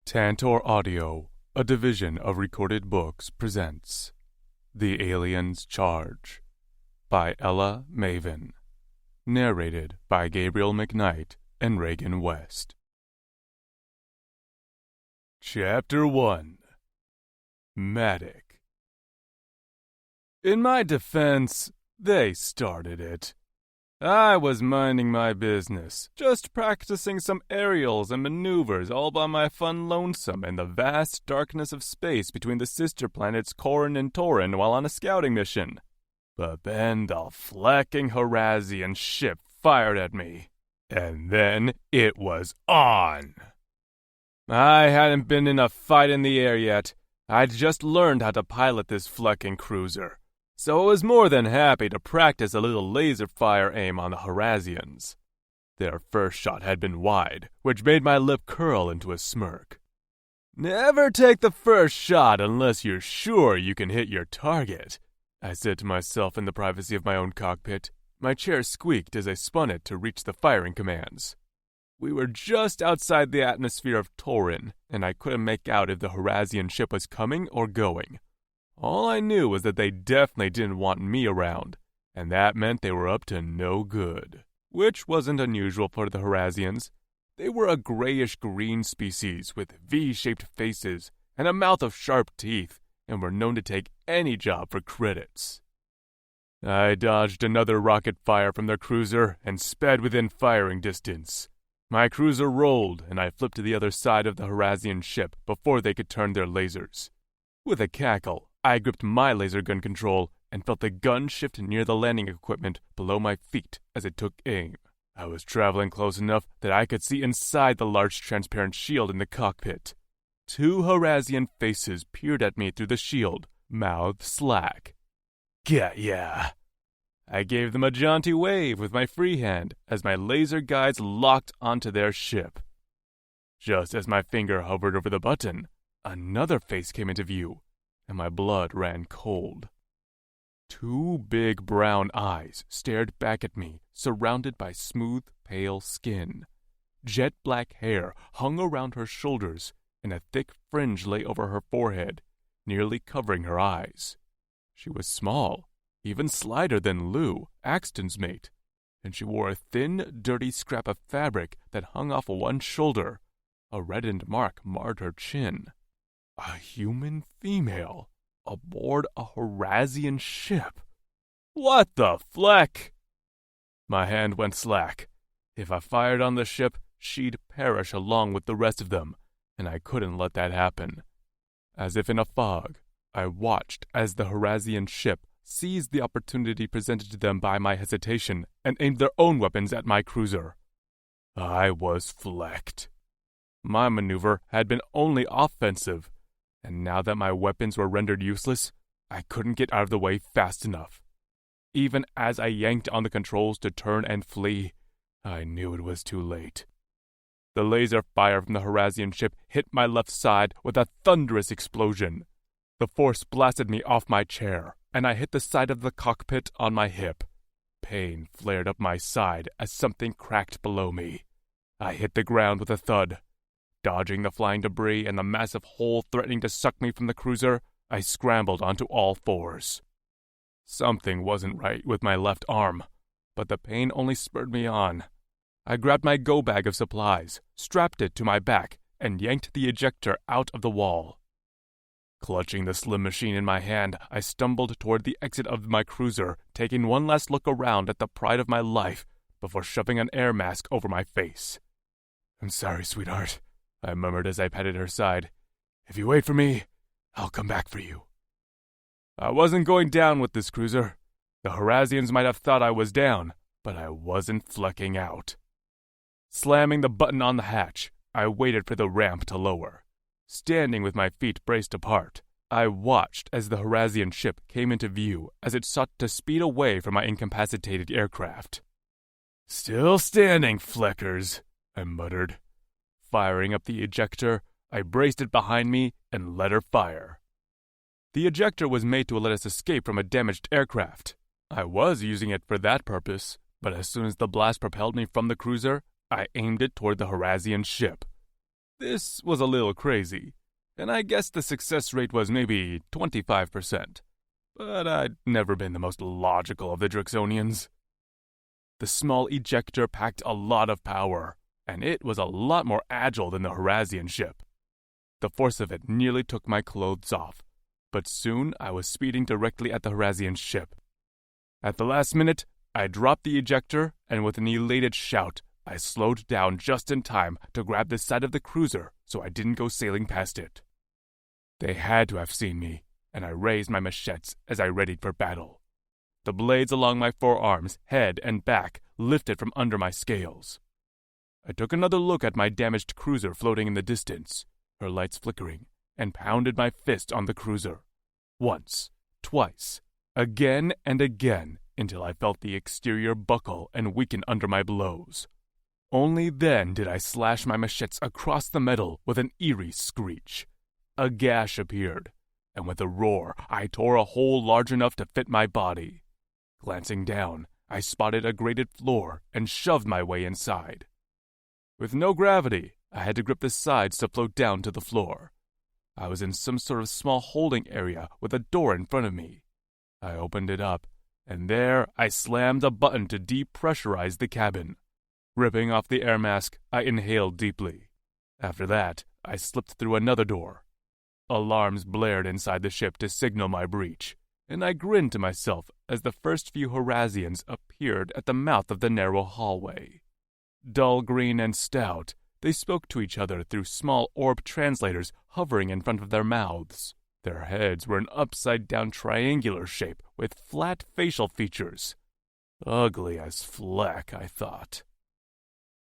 Tantor Audio, a division of Recorded Books, presents The Alien's Charge by Ella Maven. Narrated by Gabriel McKnight and Reagan West. Chapter 1. Matic. In my defense, they started it. I was minding my business, just practicing some aerials and maneuvers all by my fun lonesome in the vast darkness of space between the sister planets Corin and Torin while on a scouting mission. But then the flecking Harasian ship fired at me, and then it was on. I hadn't been in a fight in the air yet. I'd just learned how to pilot this flecking cruiser, so I was more than happy to practice a little laser fire aim on the Harasians. Their first shot had been wide, which made my lip curl into a smirk. Never take the first shot unless you're sure you can hit your target, I said to myself in the privacy of my own cockpit. My chair squeaked as I spun it to reach the firing commands. We were just outside the atmosphere of Torin, and I couldn't make out if the Harasian ship was coming or going. All I knew was that they definitely didn't want me around, and that meant they were up to no good. Which wasn't unusual for the Harasians. They were a grayish-green species with V-shaped faces and a mouth of sharp teeth, and were known to take any job for credits. I dodged another rocket fire from their cruiser and sped within firing distance. My cruiser rolled, and I flipped to the other side of the Harasian ship before they could turn their lasers. With a cackle, I gripped my laser gun control and felt the gun shift near the landing equipment below my feet as it took aim. I was traveling close enough that I could see inside the large transparent shield in the cockpit. Two Harasian faces peered at me through the shield, mouths slack. Get ya! I gave them a jaunty wave with my free hand as my laser guides locked onto their ship. Just as my finger hovered over the button, another face came into view, and my blood ran cold. Two big brown eyes stared back at me, surrounded by smooth, pale skin. Jet black hair hung around her shoulders, and a thick fringe lay over her forehead, nearly covering her eyes. She was small, even slighter than Lou, Axton's mate, and she wore a thin, dirty scrap of fabric that hung off one shoulder. A reddened mark marred her chin. A human female aboard a Harasian ship. What the fleck? My hand went slack. If I fired on the ship, she'd perish along with the rest of them, and I couldn't let that happen. As if in a fog, I watched as the Harasian ship seized the opportunity presented to them by my hesitation and aimed their own weapons at my cruiser. I was flecked. My maneuver had been only offensive, and now that my weapons were rendered useless, I couldn't get out of the way fast enough. Even as I yanked on the controls to turn and flee, I knew it was too late. The laser fire from the Harasian ship hit my left side with a thunderous explosion. The force blasted me off my chair, and I hit the side of the cockpit on my hip. Pain flared up my side as something cracked below me. I hit the ground with a thud. Dodging the flying debris and the massive hole threatening to suck me from the cruiser, I scrambled onto all fours. Something wasn't right with my left arm, but the pain only spurred me on. I grabbed my go bag of supplies, strapped it to my back, and yanked the ejector out of the wall. Clutching the slim machine in my hand, I stumbled toward the exit of my cruiser, taking one last look around at the pride of my life before shoving an air mask over my face. "I'm sorry, sweetheart," I murmured as I patted her side. "If you wait for me, I'll come back for you." I wasn't going down with this cruiser. The Harasians might have thought I was down, but I wasn't flecking out. Slamming the button on the hatch, I waited for the ramp to lower. Standing with my feet braced apart, I watched as the Harasian ship came into view as it sought to speed away from my incapacitated aircraft. "Still standing, fleckers," I muttered. Firing up the ejector, I braced it behind me and let her fire. The ejector was made to let us escape from a damaged aircraft. I was using it for that purpose, but as soon as the blast propelled me from the cruiser, I aimed it toward the Harasian ship. This was a little crazy, and I guess the success rate was maybe 25%. But I'd never been the most logical of the Drixonians. The small ejector packed a lot of power, and it was a lot more agile than the Horazian ship. The force of it nearly took my clothes off, but soon I was speeding directly at the Horazian ship. At the last minute, I dropped the ejector, and with an elated shout, I slowed down just in time to grab the side of the cruiser so I didn't go sailing past it. They had to have seen me, and I raised my machetes as I readied for battle. The blades along my forearms, head, and back lifted from under my scales. I took another look at my damaged cruiser floating in the distance, her lights flickering, and pounded my fist on the cruiser. Once, twice, again and again, until I felt the exterior buckle and weaken under my blows. Only then did I slash my machetes across the metal with an eerie screech. A gash appeared, and with a roar, I tore a hole large enough to fit my body. Glancing down, I spotted a grated floor and shoved my way inside. With no gravity, I had to grip the sides to float down to the floor. I was in some sort of small holding area with a door in front of me. I opened it up, and there I slammed a button to depressurize the cabin. Ripping off the air mask, I inhaled deeply. After that, I slipped through another door. Alarms blared inside the ship to signal my breach, and I grinned to myself as the first few Horazians appeared at the mouth of the narrow hallway. Dull green and stout, they spoke to each other through small orb translators hovering in front of their mouths. Their heads were an upside-down triangular shape with flat facial features. Ugly as Fleck, I thought.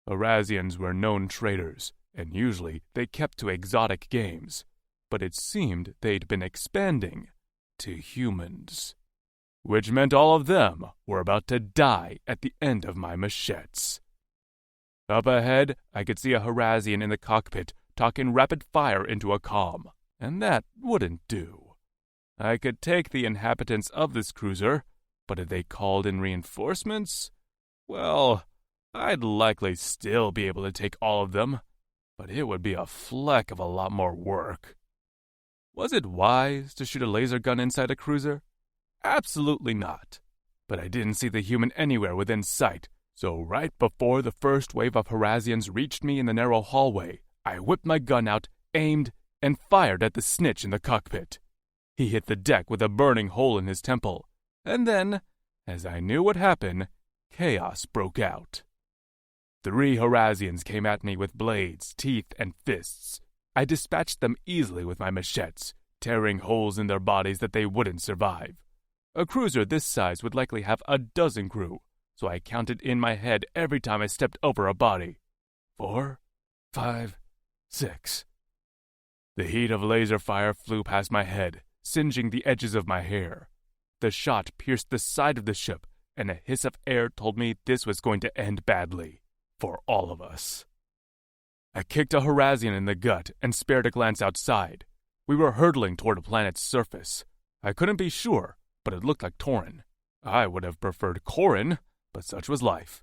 Horazians were known traders, and usually they kept to exotic games, but it seemed they'd been expanding to humans, which meant all of them were about to die at the end of my machetes. Up ahead, I could see a Horazian in the cockpit talking rapid fire into a comm, and that wouldn't do. I could take the inhabitants of this cruiser, but if they called in reinforcements, well, I'd likely still be able to take all of them, but it would be a fleck of a lot more work. Was it wise to shoot a laser gun inside a cruiser? Absolutely not. But I didn't see the human anywhere within sight, so right before the first wave of Horazians reached me in the narrow hallway, I whipped my gun out, aimed, and fired at the snitch in the cockpit. He hit the deck with a burning hole in his temple, and then, as I knew what happened, chaos broke out. 3 Horazians came at me with blades, teeth, and fists. I dispatched them easily with my machetes, tearing holes in their bodies that they wouldn't survive. A cruiser this size would likely have a dozen crew, so I counted in my head every time I stepped over a body. 4, 5, 6. The heat of laser fire flew past my head, singeing the edges of my hair. The shot pierced the side of the ship, and a hiss of air told me this was going to end badly. For all of us. I kicked a Horazian in the gut and spared a glance outside. We were hurtling toward a planet's surface. I couldn't be sure, but it looked like Torin. I would have preferred Corin, but such was life.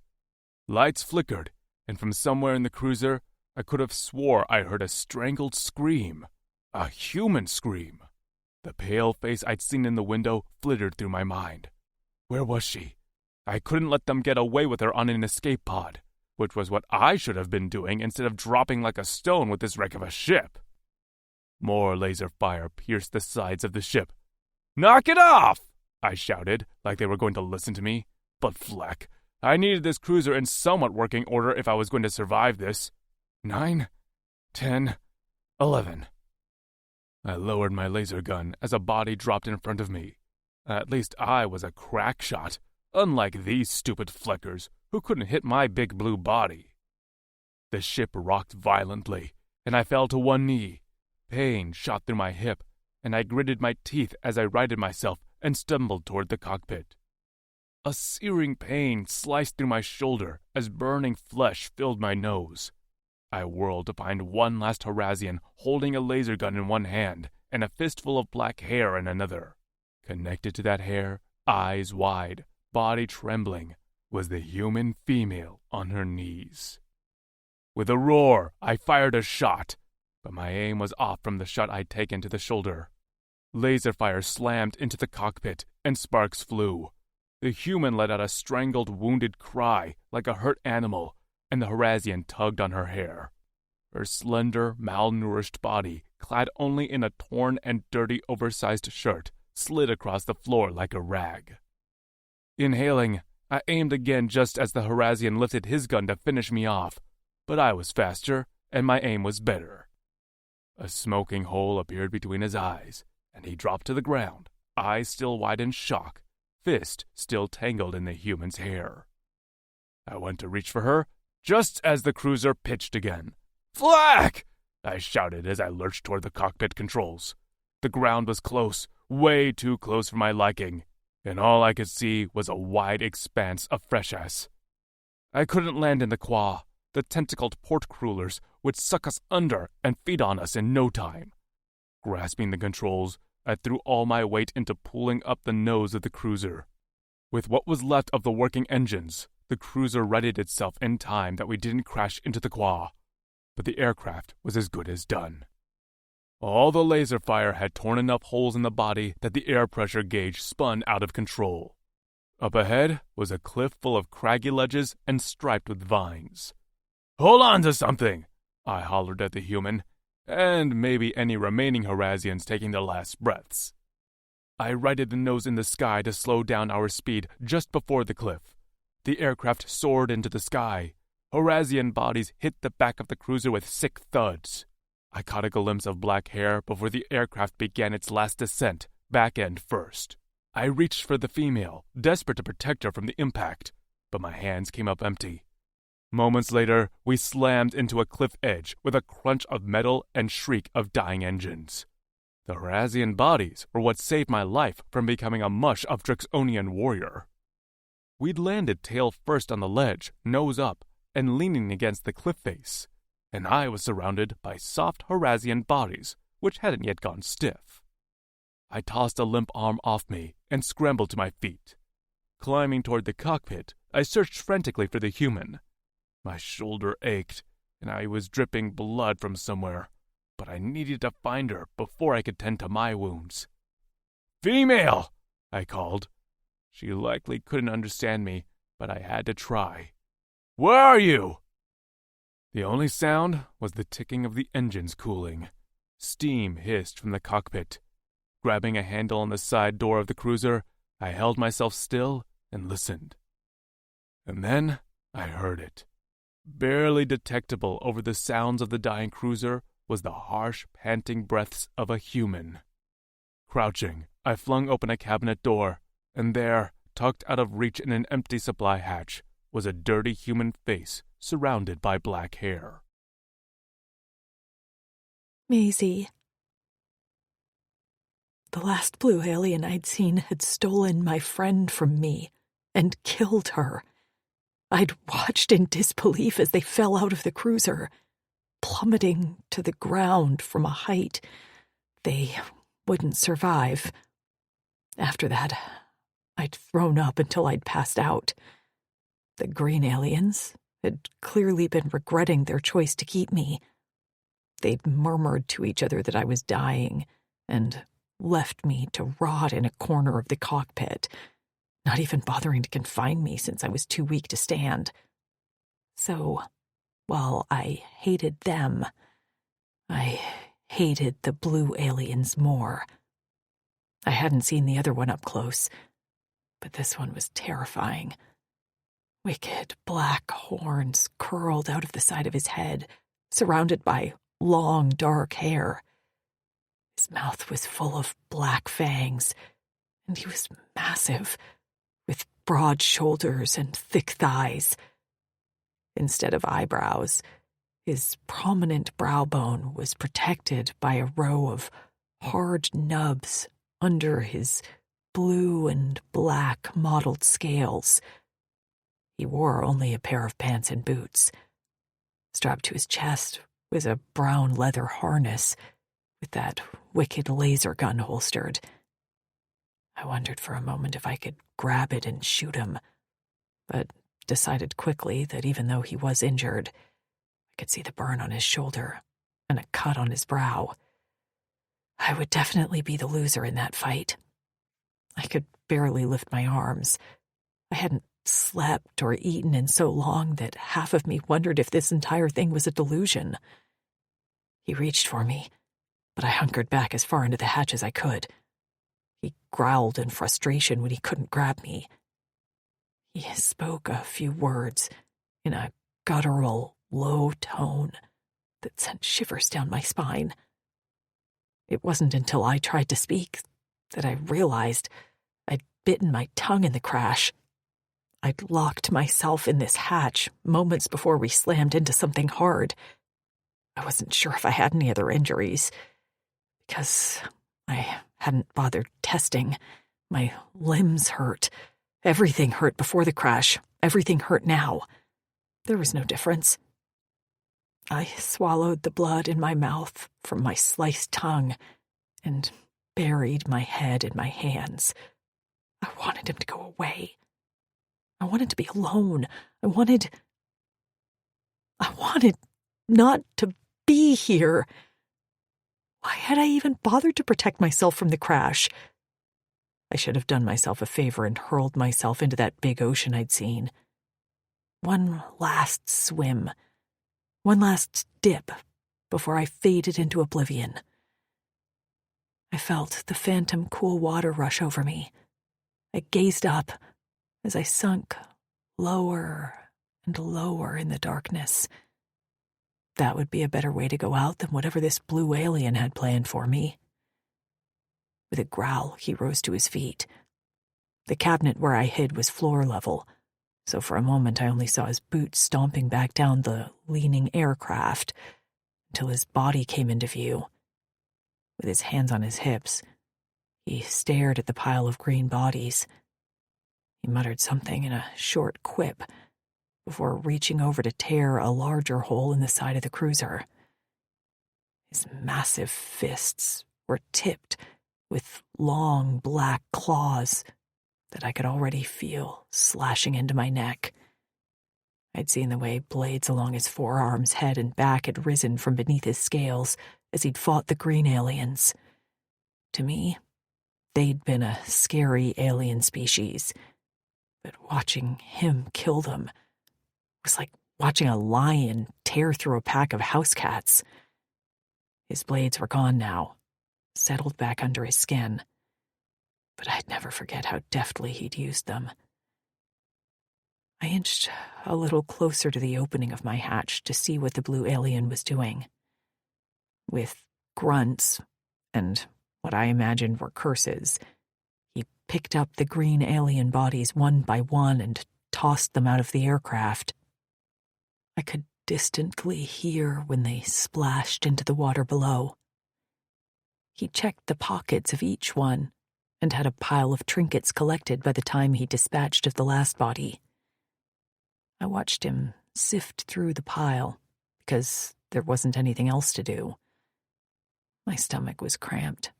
Lights flickered, and from somewhere in the cruiser, I could have swore I heard a strangled scream. A human scream. The pale face I'd seen in the window flitted through my mind. Where was she? I couldn't let them get away with her on an escape pod, which was what I should have been doing instead of dropping like a stone with this wreck of a ship. More laser fire pierced the sides of the ship. "Knock it off!" I shouted, like they were going to listen to me. But Fleck, I needed this cruiser in somewhat working order if I was going to survive this. 9, 10, 11. I lowered my laser gun as a body dropped in front of me. At least I was a crack shot, unlike these stupid Fleckers who couldn't hit my big blue body. The ship rocked violently, and I fell to one knee. Pain shot through my hip, and I gritted my teeth as I righted myself and stumbled toward the cockpit. A searing pain sliced through my shoulder as burning flesh filled my nose. I whirled to find one last Horazian holding a laser gun in one hand and a fistful of black hair in another. Connected to that hair, eyes wide, body trembling, was the human female on her knees. With a roar, I fired a shot, but my aim was off from the shot I'd taken to the shoulder. Laser fire slammed into the cockpit, and sparks flew. The human let out a strangled, wounded cry like a hurt animal, and the Horazian tugged on her hair. Her slender, malnourished body, clad only in a torn and dirty oversized shirt, slid across the floor like a rag. Inhaling, I aimed again just as the Horazian lifted his gun to finish me off, but I was faster, and my aim was better. A smoking hole appeared between his eyes, and he dropped to the ground, eyes still wide in shock, fist still tangled in the human's hair. I went to reach for her, just as the cruiser pitched again. "Flak!" I shouted as I lurched toward the cockpit controls. The ground was close, way too close for my liking, and all I could see was a wide expanse of fresh ice. I couldn't land in the quah. The tentacled port crullers would suck us under and feed on us in no time. Grasping the controls, I threw all my weight into pulling up the nose of the cruiser. With what was left of the working engines, the cruiser readied itself in time that we didn't crash into the quah. But the aircraft was as good as done. All the laser fire had torn enough holes in the body that the air pressure gauge spun out of control. Up ahead was a cliff full of craggy ledges and striped with vines. "Hold on to something!" I hollered at the human, and maybe any remaining Horazians taking their last breaths. I righted the nose in the sky to slow down our speed just before the cliff. The aircraft soared into the sky. Horazian bodies hit the back of the cruiser with sick thuds. I caught a glimpse of black hair before the aircraft began its last descent, back end first. I reached for the female, desperate to protect her from the impact, but my hands came up empty. Moments later, we slammed into a cliff edge with a crunch of metal and shriek of dying engines. The Horazian bodies were what saved my life from becoming a mush of Drixonian warrior. We'd landed tail first on the ledge, nose up, and leaning against the cliff face, and I was surrounded by soft Horazian bodies, which hadn't yet gone stiff. I tossed a limp arm off me and scrambled to my feet. Climbing toward the cockpit, I searched frantically for the human. My shoulder ached, and I was dripping blood from somewhere, but I needed to find her before I could tend to my wounds. "Female!" I called. She likely couldn't understand me, but I had to try. "Where are you?" The only sound was the ticking of the engines cooling. Steam hissed from the cockpit. Grabbing a handle on the side door of the cruiser, I held myself still and listened. And then I heard it. Barely detectable over the sounds of the dying cruiser was the harsh, panting breaths of a human. Crouching, I flung open a cabinet door, and there, tucked out of reach in an empty supply hatch, was a dirty human face surrounded by black hair. Maisie. The last blue alien I'd seen had stolen my friend from me and killed her. I'd watched in disbelief as they fell out of the cruiser, plummeting to the ground from a height they wouldn't survive. After that, I'd thrown up until I'd passed out. The green aliens had clearly been regretting their choice to keep me. They'd murmured to each other that I was dying and left me to rot in a corner of the cockpit, not even bothering to confine me since I was too weak to stand. So, while I hated them, I hated the blue aliens more. I hadn't seen the other one up close, but this one was terrifying. Wicked black horns curled out of the side of his head, surrounded by long, dark hair. His mouth was full of black fangs, and he was massive, with broad shoulders and thick thighs. Instead of eyebrows, his prominent brow bone was protected by a row of hard nubs under his blue and black mottled scales. He wore only a pair of pants and boots. Strapped to his chest was a brown leather harness with that wicked laser gun holstered. I wondered for a moment if I could grab it and shoot him, but decided quickly that even though he was injured, I could see the burn on his shoulder, and a cut on his brow. I would definitely be the loser in that fight. I could barely lift my arms. I hadn't slept or eaten in so long that half of me wondered if this entire thing was a delusion. He reached for me, but I hunkered back as far into the hatch as I could. He growled in frustration when he couldn't grab me. He spoke a few words in a guttural, low tone that sent shivers down my spine. It wasn't until I tried to speak that I realized I'd bitten my tongue in the crash. I'd locked myself in this hatch moments before we slammed into something hard. I wasn't sure if I had any other injuries, because I hadn't bothered testing. My limbs hurt. Everything hurt before the crash. Everything hurt now. There was no difference. I swallowed the blood in my mouth from my sliced tongue and buried my head in my hands. I wanted him to go away. I wanted to be alone. I wanted not to be here. Why had I even bothered to protect myself from the crash? I should have done myself a favor and hurled myself into that big ocean I'd seen. One last swim. One last dip before I faded into oblivion. I felt the phantom cool water rush over me. I gazed up as I sunk lower and lower in the darkness. That would be a better way to go out than whatever this blue alien had planned for me. With a growl, he rose to his feet. The cabinet where I hid was floor level, so for a moment I only saw his boots stomping back down the leaning aircraft until his body came into view. With his hands on his hips, he stared at the pile of green bodies. He muttered something in a short quip before reaching over to tear a larger hole in the side of the cruiser. His massive fists were tipped with long black claws that I could already feel slashing into my neck. I'd seen the way blades along his forearms, head, and back had risen from beneath his scales as he'd fought the green aliens. To me, they'd been a scary alien species, but watching him kill them was like watching a lion tear through a pack of house cats. His blades were gone now, settled back under his skin, but I'd never forget how deftly he'd used them. I inched a little closer to the opening of my hatch to see what the blue alien was doing. With grunts and what I imagined were curses, he picked up the green alien bodies one by one and tossed them out of the aircraft. I could distantly hear when they splashed into the water below. He checked the pockets of each one and had a pile of trinkets collected by the time he dispatched of the last body. I watched him sift through the pile because there wasn't anything else to do. My stomach was cramped.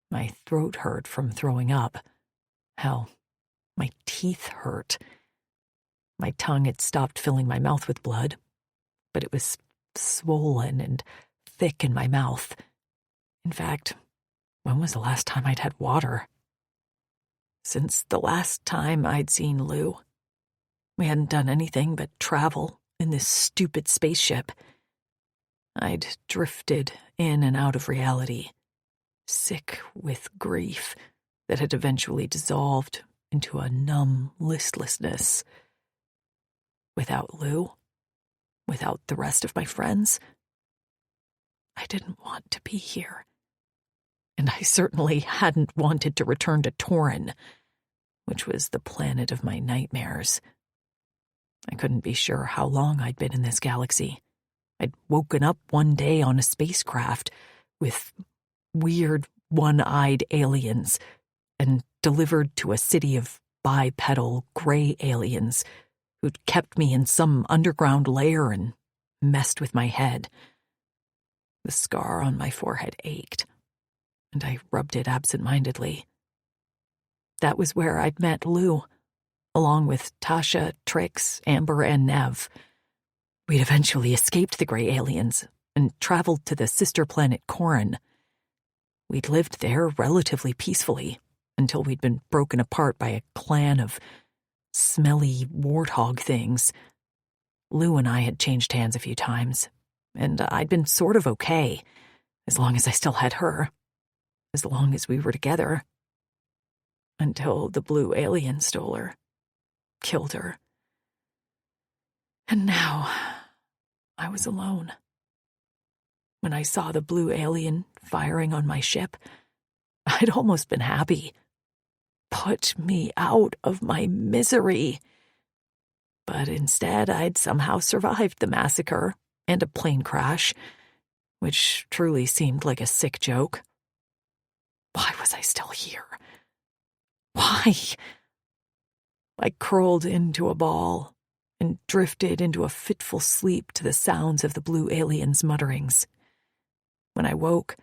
My throat hurt from throwing up. Hell, my teeth hurt. My tongue had stopped filling my mouth with blood, but it was swollen and thick in my mouth. In fact, when was the last time I'd had water? Since the last time I'd seen Lou, we hadn't done anything but travel in this stupid spaceship. I'd drifted in and out of reality, sick with grief that had eventually dissolved into a numb listlessness. Without Lou, without the rest of my friends, I didn't want to be here. And I certainly hadn't wanted to return to Torin, which was the planet of my nightmares. I couldn't be sure how long I'd been in this galaxy. I'd woken up one day on a spacecraft with weird one-eyed aliens and delivered to a city of bipedal gray aliens who'd kept me in some underground lair and messed with my head. The scar on my forehead ached, and I rubbed it absent-mindedly. That was where I'd met Lou, along with Tasha, Trix, Amber, and Nev. We'd eventually escaped the gray aliens and traveled to the sister planet Corin. We'd lived there relatively peacefully until we'd been broken apart by a clan of smelly warthog things. Lou and I had changed hands a few times, and I'd been sort of okay, as long as I still had her, as long as we were together. Until the blue alien stole her, killed her. And now, I was alone. When I saw the blue alien firing on my ship, I'd almost been happy. Put me out of my misery. But instead, I'd somehow survived the massacre and a plane crash, which truly seemed like a sick joke. Why was I still here? Why? I curled into a ball and drifted into a fitful sleep to the sounds of the blue alien's mutterings. When I woke,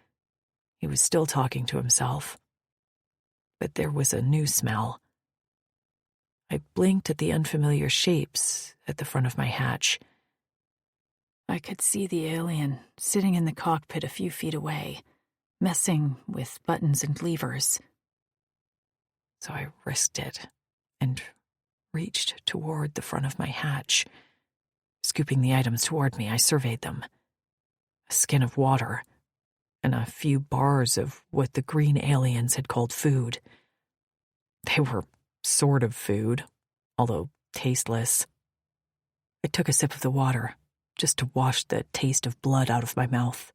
he was still talking to himself. But there was a new smell. I blinked at the unfamiliar shapes at the front of my hatch. I could see the alien sitting in the cockpit a few feet away, messing with buttons and levers. So I risked it and reached toward the front of my hatch. Scooping the items toward me, I surveyed them. A skin of water, and a few bars of what the green aliens had called food. They were sort of food, although tasteless. I took a sip of the water, just to wash the taste of blood out of my mouth.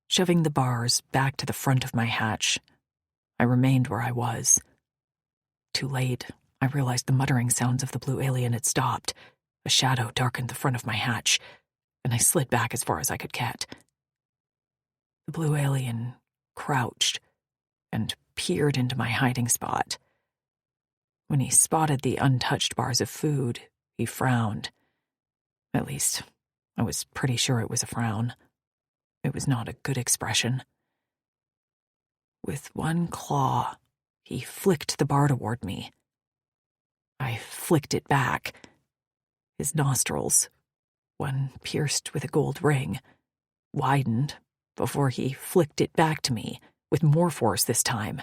Shoving the bars back to the front of my hatch, I remained where I was. Too late, I realized the muttering sounds of the blue alien had stopped. A shadow darkened the front of my hatch, and I slid back as far as I could get. The blue alien crouched and peered into my hiding spot. When he spotted the untouched bars of food, he frowned. At least, I was pretty sure it was a frown. It was not a good expression. With one claw, he flicked the bar toward me. I flicked it back. His nostrils, one pierced with a gold ring, widened before he flicked it back to me, with more force this time.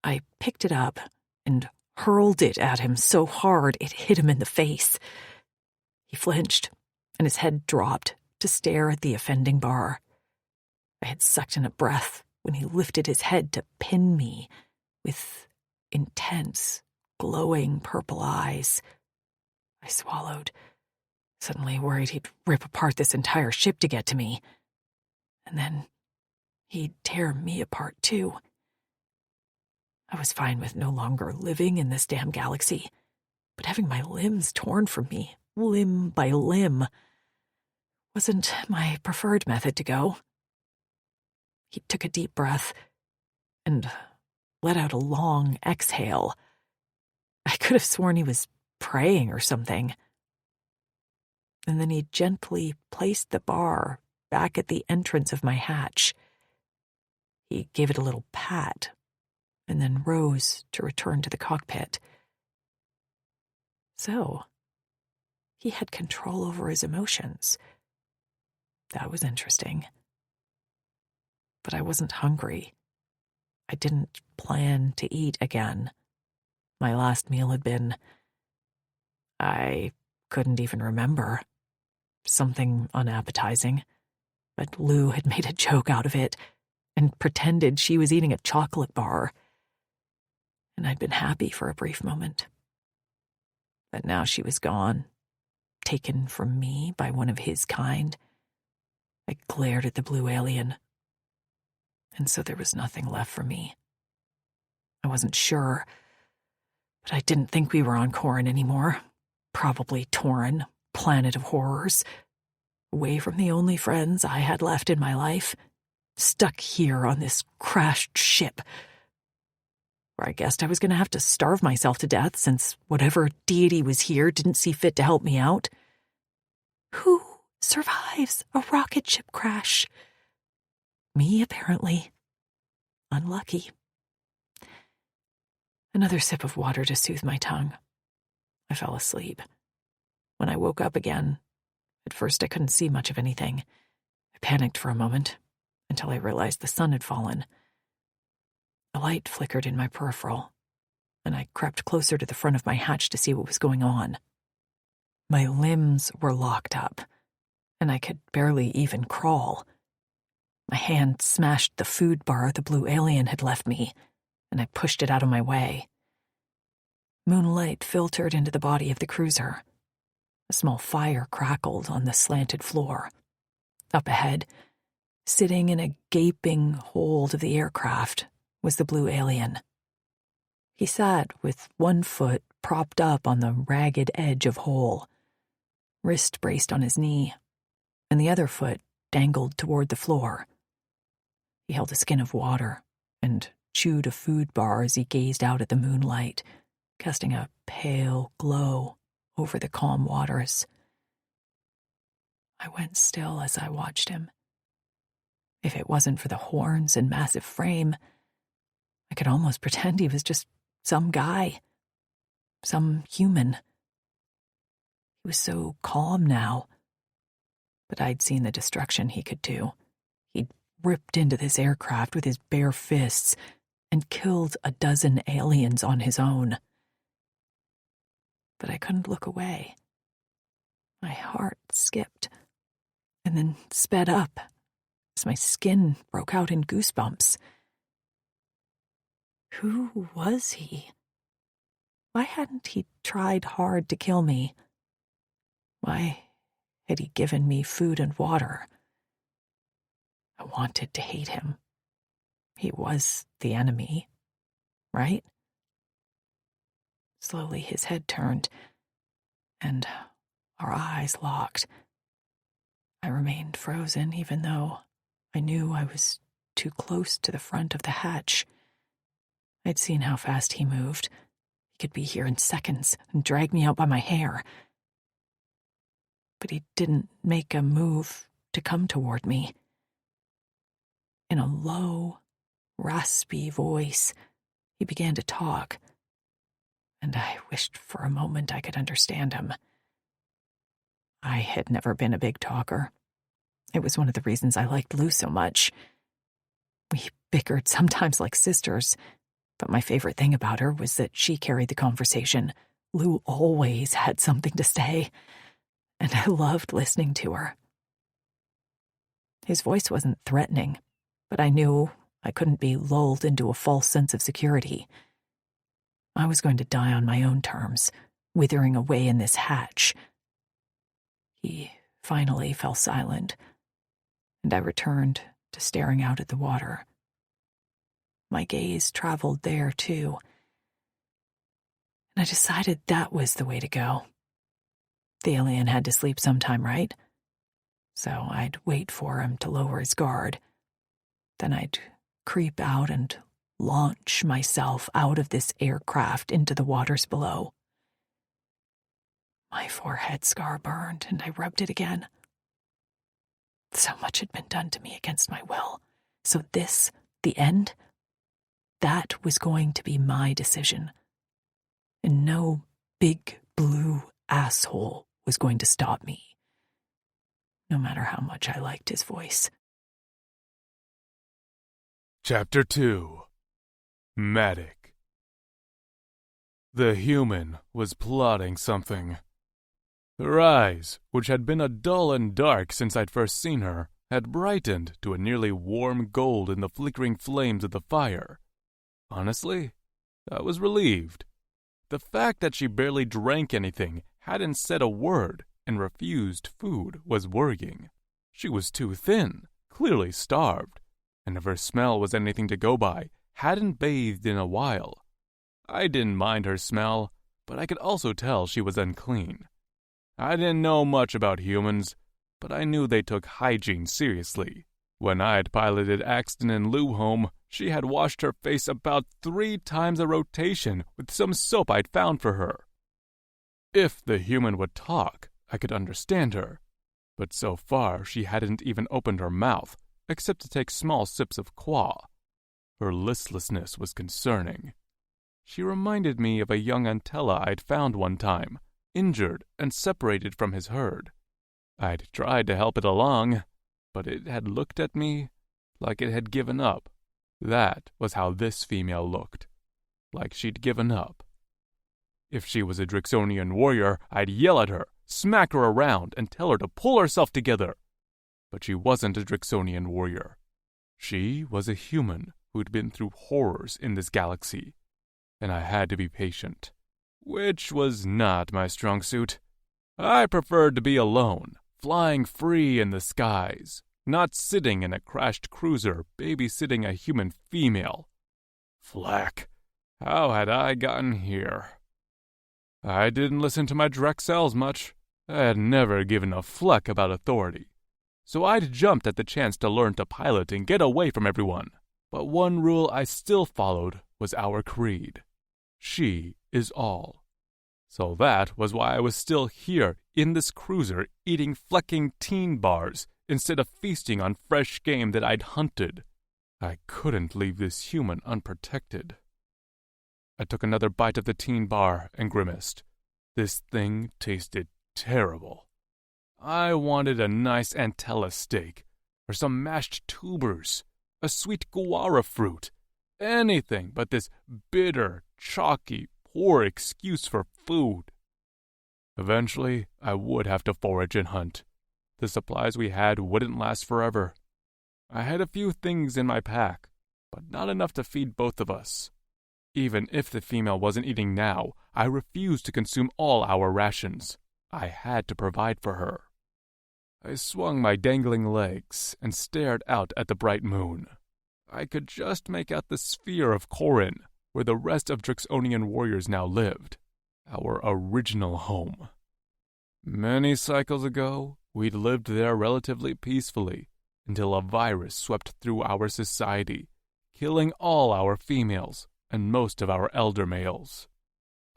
I picked it up and hurled it at him so hard it hit him in the face. He flinched, and his head dropped to stare at the offending bar. I had sucked in a breath when he lifted his head to pin me with intense, glowing purple eyes. I swallowed, suddenly worried he'd rip apart this entire ship to get to me. And then he'd tear me apart too. I was fine with no longer living in this damn galaxy, but having my limbs torn from me, limb by limb, wasn't my preferred method to go. He took a deep breath and let out a long exhale. I could have sworn he was praying or something. And then he gently placed the bar back at the entrance of my hatch. He gave it a little pat and then rose to return to the cockpit. So, he had control over his emotions. That was interesting. But I wasn't hungry. I didn't plan to eat again. My last meal had been... I couldn't even remember. Something unappetizing. But Lou had made a joke out of it and pretended she was eating a chocolate bar. And I'd been happy for a brief moment. But now she was gone, taken from me by one of his kind. I glared at the blue alien. And so there was nothing left for me. I wasn't sure, but I didn't think we were on Corin anymore. Probably Torin, planet of horrors. Away from the only friends I had left in my life. Stuck here on this crashed ship. Where I guessed I was going to have to starve myself to death since whatever deity was here didn't see fit to help me out. Who survives a rocket ship crash? Me, apparently. Unlucky. Another sip of water to soothe my tongue. I fell asleep. When I woke up again, At first I couldn't see much of anything. I panicked for a moment, until I realized the sun had fallen. A light flickered in my peripheral, and I crept closer to the front of my hatch to see what was going on. My limbs were locked up, and I could barely even crawl. My hand smashed the food bar the blue alien had left me, and I pushed it out of my way. Moonlight filtered into the body of the cruiser. A small fire crackled on the slanted floor. Up ahead, sitting in a gaping hold of the aircraft, was the blue alien. He sat with one foot propped up on the ragged edge of hole, wrist braced on his knee, and the other foot dangled toward the floor. He held a skin of water and chewed a food bar as he gazed out at the moonlight, casting a pale glow over the calm waters. I went still as I watched him. If it wasn't for the horns and massive frame, I could almost pretend he was just some guy, some human. He was so calm now, but I'd seen the destruction he could do. He'd ripped into this aircraft with his bare fists and killed a dozen aliens on his own. But I couldn't look away. My heart skipped and then sped up as my skin broke out in goosebumps. Who was he? Why hadn't he tried hard to kill me? Why had he given me food and water? I wanted to hate him. He was the enemy, right? Slowly his head turned, and our eyes locked. I remained frozen, even though I knew I was too close to the front of the hatch. I'd seen how fast he moved. He could be here in seconds and drag me out by my hair. But he didn't make a move to come toward me. In a low, raspy voice, he began to talk, and I wished for a moment I could understand him. I had never been a big talker. It was one of the reasons I liked Lou so much. We bickered sometimes like sisters, but my favorite thing about her was that she carried the conversation. Lou always had something to say, and I loved listening to her. His voice wasn't threatening, but I knew I couldn't be lulled into a false sense of security. I was going to die on my own terms, withering away in this hatch. He finally fell silent, and I returned to staring out at the water. My gaze traveled there, too, and I decided that was the way to go. The alien had to sleep sometime, right? So I'd wait for him to lower his guard. Then I'd creep out and launch myself out of this aircraft into the waters below. My forehead scar burned, and I rubbed it again. So much had been done to me against my will. So this, the end, that was going to be my decision. And no big blue asshole was going to stop me, no matter how much I liked his voice. Chapter 2. Matic. The human was plotting something. Her eyes, which had been a dull and dark since I'd first seen her, had brightened to a nearly warm gold in the flickering flames of the fire. Honestly, I was relieved. The fact that she barely drank anything, hadn't said a word, and refused food was worrying. She was too thin, clearly starved, and if her smell was anything to go by, hadn't bathed in a while. I didn't mind her smell, but I could also tell she was unclean. I didn't know much about humans, but I knew they took hygiene seriously. When I'd piloted Axton and Lou home, she had washed her face about 3 times a rotation with some soap I'd found for her. If the human would talk, I could understand her, but so far she hadn't even opened her mouth, except to take small sips of qua. Her listlessness was concerning. She reminded me of a young Antella I'd found one time, injured and separated from his herd. I'd tried to help it along, but it had looked at me like it had given up. That was how this female looked, like she'd given up. If she was a Drixonian warrior, I'd yell at her, smack her around, and tell her to pull herself together. But she wasn't a Drixonian warrior. She was a human who'd been through horrors in this galaxy, and I had to be patient, which was not my strong suit. I preferred to be alone, flying free in the skies, not sitting in a crashed cruiser babysitting a human female. Flack, how had I gotten here? I didn't listen to my Drexels much. I had never given a fleck about authority, so I'd jumped at the chance to learn to pilot and get away from everyone. But one rule I still followed was our creed. She is all. So that was why I was still here in this cruiser eating flecking teen bars instead of feasting on fresh game that I'd hunted. I couldn't leave this human unprotected. I took another bite of the teen bar and grimaced. This thing tasted terrible. I wanted a nice Antella steak, or some mashed tubers, a sweet guara fruit, anything but this bitter, chalky, poor excuse for food. Eventually, I would have to forage and hunt. The supplies we had wouldn't last forever. I had a few things in my pack, but not enough to feed both of us. Even if the female wasn't eating now, I refused to consume all our rations. I had to provide for her. I swung my dangling legs and stared out at the bright moon. I could just make out the sphere of Corin, where the rest of Drixonian warriors now lived, our original home. Many cycles ago, we'd lived there relatively peacefully until a virus swept through our society, killing all our females and most of our elder males.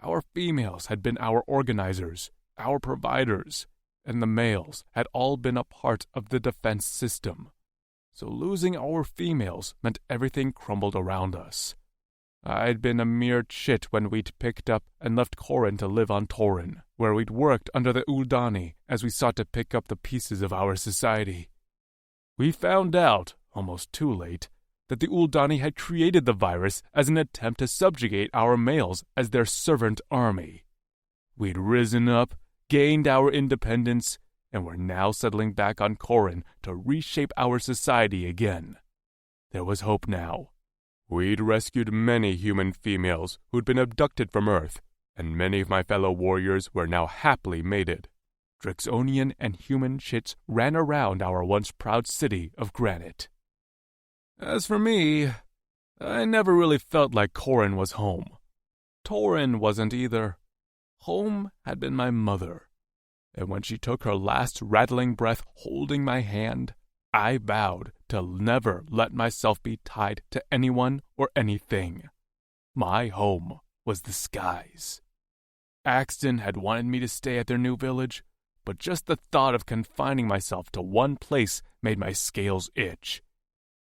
Our females had been our organizers, our providers, and the males had all been a part of the defense system. So losing our females meant everything crumbled around us. I'd been a mere chit when we'd picked up and left Corin to live on Torin, where we'd worked under the Uldani as we sought to pick up the pieces of our society. We found out, almost too late, that the Uldani had created the virus as an attempt to subjugate our males as their servant army. We'd risen up, gained our independence, and were now settling back on Corin to reshape our society again. There was hope now. We'd rescued many human females who'd been abducted from Earth, and many of my fellow warriors were now happily mated. Drixonian and human chits ran around our once proud city of granite. As for me, I never really felt like Corin was home. Torin wasn't either. Home had been my mother, and when she took her last rattling breath holding my hand, I vowed to never let myself be tied to anyone or anything. My home was the skies. Axton had wanted me to stay at their new village, but just the thought of confining myself to one place made my scales itch.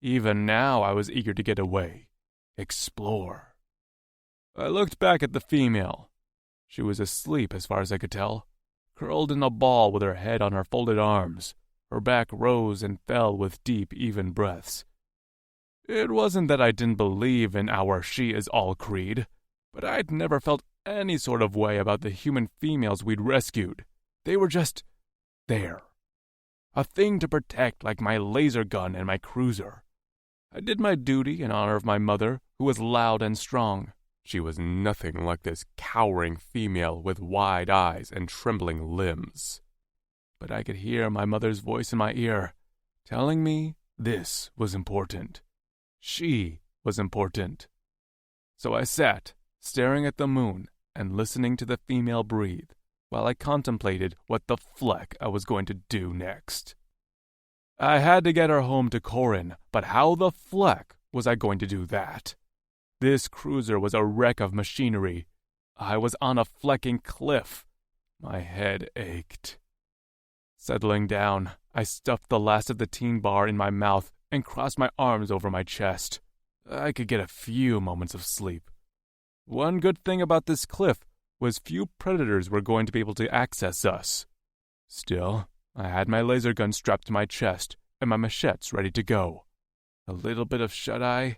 Even now I was eager to get away, explore. I looked back at the female. She was asleep as far as I could tell, curled in a ball with her head on her folded arms. Her back rose and fell with deep, even breaths. It wasn't that I didn't believe in our she-is-all creed, but I'd never felt any sort of way about the human females we'd rescued. They were just there. A thing to protect like my laser gun and my cruiser. I did my duty in honor of my mother, who was loud and strong. She was nothing like this cowering female with wide eyes and trembling limbs. But I could hear my mother's voice in my ear, telling me this was important. She was important. So I sat, staring at the moon and listening to the female breathe, while I contemplated what the fleck I was going to do next. I had to get her home to Corin, but how the fleck was I going to do that? This cruiser was a wreck of machinery. I was on a flecking cliff. My head ached. Settling down, I stuffed the last of the teen bar in my mouth and crossed my arms over my chest. I could get a few moments of sleep. One good thing about this cliff was few predators were going to be able to access us. Still, I had my laser gun strapped to my chest and my machetes ready to go. A little bit of shut-eye,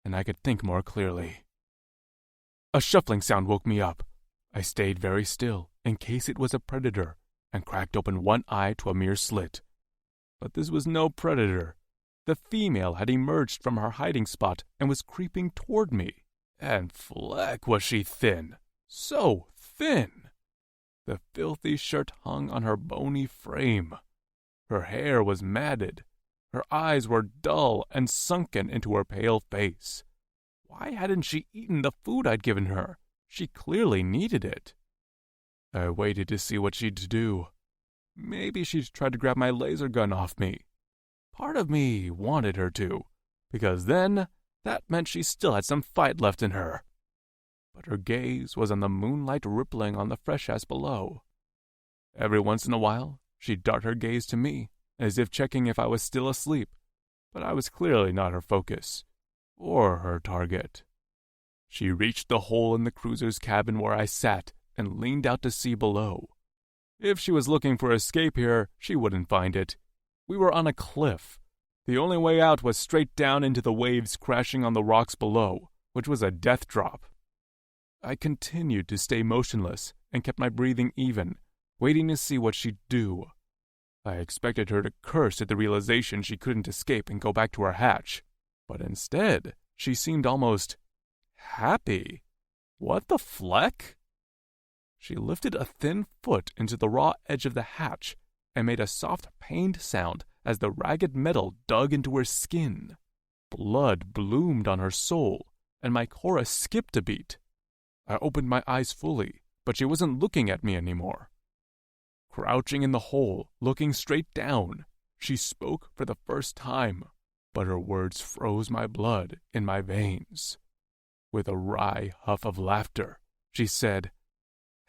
and I could think more clearly. A shuffling sound woke me up. I stayed very still in case it was a predator and cracked open one eye to a mere slit. But this was no predator. The female had emerged from her hiding spot and was creeping toward me. And fleck was she thin. So thin. The filthy shirt hung on her bony frame. Her hair was matted. Her eyes were dull and sunken into her pale face. Why hadn't she eaten the food I'd given her? She clearly needed it. I waited to see what she'd do. Maybe she'd try to grab my laser gun off me. Part of me wanted her to, because then that meant she still had some fight left in her. But her gaze was on the moonlight rippling on the fresh ass below. Every once in a while, she'd dart her gaze to me, as if checking if I was still asleep, but I was clearly not her focus, or her target. She reached the hole in the cruiser's cabin where I sat and leaned out to see below. If she was looking for escape here, she wouldn't find it. We were on a cliff. The only way out was straight down into the waves crashing on the rocks below, which was a death drop. I continued to stay motionless and kept my breathing even, waiting to see what she'd do. I expected her to curse at the realization she couldn't escape and go back to her hatch, but instead, she seemed almost happy. What the fleck? She lifted a thin foot into the raw edge of the hatch and made a soft, pained sound as the ragged metal dug into her skin. Blood bloomed on her soul, and my chorus skipped a beat. I opened my eyes fully, but she wasn't looking at me anymore. Crouching in the hole, looking straight down, she spoke for the first time, but her words froze my blood in my veins. With a wry huff of laughter, she said,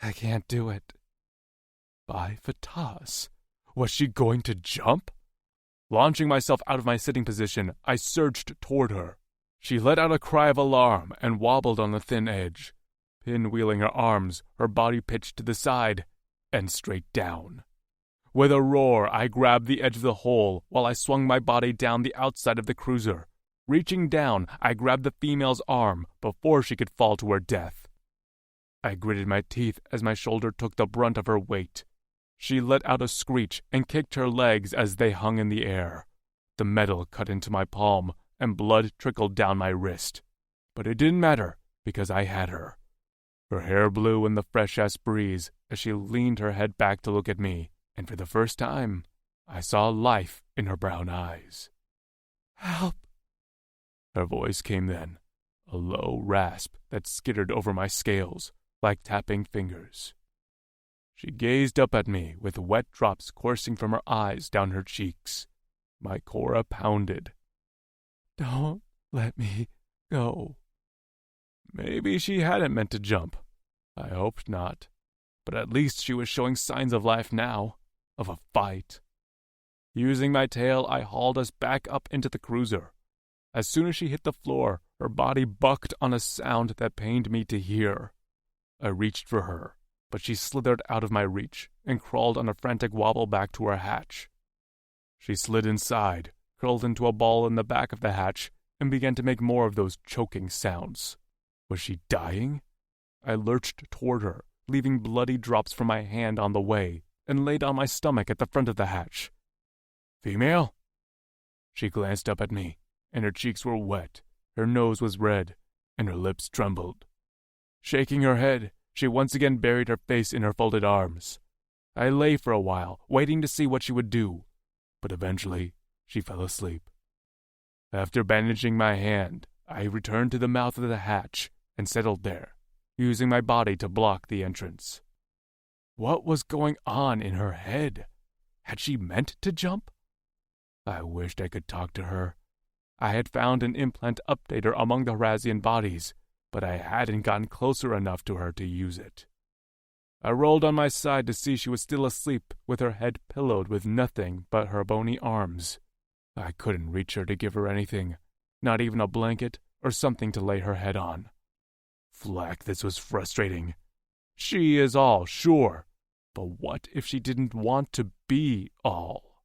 "I can't do it." By Fatas, was she going to jump? Launching myself out of my sitting position, I surged toward her. She let out a cry of alarm and wobbled on the thin edge. Pinwheeling her arms, her body pitched to the side and straight down. With a roar, I grabbed the edge of the hole while I swung my body down the outside of the cruiser. Reaching down, I grabbed the female's arm before she could fall to her death. I gritted my teeth as my shoulder took the brunt of her weight. She let out a screech and kicked her legs as they hung in the air. The metal cut into my palm, and blood trickled down my wrist. But it didn't matter, because I had her. Her hair blew in the fresh-ass breeze as she leaned her head back to look at me, and for the first time, I saw life in her brown eyes. "Help!" Her voice came then, a low rasp that skittered over my scales, like tapping fingers. She gazed up at me with wet drops coursing from her eyes down her cheeks. My cora pounded. "Don't let me go." Maybe she hadn't meant to jump. I hoped not. But at least she was showing signs of life now, of a fight. Using my tail, I hauled us back up into the cruiser. As soon as she hit the floor, her body bucked on a sound that pained me to hear. I reached for her, but she slithered out of my reach and crawled on a frantic wobble back to her hatch. She slid inside, curled into a ball in the back of the hatch, and began to make more of those choking sounds. Was she dying? I lurched toward her, leaving bloody drops from my hand on the way, and laid on my stomach at the front of the hatch. "Female?" She glanced up at me, and her cheeks were wet, her nose was red, and her lips trembled. Shaking her head, she once again buried her face in her folded arms. I lay for a while, waiting to see what she would do, but eventually she fell asleep. After bandaging my hand, I returned to the mouth of the hatch and settled there, using my body to block the entrance. What was going on in her head? Had she meant to jump? I wished I could talk to her. I had found an implant updater among the Horazian bodies, but I hadn't gotten closer enough to her to use it. I rolled on my side to see she was still asleep, with her head pillowed with nothing but her bony arms. I couldn't reach her to give her anything, not even a blanket or something to lay her head on. Flack, this was frustrating. She is all, sure, But what if she didn't want to be all?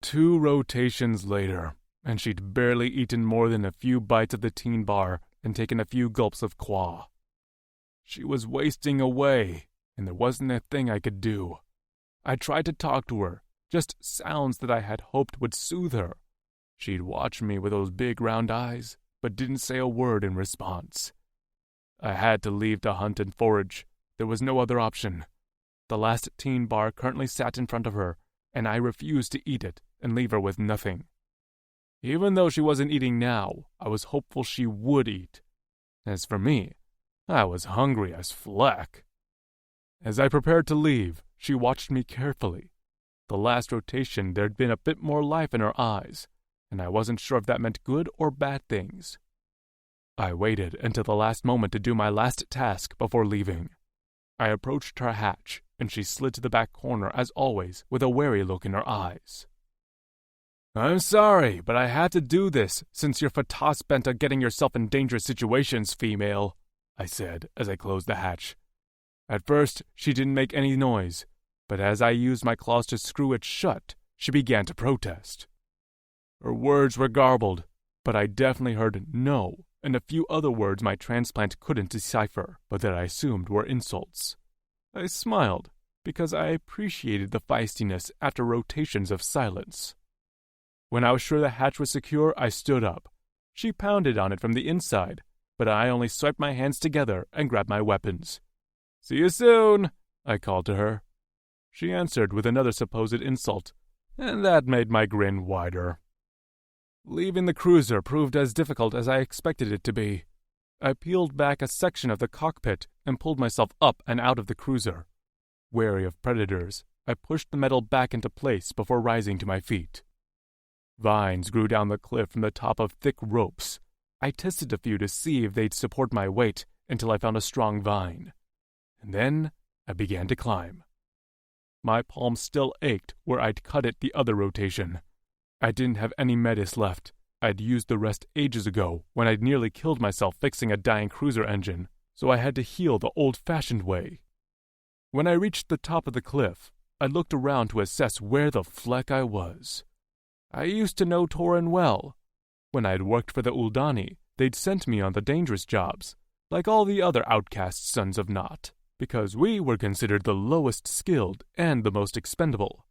2 rotations later, and she'd barely eaten more than a few bites of the teen bar and taken a few gulps of qua. She was wasting away, and there wasn't a thing I could do. I tried to talk to her, just sounds that I had hoped would soothe her. She'd watch me with those big round eyes, but didn't say a word in response. I had to leave to hunt and forage. There was no other option. The last teen bar currently sat in front of her, and I refused to eat it and leave her with nothing. Even though she wasn't eating now, I was hopeful she would eat. As for me, I was hungry as fleck. As I prepared to leave, she watched me carefully. The last rotation, there'd been a bit more life in her eyes, and I wasn't sure if that meant good or bad things. I waited until the last moment to do my last task before leaving. I approached her hatch, and she slid to the back corner as always with a wary look in her eyes. "I'm sorry, but I had to do this since you're fatas bent on getting yourself in dangerous situations, female," I said as I closed the hatch. At first, she didn't make any noise, but as I used my claws to screw it shut, she began to protest. Her words were garbled, but I definitely heard "no" and a few other words my transplant couldn't decipher, but that I assumed were insults. I smiled, because I appreciated the feistiness after rotations of silence. When I was sure the hatch was secure, I stood up. She pounded on it from the inside, but I only swiped my hands together and grabbed my weapons. "See you soon," I called to her. She answered with another supposed insult, and that made my grin wider. Leaving the cruiser proved as difficult as I expected it to be. I peeled back a section of the cockpit and pulled myself up and out of the cruiser. Wary of predators, I pushed the metal back into place before rising to my feet. Vines grew down the cliff from the top of thick ropes. I tested a few to see if they'd support my weight until I found a strong vine. And then I began to climb. My palm still ached where I'd cut it the other rotation. I didn't have any medis left. I'd used the rest ages ago when I'd nearly killed myself fixing a dying cruiser engine, so I had to heal the old-fashioned way. When I reached the top of the cliff, I looked around to assess where the fleck I was. I used to know Torin well. When I'd worked for the Uldani, they'd sent me on the dangerous jobs, like all the other outcast sons of Nott, because we were considered the lowest skilled and the most expendable.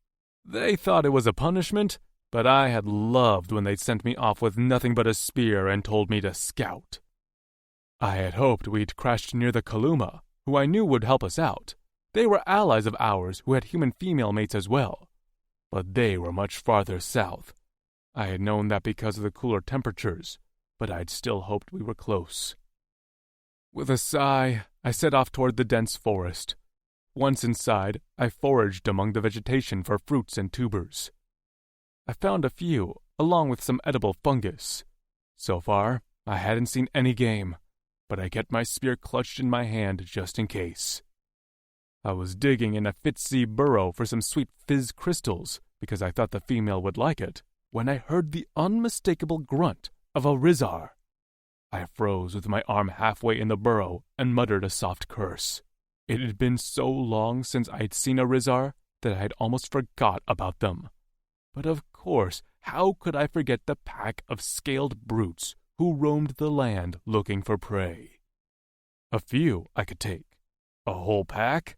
They thought it was a punishment, but I had loved when they'd sent me off with nothing but a spear and told me to scout. I had hoped we'd crashed near the Kaluma, who I knew would help us out. They were allies of ours who had human female mates as well. But they were much farther south. I had known that because of the cooler temperatures, but I'd still hoped we were close. With a sigh, I set off toward the dense forest. Once inside, I foraged among the vegetation for fruits and tubers. I found a few, along with some edible fungus. So far, I hadn't seen any game, but I kept my spear clutched in my hand just in case. I was digging in a fitzy burrow for some sweet fizz crystals because I thought the female would like it, when I heard the unmistakable grunt of a Rizar. I froze with my arm halfway in the burrow and muttered a soft curse. It had been so long since I'd seen a Rizar that I had almost forgot about them. But of course, how could I forget the pack of scaled brutes who roamed the land looking for prey? A few I could take. A whole pack?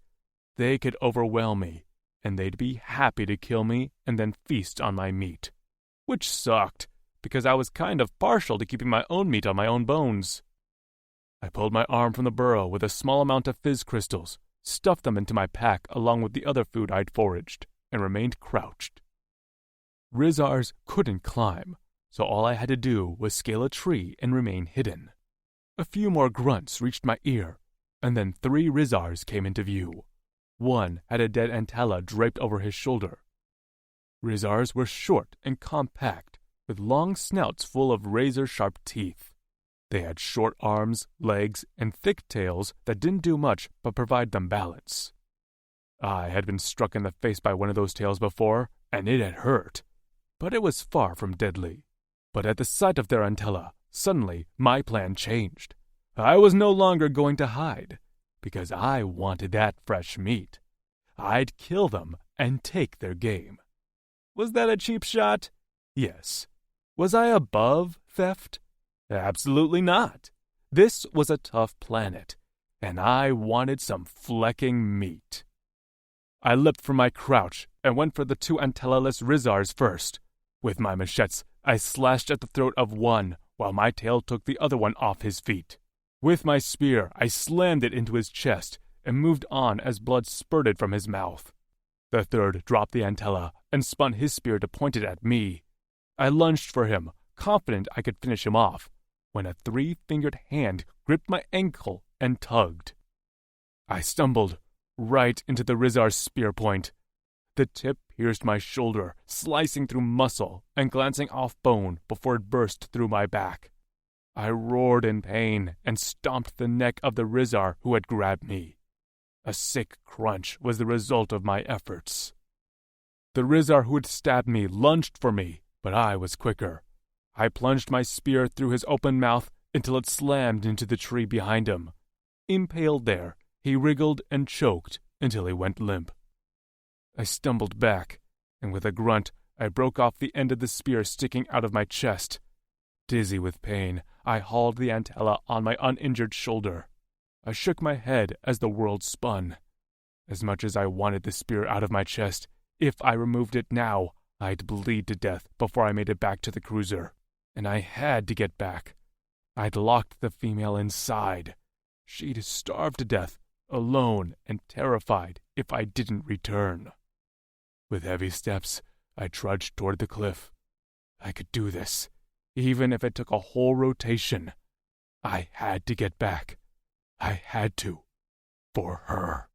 They could overwhelm me, and they'd be happy to kill me and then feast on my meat. Which sucked, because I was kind of partial to keeping my own meat on my own bones. I pulled my arm from the burrow with a small amount of fizz crystals, stuffed them into my pack along with the other food I'd foraged, and remained crouched. Rizars couldn't climb, so all I had to do was scale a tree and remain hidden. A few more grunts reached my ear, and then 3 Rizars came into view. One had a dead antella draped over his shoulder. Rizars were short and compact, with long snouts full of razor-sharp teeth. They had short arms, legs, and thick tails that didn't do much but provide them balance. I had been struck in the face by one of those tails before, and it had hurt. But it was far from deadly. But at the sight of their antella, suddenly my plan changed. I was no longer going to hide. because I wanted that fresh meat. I'd kill them and take their game. Was that a cheap shot? Yes. Was I above theft? Absolutely not. This was a tough planet, and I wanted some flecking meat. I leapt from my crouch and went for the two antellaless Rizars first. With my machetes, I slashed at the throat of one, while my tail took the other one off his feet. With my spear, I slammed it into his chest and moved on as blood spurted from his mouth. The third dropped the antella and spun his spear to point it at me. I lunged for him, confident I could finish him off, when a three-fingered hand gripped my ankle and tugged. I stumbled right into the Rizar's spear point. The tip pierced my shoulder, slicing through muscle and glancing off bone before it burst through my back. I roared in pain and stomped the neck of the Rizar who had grabbed me. A sick crunch was the result of my efforts. The Rizar who had stabbed me lunged for me, but I was quicker. I plunged my spear through his open mouth until it slammed into the tree behind him. Impaled there, he wriggled and choked until he went limp. I stumbled back, and with a grunt, I broke off the end of the spear sticking out of my chest. Dizzy with pain, I hauled the antella on my uninjured shoulder. I shook my head as the world spun. As much as I wanted the spear out of my chest, if I removed it now, I'd bleed to death before I made it back to the cruiser. And I had to get back. I'd locked the female inside. She'd starve to death, alone and terrified if I didn't return. With heavy steps, I trudged toward the cliff. I could do this, even if it took a whole rotation. I had to get back. I had to. For her.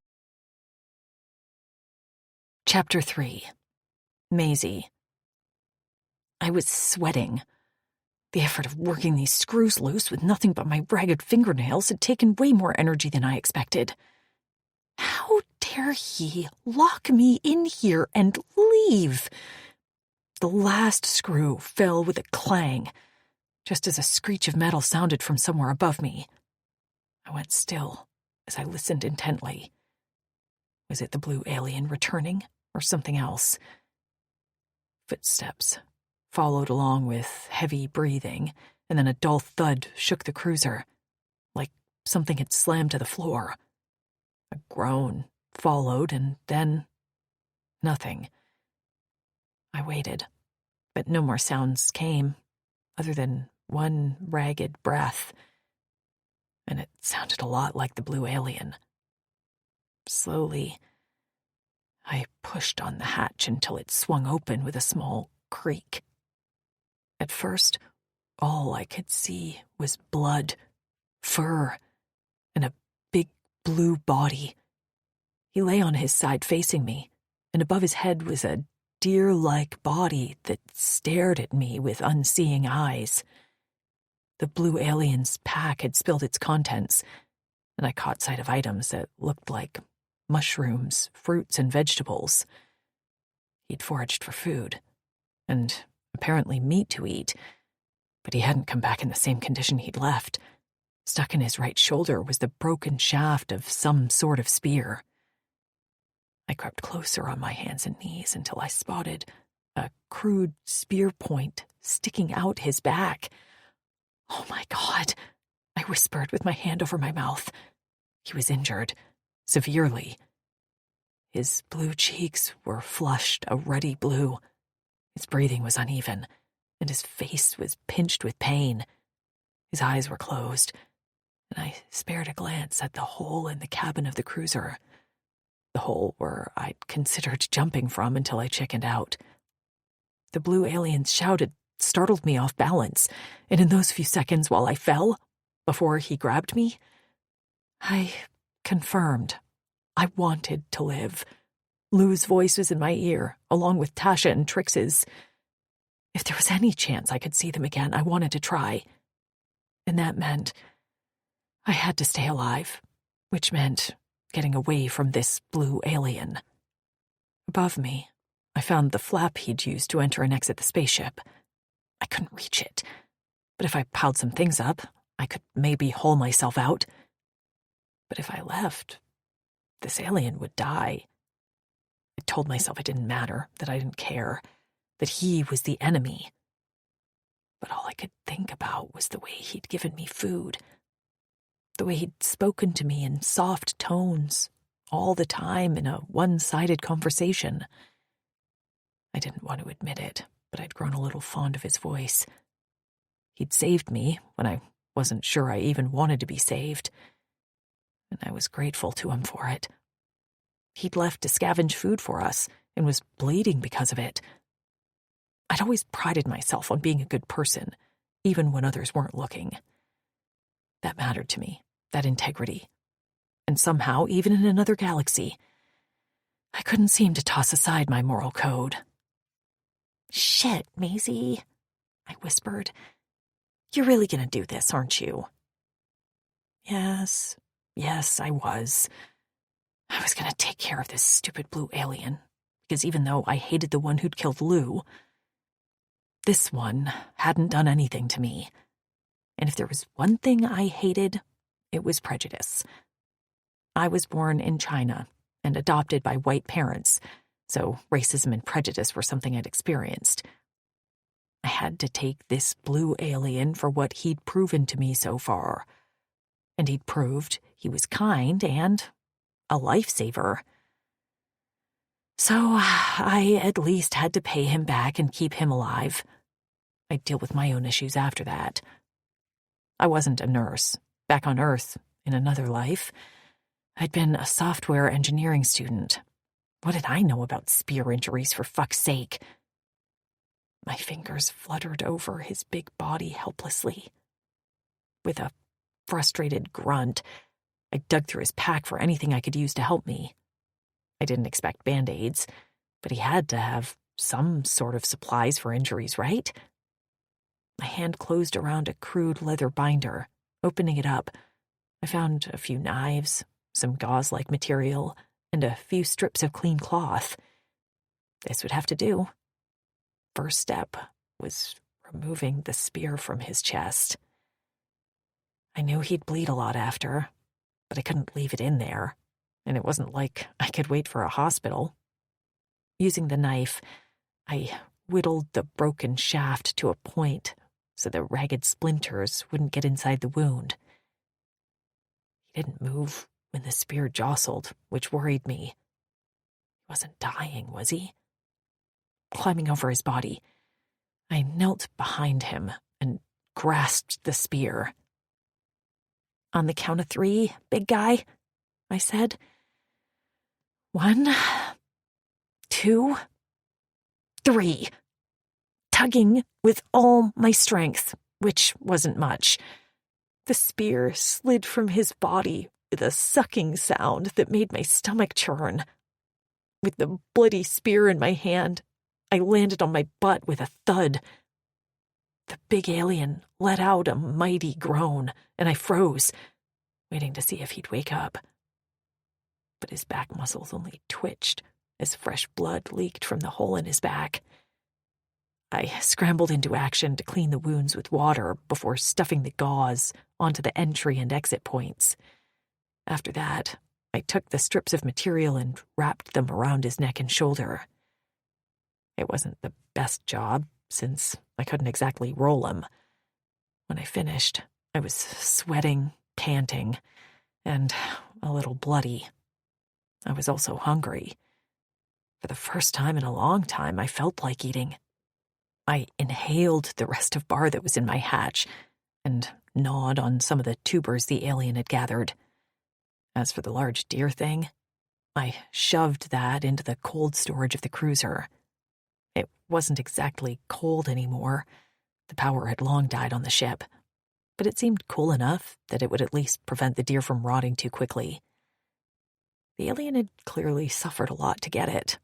Chapter 3. Maisie. I was sweating. The effort of working these screws loose with nothing but my ragged fingernails had taken way more energy than I expected. How dare he lock me in here and leave? The last screw fell with a clang, just as a screech of metal sounded from somewhere above me. I went still as I listened intently. Was it the blue alien returning, or something else? Footsteps followed along with heavy breathing, and then a dull thud shook the cruiser, like something had slammed to the floor. A groan followed, and then nothing. I waited, but no more sounds came, other than one ragged breath, and it sounded a lot like the blue alien. Slowly, I pushed on the hatch until it swung open with a small creak. At first, all I could see was blood, fur, and a big blue body. He lay on his side facing me, and above his head was a deer-like body that stared at me with unseeing eyes. The blue alien's pack had spilled its contents, and I caught sight of items that looked like mushrooms, fruits, and vegetables. He'd foraged for food, and apparently meat to eat, but he hadn't come back in the same condition he'd left. Stuck in his right shoulder was the broken shaft of some sort of spear. I crept closer on my hands and knees until I spotted a crude spear point sticking out his back. "Oh my God," I whispered with my hand over my mouth. He was injured, severely. His blue cheeks were flushed a ruddy blue. His breathing was uneven, and his face was pinched with pain. His eyes were closed, and I spared a glance at the hole in the cabin of the cruiser, the hole where I'd considered jumping from until I chickened out. The blue alien's shout had startled me off balance, and in those few seconds while I fell, before he grabbed me, I confirmed I wanted to live. Lou's voice was in my ear, along with Tasha and Trix's. If there was any chance I could see them again, I wanted to try. And that meant I had to stay alive, which meant getting away from this blue alien. Above me, I found the flap he'd used to enter and exit the spaceship. I couldn't reach it, but if I piled some things up, I could maybe haul myself out. But if I left, this alien would die. I told myself it didn't matter, that I didn't care, that he was the enemy. But all I could think about was the way he'd given me food, the way he'd spoken to me in soft tones, all the time in a one-sided conversation. I didn't want to admit it, but I'd grown a little fond of his voice. He'd saved me when I wasn't sure I even wanted to be saved, and I was grateful to him for it. He'd left to scavenge food for us and was bleeding because of it. I'd always prided myself on being a good person, even when others weren't looking. That mattered to me, that integrity. And somehow, even in another galaxy, I couldn't seem to toss aside my moral code. "Shit, Maisie," I whispered. "You're really gonna do this, aren't you?" Yes, I was. I was gonna take care of this stupid blue alien, because even though I hated the one who'd killed Lou, this one hadn't done anything to me. And if there was one thing I hated, it was prejudice. I was born in China and adopted by white parents, so racism and prejudice were something I'd experienced. I had to take this blue alien for what he'd proven to me so far. And he'd proved he was kind and a lifesaver. So I at least had to pay him back and keep him alive. I'd deal with my own issues after that. I wasn't a nurse. Back on Earth, in another life, I'd been a software engineering student. What did I know about spear injuries, for fuck's sake? My fingers fluttered over his big body helplessly. With a frustrated grunt, I dug through his pack for anything I could use to help me. I didn't expect Band-Aids, but he had to have some sort of supplies for injuries, right? My hand closed around a crude leather binder. Opening it up, I found a few knives, some gauze-like material, and a few strips of clean cloth. This would have to do. First step was removing the spear from his chest. I knew he'd bleed a lot after, but I couldn't leave it in there, and it wasn't like I could wait for a hospital. Using the knife, I whittled the broken shaft to a point so the ragged splinters wouldn't get inside the wound. He didn't move when the spear jostled, which worried me. He wasn't dying, was he? Climbing over his body, I knelt behind him and grasped the spear. "On the count of 3, big guy," I said. 1, 2, 3. Tugging with all my strength, which wasn't much. The spear slid from his body with a sucking sound that made my stomach churn. With the bloody spear in my hand, I landed on my butt with a thud. The big alien let out a mighty groan, and I froze, waiting to see if he'd wake up. But his back muscles only twitched as fresh blood leaked from the hole in his back. I scrambled into action to clean the wounds with water before stuffing the gauze onto the entry and exit points. After that, I took the strips of material and wrapped them around his neck and shoulder. It wasn't the best job, since I couldn't exactly roll him. When I finished, I was sweating, panting, and a little bloody. I was also hungry. For the first time in a long time, I felt like eating. I inhaled the rest of bar that was in my hatch and gnawed on some of the tubers the alien had gathered. As for the large deer thing, I shoved that into the cold storage of the cruiser. It wasn't exactly cold anymore. The power had long died on the ship, but it seemed cool enough that it would at least prevent the deer from rotting too quickly. The alien had clearly suffered a lot to get it.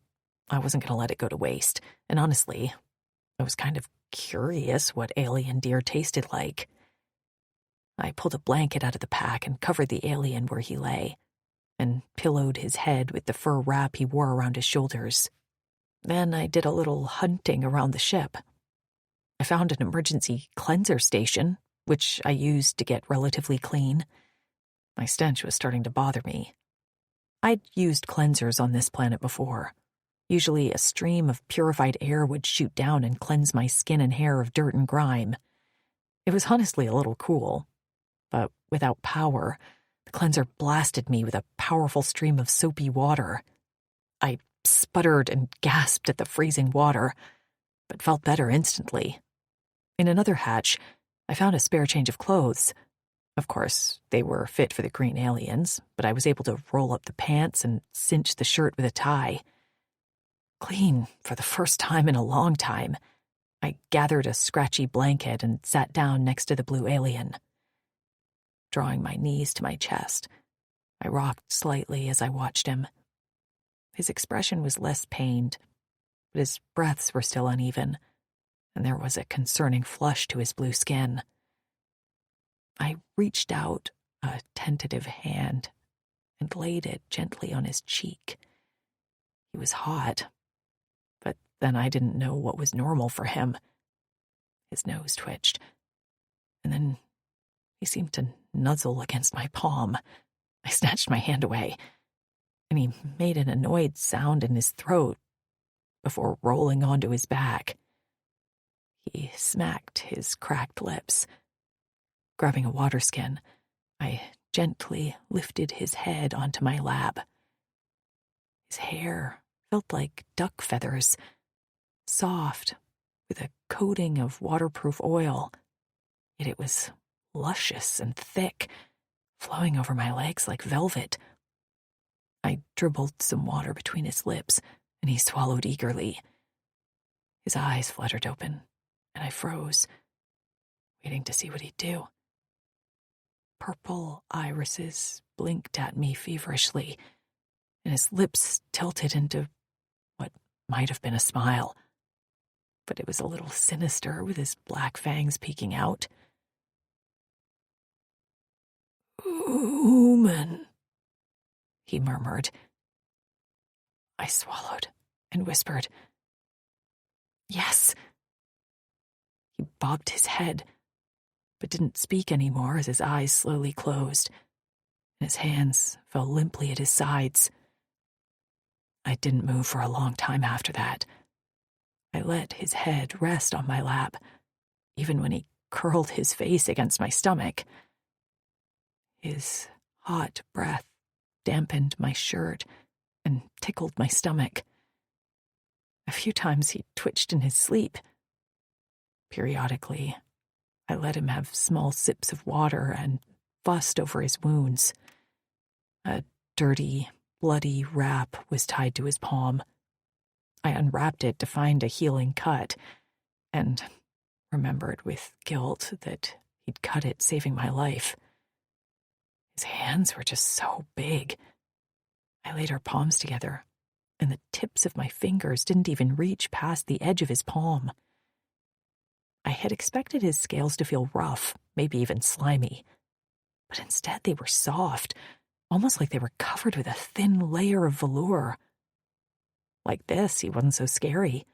I wasn't going to let it go to waste, and honestly, I was kind of curious what alien deer tasted like. I pulled a blanket out of the pack and covered the alien where he lay, and pillowed his head with the fur wrap he wore around his shoulders. Then I did a little hunting around the ship. I found an emergency cleanser station, which I used to get relatively clean. My stench was starting to bother me. I'd used cleansers on this planet before. Usually a stream of purified air would shoot down and cleanse my skin and hair of dirt and grime. It was honestly a little cool, but without power, the cleanser blasted me with a powerful stream of soapy water. I sputtered and gasped at the freezing water, but felt better instantly. In another hatch, I found a spare change of clothes. Of course, they were fit for the green aliens, but I was able to roll up the pants and cinch the shirt with a tie. Clean for the first time in a long time, I gathered a scratchy blanket and sat down next to the blue alien. Drawing my knees to my chest, I rocked slightly as I watched him. His expression was less pained, but his breaths were still uneven, and there was a concerning flush to his blue skin. I reached out a tentative hand and laid it gently on his cheek. He was hot, but then I didn't know what was normal for him. His nose twitched, and then he seemed to nuzzle against my palm. I snatched my hand away, and he made an annoyed sound in his throat before rolling onto his back. He smacked his cracked lips. Grabbing a water skin, I gently lifted his head onto my lap. His hair felt like duck feathers, soft, with a coating of waterproof oil, yet it was luscious and thick, flowing over my legs like velvet. I dribbled some water between his lips, and he swallowed eagerly. His eyes fluttered open, and I froze, waiting to see what he'd do. Purple irises blinked at me feverishly, and his lips tilted into what might have been a smile. But it was a little sinister, with his black fangs peeking out. "Human," he murmured. I swallowed and whispered, "Yes." He bobbed his head, but didn't speak anymore as his eyes slowly closed, and his hands fell limply at his sides. I didn't move for a long time after that. I let his head rest on my lap, even when he curled his face against my stomach. His hot breath dampened my shirt and tickled my stomach. A few times he twitched in his sleep. Periodically, I let him have small sips of water and fussed over his wounds. A dirty, bloody wrap was tied to his palm. I unwrapped it to find a healing cut, and remembered with guilt that he'd cut it, saving my life. His hands were just so big. I laid our palms together, and the tips of my fingers didn't even reach past the edge of his palm. I had expected his scales to feel rough, maybe even slimy, but instead they were soft, almost like they were covered with a thin layer of velour. Like this, he wasn't so scary,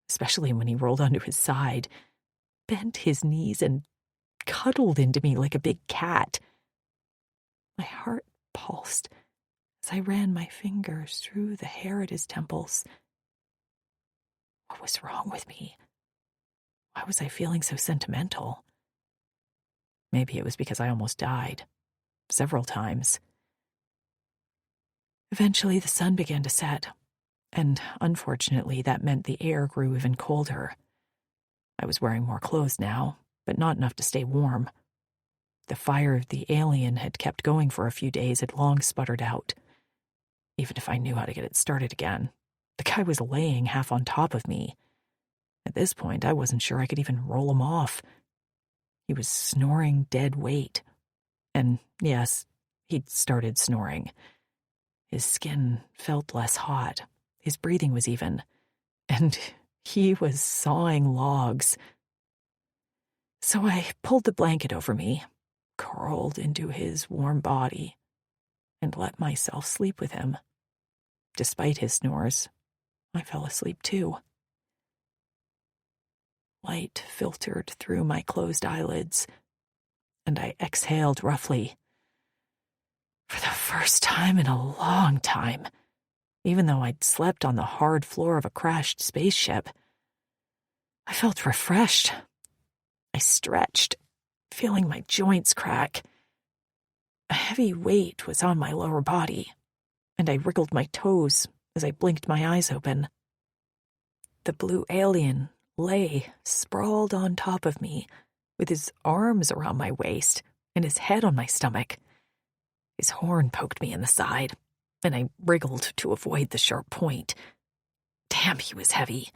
especially when he rolled onto his side, bent his knees, and cuddled into me like a big cat. My heart pulsed as I ran my fingers through the hair at his temples. What was wrong with me? Why was I feeling so sentimental? Maybe it was because I almost died. Several times. Eventually, the sun began to set, and unfortunately, that meant the air grew even colder. I was wearing more clothes now, but not enough to stay warm. The fire the alien had kept going for a few days had long sputtered out. Even if I knew how to get it started again, the guy was laying half on top of me. At this point, I wasn't sure I could even roll him off. He was snoring dead weight. And yes, he'd started snoring. His skin felt less hot. His breathing was even. And he was sawing logs. So I pulled the blanket over me, curled into his warm body, and let myself sleep with him. Despite his snores, I fell asleep too. Light filtered through my closed eyelids, and I exhaled roughly. For the first time in a long time, even though I'd slept on the hard floor of a crashed spaceship, I felt refreshed. I stretched, feeling my joints crack. A heavy weight was on my lower body, and I wriggled my toes as I blinked my eyes open. The blue alien lay sprawled on top of me, with his arms around my waist and his head on my stomach. His horn poked me in the side, and I wriggled to avoid the sharp point. Damn, he was heavy.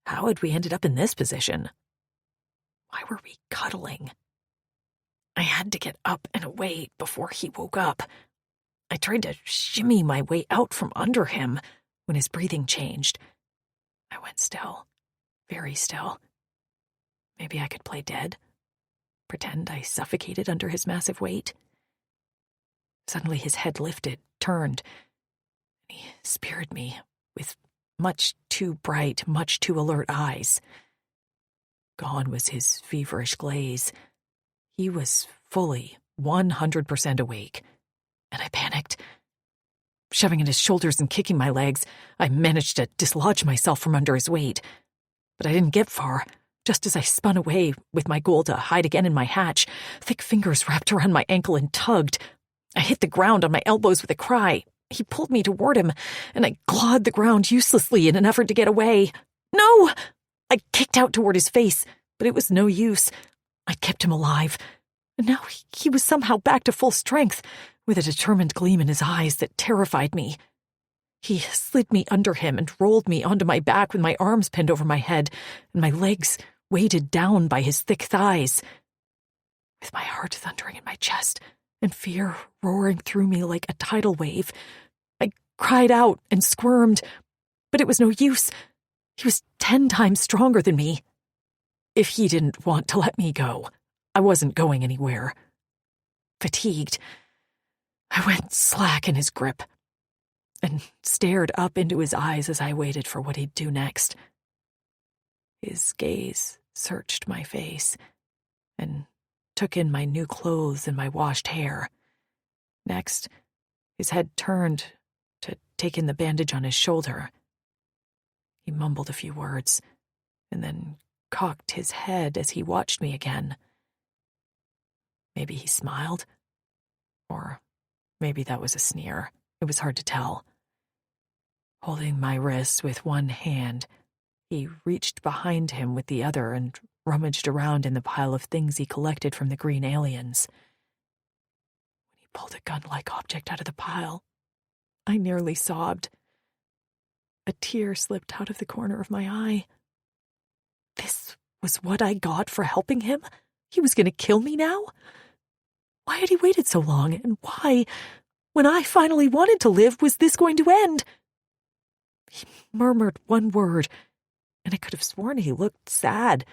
How had we ended up in this position? Why were we cuddling? I had to get up and away before he woke up. I tried to shimmy my way out from under him when his breathing changed. I went still, very still. Maybe I could play dead, pretend I suffocated under his massive weight. Suddenly his head lifted, turned, and he speared me with much too bright, much too alert eyes. Gone was his feverish glaze. He was fully 100% awake, and I panicked. Shoving at his shoulders and kicking my legs, I managed to dislodge myself from under his weight. But I didn't get far. Just as I spun away with my goal to hide again in my hatch, thick fingers wrapped around my ankle and tugged. I hit the ground on my elbows with a cry. He pulled me toward him, and I clawed the ground uselessly in an effort to get away. No! I kicked out toward his face, but it was no use. I'd kept him alive, and now he was somehow back to full strength, with a determined gleam in his eyes that terrified me. He slid me under him and rolled me onto my back with my arms pinned over my head and my legs weighted down by his thick thighs. With my heart thundering in my chest and fear roaring through me like a tidal wave, I cried out and squirmed, but it was no use. He was 10 times stronger than me. If he didn't want to let me go, I wasn't going anywhere. Fatigued, I went slack in his grip and stared up into his eyes as I waited for what he'd do next. His gaze searched my face and took in my new clothes and my washed hair. Next, his head turned to take in the bandage on his shoulder. He mumbled a few words and then cocked his head as he watched me again. Maybe he smiled, or maybe that was a sneer. It was hard to tell. Holding my wrists with one hand, he reached behind him with the other and rummaged around in the pile of things he collected from the green aliens. When he pulled a gun-like object out of the pile, I nearly sobbed. A tear slipped out of the corner of my eye. This was what I got for helping him? He was going to kill me now? Why had he waited so long, and why, when I finally wanted to live, was this going to end? He murmured one word, and I could have sworn he looked sad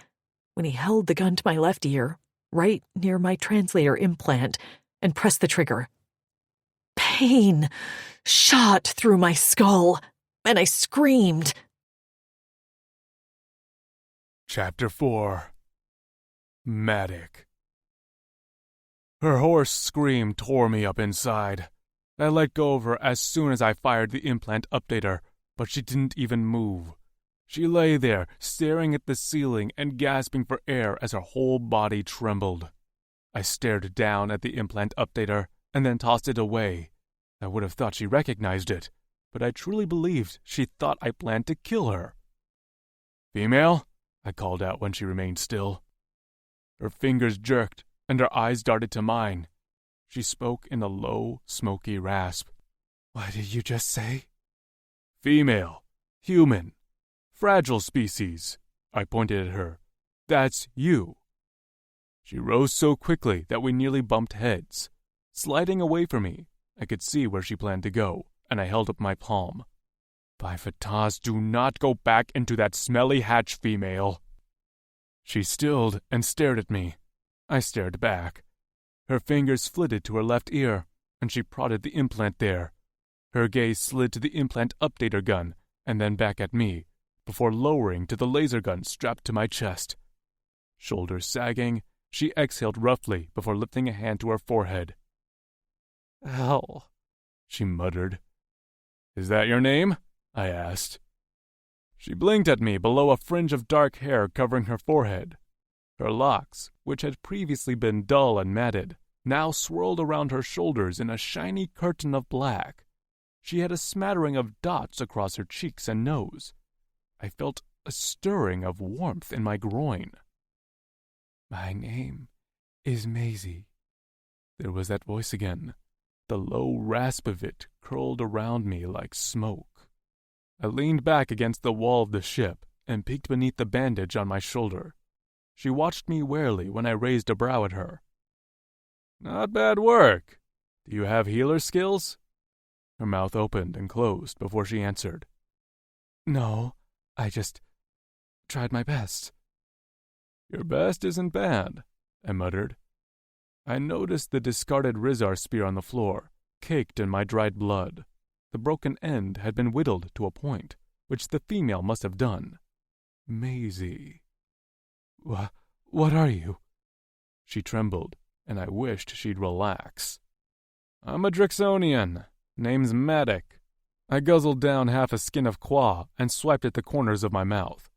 when he held the gun to my left ear, right near my translator implant, and pressed the trigger. Pain shot through my skull, and I screamed. Chapter 4. Matic. Her hoarse scream tore me up inside. I let go of her as soon as I fired the implant updater, but she didn't even move. She lay there, staring at the ceiling and gasping for air as her whole body trembled. I stared down at the implant updater and then tossed it away. I would have thought she recognized it, but I truly believed she thought I planned to kill her. "Female?" I called out when she remained still. Her fingers jerked, and her eyes darted to mine. She spoke in a low, smoky rasp. "What did you just say?" "Female. Human. Fragile species." I pointed at her. "That's you." She rose so quickly that we nearly bumped heads. Sliding away from me, I could see where she planned to go, and I held up my palm. "By Fataz, do not go back into that smelly hatch, female." She stilled and stared at me. I stared back. Her fingers flitted to her left ear, and she prodded the implant there. Her gaze slid to the implant updater gun, and then back at me, before lowering to the laser gun strapped to my chest. Shoulders sagging, she exhaled roughly before lifting a hand to her forehead. Hell, she muttered. Is that your name? I asked. She blinked at me below a fringe of dark hair covering her forehead. Her locks, which had previously been dull and matted, now swirled around her shoulders in a shiny curtain of black. She had a smattering of dots across her cheeks and nose. I felt a stirring of warmth in my groin. My name is Maisie. There was that voice again. The low rasp of it curled around me like smoke. I leaned back against the wall of the ship and peeked beneath the bandage on my shoulder. She watched me warily when I raised a brow at her. Not bad work. Do you have healer skills? Her mouth opened and closed before she answered. No, I just tried my best. Your best isn't bad, I muttered. I noticed the discarded Rizar spear on the floor, caked in my dried blood. The broken end had been whittled to a point, which the female must have done. Maisie. What are you? She trembled, and I wished she'd relax. I'm a Drixonian. Name's Matic. I guzzled down half a skin of quaw and swiped at the corners of my mouth.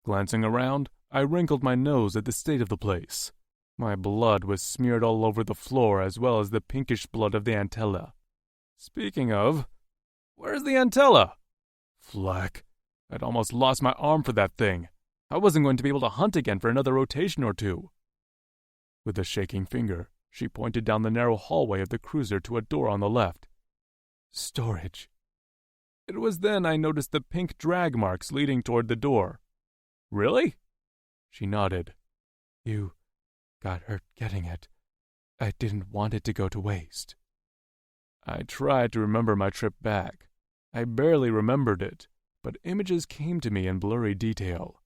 Glancing around, I wrinkled my nose at the state of the place. My blood was smeared all over the floor as well as the pinkish blood of the Antella. Speaking of, where's the Antella? Flack. I'd almost lost my arm for that thing. I wasn't going to be able to hunt again for another rotation or two. With a shaking finger, she pointed down the narrow hallway of the cruiser to a door on the left. Storage. It was then I noticed the pink drag marks leading toward the door. Really? She nodded. You got hurt getting it. I didn't want it to go to waste. I tried to remember my trip back. I barely remembered it, but images came to me in blurry detail.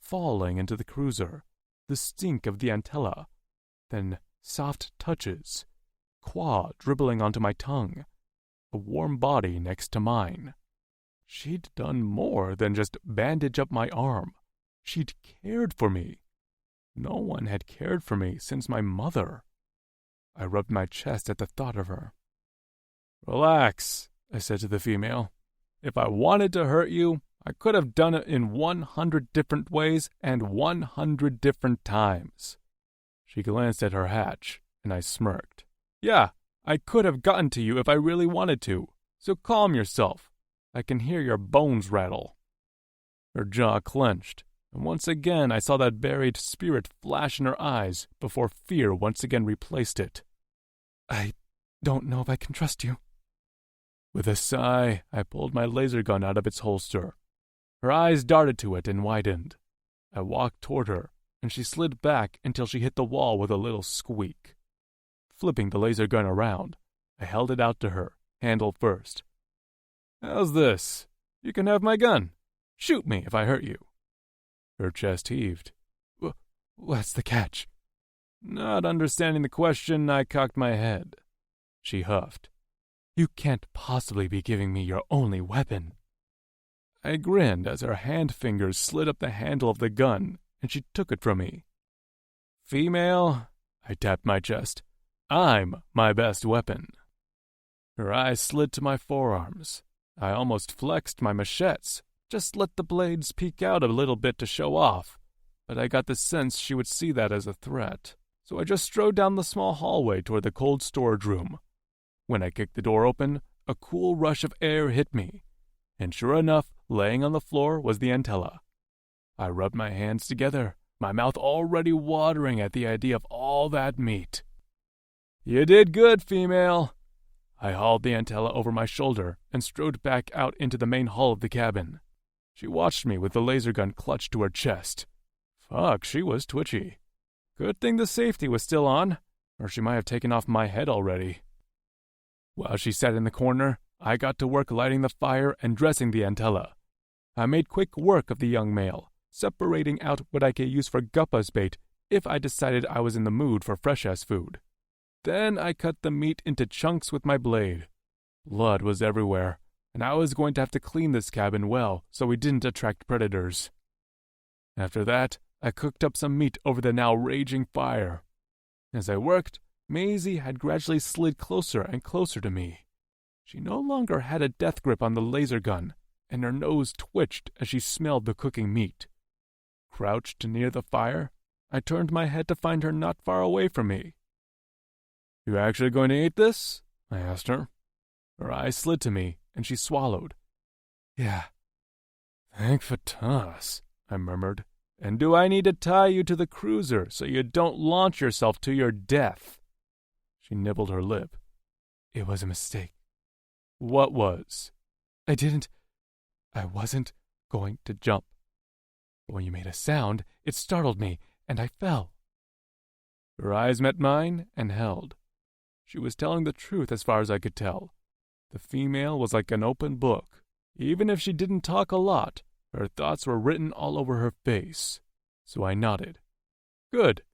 Falling into the cruiser, the stink of the Antella, then soft touches, quaw dribbling onto my tongue, a warm body next to mine. She'd done more than just bandage up my arm. She'd cared for me. No one had cared for me since my mother. I rubbed my chest at the thought of her. Relax, I said to the female. If I wanted to hurt you, I could have done it in 100 different ways and 100 different times. She glanced at her hatch, and I smirked. Yeah, I could have gotten to you if I really wanted to, so calm yourself. I can hear your bones rattle. Her jaw clenched, and once again I saw that buried spirit flash in her eyes before fear once again replaced it. I don't know if I can trust you. With a sigh, I pulled my laser gun out of its holster. Her eyes darted to it and widened. I walked toward her, and she slid back until she hit the wall with a little squeak. Flipping the laser gun around, I held it out to her, handle first. How's this? You can have my gun. Shoot me if I hurt you. Her chest heaved. What's the catch? Not understanding the question, I cocked my head. She huffed. You can't possibly be giving me your only weapon. I grinned as her hand fingers slid up the handle of the gun, and she took it from me. Female, I tapped my chest. I'm my best weapon. Her eyes slid to my forearms. I almost flexed my machetes, just let the blades peek out a little bit to show off, but I got the sense she would see that as a threat, so I just strode down the small hallway toward the cold storage room. When I kicked the door open, a cool rush of air hit me, and sure enough, laying on the floor was the Antella. I rubbed my hands together, my mouth already watering at the idea of all that meat. You did good, female. I hauled the Antella over my shoulder and strode back out into the main hall of the cabin. She watched me with the laser gun clutched to her chest. Fuck, she was twitchy. Good thing the safety was still on, or she might have taken off my head already. While she sat in the corner, I got to work lighting the fire and dressing the Antella. I made quick work of the young male, separating out what I could use for Guppa's bait if I decided I was in the mood for fresh-ass food. Then I cut the meat into chunks with my blade. Blood was everywhere, and I was going to have to clean this cabin well so we didn't attract predators. After that, I cooked up some meat over the now raging fire. As I worked, Maisie had gradually slid closer and closer to me. She no longer had a death grip on the laser gun, and her nose twitched as she smelled the cooking meat. Crouched near the fire, I turned my head to find her not far away from me. "You actually going to eat this?" I asked her. Her eyes slid to me, and she swallowed. "Yeah." "Thank Fatas," I murmured. "And do I need to tie you to the cruiser so you don't launch yourself to your death?" She nibbled her lip. "It was a mistake." "What was?" I wasn't going to jump. But when you made a sound, it startled me, and I fell." Her eyes met mine and held. She was telling the truth as far as I could tell. The female was like an open book. Even if she didn't talk a lot, her thoughts were written all over her face. So I nodded. "Good."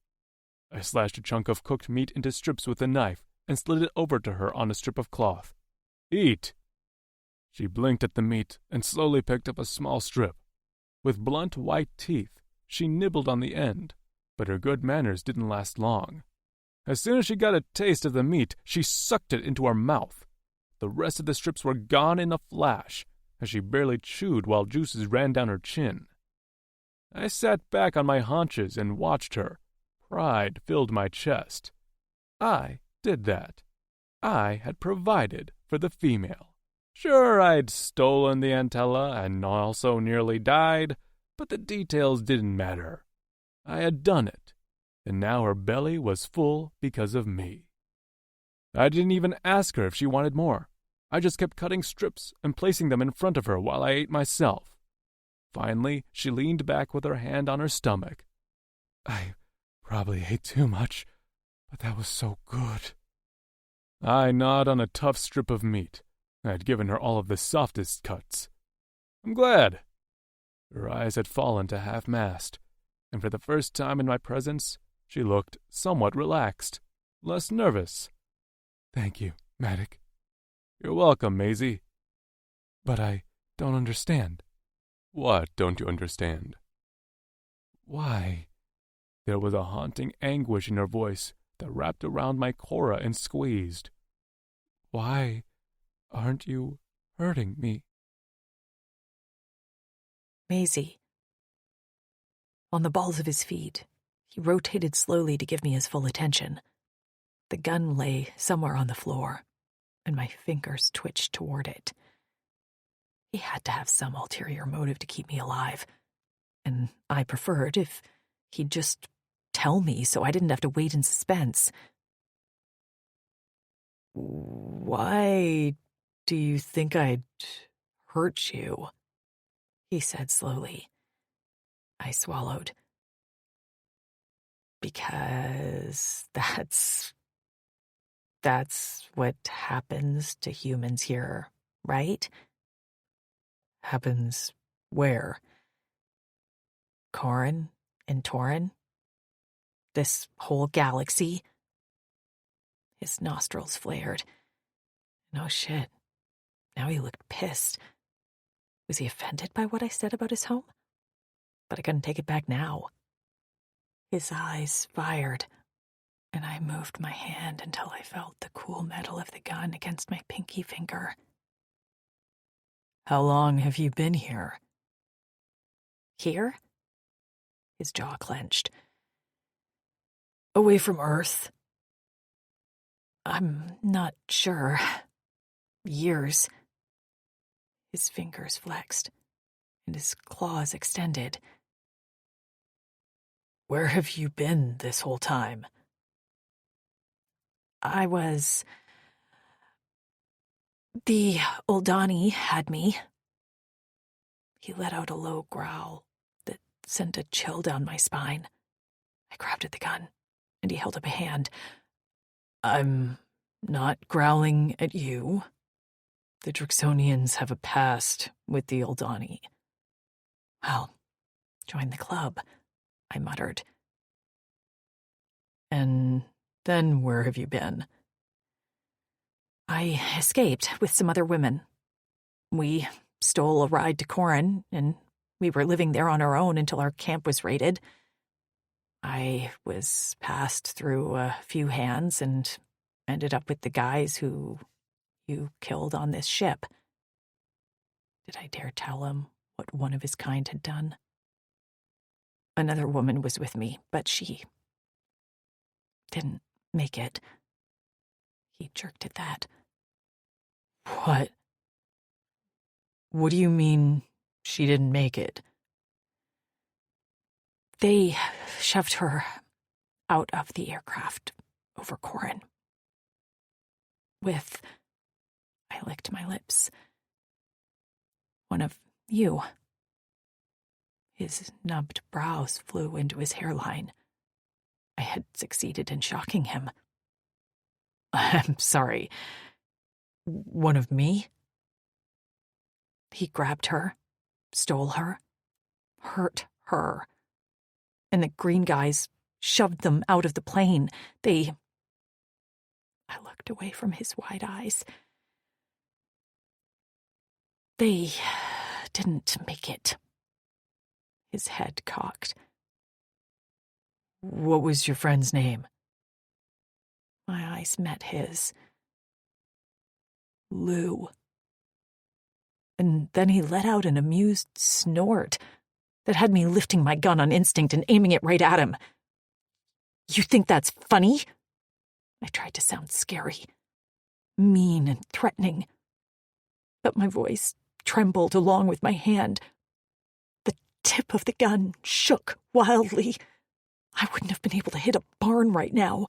I slashed a chunk of cooked meat into strips with a knife and slid it over to her on a strip of cloth. "Eat." She blinked at the meat and slowly picked up a small strip. With blunt white teeth, she nibbled on the end, but her good manners didn't last long. As soon as she got a taste of the meat, she sucked it into her mouth. The rest of the strips were gone in a flash, as she barely chewed while juices ran down her chin. I sat back on my haunches and watched her. Pride filled my chest. I did that. I had provided for the female. Sure, I'd stolen the Antella and also nearly died, but the details didn't matter. I had done it, and now her belly was full because of me. I didn't even ask her if she wanted more. I just kept cutting strips and placing them in front of her while I ate myself. Finally, she leaned back with her hand on her stomach. "I probably ate too much, but that was so good." I gnawed on a tough strip of meat. I had given her all of the softest cuts. "I'm glad." Her eyes had fallen to half-mast, and for the first time in my presence, she looked somewhat relaxed, less nervous. "Thank you, Maddox." "You're welcome, Maisie." "But I don't understand." "What don't you understand?" "Why?" There was a haunting anguish in her voice that wrapped around my cora and squeezed. "Why aren't you hurting me?" Maisie. On the balls of his feet, he rotated slowly to give me his full attention. The gun lay somewhere on the floor, and my fingers twitched toward it. He had to have some ulterior motive to keep me alive, and I preferred if he'd just tell me so I didn't have to wait in suspense. "Why do you think I'd hurt you?" he said slowly. I swallowed. "Because that's what happens to humans here, right?" "Happens where?" "Corin and Torin? This whole galaxy?" His nostrils flared. No shit. Now he looked pissed. Was he offended by what I said about his home? But I couldn't take it back now. His eyes fired, and I moved my hand until I felt the cool metal of the gun against my pinky finger. "How long have you been here?" "Here?" His jaw clenched. "Away from Earth?" "I'm not sure. Years." His fingers flexed, and his claws extended. "Where have you been this whole time?" The Oldani had me." He let out a low growl that sent a chill down my spine. I grabbed at the gun, and he held up a hand. "I'm not growling at you. The Drixonians have a past with the Oldani." "Well, join the club," I muttered. "And then where have you been?" "I escaped with some other women. We stole a ride to Corin, and we were living there on our own until our camp was raided." I was passed through a few hands and ended up with the guys who you killed on this ship. Did I dare tell him what one of his kind had done? Another woman was with me, but she didn't make it. He jerked at that. What? What do you mean she didn't make it? They shoved her out of the aircraft over Corin. I licked my lips. One of you. His nubbed brows flew into his hairline. I had succeeded in shocking him. I'm sorry. One of me? He grabbed her, stole her, hurt her. And the green guys shoved them out of the plane. I looked away from his wide eyes. They didn't make it. His head cocked. What was your friend's name? My eyes met his. Lou. And then he let out an amused snort that had me lifting my gun on instinct and aiming it right at him. You think that's funny? I tried to sound scary, mean and threatening, but my voice trembled along with my hand. The tip of the gun shook wildly. I wouldn't have been able to hit a barn right now.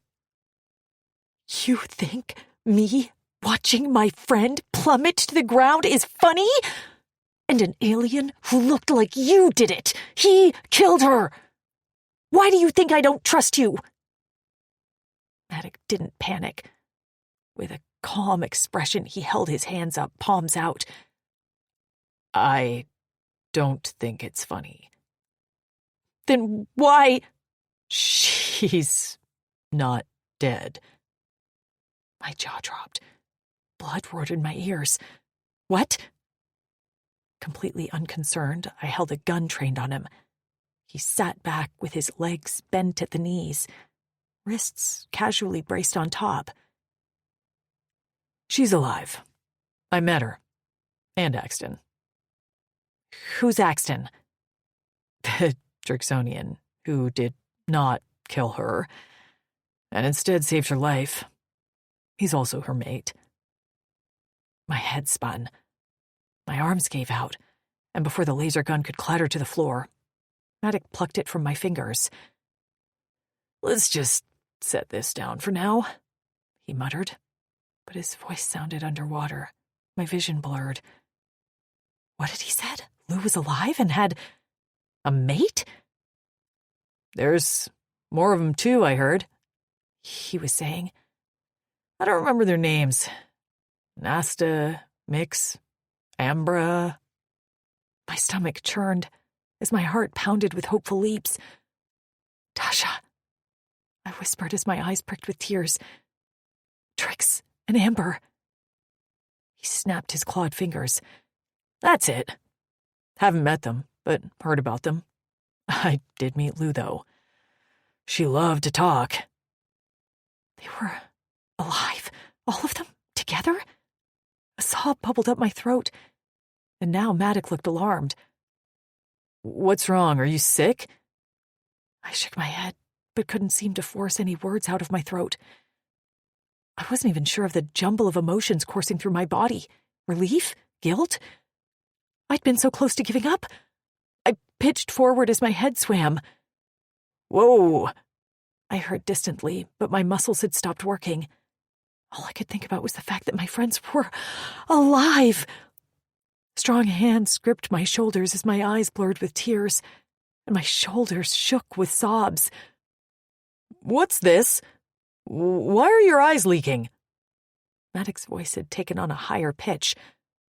You think me watching my friend plummet to the ground is funny? And an alien who looked like you did it. He killed her. Why do you think I don't trust you? Maddox didn't panic. With a calm expression, he held his hands up, palms out. I don't think it's funny. Then why? She's not dead. My jaw dropped. Blood roared in my ears. What? Completely unconcerned, I held a gun trained on him. He sat back with his legs bent at the knees, wrists casually braced on top. She's alive. I met her. And Axton. Who's Axton? The Drixonian, who did not kill her, and instead saved her life. He's also her mate. My head spun. My arms gave out, and before the laser gun could clatter to the floor, Maddox plucked it from my fingers. Let's just set this down for now, he muttered, but his voice sounded underwater, my vision blurred. What had he said? Lou was alive and had a mate? There's more of them too, I heard, he was saying. I don't remember their names. Nasta, Mix, Ambra. My stomach churned as my heart pounded with hopeful leaps. Tasha, I whispered as my eyes pricked with tears. Trix and Amber. He snapped his clawed fingers. That's it. Haven't met them, but heard about them. I did meet Lou, though. She loved to talk. They were alive, all of them, together? A sob bubbled up my throat, and now Maddox looked alarmed. What's wrong? Are you sick? I shook my head, but couldn't seem to force any words out of my throat. I wasn't even sure of the jumble of emotions coursing through my body. Relief? Guilt? I'd been so close to giving up. I pitched forward as my head swam. Whoa! I heard distantly, but my muscles had stopped working. All I could think about was the fact that my friends were alive. Strong hands gripped my shoulders as my eyes blurred with tears, and my shoulders shook with sobs. What's this? Why are your eyes leaking? Maddox's voice had taken on a higher pitch.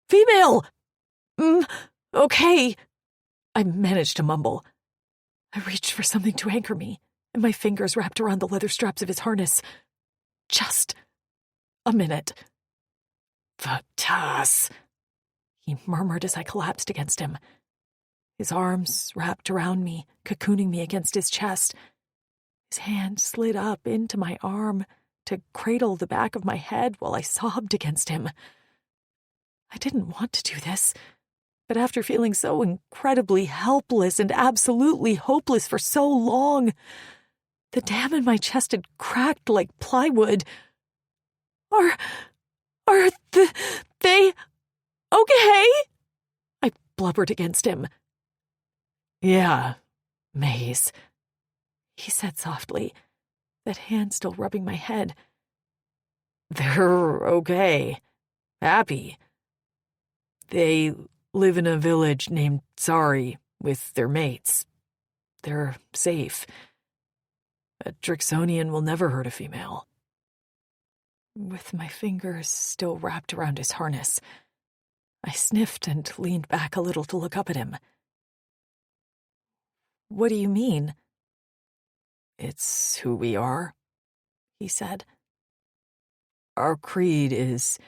Female! Okay. I managed to mumble. I reached for something to anchor me, and my fingers wrapped around the leather straps of his harness. Just a minute. Vatas, he murmured as I collapsed against him. His arms wrapped around me, cocooning me against his chest. His hand slid up into my arm to cradle the back of my head while I sobbed against him. I didn't want to do this, but after feeling so incredibly helpless and absolutely hopeless for so long, the dam in my chest had cracked like plywood. Are they okay? I blubbered against him. Yeah, Maze, he said softly, that hand still rubbing my head. They're okay. Happy. They live in a village named Sari with their mates. They're safe. A Drixonian will never hurt a female. With my fingers still wrapped around his harness, I sniffed and leaned back a little to look up at him. What do you mean? It's who we are, he said. Our creed is,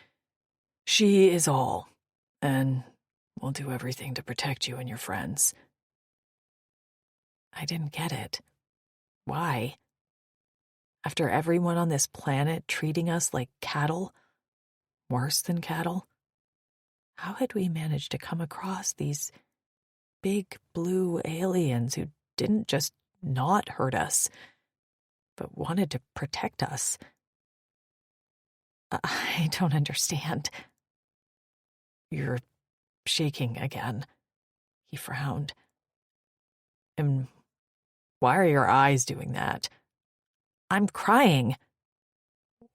she is all, and we'll do everything to protect you and your friends. I didn't get it. Why? After everyone on this planet treating us like cattle, worse than cattle, how had we managed to come across these big blue aliens who didn't just not hurt us, but wanted to protect us? I don't understand. You're shaking again, he frowned. And why are your eyes doing that? I'm crying.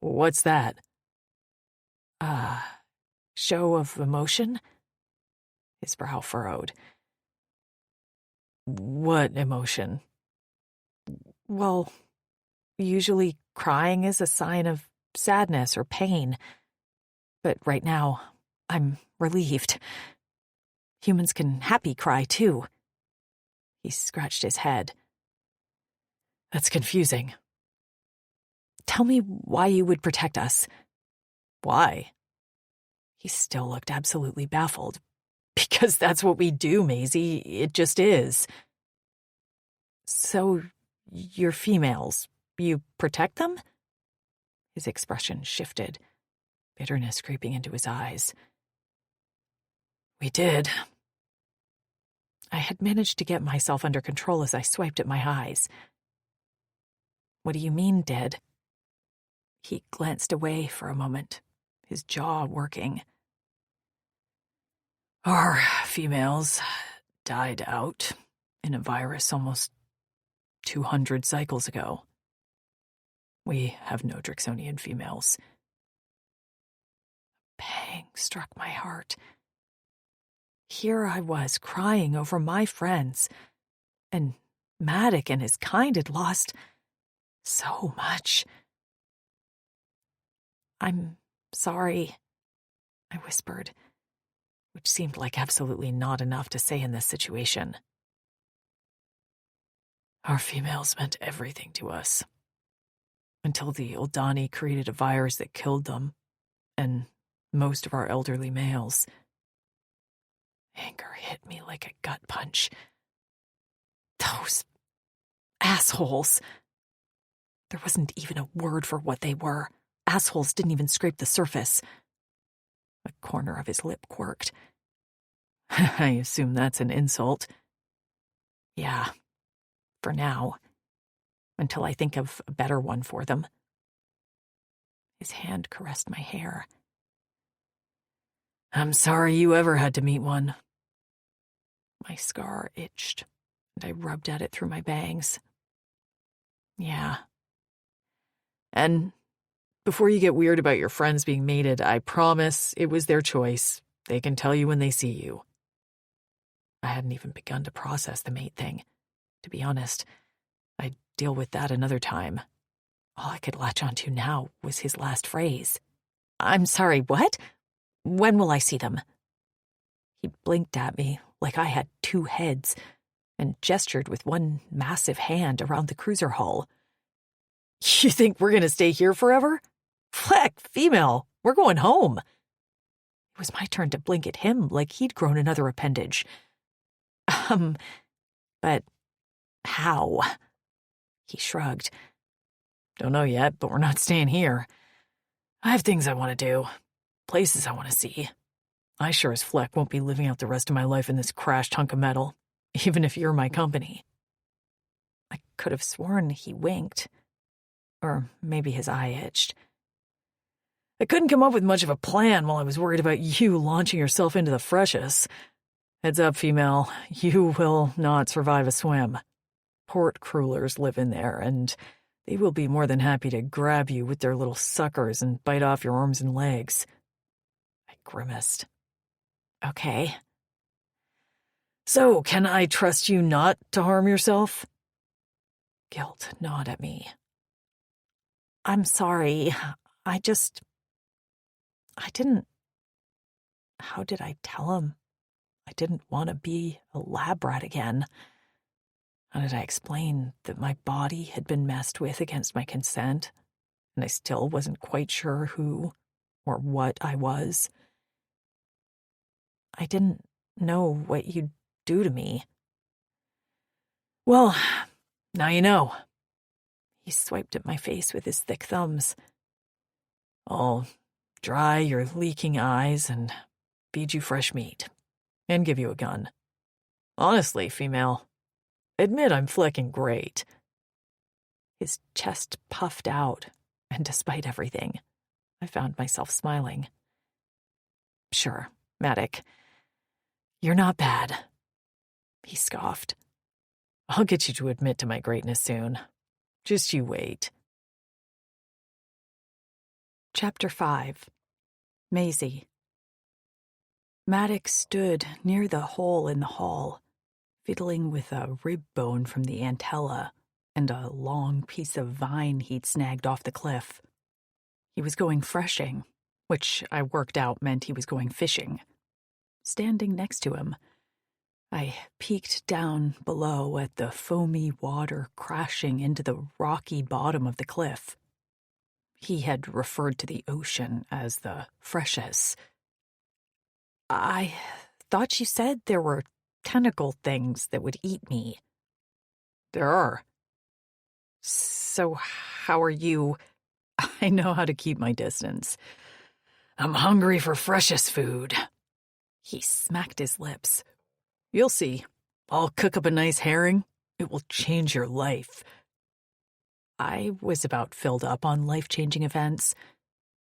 What's that? Show of emotion? His brow furrowed. What emotion? Well, usually crying is a sign of sadness or pain. But right now, I'm relieved. Humans can happy cry, too. He scratched his head. That's confusing. Tell me why you would protect us. Why? He still looked absolutely baffled. Because that's what we do, Maisie. It just is. So, you're females. You protect them? His expression shifted, bitterness creeping into his eyes. We did. I had managed to get myself under control as I swiped at my eyes. What do you mean, did? He glanced away for a moment, his jaw working. Our females died out in a virus almost 200 cycles ago. We have no Drixonian females. A pang struck my heart. Here I was crying over my friends, and Matic and his kind had lost so much. I'm sorry, I whispered, which seemed like absolutely not enough to say in this situation. Our females meant everything to us, until the Eldani created a virus that killed them, and most of our elderly males. Anger hit me like a gut punch. Those assholes. There wasn't even a word for what they were. Assholes didn't even scrape the surface. A corner of his lip quirked. I assume that's an insult. Yeah, for now. Until I think of a better one for them. His hand caressed my hair. I'm sorry you ever had to meet one. My scar itched, and I rubbed at it through my bangs. Yeah. And before you get weird about your friends being mated, I promise it was their choice. They can tell you when they see you. I hadn't even begun to process the mate thing. To be honest, I'd deal with that another time. All I could latch onto now was his last phrase. I'm sorry, what? When will I see them? He blinked at me like I had two heads and gestured with one massive hand around the cruiser hull. You think we're going to stay here forever? Fleck, female, we're going home. It was my turn to blink at him like he'd grown another appendage. But how? He shrugged. Don't know yet, but we're not staying here. I have things I want to do, places I want to see. I sure as fleck won't be living out the rest of my life in this crashed hunk of metal, even if you're my company. I could have sworn he winked. Or maybe his eye itched. I couldn't come up with much of a plan while I was worried about you launching yourself into the freshest. Heads up, female, you will not survive a swim. Port crullers live in there, and they will be more than happy to grab you with their little suckers and bite off your arms and legs. I grimaced. Okay. So, can I trust you not to harm yourself? Guilt gnawed at me. I'm sorry. I didn't... How did I tell him? I didn't want to be a lab rat again. How did I explain that my body had been messed with against my consent, and I still wasn't quite sure who or what I was? I didn't know what you'd do to me. Well, now you know. He swiped at my face with his thick thumbs. I'll dry your leaking eyes and feed you fresh meat, and give you a gun. Honestly, female, admit I'm flicking great. His chest puffed out, and despite everything, I found myself smiling. Sure, Matic, you're not bad. He scoffed. I'll get you to admit to my greatness soon. Just you wait. Chapter 5. Maisie. Matic stood near the hole in the hall, fiddling with a rib bone from the antella and a long piece of vine he'd snagged off the cliff. He was going freshing, which I worked out meant he was going fishing. Standing next to him, I peeked down below at the foamy water crashing into the rocky bottom of the cliff. He had referred to the ocean as the freshest. I thought you said there were tentacle things that would eat me. There are. So how are you? I know how to keep my distance. I'm hungry for freshest food. He smacked his lips. You'll see. I'll cook up a nice herring. It will change your life. I was about filled up on life-changing events.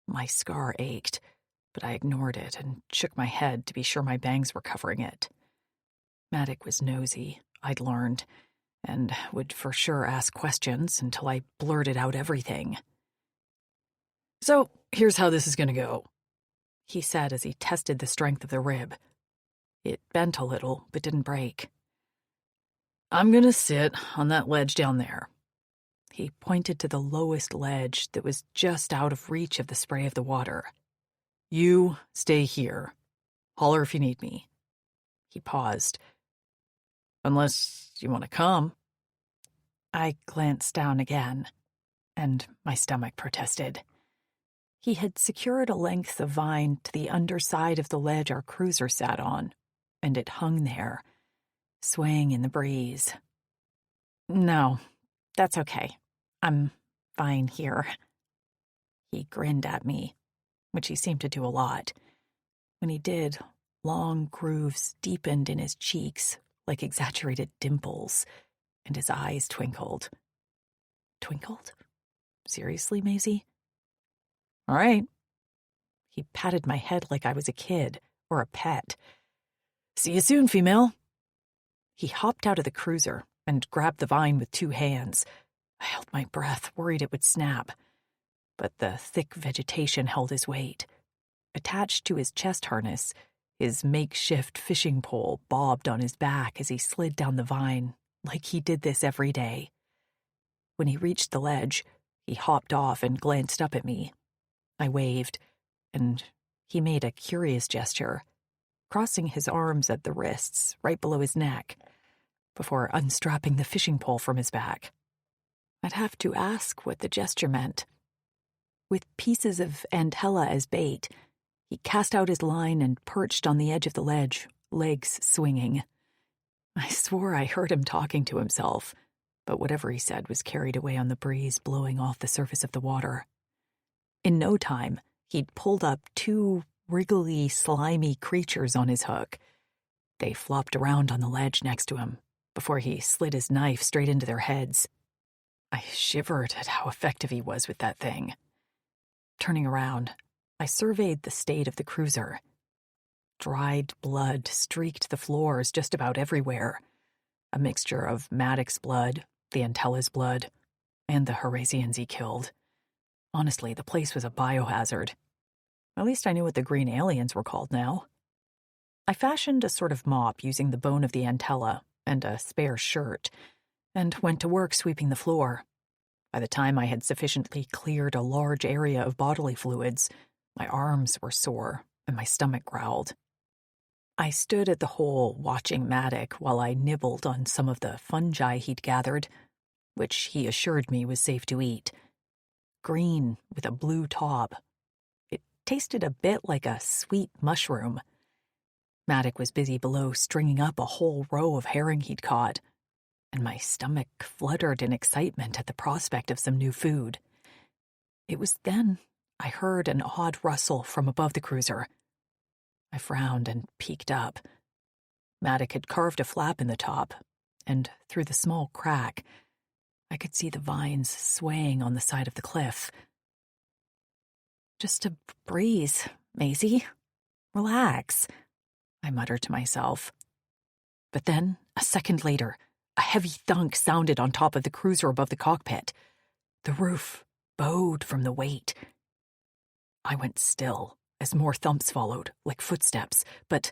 My scar ached, but I ignored it and shook my head to be sure my bangs were covering it. Matic was nosy, I'd learned, and would for sure ask questions until I blurted out everything. So, here's how this is going to go, he said as he tested the strength of the rib. It bent a little, but didn't break. I'm going to sit on that ledge down there. He pointed to the lowest ledge that was just out of reach of the spray of the water. You stay here. Holler if you need me. He paused. Unless you want to come. I glanced down again, and my stomach protested. He had secured a length of vine to the underside of the ledge our cruiser sat on, and it hung there, swaying in the breeze. No, that's okay. I'm fine here. He grinned at me, which he seemed to do a lot. When he did, long grooves deepened in his cheeks like exaggerated dimples, and his eyes twinkled. Twinkled? Seriously, Maisie? All right. He patted my head like I was a kid or a pet. See you soon, female. He hopped out of the cruiser and grabbed the vine with 2 hands. I held my breath, worried it would snap. But the thick vegetation held his weight. Attached to his chest harness, his makeshift fishing pole bobbed on his back as he slid down the vine, like he did this every day. When he reached the ledge, he hopped off and glanced up at me. I waved, and he made a curious gesture, crossing his arms at the wrists, right below his neck, before unstrapping the fishing pole from his back. I'd have to ask what the gesture meant. With pieces of antella as bait, he cast out his line and perched on the edge of the ledge, legs swinging. I swore I heard him talking to himself, but whatever he said was carried away on the breeze blowing off the surface of the water. In no time, he'd pulled up 2 wriggly, slimy creatures on his hook. They flopped around on the ledge next to him before he slid his knife straight into their heads. I shivered at how effective he was with that thing. Turning around, I surveyed the state of the cruiser. Dried blood streaked the floors just about everywhere. A mixture of Maddox's blood, the Antella's blood, and the Horasians he killed. Honestly, the place was a biohazard. At least I knew what the green aliens were called now. I fashioned a sort of mop using the bone of the Antella and a spare shirt, and went to work sweeping the floor. By the time I had sufficiently cleared a large area of bodily fluids, my arms were sore and my stomach growled. I stood at the hole watching Maddox while I nibbled on some of the fungi he'd gathered, which he assured me was safe to eat. Green with a blue top. It tasted a bit like a sweet mushroom. Maddox was busy below stringing up a whole row of herring he'd caught, and my stomach fluttered in excitement at the prospect of some new food. It was then I heard an odd rustle from above the cruiser. I frowned and peeked up. Maddox had carved a flap in the top, and through the small crack, I could see the vines swaying on the side of the cliff. "Just a breeze, Maisie. Relax," I muttered to myself. But then, a second later, a heavy thunk sounded on top of the cruiser above the cockpit. The roof bowed from the weight. I went still as more thumps followed, like footsteps, but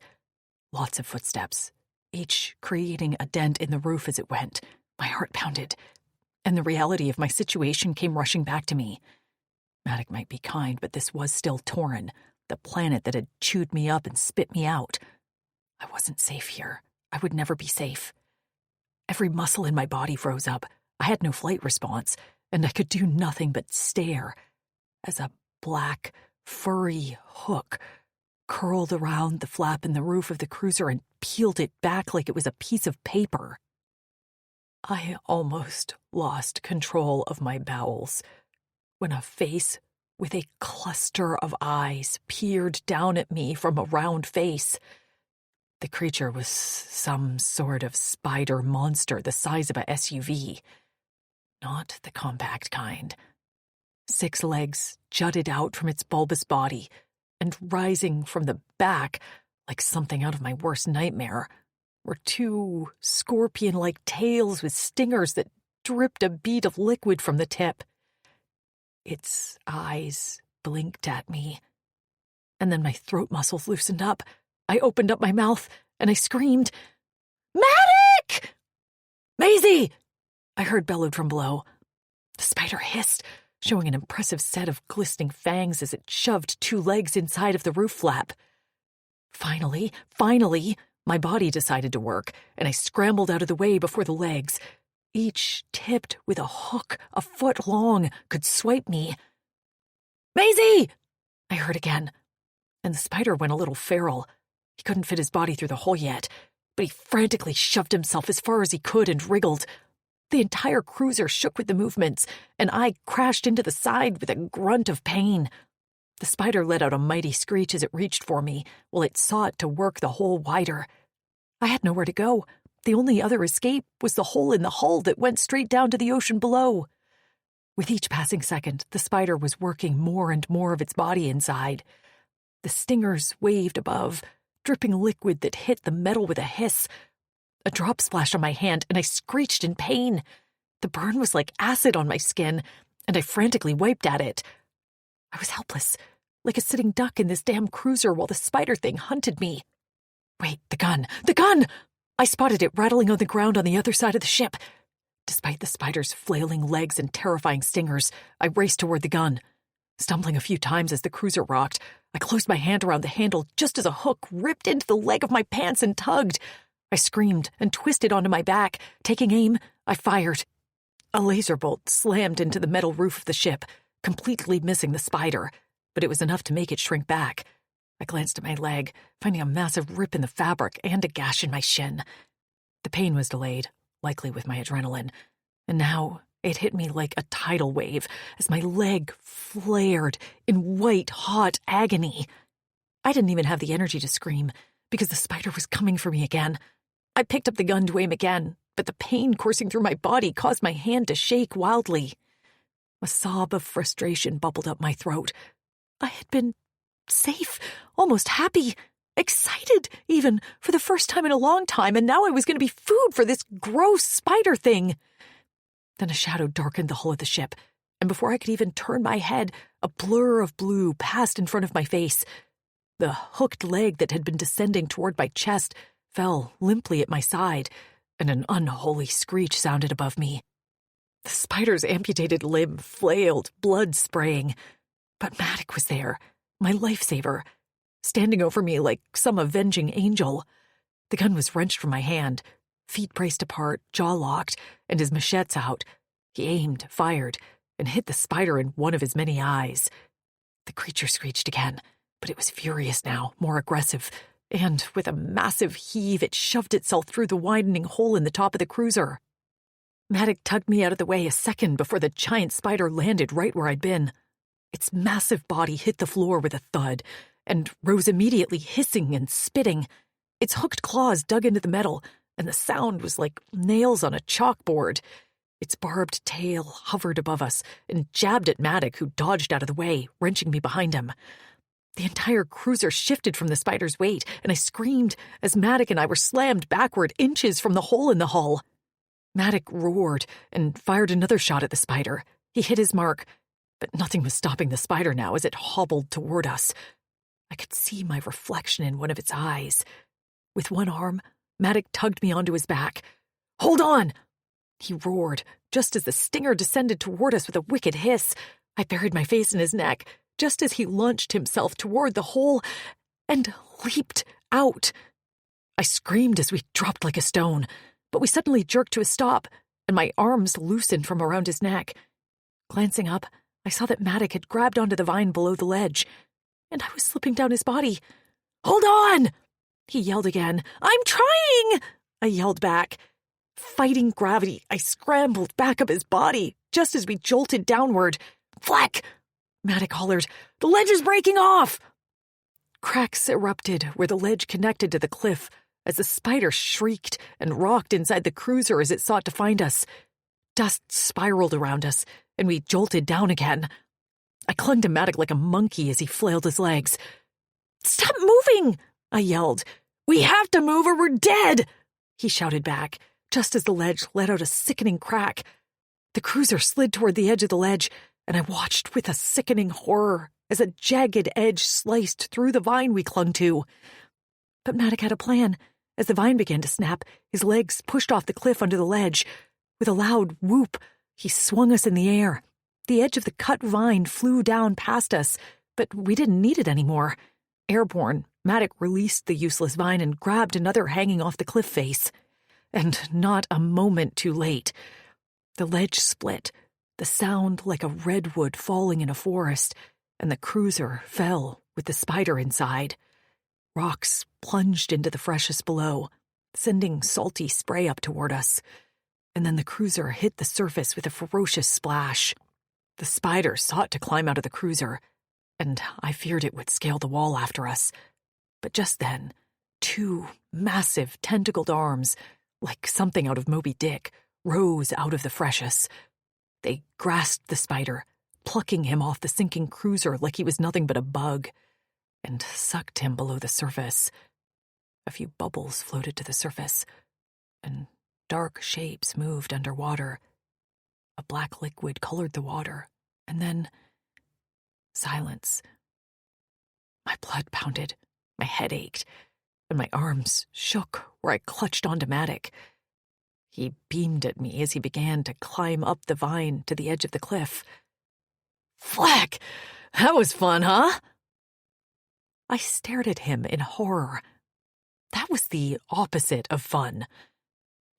lots of footsteps, each creating a dent in the roof as it went. My heart pounded, and the reality of my situation came rushing back to me. Maddox might be kind, but this was still Torin, the planet that had chewed me up and spit me out. I wasn't safe here. I would never be safe. Every muscle in my body froze up. I had no flight response, and I could do nothing but stare as a black, furry hook curled around the flap in the roof of the cruiser and peeled it back like it was a piece of paper. I almost lost control of my bowels when a face with a cluster of eyes peered down at me from a round face. The creature was some sort of spider monster the size of a SUV. Not the compact kind. 6 legs jutted out from its bulbous body, and rising from the back, like something out of my worst nightmare, were 2 scorpion-like tails with stingers that dripped a bead of liquid from the tip. Its eyes blinked at me, and then my throat muscles loosened up. I opened up my mouth, and I screamed, "Maddox!" "Maisie!" I heard bellowed from below. The spider hissed, showing an impressive set of glistening fangs as it shoved 2 legs inside of the roof flap. Finally, my body decided to work, and I scrambled out of the way before the legs, each tipped with a hook a foot long, could swipe me. "Maisie!" I heard again, and the spider went a little feral. He couldn't fit his body through the hole yet, but he frantically shoved himself as far as he could and wriggled. The entire cruiser shook with the movements, and I crashed into the side with a grunt of pain. The spider let out a mighty screech as it reached for me, while it sought to work the hole wider. I had nowhere to go. The only other escape was the hole in the hull that went straight down to the ocean below. With each passing second, the spider was working more and more of its body inside. The stingers waved above, dripping liquid that hit the metal with a hiss. A drop splashed on my hand, and I screeched in pain. The burn was like acid on my skin, and I frantically wiped at it. I was helpless, like a sitting duck in this damn cruiser while the spider thing hunted me. Wait, the gun! The gun! I spotted it rattling on the ground on the other side of the ship. Despite the spider's flailing legs and terrifying stingers, I raced toward the gun. Stumbling a few times as the cruiser rocked, I closed my hand around the handle just as a hook ripped into the leg of my pants and tugged. I screamed and twisted onto my back. Taking aim, I fired. A laser bolt slammed into the metal roof of the ship, completely missing the spider, but it was enough to make it shrink back. I glanced at my leg, finding a massive rip in the fabric and a gash in my shin. The pain was delayed, likely with my adrenaline, And now it hit me like a tidal wave as my leg flared in white, hot agony. I didn't even have the energy to scream because the spider was coming for me again. I picked up the gun to aim again, but the pain coursing through my body caused my hand to shake wildly. A sob of frustration bubbled up my throat. I had been safe, almost happy, excited even, for the first time in a long time, and now I was going to be food for this gross spider thing. Then a shadow darkened the hull of the ship, and before I could even turn my head, a blur of blue passed in front of my face. The hooked leg that had been descending toward my chest fell limply at my side, and an unholy screech sounded above me. The spider's amputated limb flailed, blood spraying. But Maddox was there, my lifesaver, standing over me like some avenging angel. The gun was wrenched from my hand, feet braced apart, jaw locked, and his machetes out. He aimed, fired, and hit the spider in one of his many eyes. The creature screeched again, but it was furious now, more aggressive, and with a massive heave it shoved itself through the widening hole in the top of the cruiser. Maddox tugged me out of the way a second before the giant spider landed right where I'd been. Its massive body hit the floor with a thud, and rose immediately hissing and spitting. Its hooked claws dug into the metal, and the sound was like nails on a chalkboard. Its barbed tail hovered above us and jabbed at Maddox, who dodged out of the way, wrenching me behind him. The entire cruiser shifted from the spider's weight, and I screamed as Maddox and I were slammed backward inches from the hole in the hull. Maddox roared and fired another shot at the spider. He hit his mark, but nothing was stopping the spider now as it hobbled toward us. I could see my reflection in one of its eyes. With one arm, Maddox tugged me onto his back. "Hold on!" he roared, just as the stinger descended toward us with a wicked hiss. I buried my face in his neck, just as he launched himself toward the hole and leaped out. I screamed as we dropped like a stone, but we suddenly jerked to a stop, and my arms loosened from around his neck. Glancing up, I saw that Maddox had grabbed onto the vine below the ledge, and I was slipping down his body. "Hold on!" he yelled again. "I'm trying!" I yelled back. Fighting gravity, I scrambled back up his body, just as we jolted downward. "Fleck!" Maddox hollered. "The ledge is breaking off!" Cracks erupted where the ledge connected to the cliff as the spider shrieked and rocked inside the cruiser as it sought to find us. Dust spiraled around us, and we jolted down again. I clung to Maddox like a monkey as he flailed his legs. "Stop moving!" I yelled. "We have to move or we're dead!" he shouted back, just as the ledge let out a sickening crack. The cruiser slid toward the edge of the ledge, and I watched with a sickening horror as a jagged edge sliced through the vine we clung to. But Maddox had a plan. As the vine began to snap, his legs pushed off the cliff under the ledge. With a loud whoop, he swung us in the air. The edge of the cut vine flew down past us, but we didn't need it anymore. Airborne, Maddox released the useless vine and grabbed another hanging off the cliff face. And not a moment too late. The ledge split, the sound like a redwood falling in a forest, and the cruiser fell with the spider inside. Rocks plunged into the freshest below, sending salty spray up toward us. And then the cruiser hit the surface with a ferocious splash. The spider sought to climb out of the cruiser, and I feared it would scale the wall after us. But just then, two massive tentacled arms, like something out of Moby Dick, rose out of the freshness. They grasped the spider, plucking him off the sinking cruiser like he was nothing but a bug, and sucked him below the surface. A few bubbles floated to the surface, and dark shapes moved underwater. A black liquid colored the water, and then silence. My blood pounded, my head ached, and my arms shook where I clutched onto Maddox. He beamed at me as he began to climb up the vine to the edge of the cliff. "Fleck! That was fun, huh?" I stared at him in horror. That was the opposite of fun.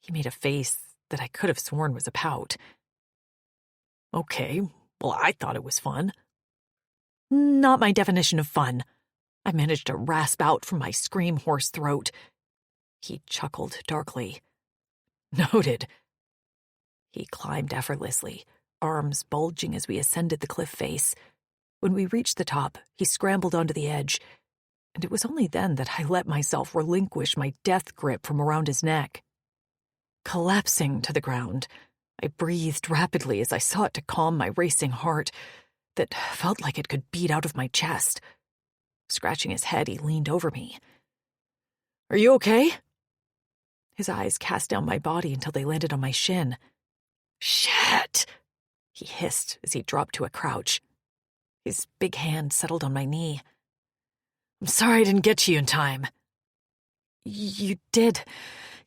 He made a face that I could have sworn was a pout. "Okay, well, I thought it was fun." "Not my definition of fun," I managed to rasp out from my scream-hoarse throat. He chuckled darkly. "Noted." He climbed effortlessly, arms bulging as we ascended the cliff face. When we reached the top, he scrambled onto the edge, and it was only then that I let myself relinquish my death grip from around his neck. Collapsing to the ground, I breathed rapidly as I sought to calm my racing heart that felt like it could beat out of my chest. Scratching his head, he leaned over me. "Are you okay?" His eyes cast down my body until they landed on my shin. "Shit!" he hissed as he dropped to a crouch. His big hand settled on my knee. "I'm sorry I didn't get to you in time." "You did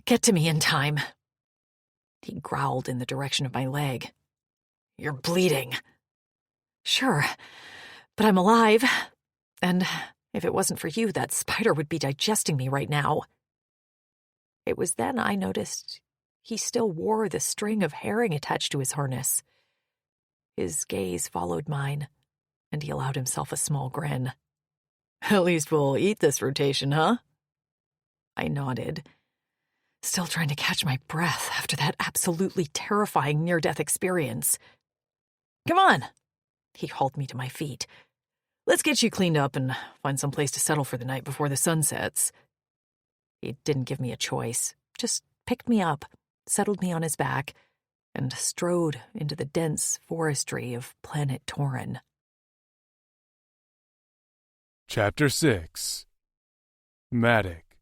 get to me in time." He growled in the direction of my leg. "You're bleeding." "Sure, but I'm alive. And if it wasn't for you, that spider would be digesting me right now." It was then I noticed he still wore the string of herring attached to his harness. His gaze followed mine, and he allowed himself a small grin. "At least we'll eat this rotation, huh?" I nodded, still trying to catch my breath after that absolutely terrifying near-death experience. "Come on!" He hauled me to my feet. "Let's get you cleaned up and find some place to settle for the night before the sun sets." He didn't give me a choice, just picked me up, settled me on his back, and strode into the dense forestry of planet Tauren. Chapter 6. Matic.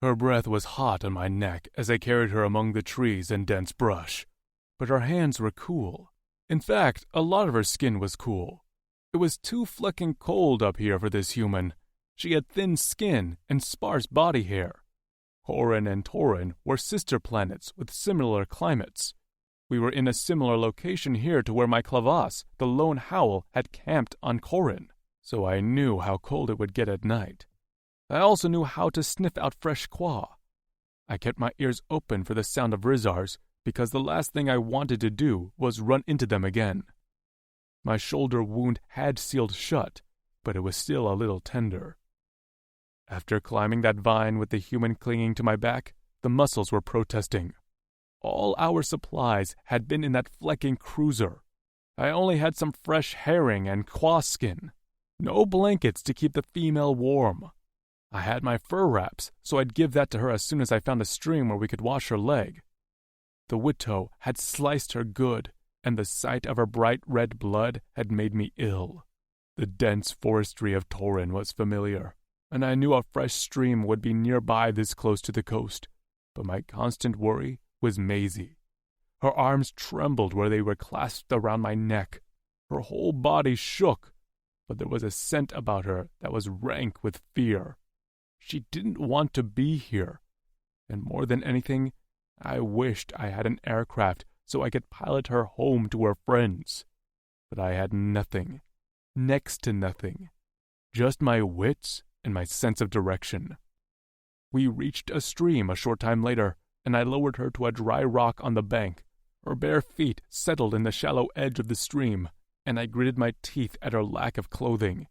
Her breath was hot on my neck as I carried her among the trees and dense brush, but her hands were cool. In fact, a lot of her skin was cool. It was too flecking cold up here for this human. She had thin skin and sparse body hair. Horin and Tauren were sister planets with similar climates. We were in a similar location here to where my Clavas, the lone howl, had camped on Corin, so I knew how cold it would get at night. I also knew how to sniff out fresh qua. I kept my ears open for the sound of Rizars, because the last thing I wanted to do was run into them again. My shoulder wound had sealed shut, but it was still a little tender. After climbing that vine with the human clinging to my back, the muscles were protesting. All our supplies had been in that flecking cruiser. I only had some fresh herring and qua skin. No blankets to keep the female warm. I had my fur wraps, so I'd give that to her as soon as I found a stream where we could wash her leg. The Witto had sliced her good, and the sight of her bright red blood had made me ill. The dense forestry of Tauren was familiar, and I knew a fresh stream would be nearby this close to the coast, but my constant worry was Maisie. Her arms trembled where they were clasped around my neck. Her whole body shook, but there was a scent about her that was rank with fear. She didn't want to be here, and more than anything, I wished I had an aircraft so I could pilot her home to her friends. But I had nothing, next to nothing, just my wits and my sense of direction. We reached a stream a short time later, and I lowered her to a dry rock on the bank. Her bare feet settled in the shallow edge of the stream, and I gritted my teeth at her lack of clothing.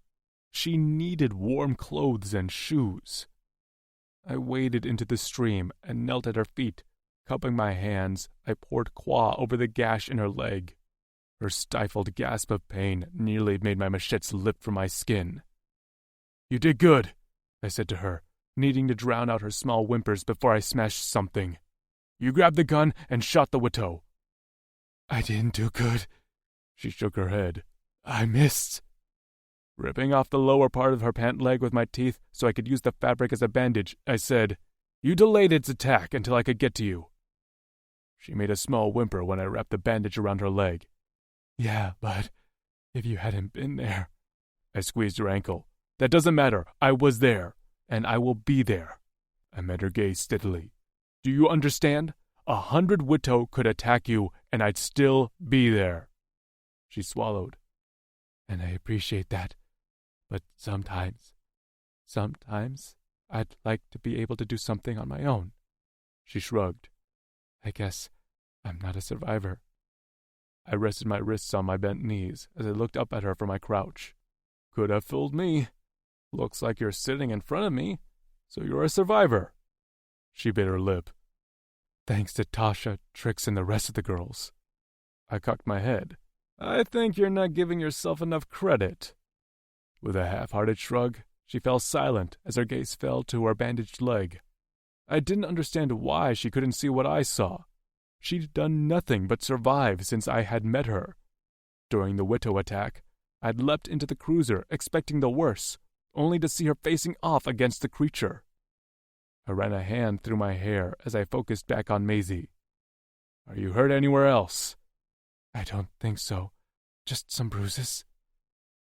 She needed warm clothes and shoes. I waded into the stream and knelt at her feet. Cupping my hands, I poured qua over the gash in her leg. Her stifled gasp of pain nearly made my machete slip from my skin. "You did good," I said to her, needing to drown out her small whimpers before I smashed something. "You grabbed the gun and shot the Witto." "I didn't do good." She shook her head. "I missed." Ripping off the lower part of her pant leg with my teeth so I could use the fabric as a bandage, I said, "You delayed its attack until I could get to you." She made a small whimper when I wrapped the bandage around her leg. "Yeah, but if you hadn't been there..." I squeezed her ankle. "That doesn't matter. I was there, and I will be there." I met her gaze steadily. "Do you understand? 100 Witto could attack you, and I'd still be there." She swallowed. "And I appreciate that. But sometimes I'd like to be able to do something on my own." She shrugged. "I guess I'm not a survivor." I rested my wrists on my bent knees as I looked up at her from my crouch. "Could have fooled me. Looks like you're sitting in front of me, so you're a survivor." She bit her lip. Thanks to Tasha, Trix, and the rest of the girls. I cocked my head. I think you're not giving yourself enough credit. With a half-hearted shrug, she fell silent as her gaze fell to her bandaged leg. I didn't understand why she couldn't see what I saw. She'd done nothing but survive since I had met her. During the Witto attack, I'd leapt into the cruiser expecting the worst, only to see her facing off against the creature. I ran a hand through my hair as I focused back on Maisie. Are you hurt anywhere else? I don't think so. Just some bruises.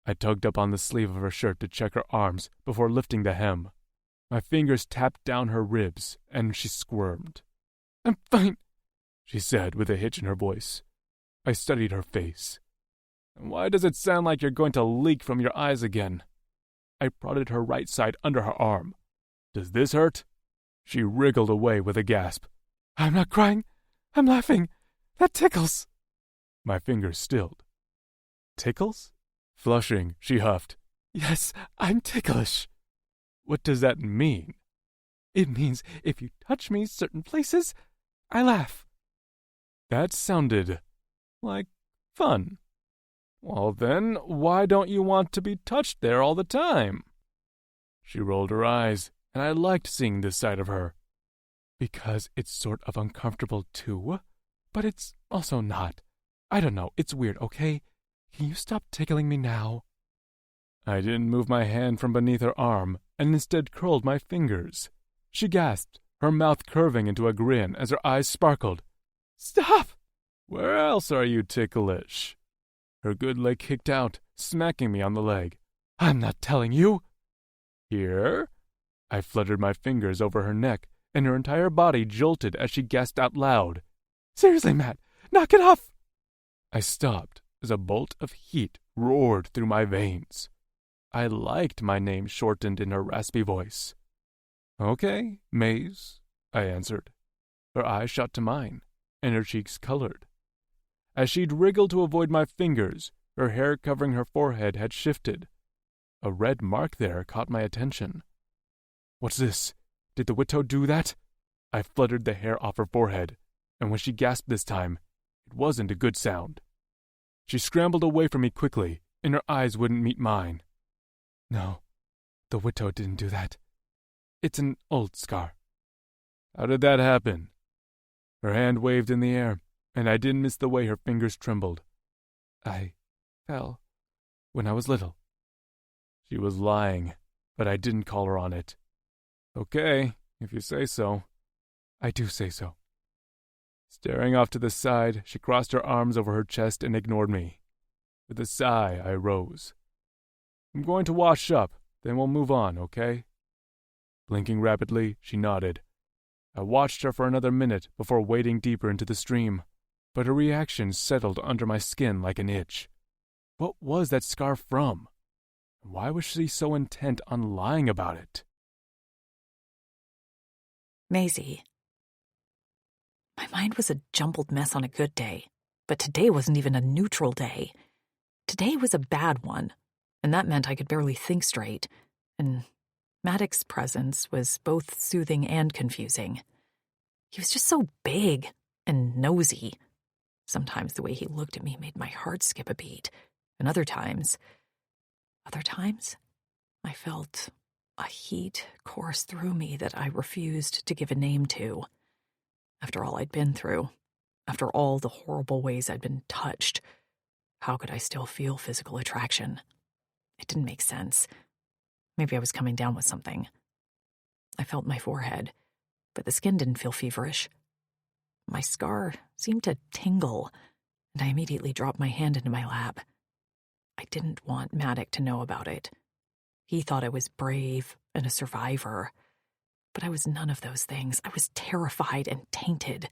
I tugged up on the sleeve of her shirt to check her arms before lifting the hem. My fingers tapped down her ribs, and she squirmed. I'm fine, she said with a hitch in her voice. I studied her face. Why does it sound like you're going to leak from your eyes again? I prodded her right side under her arm. Does this hurt? She wriggled away with a gasp. I'm not crying. I'm laughing. That tickles. My fingers stilled. Tickles? Flushing, she huffed. Yes, I'm ticklish. What does that mean? It means if you touch me certain places, I laugh. That sounded like fun. Well then, why don't you want to be touched there all the time? She rolled her eyes, and I liked seeing this side of her. Because it's sort of uncomfortable too, but it's also not. I don't know, it's weird, okay? Can you stop tickling me now? I didn't move my hand from beneath her arm, and instead curled my fingers. She gasped, her mouth curving into a grin as her eyes sparkled. Stop! Where else are you ticklish? Her good leg kicked out, smacking me on the leg. I'm not telling you. Here? I fluttered my fingers over her neck, and her entire body jolted as she gasped out loud. Seriously, Matt, knock it off! I stopped as a bolt of heat roared through my veins. I liked my name shortened in her raspy voice. Okay, Maze, I answered. Her eyes shot to mine, and her cheeks colored. As she'd wriggled to avoid my fingers, her hair covering her forehead had shifted. A red mark there caught my attention. What's this? Did the Witto do that? I fluttered the hair off her forehead, and when she gasped this time, it wasn't a good sound. She scrambled away from me quickly, and her eyes wouldn't meet mine. No, the Witto didn't do that. It's an old scar. How did that happen? Her hand waved in the air, and I didn't miss the way her fingers trembled. I fell when I was little. She was lying, but I didn't call her on it. Okay, if you say so. I do say so. Staring off to the side, she crossed her arms over her chest and ignored me. With a sigh, I rose. I'm going to wash up, then we'll move on, okay? Blinking rapidly, she nodded. I watched her for another minute before wading deeper into the stream, but her reaction settled under my skin like an itch. What was that scar from? Why was she so intent on lying about it? Maisie. My mind was a jumbled mess on a good day, but today wasn't even a neutral day. Today was a bad one, and that meant I could barely think straight, and Maddox's presence was both soothing and confusing. He was just so big and nosy. Sometimes the way he looked at me made my heart skip a beat, and other times, I felt a heat course through me that I refused to give a name to. After all I'd been through, after all the horrible ways I'd been touched, how could I still feel physical attraction? It didn't make sense. Maybe I was coming down with something. I felt my forehead, but the skin didn't feel feverish. My scar seemed to tingle, and I immediately dropped my hand into my lap. I didn't want Maddox to know about it. He thought I was brave and a survivor, but I was none of those things. I was terrified and tainted.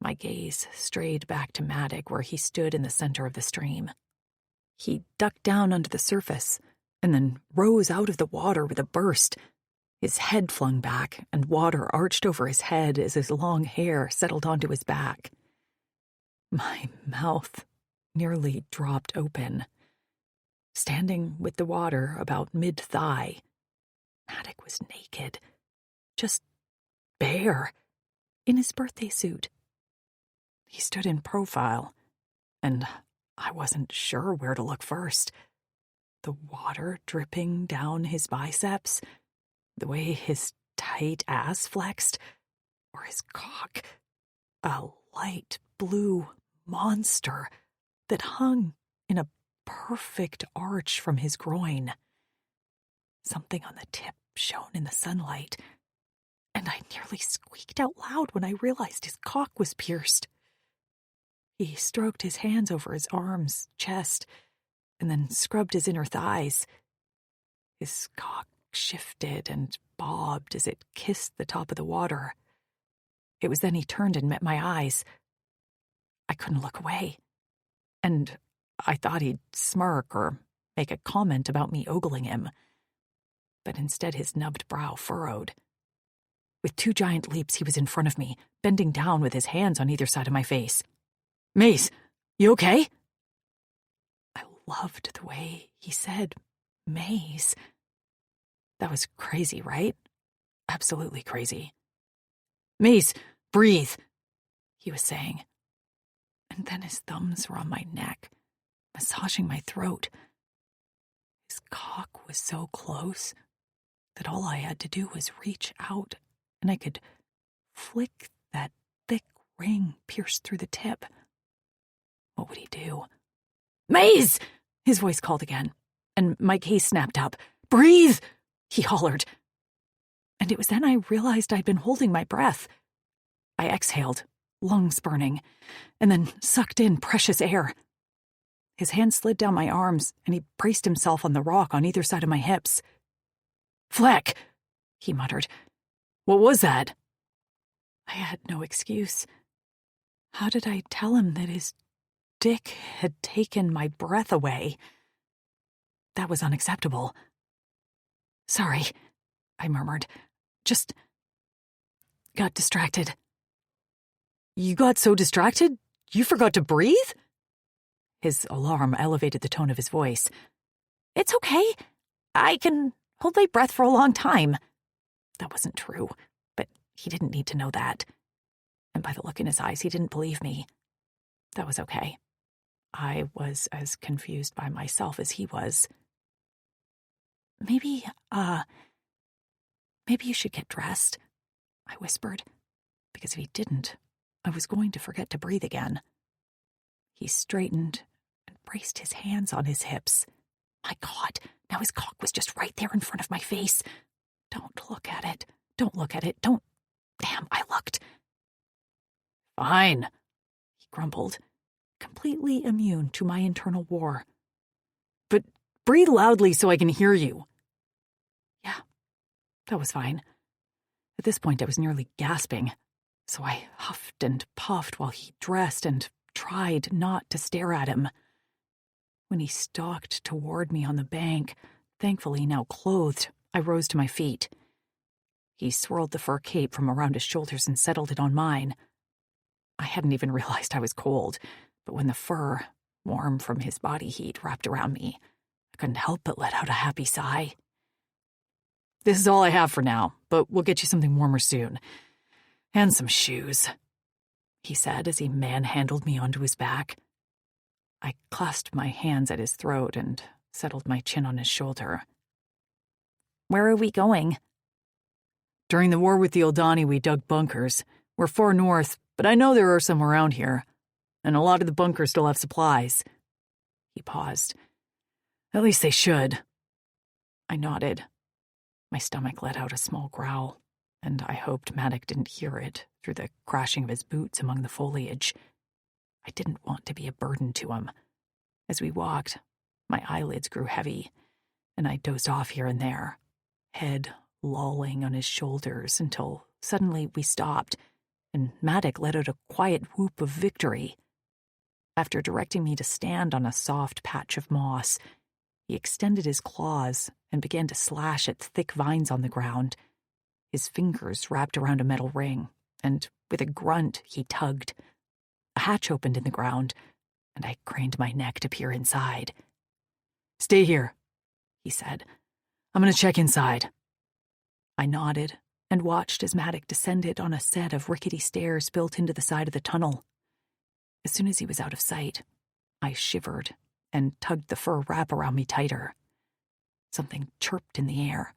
My gaze strayed back to Maddox where he stood in the center of the stream. He ducked down under the surface and then rose out of the water with a burst. His head flung back, and water arched over his head as his long hair settled onto his back. My mouth nearly dropped open. Standing with the water about mid-thigh, Maddox was naked, just bare. in his birthday suit. He stood in profile, and I wasn't sure where to look first. The water dripping down his biceps, the way his tight ass flexed, or his cock, a light blue monster that hung in a perfect arch from his groin. Something on the tip shone in the sunlight, and I nearly squeaked out loud when I realized his cock was pierced. He stroked his hands over his arms, chest, and then scrubbed his inner thighs. His cock shifted and bobbed as it kissed the top of the water. It was then he turned and met my eyes. I couldn't look away, and I thought he'd smirk or make a comment about me ogling him. But instead his nubbed brow furrowed. With 2 giant leaps, he was in front of me, bending down with his hands on either side of my face. "Mace, you okay?" I loved the way he said Maze. That was crazy, right? Absolutely crazy. "Mace, breathe," he was saying. And then his thumbs were on my neck, massaging my throat. His cock was so close that all I had to do was reach out, and I could flick that thick ring pierced through the tip. What would he do? "Maze!" his voice called again, and my gaze snapped up. "Breathe!" he hollered. And it was then I realized I'd been holding my breath. I exhaled, lungs burning, and then sucked in precious air. His hand slid down my arms, and he braced himself on the rock on either side of my hips. "Fleck," he muttered. "What was that?" I had no excuse. How did I tell him that his dick had taken my breath away? That was unacceptable. "Sorry," I murmured. "Just got distracted." "You got so distracted, you forgot to breathe?" His alarm elevated the tone of his voice. "It's okay. I can hold my breath for a long time." That wasn't true, but he didn't need to know that. And by the look in his eyes, he didn't believe me. That was okay. I was as confused by myself as he was. Maybe you should get dressed," I whispered, because if he didn't, I was going to forget to breathe again. He straightened and braced his hands on his hips. My God, now his cock was just right there in front of my face. "Don't look at it. Don't look at it. Don't." Damn, I looked. "Fine," he grumbled, completely immune to my internal war. "But breathe loudly so I can hear you." Yeah, that was fine. At this point, I was nearly gasping, so I huffed and puffed while he dressed and tried not to stare at him. When he stalked toward me on the bank, thankfully now clothed, I rose to my feet. He swirled the fur cape from around his shoulders and settled it on mine. I hadn't even realized I was cold, but when the fur, warm from his body heat, wrapped around me, I couldn't help but let out a happy sigh. "This is all I have for now, but we'll get you something warmer soon. And some shoes," he said as he manhandled me onto his back. I clasped my hands at his throat and settled my chin on his shoulder. "Where are we going?" "During the war with the Eldani, we dug bunkers. We're far north, but I know there are some around here. And a lot of the bunkers still have supplies." He paused. "At least they should." I nodded. My stomach let out a small growl, and I hoped Maddox didn't hear it through the crashing of his boots among the foliage. I didn't want to be a burden to him. As we walked, my eyelids grew heavy, and I dozed off here and there, head lolling on his shoulders until suddenly we stopped, and Maddox let out a quiet whoop of victory. After directing me to stand on a soft patch of moss, he extended his claws and began to slash at thick vines on the ground. His fingers wrapped around a metal ring, and with a grunt, he tugged. A hatch opened in the ground, and I craned my neck to peer inside. "Stay here," he said. "I'm going to check inside." I nodded and watched as Maddox descended on a set of rickety stairs built into the side of the tunnel. As soon as he was out of sight, I shivered and tugged the fur wrap around me tighter. Something chirped in the air,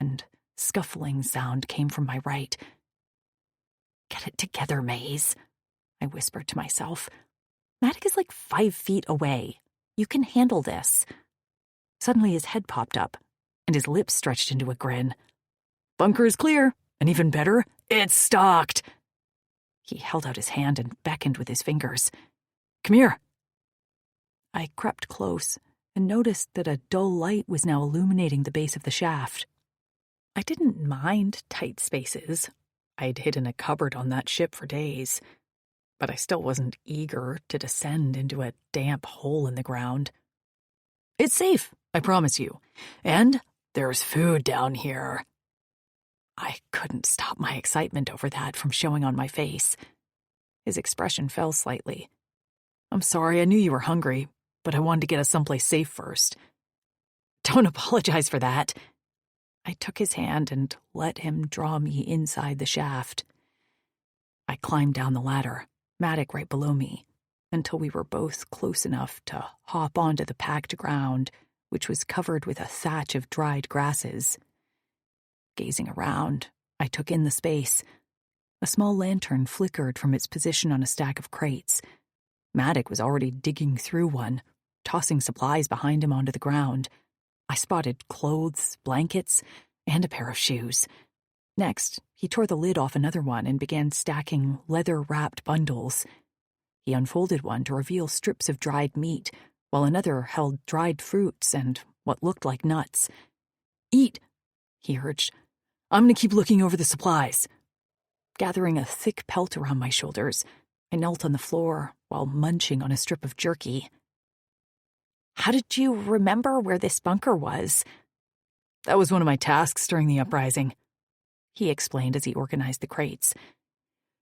and scuffling sound came from my right. "Get it together, Maze," I whispered to myself. "Maddox is like 5 feet away. You can handle this." Suddenly his head popped up, and his lips stretched into a grin. "Bunker is clear, and even better, it's stocked." He held out his hand and beckoned with his fingers. "Come here." I crept close and noticed that a dull light was now illuminating the base of the shaft. I didn't mind tight spaces. I'd hidden a cupboard on that ship for days, but I still wasn't eager to descend into a damp hole in the ground. "It's safe, I promise you. And there's food down here." I couldn't stop my excitement over that from showing on my face. His expression fell slightly. "I'm sorry, I knew you were hungry, but I wanted to get us someplace safe first." "Don't apologize for that." I took his hand and let him draw me inside the shaft. I climbed down the ladder, Maddox right below me, until we were both close enough to hop onto the packed ground, which was covered with a thatch of dried grasses. Gazing around, I took in the space. A small lantern flickered from its position on a stack of crates. Maddox was already digging through one, tossing supplies behind him onto the ground. I spotted clothes, blankets, and a pair of shoes. Next, he tore the lid off another one and began stacking leather-wrapped bundles. He unfolded one to reveal strips of dried meat, while another held dried fruits and what looked like nuts. "Eat," he urged. "I'm going to keep looking over the supplies." Gathering a thick pelt around my shoulders, I knelt on the floor while munching on a strip of jerky. "How did you remember where this bunker was?" "That was one of my tasks during the uprising," he explained as he organized the crates.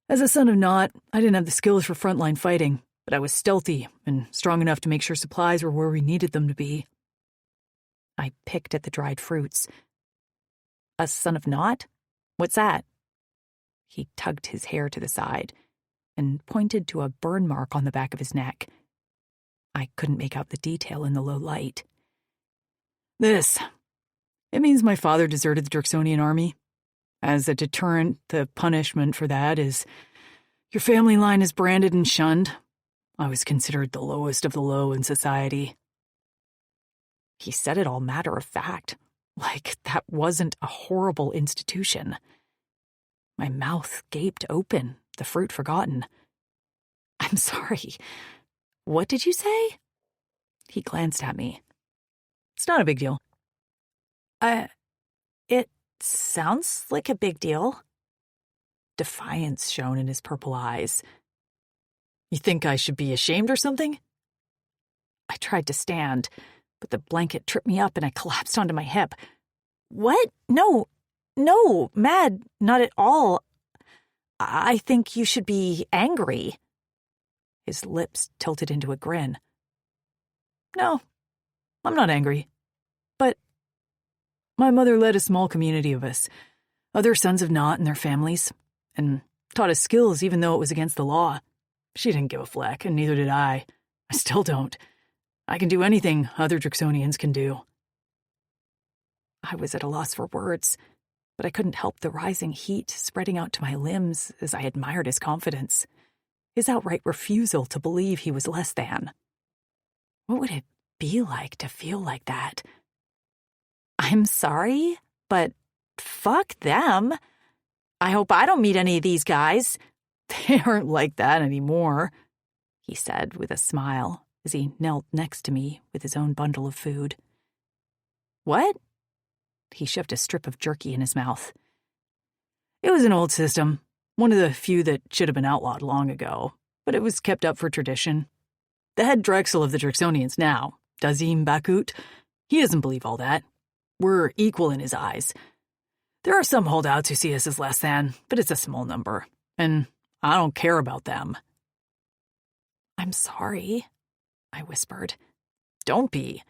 "As a son of Nott, I didn't have the skills for frontline fighting, but I was stealthy and strong enough to make sure supplies were where we needed them to be." I picked at the dried fruits. "A son of Nott? What's that?" He tugged his hair to the side and pointed to a burn mark on the back of his neck. I couldn't make out the detail in the low light. "This. It means my father deserted the Drixonian army. As a deterrent, the punishment for that is your family line is branded and shunned. I was considered the lowest of the low in society." He said it all matter of fact, like that wasn't a horrible institution. My mouth gaped open, the fruit forgotten. "I'm sorry. What did you say?" He glanced at me. "It's not a big deal." It sounds like a big deal." Defiance shone in his purple eyes. "You think I should be ashamed or something?" I tried to stand, but the blanket tripped me up and I collapsed onto my hip. "What? No, Mad, not at all. I think you should be angry." His lips tilted into a grin. "No, I'm not angry. But my mother led a small community of us, other sons of Nott and their families, and taught us skills even though it was against the law. She didn't give a fleck, and neither did I. I still don't. I can do anything other Drixonians can do." I was at a loss for words, but I couldn't help the rising heat spreading out to my limbs as I admired his confidence, his outright refusal to believe he was less than. What would it be like to feel like that? "I'm sorry, but fuck them. I hope I don't meet any of these guys." "They aren't like that anymore," he said with a smile as he knelt next to me with his own bundle of food. "What?" He shoved a strip of jerky in his mouth. "It was an old system, one of the few that should have been outlawed long ago, but it was kept up for tradition. The head Drexel of the Drixonians now, Dazim Bakut, he doesn't believe all that. We're equal in his eyes. There are some holdouts who see us as less than, but it's a small number, and I don't care about them." "I'm sorry," I whispered. "Don't be.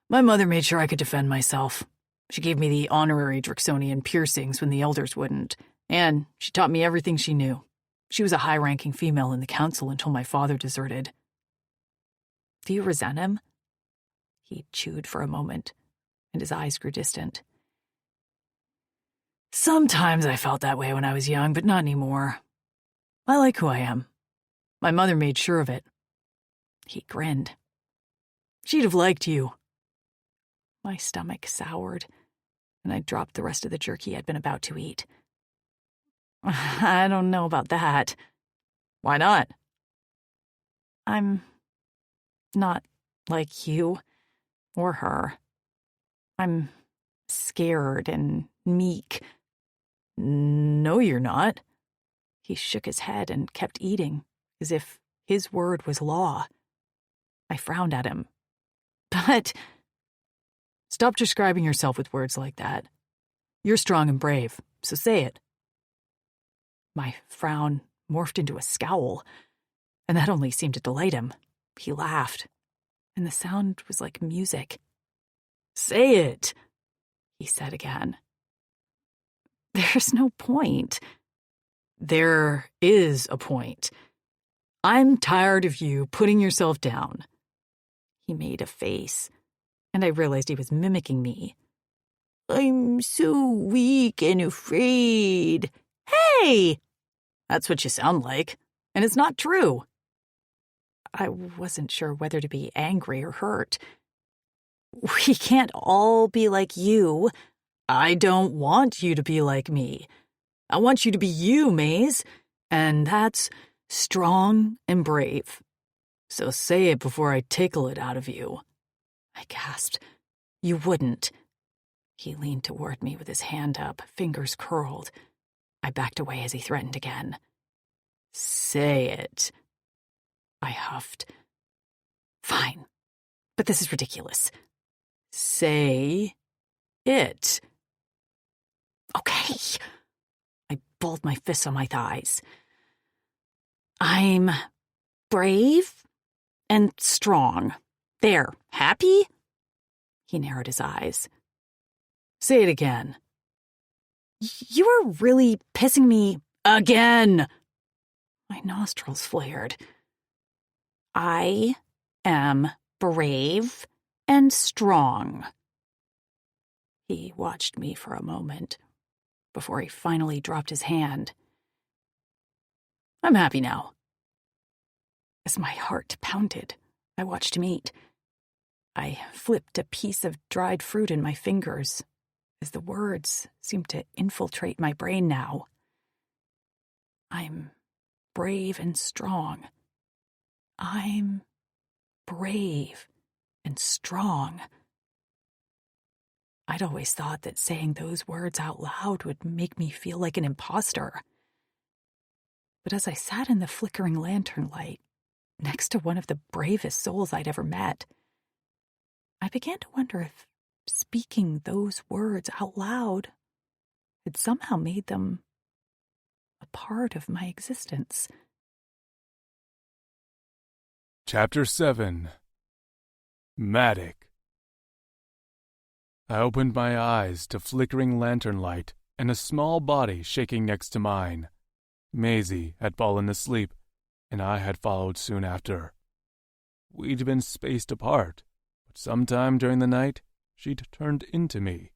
My mother made sure I could defend myself. She gave me the honorary Drixonian piercings when the elders wouldn't, and she taught me everything she knew. She was a high-ranking female in the council until my father deserted. Do you resent him? He chewed for a moment, and his eyes grew distant. Sometimes I felt that way when I was young, but not anymore. I like who I am. My mother made sure of it. He grinned. She'd have liked you. My stomach soured, and I dropped the rest of the jerky I'd been about to eat. I don't know about that. Why not? I'm not like you or her. I'm scared and meek. No, you're not. He shook his head and kept eating, as if his word was law. I frowned at him. But stop describing yourself with words like that. You're strong and brave, so say it. My frown morphed into a scowl, and that only seemed to delight him. He laughed, and the sound was like music. Say it, he said again. There's no point. There is a point. I'm tired of you putting yourself down. He made a face, and I realized he was mimicking me. I'm so weak and afraid. Hey! That's what you sound like, and it's not true. I wasn't sure whether to be angry or hurt. We can't all be like you. I don't want you to be like me. I want you to be you, Maze, and that's strong and brave. So say it before I tickle it out of you. I gasped. You wouldn't. He leaned toward me with his hand up, fingers curled. I backed away as he threatened again. Say it. I huffed. Fine, but this is ridiculous. Say it. Okay. I balled my fists on my thighs. I'm brave and strong. There, happy? He narrowed his eyes. Say it again. You are really pissing me again. My nostrils flared. I am brave and strong. He watched me for a moment before he finally dropped his hand. I'm happy now. As my heart pounded, I watched him eat. I flipped a piece of dried fruit in my fingers as the words seemed to infiltrate my brain now. I'm brave and strong. I'm brave and strong. I'd always thought that saying those words out loud would make me feel like an imposter. But as I sat in the flickering lantern light, next to one of the bravest souls I'd ever met, I began to wonder if speaking those words out loud had somehow made them a part of my existence. Chapter 7. Matic. I opened my eyes to flickering lantern light and a small body shaking next to mine. Maisie had fallen asleep, and I had followed soon after. We'd been spaced apart, but sometime during the night she'd turned into me,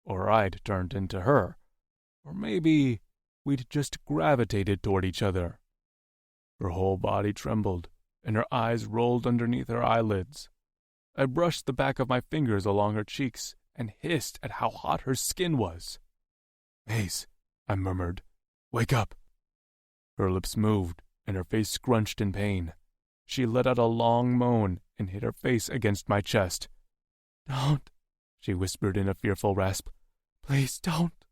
or I'd turned into her, or maybe we'd just gravitated toward each other. Her whole body trembled, and her eyes rolled underneath her eyelids. I brushed the back of my fingers along her cheeks and hissed at how hot her skin was. "Maze," I murmured, "wake up." Her lips moved, and her face scrunched in pain. She let out a long moan and hit her face against my chest. "Don't," she whispered in a fearful rasp. "Please don't."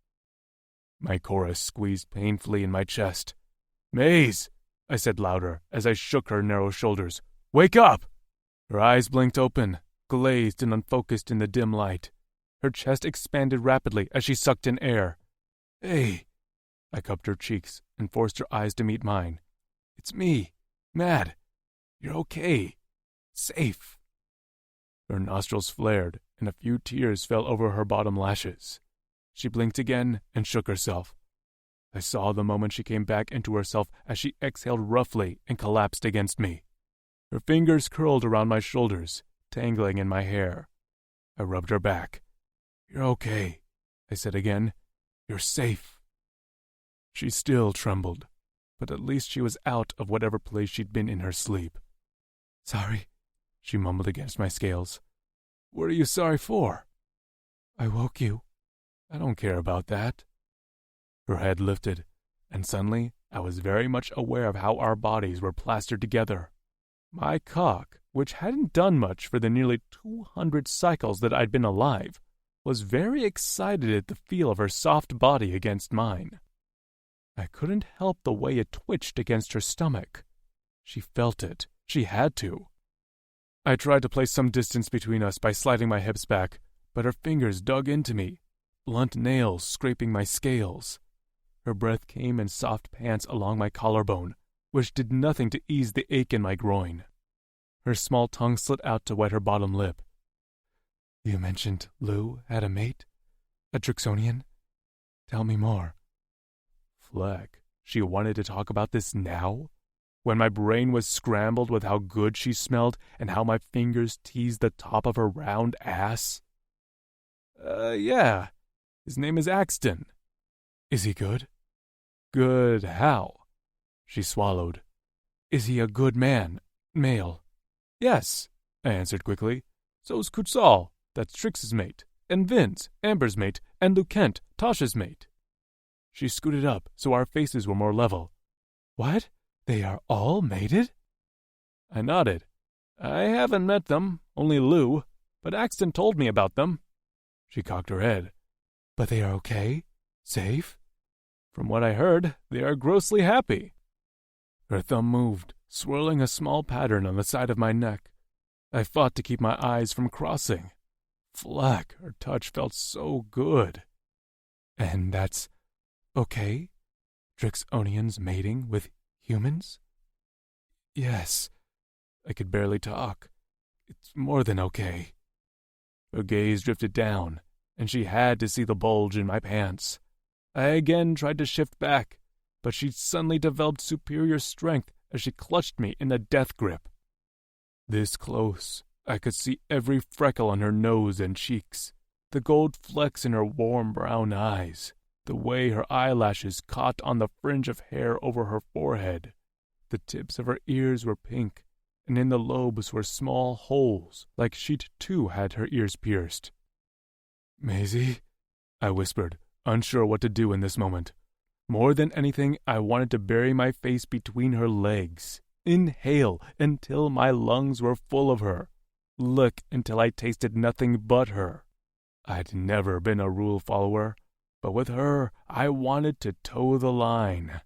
My chorus squeezed painfully in my chest. "Maze," I said louder as I shook her narrow shoulders. "Wake up!" Her eyes blinked open, glazed and unfocused in the dim light. Her chest expanded rapidly as she sucked in air. "Hey!" I cupped her cheeks and forced her eyes to meet mine. "It's me, Mad. You're okay. Safe." Her nostrils flared, and a few tears fell over her bottom lashes. She blinked again and shook herself. I saw the moment she came back into herself as she exhaled roughly and collapsed against me. Her fingers curled around my shoulders, tangling in my hair. I rubbed her back. "You're okay," I said again. "You're safe." She still trembled, but at least she was out of whatever place she'd been in her sleep. "Sorry," she mumbled against my scales. "What are you sorry for?" "I woke you." "I don't care about that." Her head lifted, and suddenly I was very much aware of how our bodies were plastered together. My cock, which hadn't done much for the nearly 200 cycles that I'd been alive, was very excited at the feel of her soft body against mine. I couldn't help the way it twitched against her stomach. She felt it. She had to. I tried to place some distance between us by sliding my hips back, but her fingers dug into me, blunt nails scraping my scales. Her breath came in soft pants along my collarbone, which did nothing to ease the ache in my groin. Her small tongue slit out to wet her bottom lip. "You mentioned Lou had a mate? A Drixonian? Tell me more." Fleck, she wanted to talk about this now? When my brain was scrambled with how good she smelled and how my fingers teased the top of her round ass? Yeah. His name is Axton." "Is he good?" "Good how?" She swallowed. "Is he a good man? Male?" "Yes," I answered quickly. "So's Kutzal, that's Trix's mate, and Vince, Amber's mate, and Lucent, Tasha's mate." She scooted up so our faces were more level. "What? They are all mated?" I nodded. "I haven't met them, only Lou, but Axton told me about them." She cocked her head. "But they are okay? Safe?" "From what I heard, they are grossly happy." Her thumb moved, swirling a small pattern on the side of my neck. I fought to keep my eyes from crossing. Fleck, her touch felt so good. "And that's okay? Drixonians mating with humans?" "Yes." I could barely talk. "It's more than okay." Her gaze drifted down, and she had to see the bulge in my pants. I again tried to shift back, but she suddenly developed superior strength as she clutched me in a death grip. This close, I could see every freckle on her nose and cheeks, the gold flecks in her warm brown eyes, the way her eyelashes caught on the fringe of hair over her forehead. The tips of her ears were pink, and in the lobes were small holes, like she'd too had her ears pierced. "Maisie," I whispered, unsure what to do in this moment. More than anything, I wanted to bury my face between her legs, inhale until my lungs were full of her, lick until I tasted nothing but her. I'd never been a rule follower, but with her, I wanted to toe the line.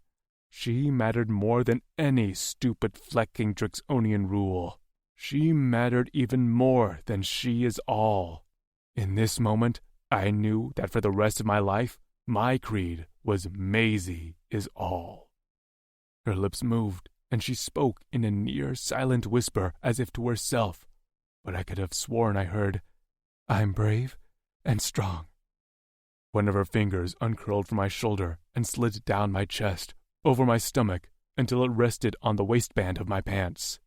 She mattered more than any stupid flecking Drixonian rule. She mattered even more than she is all. In this moment, I knew that for the rest of my life, my creed was Maisie is all. Her lips moved, and she spoke in a near silent whisper as if to herself, but I could have sworn I heard, "I'm brave and strong." One of her fingers uncurled from my shoulder and slid down my chest, over my stomach, until it rested on the waistband of my pants.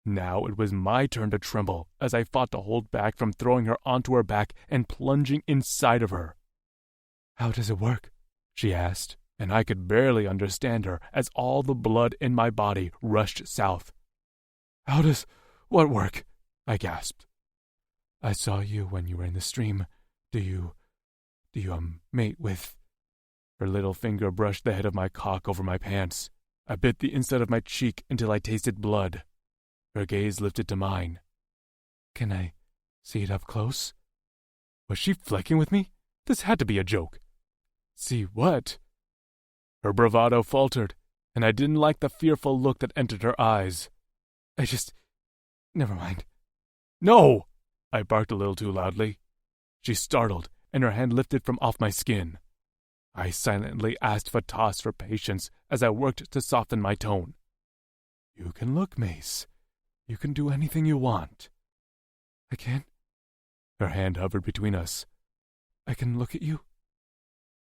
Now it was my turn to tremble as I fought to hold back from throwing her onto her back and plunging inside of her. "How does it work?" she asked, and I could barely understand her as all the blood in my body rushed south. "How does what work?" I gasped. "I saw you when you were in the stream. Do you mate with—" Her little finger brushed the head of my cock over my pants. I bit the inside of my cheek until I tasted blood. Her gaze lifted to mine. "Can I see it up close?" Was she flecking with me? This had to be a joke. "See what?" Her bravado faltered, and I didn't like the fearful look that entered her eyes. Never mind." "No!" I barked a little too loudly. She startled, and her hand lifted from off my skin. I silently asked Fatas for patience as I worked to soften my tone. "You can look, Mace. You can do anything you want." I can? Her hand hovered between us. I can look at you?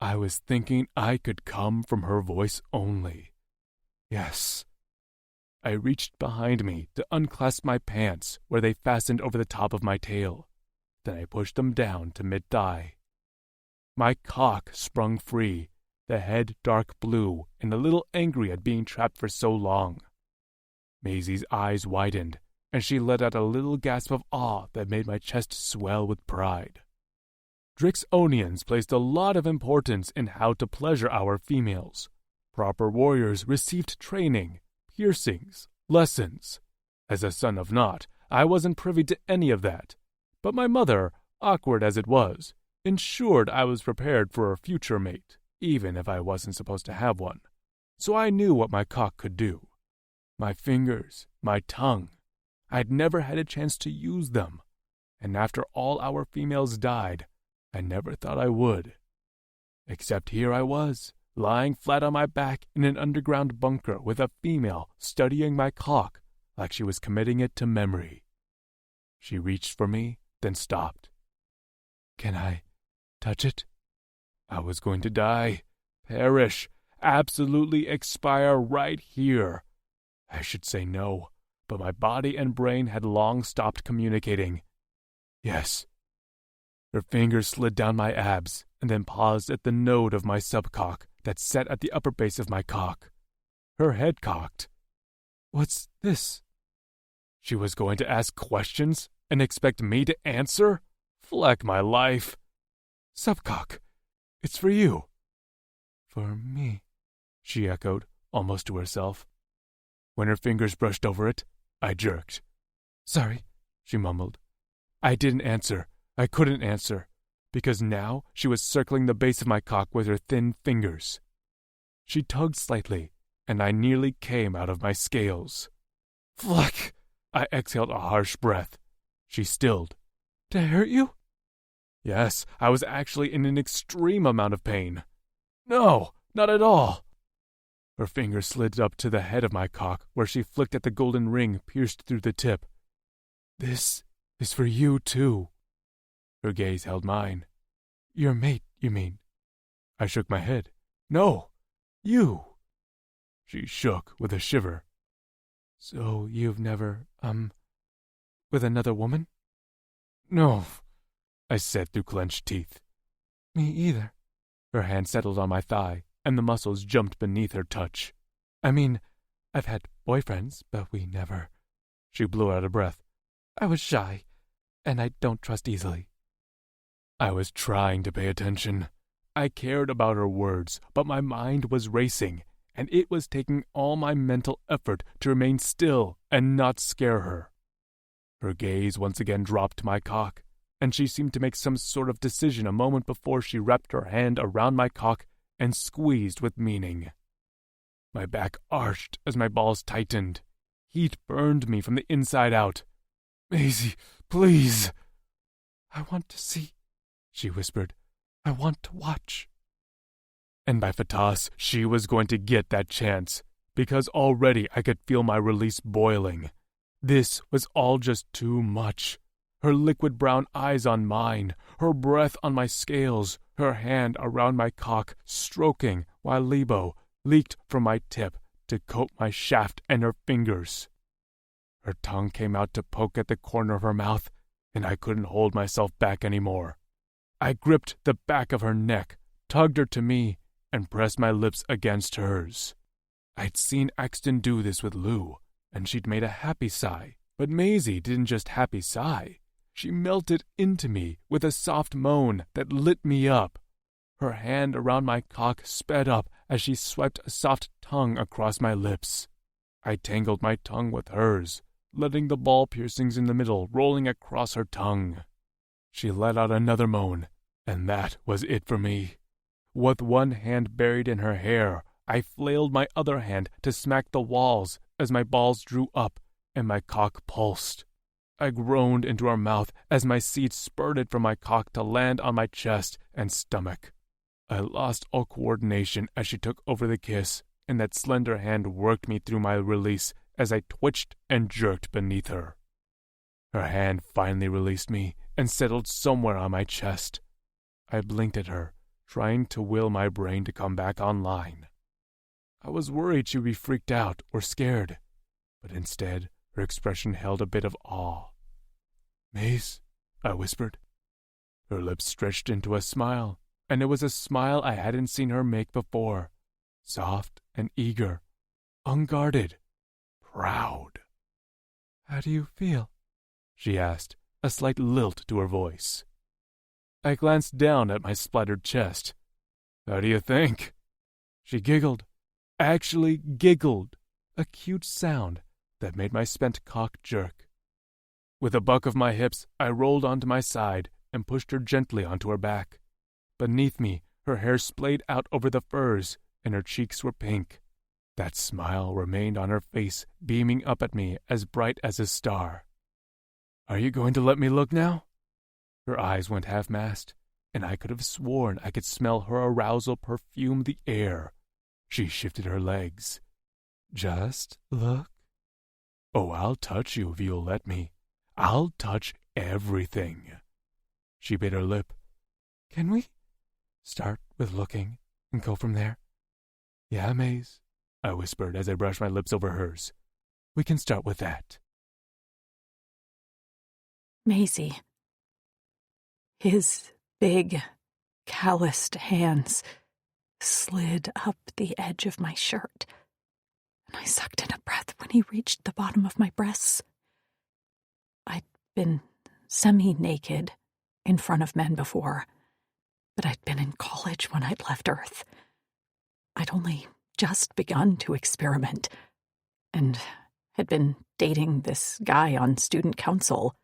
I was thinking I could come from her voice only. Yes. I reached behind me to unclasp my pants where they fastened over the top of my tail. Then I pushed them down to mid-thigh. My cock sprung free, the head dark blue and a little angry at being trapped for so long. Maisie's eyes widened, and she let out a little gasp of awe that made my chest swell with pride. Drixonians placed a lot of importance in how to pleasure our females. Proper warriors received training, piercings, lessons. As a son of Nott, I wasn't privy to any of that, but my mother, awkward as it was, ensured I was prepared for a future mate, even if I wasn't supposed to have one. So I knew what my cock could do. My fingers, my tongue. I'd never had a chance to use them, and after all our females died, I never thought I would. Except here I was, lying flat on my back in an underground bunker with a female studying my cock like she was committing it to memory. She reached for me, then stopped. Can I touch it? I was going to die, perish, absolutely expire right here. I should say no, but my body and brain had long stopped communicating. Yes. Her fingers slid down my abs and then paused at the node of my subcock that sat at the upper base of my cock. Her head cocked. What's this? She was going to ask questions and expect me to answer? Fleck my life. Subcock, it's for you. For me, she echoed, almost to herself. When her fingers brushed over it, I jerked. Sorry, she mumbled. I didn't answer. I couldn't answer, because now she was circling the base of my cock with her thin fingers. She tugged slightly, and I nearly came out of my scales. Fleck! I exhaled a harsh breath. She stilled. Did I hurt you? Yes, I was actually in an extreme amount of pain. No, not at all. Her finger slid up to the head of my cock, where she flicked at the golden ring pierced through the tip. This is for you, too. Her gaze held mine. Your mate, you mean? I shook my head. No, you. She shook with a shiver. So you've never, with another woman? No, I said through clenched teeth. Me either. Her hand settled on my thigh, and the muscles jumped beneath her touch. I mean, I've had boyfriends, but we never... She blew out a breath. I was shy, and I don't trust easily. I was trying to pay attention. I cared about her words, but my mind was racing, and it was taking all my mental effort to remain still and not scare her. Her gaze once again dropped to my cock, and she seemed to make some sort of decision a moment before she wrapped her hand around my cock and squeezed with meaning. My back arched as my balls tightened. Heat burned me from the inside out. Maisie, please. I want to see, she whispered. I want to watch. And by Fatas, she was going to get that chance, because already I could feel my release boiling. This was all just too much. Her liquid brown eyes on mine, her breath on my scales, her hand around my cock, stroking while Libo leaked from my tip to coat my shaft and her fingers. Her tongue came out to poke at the corner of her mouth, and I couldn't hold myself back anymore. I gripped the back of her neck, tugged her to me, and pressed my lips against hers. I'd seen Axton do this with Lou, and she'd made a happy sigh, but Maisie didn't just happy sigh. She melted into me with a soft moan that lit me up. Her hand around my cock sped up as she swiped a soft tongue across my lips. I tangled my tongue with hers, letting the ball piercings in the middle rolling across her tongue. She let out another moan, and that was it for me. With one hand buried in her hair, I flailed my other hand to smack the walls as my balls drew up and my cock pulsed. I groaned into her mouth as my seed spurted from my cock to land on my chest and stomach. I lost all coordination as she took over the kiss, and that slender hand worked me through my release as I twitched and jerked beneath her. Her hand finally released me and settled somewhere on my chest. I blinked at her, trying to will my brain to come back online. I was worried she would be freaked out or scared, but instead her expression held a bit of awe. "Maze," I whispered. Her lips stretched into a smile, and it was a smile I hadn't seen her make before. Soft and eager, unguarded, proud. "How do you feel?" she asked, a slight lilt to her voice. I glanced down at my splattered chest. "How do you think?" She giggled, actually giggled, a cute sound that made my spent cock jerk. With a buck of my hips, I rolled onto my side and pushed her gently onto her back. Beneath me, her hair splayed out over the furs, and her cheeks were pink. That smile remained on her face, beaming up at me as bright as a star. "Are you going to let me look now?" Her eyes went half-mast, and I could have sworn I could smell her arousal perfume the air. She shifted her legs. "Just look." "Oh, I'll touch you if you'll let me. I'll touch everything." She bit her lip. "Can we start with looking and go from there?" "Yeah, Maze," I whispered as I brushed my lips over hers. "We can start with that." Maisie. His big, calloused hands slid up the edge of my shirt, and I sucked in a breath when he reached the bottom of my breasts. I'd been semi-naked in front of men before, but I'd been in college when I'd left Earth. I'd only just begun to experiment, and had been dating this guy on student council.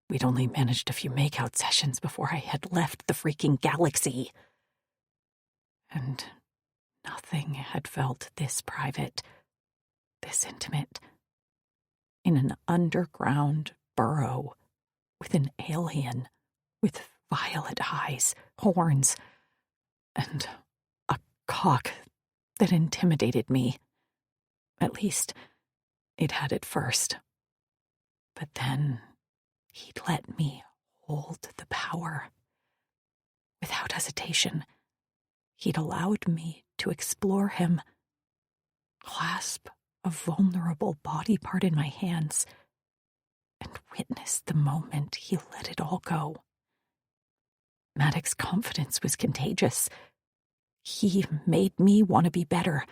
We'd only managed a few makeout sessions before I had left the freaking galaxy. And nothing had felt this private, this intimate. In an underground burrow with an alien with violet eyes, horns, and a cock that intimidated me. At least, it had at first. But then he'd let me hold the power. Without hesitation, he'd allowed me to explore him, clasp a vulnerable body part in my hands, and witness the moment he let it all go. Maddox's confidence was contagious. He made me want to be better,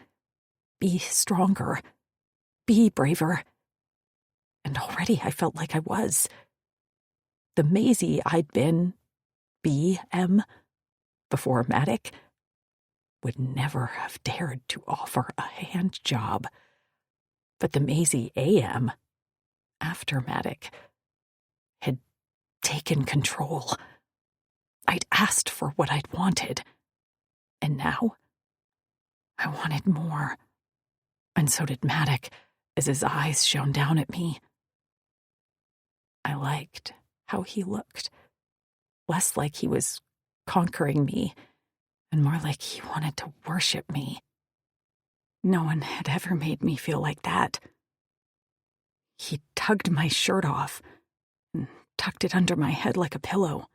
be stronger, be braver. And already I felt like I was. The Maisie I'd been, BM, before Maddox, would never have dared to offer a hand job. But the Maisie AM, after Maddox, had taken control. I'd asked for what I'd wanted, and now I wanted more. And so did Maddox, as his eyes shone down at me. I liked how he looked, less like he was conquering me, and more like he wanted to worship me. No one had ever made me feel like that. He tugged my shirt off and tucked it under my head like a pillow.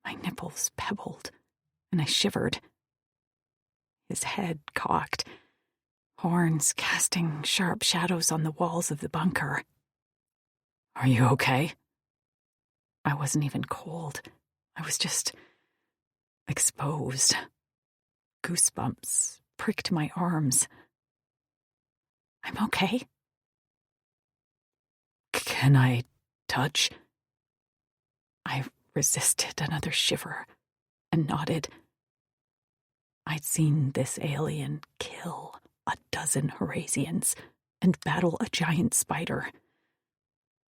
My nipples pebbled, and I shivered. His head cocked, horns casting sharp shadows on the walls of the bunker. "Are you okay?" I wasn't even cold. I was just exposed. Goosebumps pricked my arms. "I'm okay." "Can I touch?" I resisted another shiver and nodded. I'd seen this alien kill a dozen Horasians and battle a giant spider.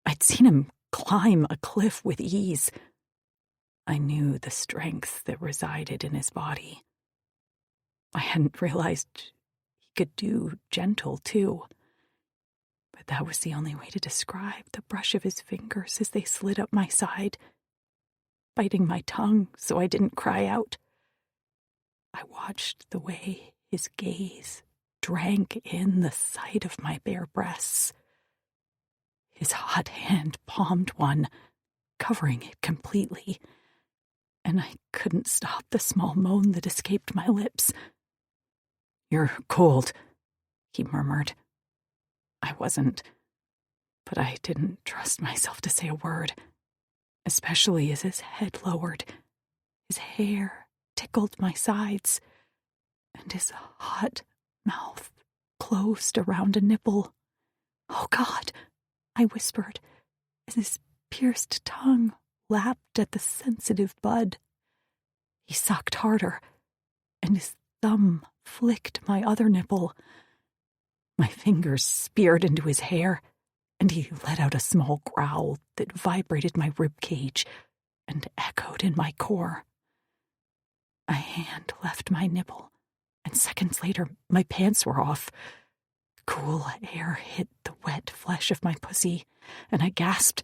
I'd seen him climb a cliff with ease. I knew the strength that resided in his body. I hadn't realized he could do gentle, too. But that was the only way to describe the brush of his fingers as they slid up my side, biting my tongue so I didn't cry out. I watched the way his gaze drank in the sight of my bare breasts. His hot hand palmed one, covering it completely, and I couldn't stop the small moan that escaped my lips. "You're cold," he murmured. I wasn't, but I didn't trust myself to say a word, especially as his head lowered. His hair tickled my sides, and his hot mouth closed around a nipple. "Oh, God," I whispered, as his pierced tongue lapped at the sensitive bud. He sucked harder, and his thumb flicked my other nipple. My fingers speared into his hair, and he let out a small growl that vibrated my rib cage and echoed in my core. A hand left my nipple, and seconds later my pants were off. Cool air hit the wet flesh of my pussy, and I gasped.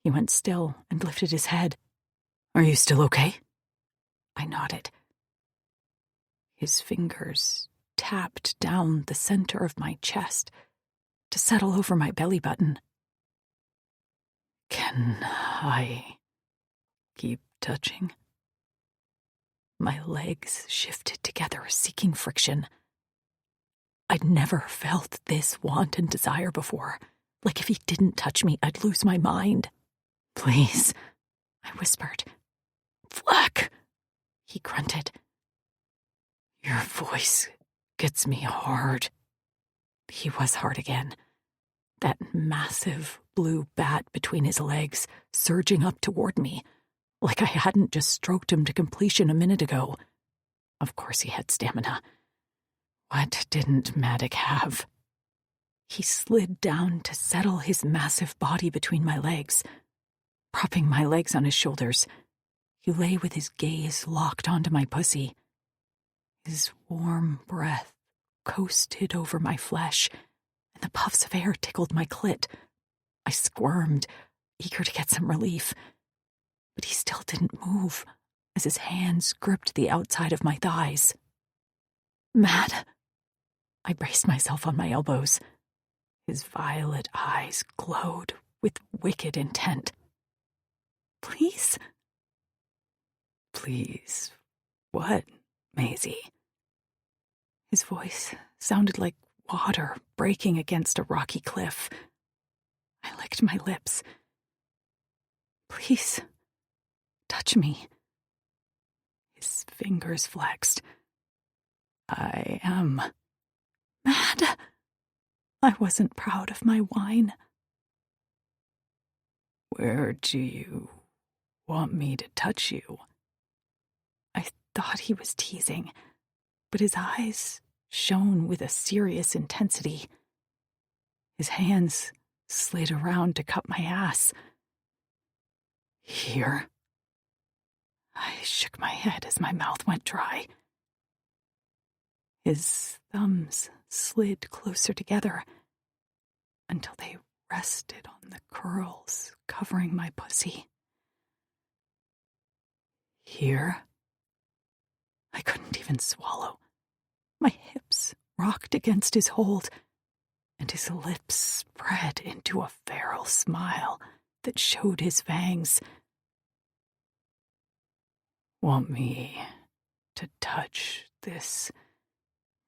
He went still and lifted his head. "Are you still okay?" I nodded. His fingers tapped down the center of my chest to settle over my belly button. "Can I keep touching?" My legs shifted together, seeking friction. I'd never felt this want and desire before. Like if he didn't touch me, I'd lose my mind. "Please," I whispered. "Fleck," he grunted. "Your voice gets me hard." He was hard again. That massive blue bat between his legs, surging up toward me, like I hadn't just stroked him to completion a minute ago. Of course he had stamina. What didn't Maddox have? He slid down to settle his massive body between my legs. Propping my legs on his shoulders, he lay with his gaze locked onto my pussy. His warm breath coasted over my flesh, and the puffs of air tickled my clit. I squirmed, eager to get some relief, but he still didn't move as his hands gripped the outside of my thighs. "Mad?" I braced myself on my elbows. His violet eyes glowed with wicked intent. "Please?" "Please what, Maisie?" His voice sounded like water breaking against a rocky cliff. I licked my lips. "Please, touch me." His fingers flexed. "I am mad." I wasn't proud of my whine. "Where do you want me to touch you?" I thought he was teasing, but his eyes shone with a serious intensity. His hands slid around to cup my ass. "Here." I shook my head as my mouth went dry. His thumbs slid closer together until they rested on the curls covering my pussy. "Here." I couldn't even swallow. My hips rocked against his hold, and his lips spread into a feral smile that showed his fangs. "Want me to touch this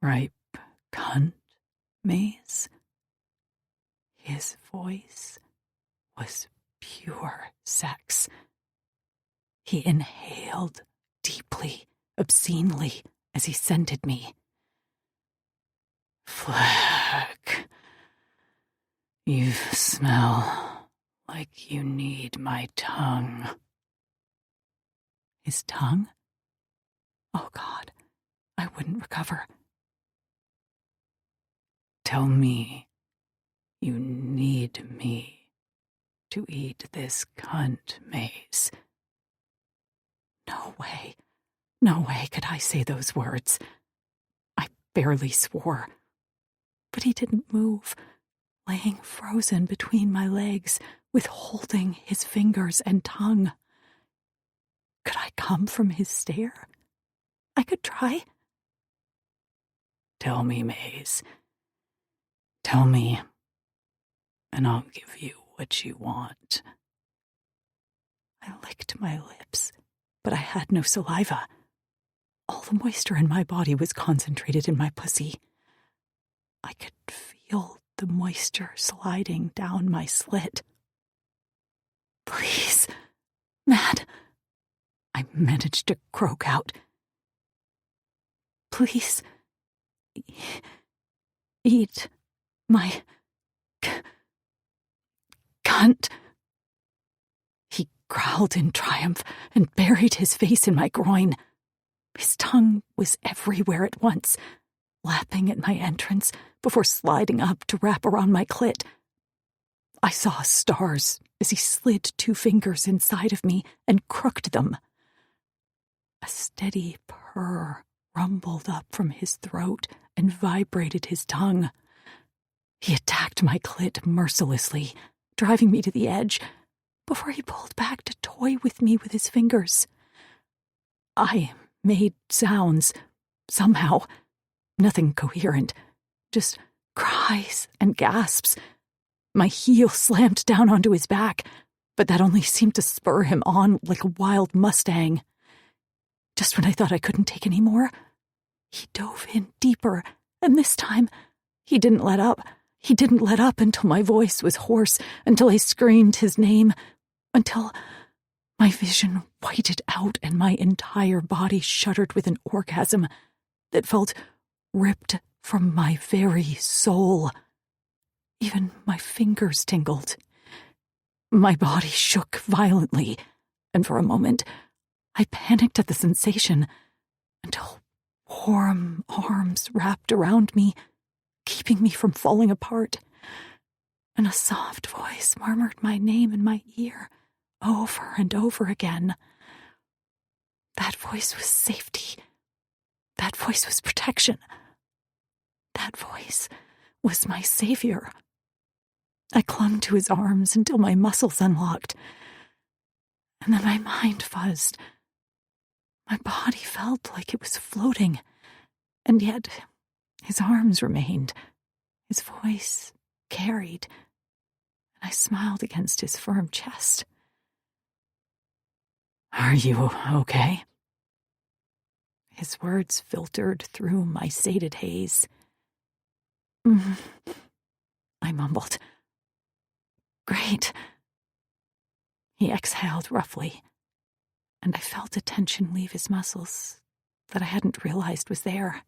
ripe cunt, Maze?" His voice was pure sex. He inhaled deeply, obscenely, as he scented me. "Fleck, you smell like you need my tongue." His tongue? Oh, God, I wouldn't recover. "Tell me you need me to eat this cunt, Maze." No way. No way could I say those words. I barely swore. But he didn't move, laying frozen between my legs, withholding his fingers and tongue. Could I come from his stare? I could try. "Tell me, Maze. Tell me and I'll give you what you want. I licked my lips, but I had no saliva. All the moisture in my body was concentrated in my pussy. I could feel the moisture sliding down my slit. Please, Matt, I managed to croak out. Please, eat my cunt. He growled in triumph and buried his face in my groin. His tongue was everywhere at once, lapping at my entrance before sliding up to wrap around my clit. I saw stars as he slid 2 fingers inside of me and crooked them. A steady purr rumbled up from his throat and vibrated his tongue. He attacked my clit mercilessly, driving me to the edge, before he pulled back to toy with me with his fingers. I made sounds, somehow. Nothing coherent, just cries and gasps. My heel slammed down onto his back, but that only seemed to spur him on like a wild Mustang. Just when I thought I couldn't take any more, he dove in deeper, and this time, he didn't let up. He didn't let up until my voice was hoarse, until I screamed his name, until my vision whited out and my entire body shuddered with an orgasm that felt ripped from my very soul. Even my fingers tingled. My body shook violently, and for a moment, I panicked at the sensation until warm arms wrapped around me, keeping me from falling apart, and a soft voice murmured my name in my ear over and over again. That voice was safety. That voice was protection. That voice was my savior. I clung to his arms until my muscles unlocked, and then my mind fuzzed. My body felt like it was floating, and yet his arms remained. His voice carried, and I smiled against his firm chest. "Are you okay?" His words filtered through my sated haze. I mumbled. "Great." He exhaled roughly, and I felt a tension leave his muscles that I hadn't realized was there.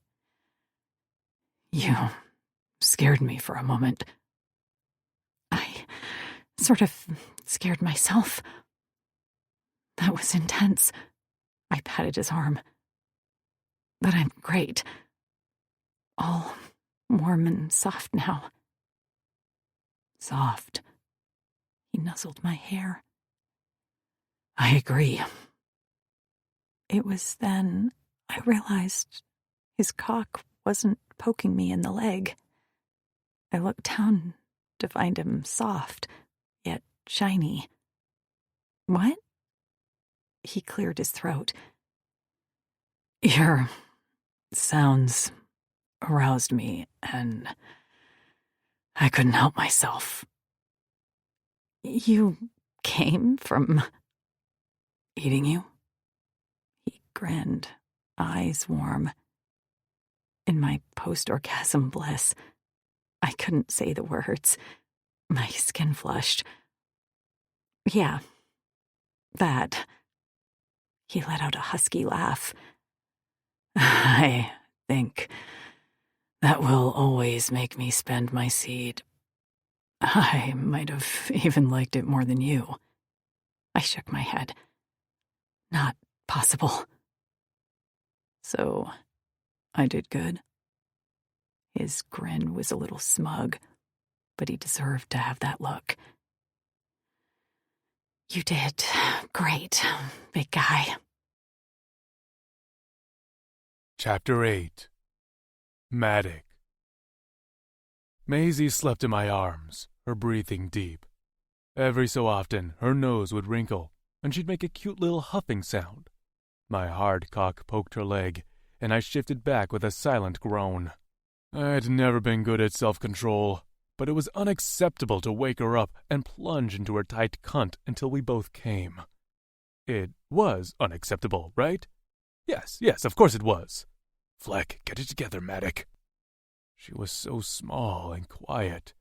"You scared me for a moment." I sort of scared myself. That was intense. I patted his arm. "But I'm great. All warm and soft now." Soft. He nuzzled my hair. "I agree." It was then I realized his cock wasn't poking me in the leg. I looked down to find him soft, yet shiny. "What?" He cleared his throat. "Your sounds aroused me, and I couldn't help myself." "You came from eating you?" He grinned, eyes warm. In my post-orgasm bliss, I couldn't say the words. My skin flushed. "Yeah, that." He let out a husky laugh. "I think that will always make me spend my seed. I might have even liked it more than you." I shook my head. "Not possible." "So, I did good?" His grin was a little smug, but he deserved to have that look. "You did great, big guy." Chapter 8. Matic. Maisie slept in my arms, her breathing deep. Every so often, her nose would wrinkle, and she'd make a cute little huffing sound. My hard cock poked her leg, and I shifted back with a silent groan. I'd never been good at self-control, but it was unacceptable to wake her up and plunge into her tight cunt until we both came. It was unacceptable, right? Yes, of course it was. Fleck, get it together, Maddock. She was so small and quiet,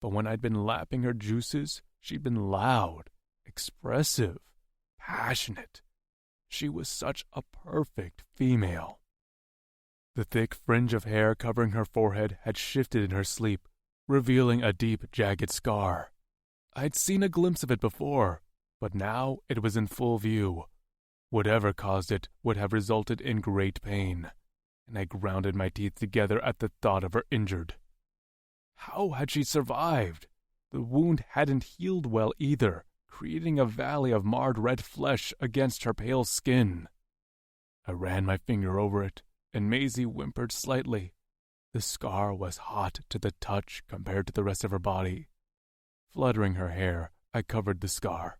but when I'd been lapping her juices, she'd been loud, expressive, passionate. She was such a perfect female. The thick fringe of hair covering her forehead had shifted in her sleep, revealing a deep, jagged scar. I'd seen a glimpse of it before, but now it was in full view. Whatever caused it would have resulted in great pain, and I grounded my teeth together at the thought of her injured. How had she survived? The wound hadn't healed well either, creating a valley of marred red flesh against her pale skin. I ran my finger over it, and Maisie whimpered slightly. The scar was hot to the touch compared to the rest of her body. Fluttering her hair, I covered the scar.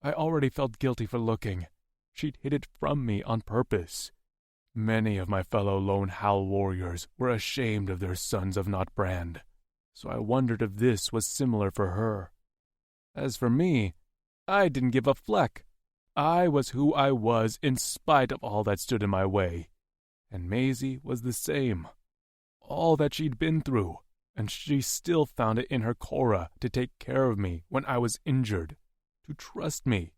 I already felt guilty for looking. She'd hid it from me on purpose. Many of my fellow lone howl warriors were ashamed of their sons of Not Brand, so I wondered if this was similar for her. As for me, I didn't give a fleck. I was who I was in spite of all that stood in my way, and Maisie was the same. All that she'd been through, and she still found it in her Cora to take care of me when I was injured, to trust me,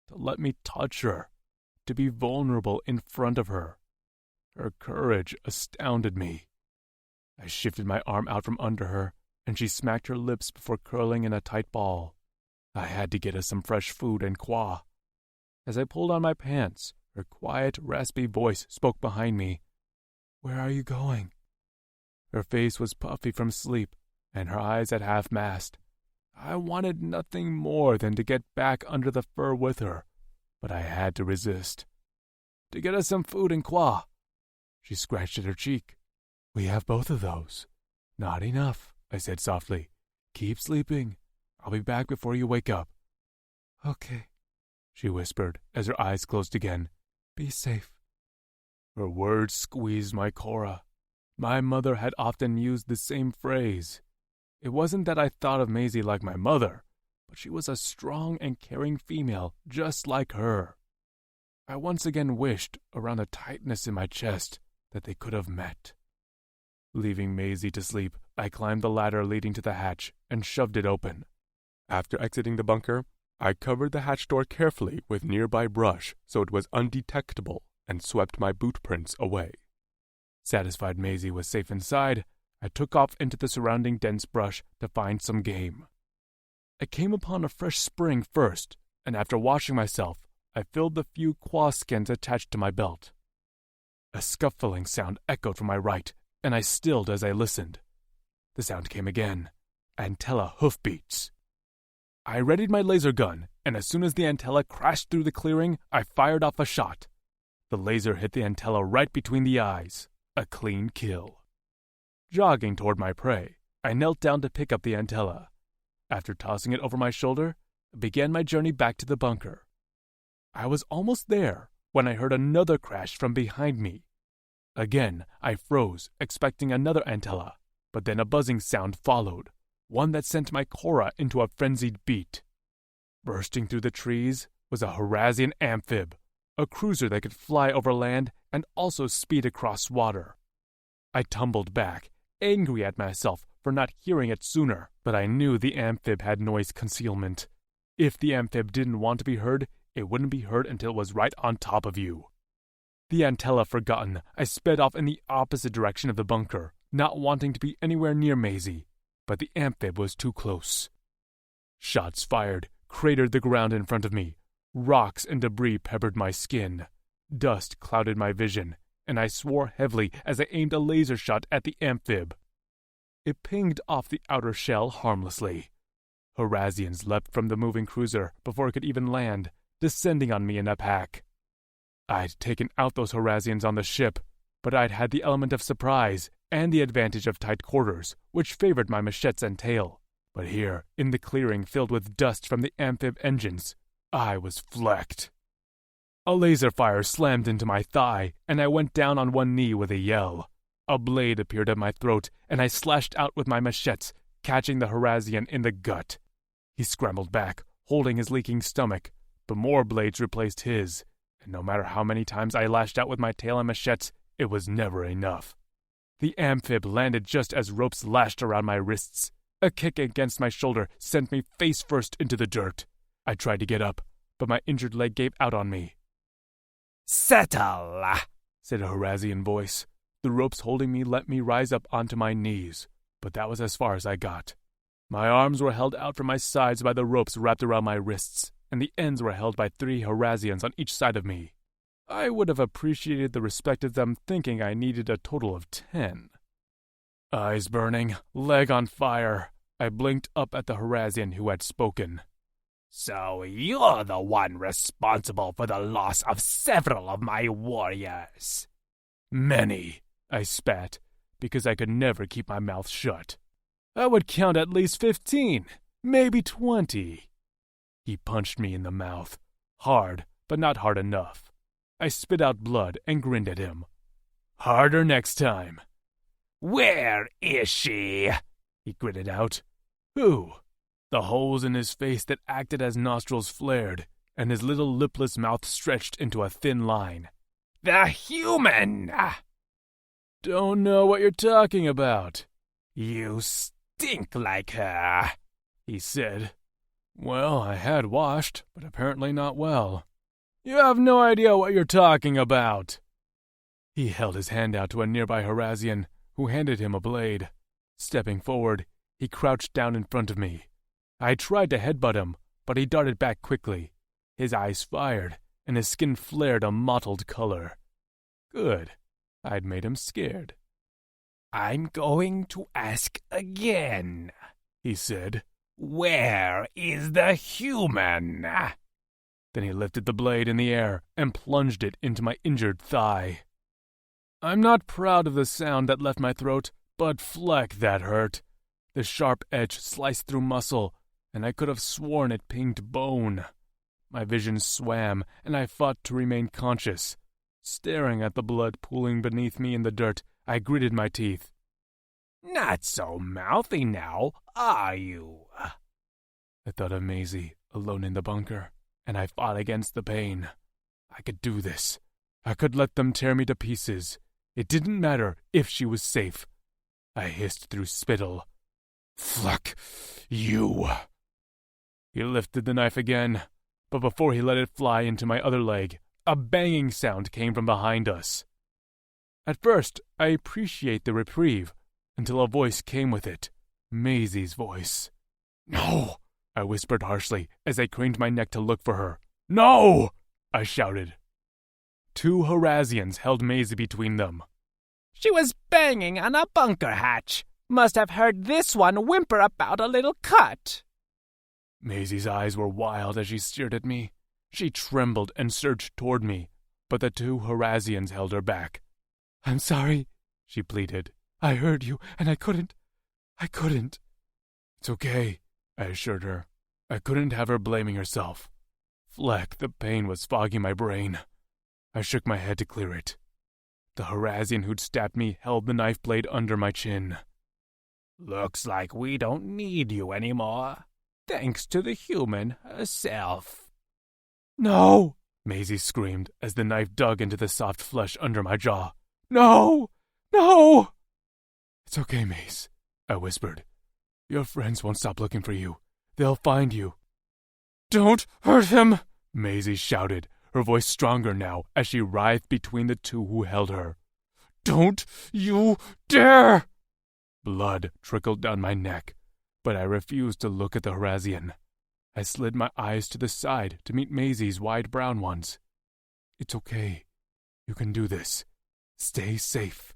to let me touch her, to be vulnerable in front of her. Her courage astounded me. I shifted my arm out from under her, and she smacked her lips before curling in a tight ball. I had to get us some fresh food and qua. As I pulled on my pants, her quiet, raspy voice spoke behind me. "Where are you going?" Her face was puffy from sleep, and her eyes at half-mast. I wanted nothing more than to get back under the fur with her, but I had to resist. "To get us some food and qua." She scratched at her cheek. "We have both of those." "Not enough," I said softly. "Keep sleeping. I'll be back before you wake up." "Okay," she whispered as her eyes closed again. "Be safe." Her words squeezed my Cora. My mother had often used the same phrase. It wasn't that I thought of Maisie like my mother, but she was a strong and caring female just like her. I once again wished, around a tightness in my chest, that they could have met. Leaving Maisie to sleep, I climbed the ladder leading to the hatch and shoved it open. After exiting the bunker, I covered the hatch door carefully with nearby brush so it was undetectable and swept my boot prints away. Satisfied Maisie was safe inside, I took off into the surrounding dense brush to find some game. I came upon a fresh spring first, and after washing myself, I filled the few quaw skins attached to my belt. A scuffling sound echoed from my right, and I stilled as I listened. The sound came again. Antella hoofbeats. I readied my laser gun, and as soon as the antella crashed through the clearing, I fired off a shot. The laser hit the antella right between the eyes. A clean kill. Jogging toward my prey, I knelt down to pick up the antella. After tossing it over my shoulder, I began my journey back to the bunker. I was almost there when I heard another crash from behind me. Again, I froze, expecting another antella, but then a buzzing sound followed, one that sent my Cora into a frenzied beat. Bursting through the trees was a Horazian amphib, a cruiser that could fly over land and also speed across water. I tumbled back, angry at myself for not hearing it sooner, but I knew the amphib had noise concealment. If the amphib didn't want to be heard, it wouldn't be heard until it was right on top of you. The antella forgotten, I sped off in the opposite direction of the bunker, not wanting to be anywhere near Maisie, but the amphib was too close. Shots fired, cratered the ground in front of me. Rocks and debris peppered my skin. Dust clouded my vision, and I swore heavily as I aimed a laser shot at the amphib. It pinged off the outer shell harmlessly. Horazians leapt from the moving cruiser before it could even land, descending on me in a pack. I'd taken out those Horazians on the ship, but I'd had the element of surprise and the advantage of tight quarters, which favored my machetes and tail. But here, in the clearing filled with dust from the amphib engines, I was flecked. A laser fire slammed into my thigh, and I went down on one knee with a yell. A blade appeared at my throat, and I slashed out with my machetes, catching the Harazian in the gut. He scrambled back, holding his leaking stomach, but more blades replaced his, and no matter how many times I lashed out with my tail and machetes, it was never enough. The amphib landed just as ropes lashed around my wrists. A kick against my shoulder sent me face first into the dirt. I tried to get up, but my injured leg gave out on me. "Settle," said a Harazian voice. The ropes holding me let me rise up onto my knees, but that was as far as I got. My arms were held out from my sides by the ropes wrapped around my wrists, and the ends were held by 3 Harazians on each side of me. I would have appreciated the respect of them thinking I needed a total of 10. Eyes burning, leg on fire, I blinked up at the Harazian who had spoken. "So you're the one responsible for the loss of several of my warriors." "Many," I spat, because I could never keep my mouth shut. "I would count at least 15, maybe 20. He punched me in the mouth, hard, but not hard enough. I spit out blood and grinned at him. "Harder next time." "Where is she?" he gritted out. "Who?" The holes in his face that acted as nostrils flared, and his little lipless mouth stretched into a thin line. "The human!" "Don't know what you're talking about." "You stink like her," he said. Well, I had washed, but apparently not well. "You have no idea what you're talking about." He held his hand out to a nearby Harazian, who handed him a blade. Stepping forward, he crouched down in front of me. I tried to headbutt him, but he darted back quickly. His eyes fired, and his skin flared a mottled color. Good. I'd made him scared. "I'm going to ask again," he said. "Where is the human?" Then he lifted the blade in the air and plunged it into my injured thigh. I'm not proud of the sound that left my throat, but fleck that hurt. The sharp edge sliced through muscle, and I could have sworn it pinged bone. My vision swam, and I fought to remain conscious. Staring at the blood pooling beneath me in the dirt, I gritted my teeth. "Not so mouthy now, are you?" I thought of Maisie, alone in the bunker, and I fought against the pain. I could do this. I could let them tear me to pieces. It didn't matter if she was safe. I hissed through spittle. "Fuck you!" He lifted the knife again, but before he let it fly into my other leg, a banging sound came from behind us. At first, I appreciate the reprieve, until a voice came with it. Maisie's voice. "No!" I whispered harshly as I craned my neck to look for her. "No!" I shouted. 2 Harazians held Maisie between them. "She was banging on a bunker hatch. Must have heard this one whimper about a little cut." Maisie's eyes were wild as she stared at me. She trembled and surged toward me, but the 2 Harazians held her back. "I'm sorry," she pleaded. "I heard you, and I couldn't. "It's okay," I assured her. I couldn't have her blaming herself. Fleck, the pain was fogging my brain. I shook my head to clear it. The Harazian who'd stabbed me held the knife blade under my chin. "Looks like we don't need you anymore, thanks to the human herself." "No!" Maisie screamed as the knife dug into the soft flesh under my jaw. "No! No!" "It's okay, Mace," I whispered. "Your friends won't stop looking for you. They'll find you." "Don't hurt him!" Maisie shouted, her voice stronger now as she writhed between the 2 who held her. "Don't you dare!" Blood trickled down my neck, but I refused to look at the Harazian. I slid my eyes to the side to meet Maisie's wide brown ones. "It's okay. You can do this. Stay safe."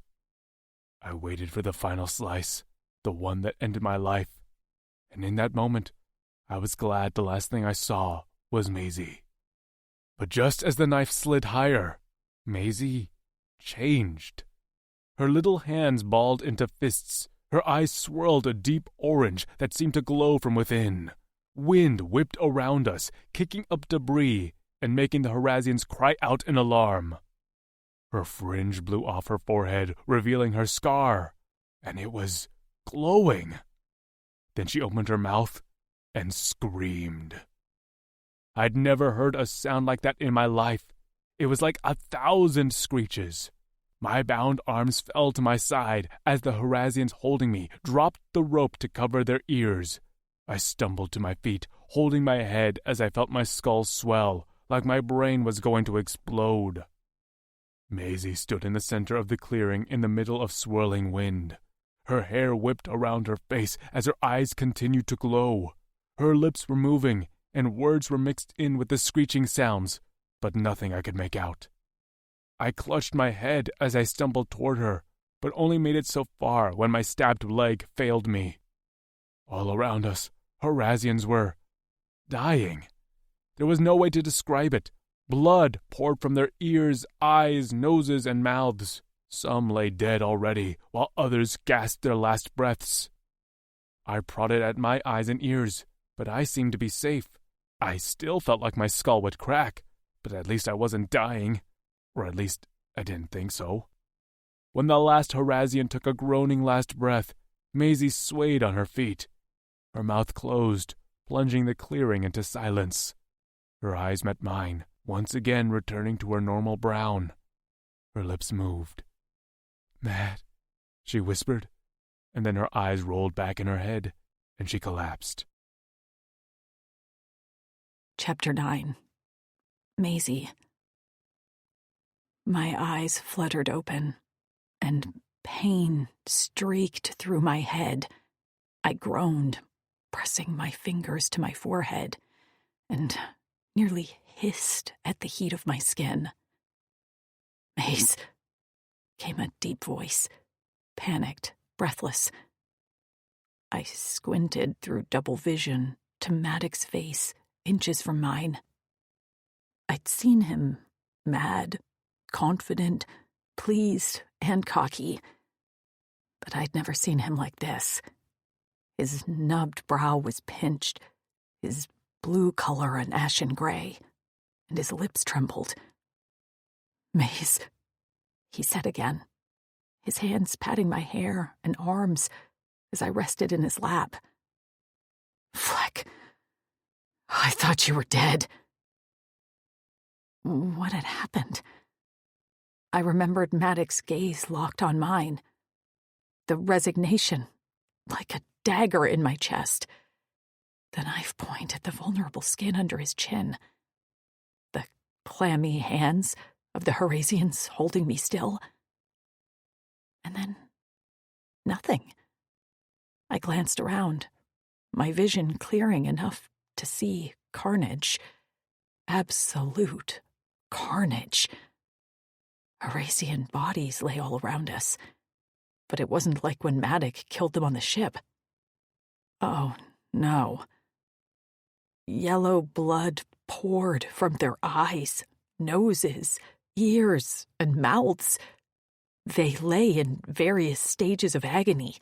I waited for the final slice, the one that ended my life, and in that moment, I was glad the last thing I saw was Maisie. But just as the knife slid higher, Maisie changed. Her little hands balled into fists, her eyes swirled a deep orange that seemed to glow from within. Wind whipped around us, kicking up debris and making the Harazians cry out in alarm. Her fringe blew off her forehead, revealing her scar, and it was glowing. Then she opened her mouth and screamed. I'd never heard a sound like that in my life. It was like 1,000 screeches. My bound arms fell to my side as the Horazians holding me dropped the rope to cover their ears. I stumbled to my feet, holding my head as I felt my skull swell, like my brain was going to explode. Maisie stood in the center of the clearing in the middle of swirling wind. Her hair whipped around her face as her eyes continued to glow. Her lips were moving, and words were mixed in with the screeching sounds, but nothing I could make out. I clutched my head as I stumbled toward her, but only made it so far when my stabbed leg failed me. All around us, Horazians were dying. There was no way to describe it. Blood poured from their ears, eyes, noses, and mouths. Some lay dead already, while others gasped their last breaths. I prodded at my eyes and ears, but I seemed to be safe. I still felt like my skull would crack, but at least I wasn't dying. Or at least, I didn't think so. When the last Horazian took a groaning last breath, Maisie swayed on her feet. Her mouth closed, plunging the clearing into silence. Her eyes met mine, once again returning to her normal brown. Her lips moved. "Matt," she whispered, and then her eyes rolled back in her head, and she collapsed. Chapter 9. Maisie. My eyes fluttered open, and pain streaked through my head. I groaned, pressing my fingers to my forehead, and nearly hissed at the heat of my skin. "Mace," came a deep voice, panicked, breathless. I squinted through double vision to Maddox's face, inches from mine. I'd seen him mad, confident, pleased, and cocky, but I'd never seen him like this. His nubbed brow was pinched, his blue color an ashen gray, and his lips trembled. "Mace," he said again, his hands patting my hair and arms as I rested in his lap. "Fleck, I thought you were dead." What had happened? I remembered Maddox's gaze locked on mine. The resignation, like a dagger in my chest. The knife point at the vulnerable skin under his chin. The clammy hands of the Horazians holding me still. And then, nothing. I glanced around, my vision clearing enough to see carnage. Absolute carnage. Horazian bodies lay all around us, but it wasn't like when Maddox killed them on the ship. Oh, no. Yellow blood poured from their eyes, noses, ears, and mouths. They lay in various stages of agony,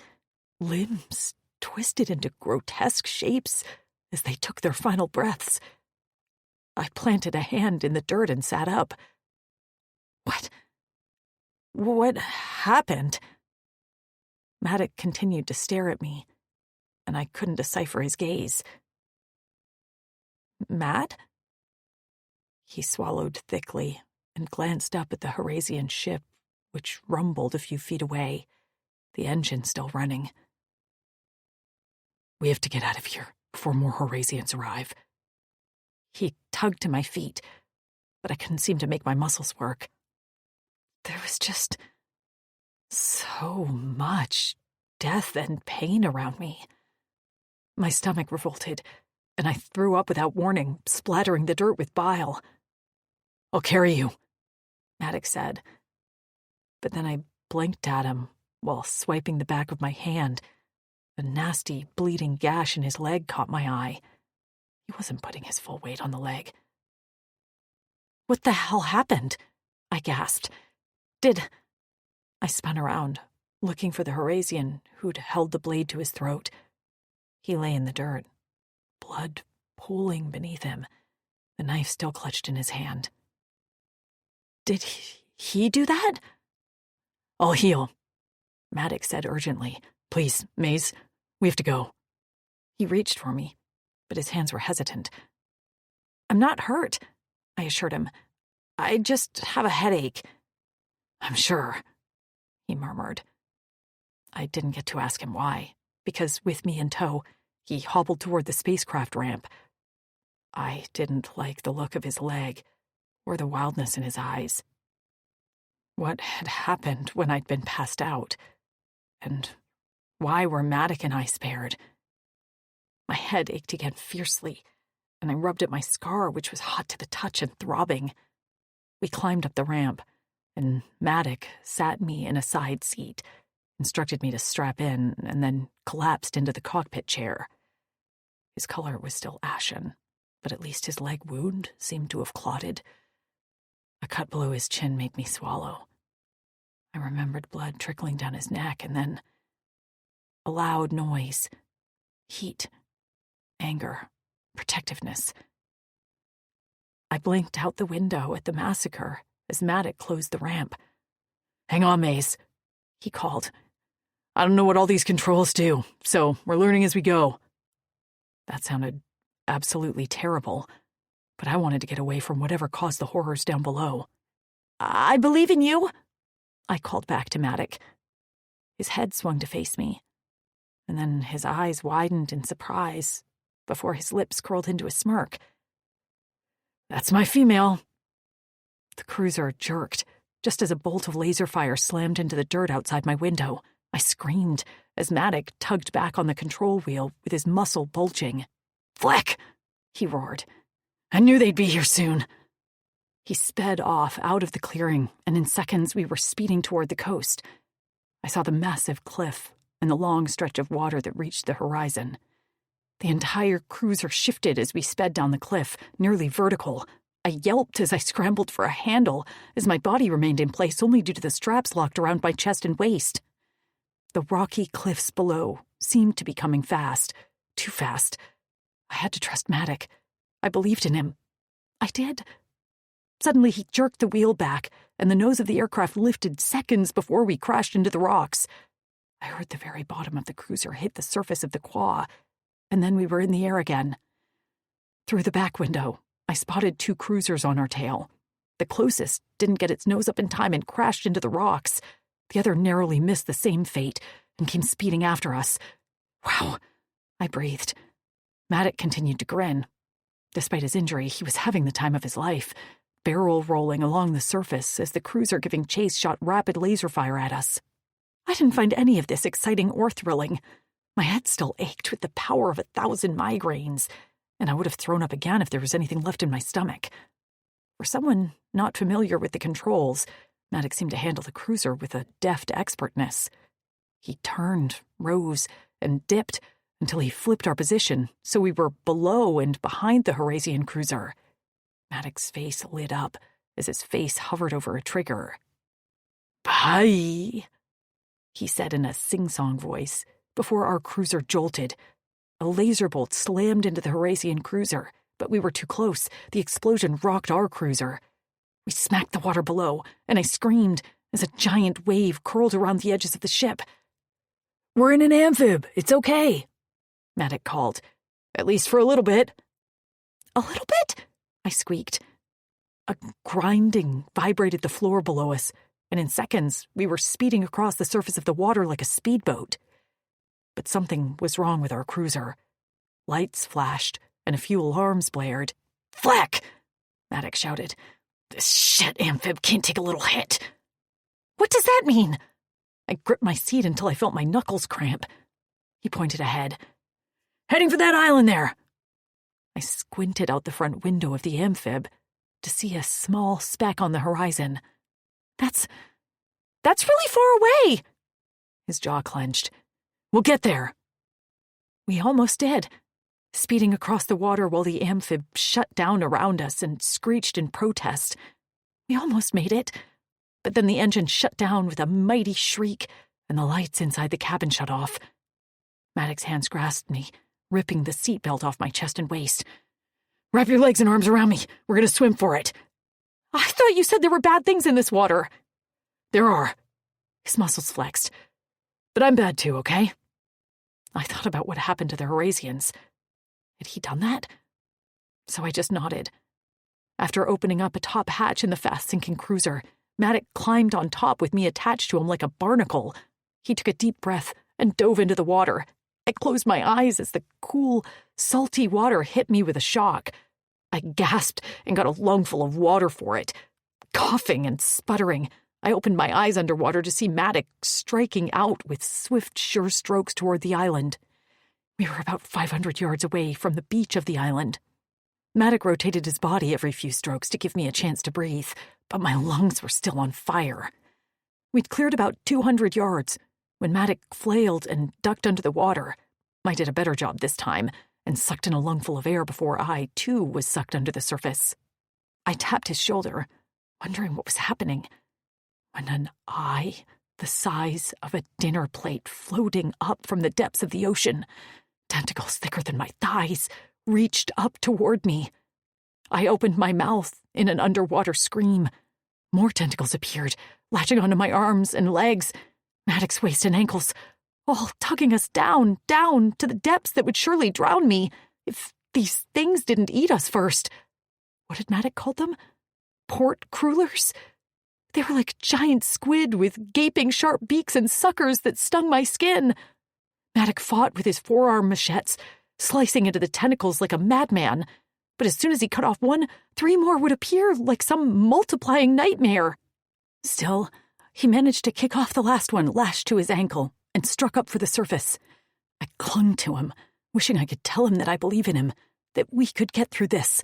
limbs twisted into grotesque shapes as they took their final breaths. I planted a hand in the dirt and sat up. What happened? Maddox continued to stare at me, and I couldn't decipher his gaze. "Matt?" He swallowed thickly and glanced up at the Horazian ship, which rumbled a few feet away, the engine still running. "We have to get out of here before more Horazians arrive." He tugged to my feet, but I couldn't seem to make my muscles work. There was just so much death and pain around me. My stomach revolted, and I threw up without warning, splattering the dirt with bile. "I'll carry you," Maddox said. But then I blinked at him while swiping the back of my hand. A nasty, bleeding gash in his leg caught my eye. He wasn't putting his full weight on the leg. "What the hell happened?" I gasped. I spun around, looking for the Horazian who'd held the blade to his throat. He lay in the dirt, blood pooling beneath him, the knife still clutched in his hand. "Did he do that?" "I'll heal," Maddox said urgently. "Please, Maze, we have to go." He reached for me, but his hands were hesitant. "I'm not hurt," I assured him. "I just have a headache." "I'm sure," he murmured. I didn't get to ask him why, because with me in tow, he hobbled toward the spacecraft ramp. I didn't like the look of his leg or the wildness in his eyes. What had happened when I'd been passed out? And why were Maddock and I spared? My head ached again fiercely, and I rubbed at my scar, which was hot to the touch and throbbing. We climbed up the ramp, and Maddock sat me in a side seat, instructed me to strap in, and then collapsed into the cockpit chair. His color was still ashen, but at least his leg wound seemed to have clotted. A cut below his chin made me swallow. I remembered blood trickling down his neck, and then a loud noise. Heat, anger, protectiveness. I blinked out the window at the massacre as Maddock closed the ramp. "Hang on, Maze," he called. "I don't know what all these controls do, so we're learning as we go." That sounded absolutely terrible, but I wanted to get away from whatever caused the horrors down below. "I believe in you," I called back to Maddock. His head swung to face me, and then his eyes widened in surprise before his lips curled into a smirk. "That's my female." The cruiser jerked, just as a bolt of laser fire slammed into the dirt outside my window. I screamed as Maddock tugged back on the control wheel with his muscle bulging. "Fleck!" he roared. "I knew they'd be here soon." He sped off out of the clearing, and in seconds we were speeding toward the coast. I saw the massive cliff and the long stretch of water that reached the horizon. The entire cruiser shifted as we sped down the cliff, nearly vertical. I yelped as I scrambled for a handle, as my body remained in place only due to the straps locked around my chest and waist. The rocky cliffs below seemed to be coming fast, too fast. I had to trust Maddock. I believed in him. I did. Suddenly he jerked the wheel back, and the nose of the aircraft lifted seconds before we crashed into the rocks. I heard the very bottom of the cruiser hit the surface of the quay, and then we were in the air again. Through the back window, I spotted 2 cruisers on our tail. The closest didn't get its nose up in time and crashed into the rocks. The other narrowly missed the same fate and came speeding after us. "Wow," I breathed. Maddock continued to grin. Despite his injury, he was having the time of his life, barrel rolling along the surface as the cruiser giving chase shot rapid laser fire at us. I didn't find any of this exciting or thrilling. My head still ached with the power of 1,000 migraines, and I would have thrown up again if there was anything left in my stomach. For someone not familiar with the controls, Maddock seemed to handle the cruiser with a deft expertness. He turned, rose, and dipped until he flipped our position, so we were below and behind the Horasian cruiser. Maddock's face lit up as his face hovered over a trigger. "Bye," he said in a sing-song voice before our cruiser jolted. A laser bolt slammed into the Horasian cruiser, but we were too close. The explosion rocked our cruiser. We smacked the water below, and I screamed as a giant wave curled around the edges of the ship. "We're in an amphib. It's okay," Maddock called. "At least for a little bit." "A little bit?" I squeaked. A grinding vibrated the floor below us, and in seconds we were speeding across the surface of the water like a speedboat. But something was wrong with our cruiser. Lights flashed, and a few alarms blared. "Fleck!" Maddock shouted. "This shit amphib can't take a little hit." "What does that mean?" I gripped my seat until I felt my knuckles cramp. He pointed ahead. "Heading for that island there." I squinted out the front window of the amphib to see a small speck on the horizon. That's really far away." His jaw clenched. "We'll get there." We almost did, speeding across the water while the amphib shut down around us and screeched in protest. We almost made it, but then the engine shut down with a mighty shriek, and the lights inside the cabin shut off. Maddox's hands grasped me, ripping the seatbelt off my chest and waist. "Wrap your legs and arms around me. We're going to swim for it." "I thought you said there were bad things in this water." "There are." His muscles flexed. "But I'm bad too, okay?" I thought about what happened to the Horasians. Had he done that? So I just nodded. After opening up a top hatch in the fast-sinking cruiser, Maddox climbed on top with me attached to him like a barnacle. He took a deep breath and dove into the water. I closed my eyes as the cool, salty water hit me with a shock. I gasped and got a lungful of water for it. Coughing and sputtering, I opened my eyes underwater to see Maddox striking out with swift, sure strokes toward the island. We were about 500 yards away from the beach of the island. Maddox rotated his body every few strokes to give me a chance to breathe, but my lungs were still on fire. We'd cleared about 200 yards when Maddox flailed and ducked under the water. I did a better job this time and sucked in a lungful of air before I, too, was sucked under the surface. I tapped his shoulder, wondering what was happening, when an eye the size of a dinner plate floating up from the depths of the ocean, tentacles thicker than my thighs, reached up toward me. I opened my mouth in an underwater scream. More tentacles appeared, latching onto my arms and legs, Maddox's waist and ankles, all tugging us down to the depths that would surely drown me if these things didn't eat us first. What had Maddox called them? Port crullers? They were like giant squid with gaping sharp beaks and suckers that stung my skin. Maddox fought with his forearm machetes, slicing into the tentacles like a madman. But as soon as he cut off one, 3 more would appear like some multiplying nightmare. Still, he managed to kick off the last one lashed to his ankle and struck up for the surface. I clung to him, wishing I could tell him that I believe in him, that we could get through this.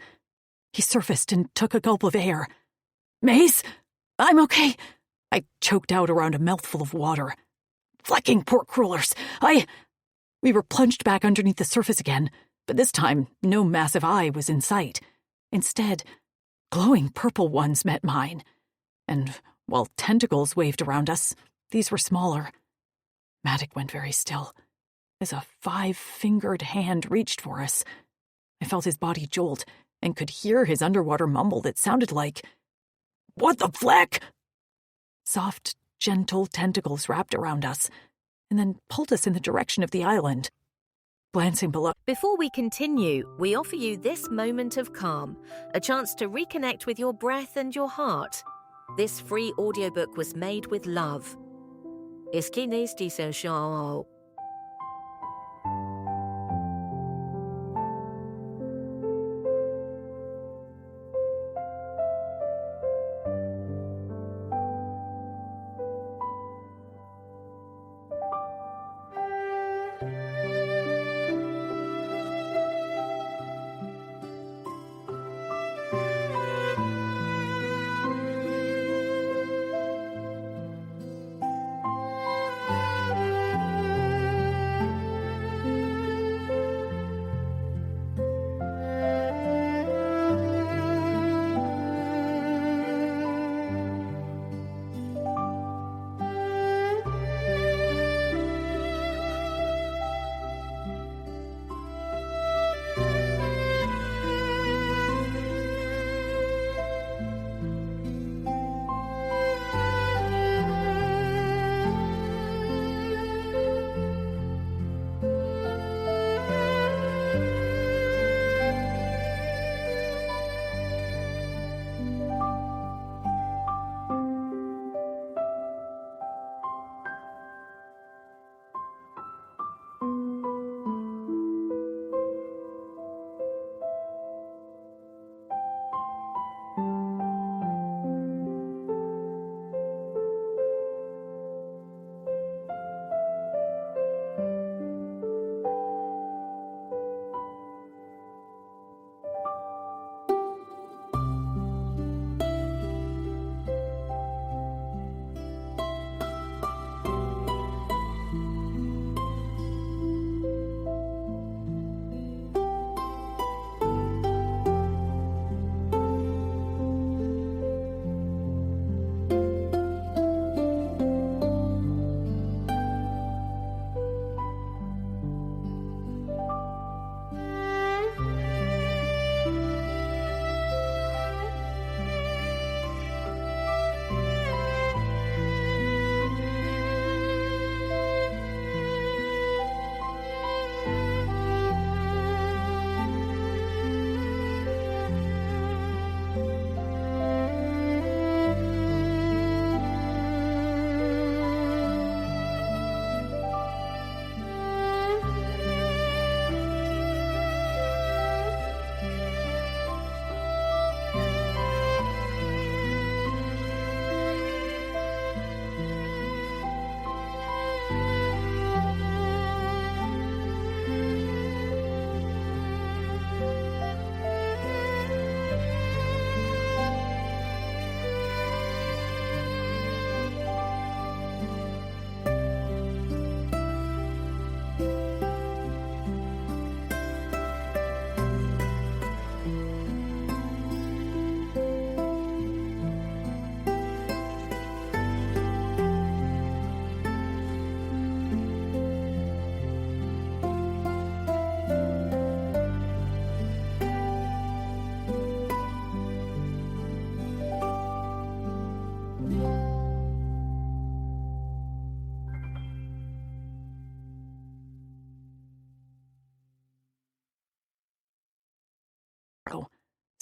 He surfaced and took a gulp of air. "Maze, I'm okay," I choked out around a mouthful of water. "Flecking port crullers, We were plunged back underneath the surface again, but this time no massive eye was in sight. Instead, glowing purple ones met mine. And while tentacles waved around us, these were smaller. Maddox went very still, as a 5-fingered hand reached for us. I felt his body jolt and could hear his underwater mumble that sounded like, "What the fleck?" Soft, gentle tentacles wrapped around us and then pulled us in the direction of the island. Glancing below. Before we continue, we offer you this moment of calm, a chance to reconnect with your breath and your heart. This free audiobook was made with love. Esquines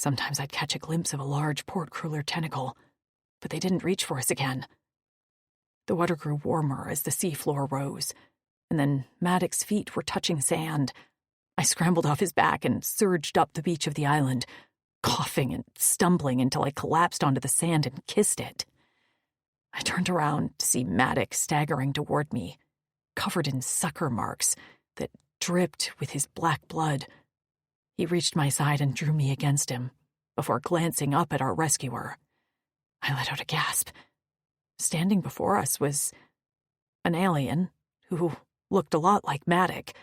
Sometimes I'd catch a glimpse of a large port-cruiler tentacle, but they didn't reach for us again. The water grew warmer as the seafloor rose, and then Maddox's feet were touching sand. I scrambled off his back and surged up the beach of the island, coughing and stumbling until I collapsed onto the sand and kissed it. I turned around to see Maddox staggering toward me, covered in sucker marks that dripped with his black blood. He reached my side and drew me against him, before glancing up at our rescuer. I let out a gasp. Standing before us was an alien who looked a lot like Maddox,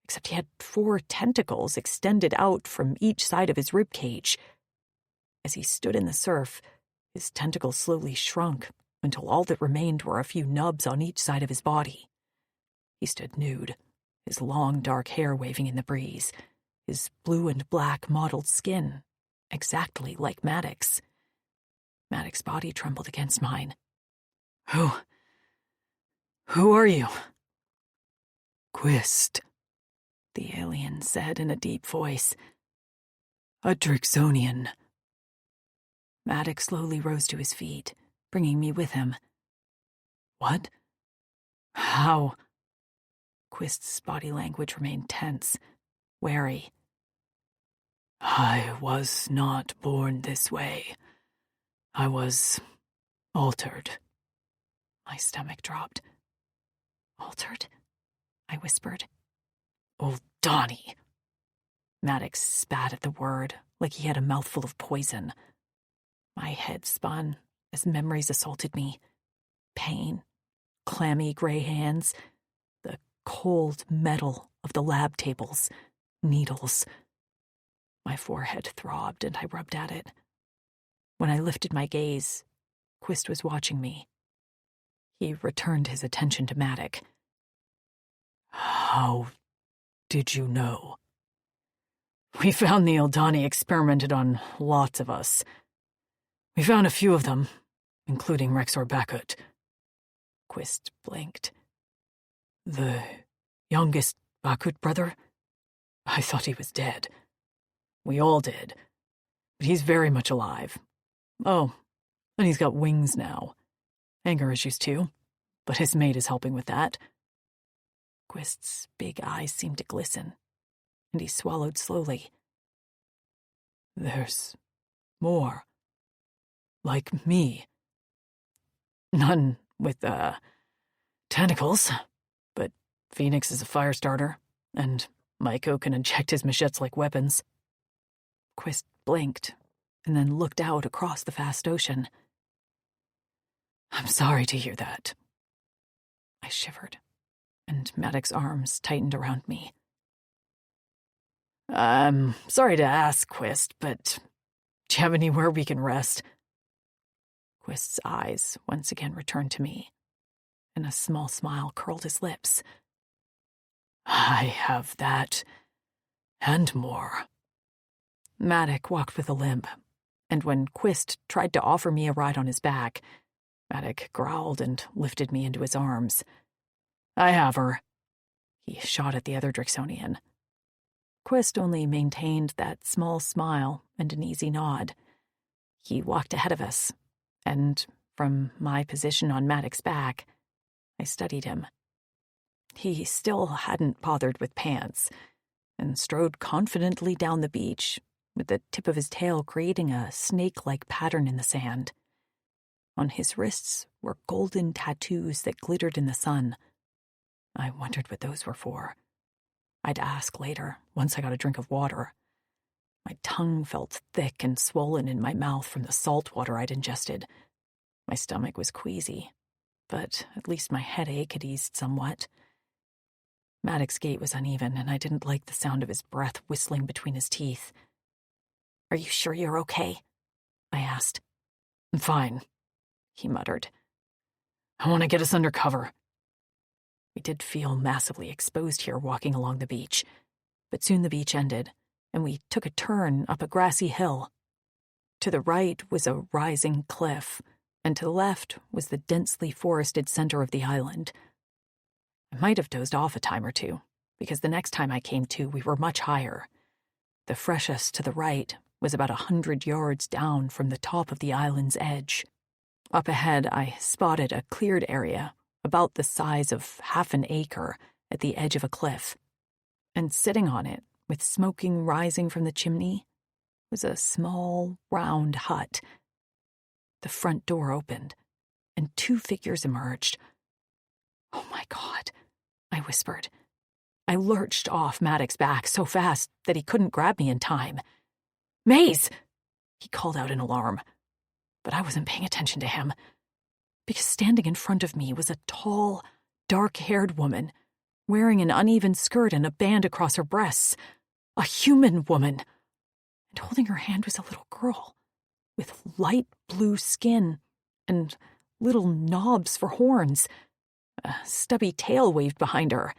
except he had 4 tentacles extended out from each side of his ribcage. As he stood in the surf, his tentacles slowly shrunk until all that remained were a few nubs on each side of his body. He stood nude, his long dark hair waving in the breeze, his blue and black mottled skin exactly like Maddox. Maddox's body trembled against mine. Who are you? Quist, the alien said in a deep voice. A Drixonian. Maddox slowly rose to his feet, bringing me with him. What? How? Quist's body language remained tense, wary. I was not born this way. I was altered. My stomach dropped. Altered? I whispered. Old Donnie. Maddox spat at the word like he had a mouthful of poison. My head spun as memories assaulted me. Pain, clammy gray hands, the cold metal of the lab tables, needles. My forehead throbbed and I rubbed at it. When I lifted my gaze, Quist was watching me. He returned his attention to Maddox. How did you know? We found the Eldani experimented on lots of us. We found a few of them, including Rexor Bakut. Quist blinked. The youngest Bakut brother? I thought he was dead. We all did. But he's very much alive. Oh, and he's got wings now. Anger issues too, but his mate is helping with that. Quist's big eyes seemed to glisten, and he swallowed slowly. There's more. Like me. None with, tentacles, but Phoenix is a fire starter, and Maiko can inject his machetes like weapons. Quist blinked, and then looked out across the vast ocean. I'm sorry to hear that. I shivered, and Maddox's arms tightened around me. I'm sorry to ask, Quist, but do you have anywhere we can rest? Quist's eyes once again returned to me, and a small smile curled his lips. I have that, and more. Maddox walked with a limp, and when Quist tried to offer me a ride on his back, Maddox growled and lifted me into his arms. I have her. He shot at the other Drixonian. Quist only maintained that small smile and an easy nod. He walked ahead of us, and from my position on Maddox's back, I studied him. He still hadn't bothered with pants, and strode confidently down the beach, with the tip of his tail creating a snake-like pattern in the sand. On his wrists were golden tattoos that glittered in the sun. I wondered what those were for. I'd ask later, once I got a drink of water. My tongue felt thick and swollen in my mouth from the salt water I'd ingested. My stomach was queasy, but at least my headache had eased somewhat. Maddox's gait was uneven, and I didn't like the sound of his breath whistling between his teeth. Are you sure you're okay? I asked. I'm fine, he muttered. I want to get us under cover. We did feel massively exposed here walking along the beach, but soon the beach ended, and we took a turn up a grassy hill. To the right was a rising cliff, and to the left was the densely forested center of the island. I might have dozed off a time or two, because the next time I came to, we were much higher. The freshest to the right was about 100 yards down from the top of the island's edge. Up ahead, I spotted a cleared area about the size of half an acre at the edge of a cliff. And sitting on it, with smoking rising from the chimney, was a small, round hut. The front door opened, and 2 figures emerged. "Oh my God," I whispered. I lurched off Maddox's back so fast that he couldn't grab me in time. "Maze!" he called out in alarm. But I wasn't paying attention to him, because standing in front of me was a tall, dark-haired woman, wearing an uneven skirt and a band across her breasts. A human woman. And holding her hand was a little girl, with light blue skin and little knobs for horns. A stubby tail waved behind her.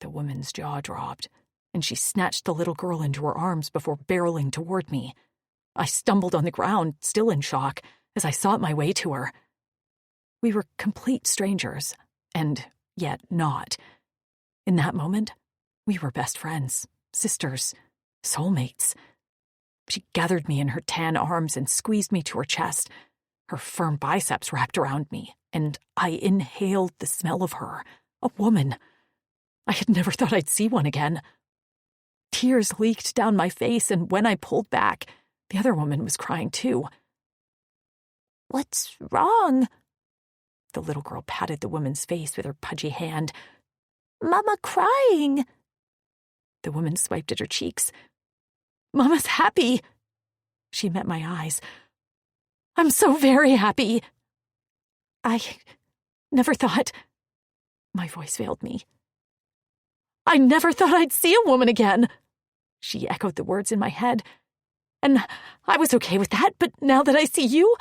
The woman's jaw dropped, and she snatched the little girl into her arms before barreling toward me. I stumbled on the ground, still in shock, as I sought my way to her. We were complete strangers, and yet not. In that moment, we were best friends, sisters, soulmates. She gathered me in her tan arms and squeezed me to her chest. Her firm biceps wrapped around me, and I inhaled the smell of her, a woman. I had never thought I'd see one again. Tears leaked down my face, and when I pulled back, the other woman was crying too. "What's wrong?" The little girl patted the woman's face with her pudgy hand. "Mama crying." The woman swiped at her cheeks. "Mama's happy." She met my eyes. "I'm so very happy." I never thought... My voice failed me. "I never thought I'd see a woman again." She echoed the words in my head. "And I was okay with that, but now that I see you,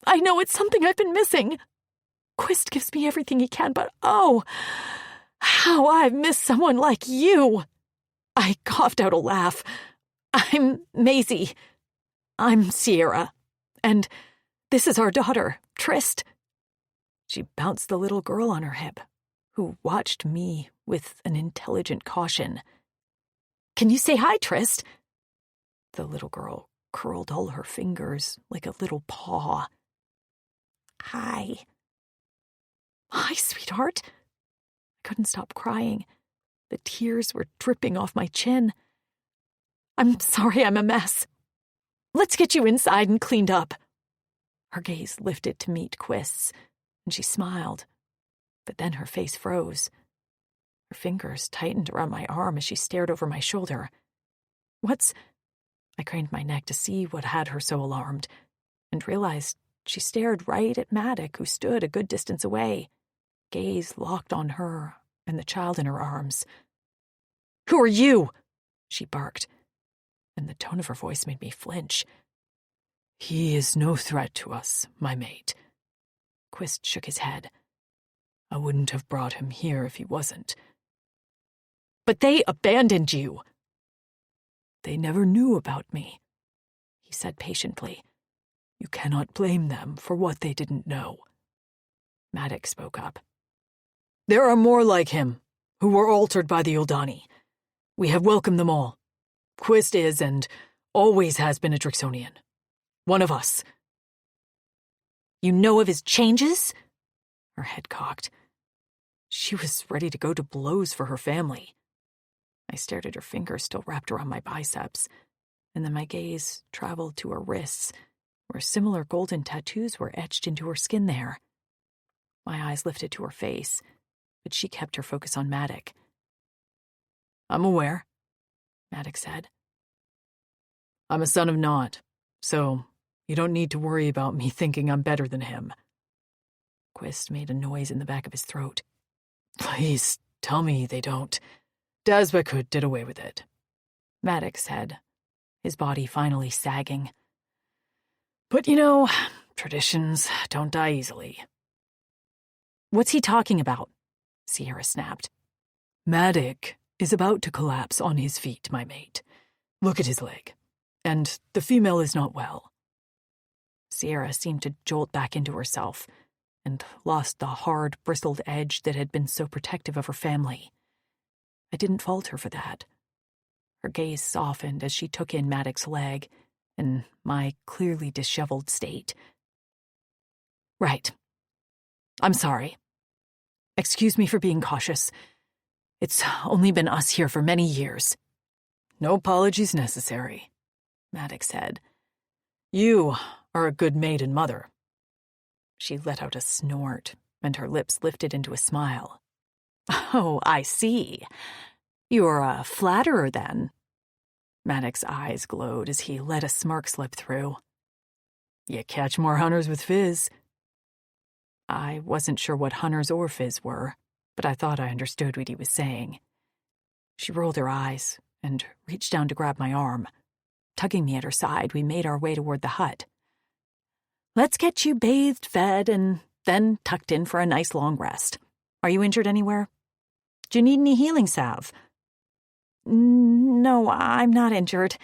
I know it's something I've been missing. Quist gives me everything he can, but oh, how I've missed someone like you." I coughed out a laugh. "I'm Maisie. I'm Sierra. And this is our daughter, Trist." She bounced the little girl on her hip, who watched me with an intelligent caution. "Can you say hi, Trist?" The little girl curled all her fingers like a little paw. "Hi." "Hi, sweetheart." I couldn't stop crying. The tears were dripping off my chin. "I'm sorry I'm a mess. Let's get you inside and cleaned up." Her gaze lifted to meet Quist's, and she smiled. But then her face froze. Her fingers tightened around my arm as she stared over my shoulder. "What's—" I craned my neck to see what had her so alarmed, and realized she stared right at Maddox, who stood a good distance away, gaze locked on her and the child in her arms. "Who are you?" she barked, and the tone of her voice made me flinch. "He is no threat to us, my mate." Quist shook his head. "I wouldn't have brought him here if he wasn't." "But they abandoned you." "They never knew about me," he said patiently. "You cannot blame them for what they didn't know." Maddox spoke up. "There are more like him, who were altered by the Uldani. We have welcomed them all. Quist is, and always has been, a Drixonian. One of us." "You know of his changes?" Her head cocked. She was ready to go to blows for her family. I stared at her fingers still wrapped around my biceps, and then my gaze traveled to her wrists, where similar golden tattoos were etched into her skin there. My eyes lifted to her face, but she kept her focus on Maddox. "I'm aware," Maddox said. "I'm a son of Nod, so you don't need to worry about me thinking I'm better than him." Quist made a noise in the back of his throat. "Please tell me they don't. Dazbekut did away with it," Maddox said, his body finally sagging. "But you know, traditions don't die easily." "What's he talking about?" Sierra snapped. "Maddox is about to collapse on his feet, my mate. Look at his leg. And the female is not well." Sierra seemed to jolt back into herself and lost the hard, bristled edge that had been so protective of her family. I didn't fault her for that. Her gaze softened as she took in Maddox's leg and my clearly disheveled state. Right. I'm sorry. Excuse me for being cautious. It's only been us here for many years. No apologies necessary, Maddox said. You are a good maid and mother. She let out a snort, and her lips lifted into a smile. Oh, I see. You're a flatterer, then. Maddox's eyes glowed as he let a smirk slip through. You catch more hunters with fizz. I wasn't sure what hunters or fizz were, but I thought I understood what he was saying. She rolled her eyes and reached down to grab my arm. Tugging me at her side, we made our way toward the hut. Let's get you bathed, fed, and then tucked in for a nice long rest. Are you injured anywhere? Do you need any healing salve? No, I'm not injured.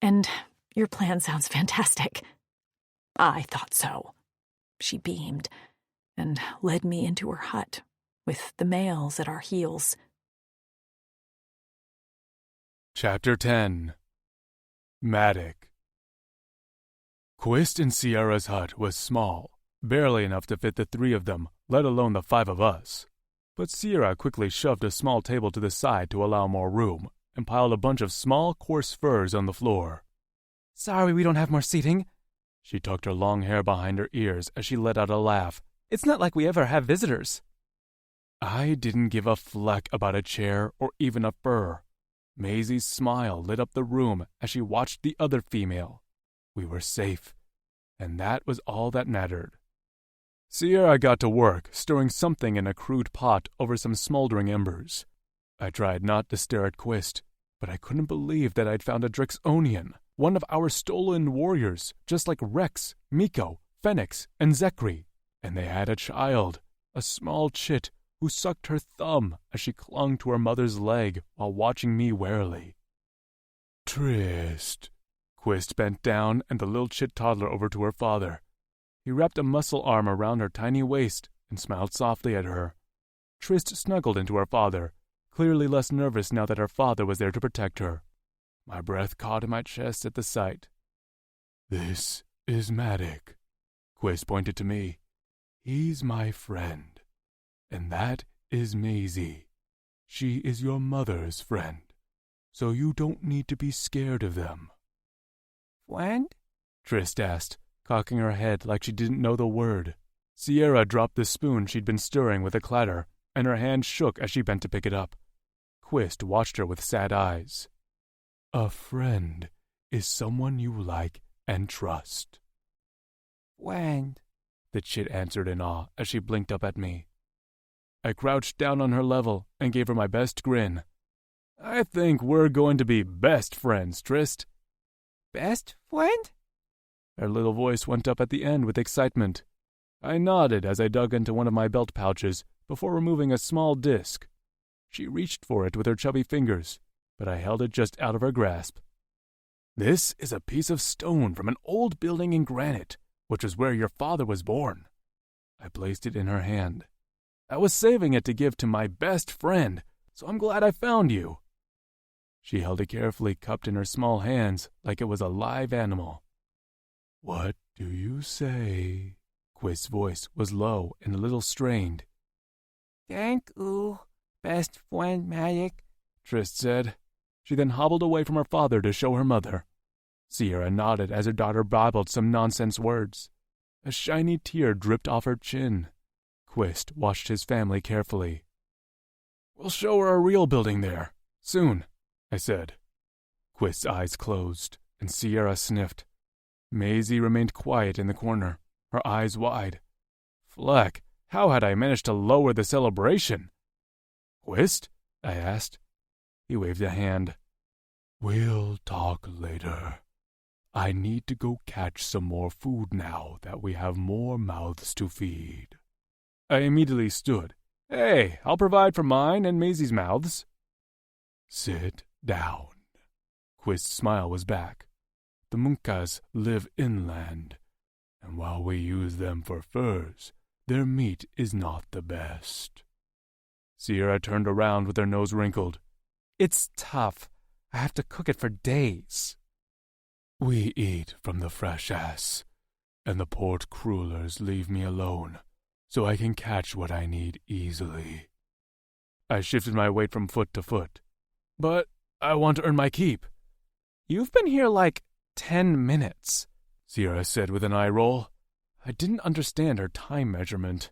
And your plan sounds fantastic. I thought so. She beamed and led me into her hut, with the males at our heels. Chapter 10. Matic. Quist and Sierra's hut was small, barely enough to fit the three of them, let alone the five of us. But Sierra quickly shoved a small table to the side to allow more room, and piled a bunch of small, coarse furs on the floor. Sorry we don't have more seating. She tucked her long hair behind her ears as she let out a laugh. It's not like we ever have visitors. I didn't give a fleck about a chair or even a fur. Maisie's smile lit up the room as she watched the other female. We were safe, and that was all that mattered. Sierra got to work, stirring something in a crude pot over some smoldering embers. I tried not to stare at Quist, but I couldn't believe that I'd found a Drixonian, one of our stolen warriors, just like Rex, Miko, Phoenix, and Zekri. And they had a child, a small chit, who sucked her thumb as she clung to her mother's leg while watching me warily. Trist. Quist bent down and the little chit toddler over to her father. He wrapped a muscle arm around her tiny waist and smiled softly at her. Trist snuggled into her father, clearly less nervous now that her father was there to protect her. My breath caught in my chest at the sight. This is Matic. Quist pointed to me. He's my friend. And that is Maisie. She is your mother's friend, so you don't need to be scared of them. Friend? Trist asked, cocking her head like she didn't know the word. Sierra dropped the spoon she'd been stirring with a clatter, and her hand shook as she bent to pick it up. Quist watched her with sad eyes. A friend is someone you like and trust. Friend, the chit answered in awe as she blinked up at me. I crouched down on her level and gave her my best grin. I think we're going to be best friends, Trist. Best friend? Her little voice went up at the end with excitement. I nodded as I dug into one of my belt pouches before removing a small disc. She reached for it with her chubby fingers, but I held it just out of her grasp. This is a piece of stone from an old building in granite, which is where your father was born. I placed it in her hand. I was saving it to give to my best friend, so I'm glad I found you. She held it carefully cupped in her small hands like it was a live animal. What do you say? Quist's voice was low and a little strained. Thank you, best friend Matic, Trist said. She then hobbled away from her father to show her mother. Sierra nodded as her daughter babbled some nonsense words. A shiny tear dripped off her chin. Quist watched his family carefully. We'll show her a real building there, soon, I said. Quist's eyes closed, and Sierra sniffed. Maisie remained quiet in the corner, her eyes wide. Fleck, how had I managed to lower the celebration? Quist? I asked. He waved a hand. We'll talk later. I need to go catch some more food now that we have more mouths to feed. I immediately stood. Hey, I'll provide for mine and Maisie's mouths. Sit down. Quist's smile was back. The Munkas live inland, and while we use them for furs, their meat is not the best. Sierra turned around with her nose wrinkled. It's tough. I have to cook it for days. We eat from the fresh ass, and the port crullers leave me alone, so I can catch what I need easily. I shifted my weight from foot to foot. But I want to earn my keep. You've been here like 10 minutes, Sierra said with an eye roll. I didn't understand her time measurement.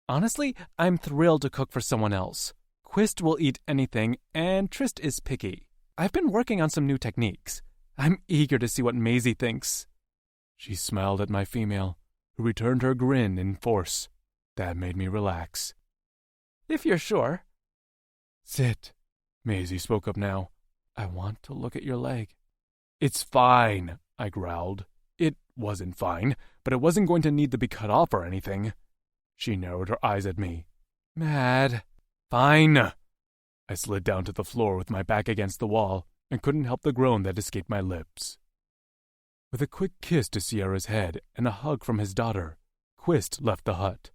Honestly, I'm thrilled to cook for someone else. Quist will eat anything, and Trist is picky. I've been working on some new techniques. I'm eager to see what Maisie thinks. She smiled at my female, who returned her grin in force. That made me relax. If you're sure. Sit. Maisie spoke up now. I want to look at your leg. It's fine, I growled. It wasn't fine, but it wasn't going to need to be cut off or anything. She narrowed her eyes at me. Mad. Fine. I slid down to the floor with my back against the wall and couldn't help the groan that escaped my lips. With a quick kiss to Sierra's head and a hug from his daughter, Quist left the hut.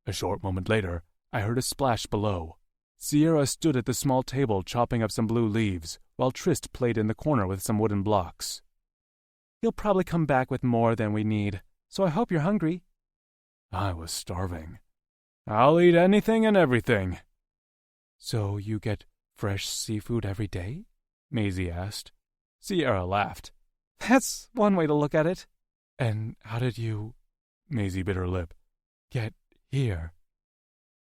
A short moment later, I heard a splash below. Sierra stood at the small table chopping up some blue leaves, while Trist played in the corner with some wooden blocks. He'll probably come back with more than we need, so I hope you're hungry. I was starving. I'll eat anything and everything. So you get fresh seafood every day? Maisie asked. Sierra laughed. That's one way to look at it. And how did you, Maisie bit her lip, get here?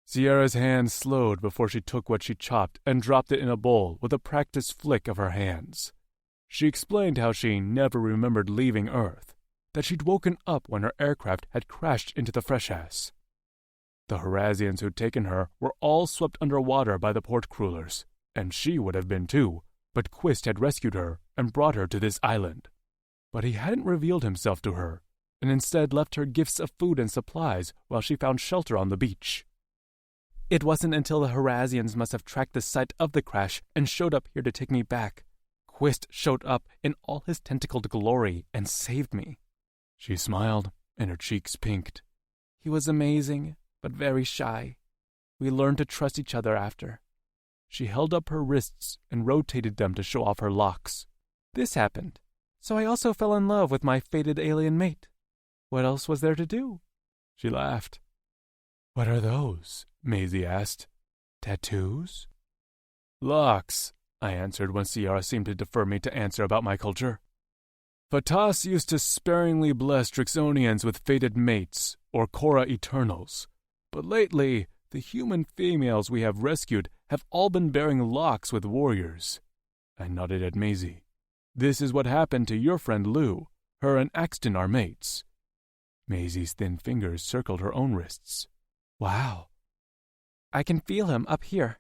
Sierra's hand slowed before she took what she chopped and dropped it in a bowl with a practiced flick of her hands. She explained how she never remembered leaving Earth, that she'd woken up when her aircraft had crashed into the Freshass. The Harazians who'd taken her were all swept underwater by the port crullers, and she would have been too, but Quist had rescued her and brought her to this island. But he hadn't revealed himself to her, and instead left her gifts of food and supplies while she found shelter on the beach. It wasn't until the Harazians must have tracked the site of the crash and showed up here to take me back. Quist showed up in all his tentacled glory and saved me. She smiled, and her cheeks pinked. He was amazing, but very shy. We learned to trust each other after. She held up her wrists and rotated them to show off her locks. This happened, so I also fell in love with my fated alien mate. What else was there to do? She laughed. What are those? Maisie asked. Tattoos? Locks, I answered when Sierra seemed to defer me to answer about my culture. Fatas used to sparingly bless Drixonians with fated mates, or Korra Eternals. But lately, the human females we have rescued have all been bearing locks with warriors. I nodded at Maisie. This is what happened to your friend Lou. Her and Axton are mates. Maisie's thin fingers circled her own wrists. Wow. I can feel him up here,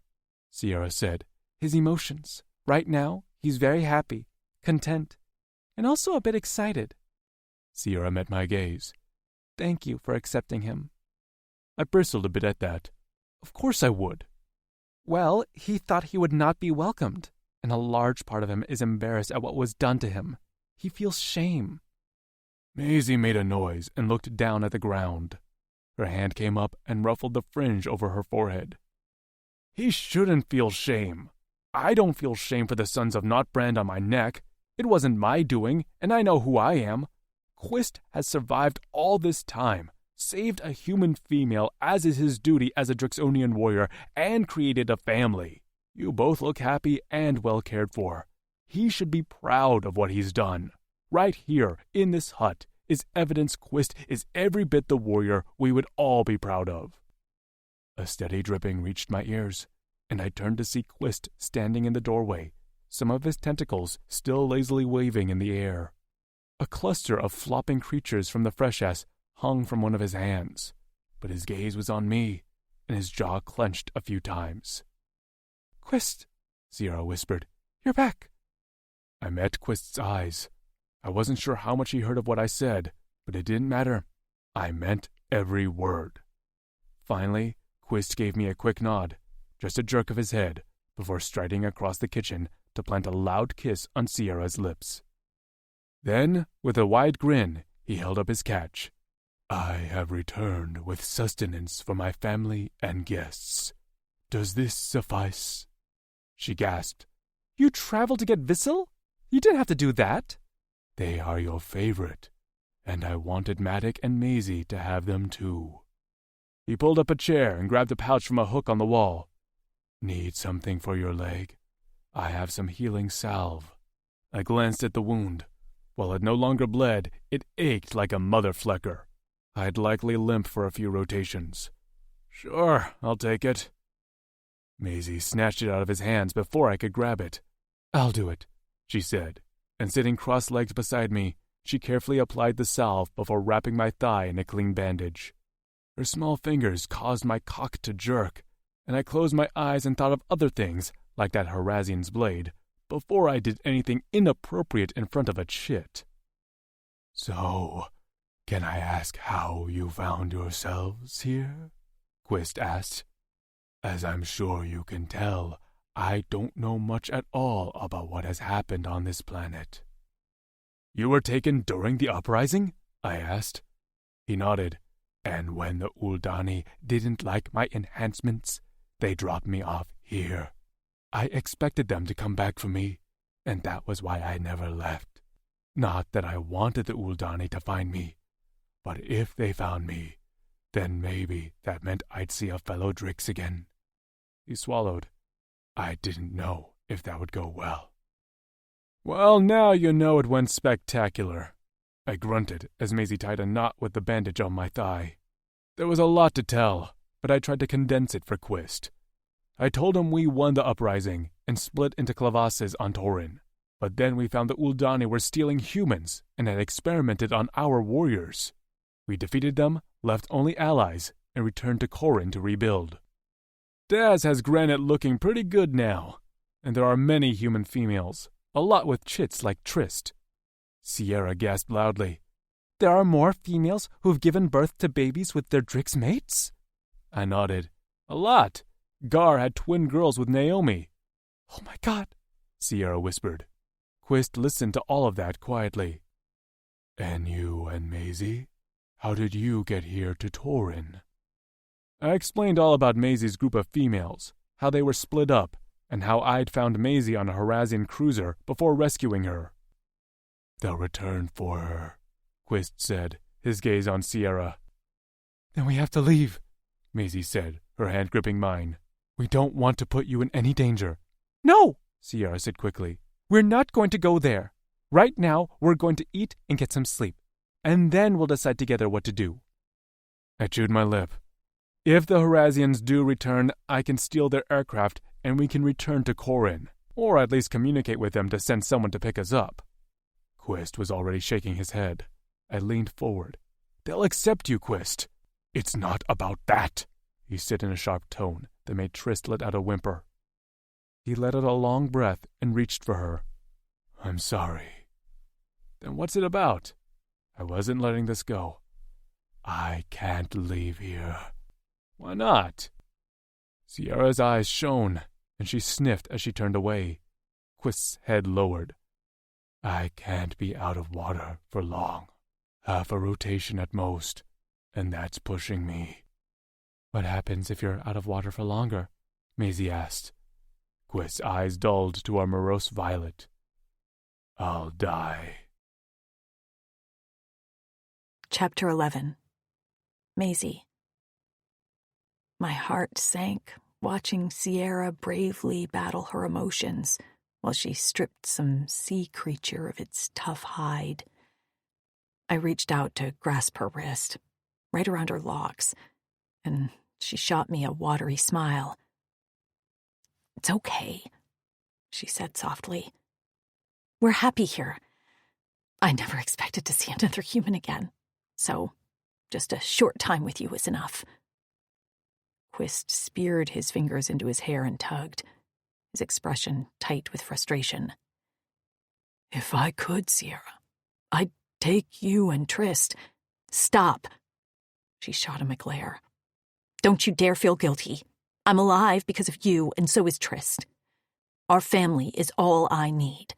Sierra said. His emotions. Right now, he's very happy, content, and also a bit excited. Sierra met my gaze. Thank you for accepting him. I bristled a bit at that. Of course I would. Well, he thought he would not be welcomed, and a large part of him is embarrassed at what was done to him. He feels shame. Maisie made a noise and looked down at the ground. Her hand came up and ruffled the fringe over her forehead. He shouldn't feel shame. I don't feel shame for the sons of Notbrand on my neck. It wasn't my doing, and I know who I am. Quist has survived all this time, saved a human female as is his duty as a Drixonian warrior, and created a family. You both look happy and well cared for. He should be proud of what he's done. Right here, in this hut, is evidence Quist is every bit the warrior we would all be proud of. A steady dripping reached my ears, and I turned to see Quist standing in the doorway, some of his tentacles still lazily waving in the air. A cluster of flopping creatures from the Freshass hung from one of his hands, but his gaze was on me, and his jaw clenched a few times. Quist, Sierra whispered, you're back. I met Quist's eyes. I wasn't sure how much he heard of what I said, but it didn't matter. I meant every word. Finally, Quist gave me a quick nod, just a jerk of his head, before striding across the kitchen to plant a loud kiss on Sierra's lips. Then, with a wide grin, he held up his catch. I have returned with sustenance for my family and guests. Does this suffice? She gasped. You traveled to get Vissel? You didn't have to do that. They are your favorite, and I wanted Matic and Maisie to have them too. He pulled up a chair and grabbed a pouch from a hook on the wall. Need something for your leg? I have some healing salve. I glanced at the wound. While it no longer bled, it ached like a motherflecker. I'd likely limp for a few rotations. Sure, I'll take it. Maisie snatched it out of his hands before I could grab it. I'll do it, she said, and sitting cross-legged beside me, she carefully applied the salve before wrapping my thigh in a clean bandage. Her small fingers caused my cock to jerk, and I closed my eyes and thought of other things, like that Harazian's blade, before I did anything inappropriate in front of a chit. So, can I ask how you found yourselves here? Quist asked. As I'm sure you can tell, I don't know much at all about what has happened on this planet. You were taken during the uprising? I asked. He nodded. And when the Uldani didn't like my enhancements, they dropped me off here. I expected them to come back for me, and that was why I never left. Not that I wanted the Uldani to find me, but if they found me, then maybe that meant I'd see a fellow Drix again. He swallowed. I didn't know if that would go well. Well, now you know it went spectacular. I grunted as Maisie tied a knot with the bandage on my thigh. There was a lot to tell, but I tried to condense it for Quist. I told him we won the uprising and split into clavasses on Torin, but then we found the Uldani were stealing humans and had experimented on our warriors. We defeated them, left only allies, and returned to Corin to rebuild. Daz has Granite looking pretty good now, and there are many human females, a lot with chits like Trist. Sierra gasped loudly. There are more females who've given birth to babies with their Drix mates? I nodded. A lot. Gar had twin girls with Naomi. Oh my God, Sierra whispered. Quist listened to all of that quietly. And you and Maisie? How did you get here to Torin? I explained all about Maisie's group of females, how they were split up, and how I'd found Maisie on a Harazian cruiser before rescuing her. They'll return for her, Quist said, his gaze on Sierra. Then we have to leave, Maisie said, her hand gripping mine. We don't want to put you in any danger. No, Sierra said quickly. We're not going to go there. Right now, we're going to eat and get some sleep, and then we'll decide together what to do. I chewed my lip. If the Harazians do return, I can steal their aircraft and we can return to Corin, or at least communicate with them to send someone to pick us up. Quist was already shaking his head. I leaned forward. They'll accept you, Quist. It's not about that, he said in a sharp tone that made Trist let out a whimper. He let out a long breath and reached for her. I'm sorry. Then what's it about? I wasn't letting this go. I can't leave here. Why not? Sierra's eyes shone, and she sniffed as she turned away. Quist's head lowered. I can't be out of water for long. Half a rotation at most, and that's pushing me. What happens if you're out of water for longer? Maisie asked. Quist's eyes dulled to a morose violet. I'll die. Chapter 11. Maisie. My heart sank, watching Sierra bravely battle her emotions while she stripped some sea creature of its tough hide. I reached out to grasp her wrist, right around her locks, and she shot me a watery smile. It's okay, she said softly. We're happy here. I never expected to see another human again, so just a short time with you is enough. Quist speared his fingers into his hair and tugged, his expression tight with frustration. If I could, Sierra, I'd take you and Trist. Stop. She shot him a glare. Don't you dare feel guilty. I'm alive because of you, and so is Trist. Our family is all I need.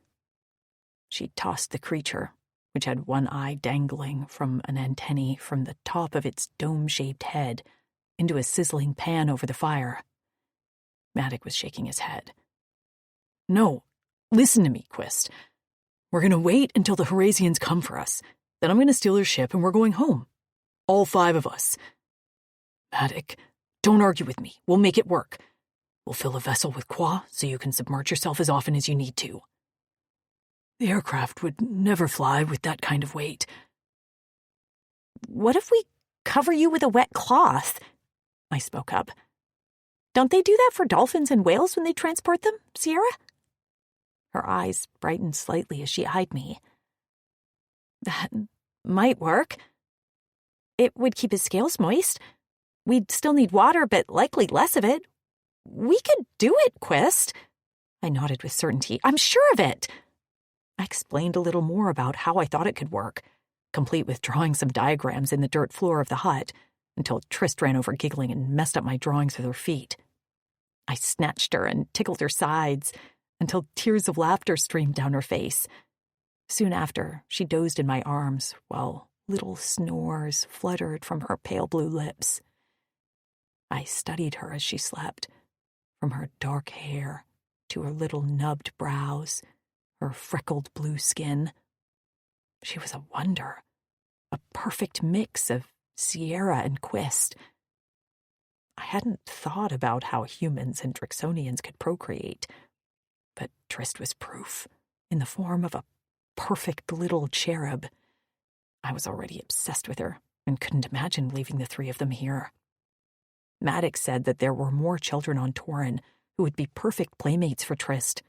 She tossed the creature, which had one eye dangling from an antennae from the top of its dome-shaped head, into a sizzling pan over the fire. Matic was shaking his head. No, Listen to me, Quist. We're going to wait until the Horasians come for us. Then I'm going to steal their ship and we're going home. All 5 of us. Maddox, don't argue with me. We'll make it work. We'll fill a vessel with qua so you can submerge yourself as often as you need to. The aircraft would never fly with that kind of weight. What if we cover you with a wet cloth? I spoke up. Don't they do that for dolphins and whales when they transport them, Sierra? Her eyes brightened slightly as she eyed me. That might work. It would keep his scales moist. We'd still need water, but likely less of it. We could do it, Quist. I nodded with certainty. I'm sure of it. I explained a little more about how I thought it could work, complete with drawing some diagrams in the dirt floor of the hut, until Trist ran over giggling and messed up my drawings with her feet. I snatched her and tickled her sides until tears of laughter streamed down her face. Soon after, she dozed in my arms while little snores fluttered from her pale blue lips. I studied her as she slept, from her dark hair to her little nubbed brows, her freckled blue skin. She was a wonder, a perfect mix of Sierra and Quist. I hadn't thought about how humans and Drixonians could procreate, but Trist was proof, in the form of a perfect little cherub. I was already obsessed with her and couldn't imagine leaving the 3 of them here. Maddox said that there were more children on Torin who would be perfect playmates for Trist.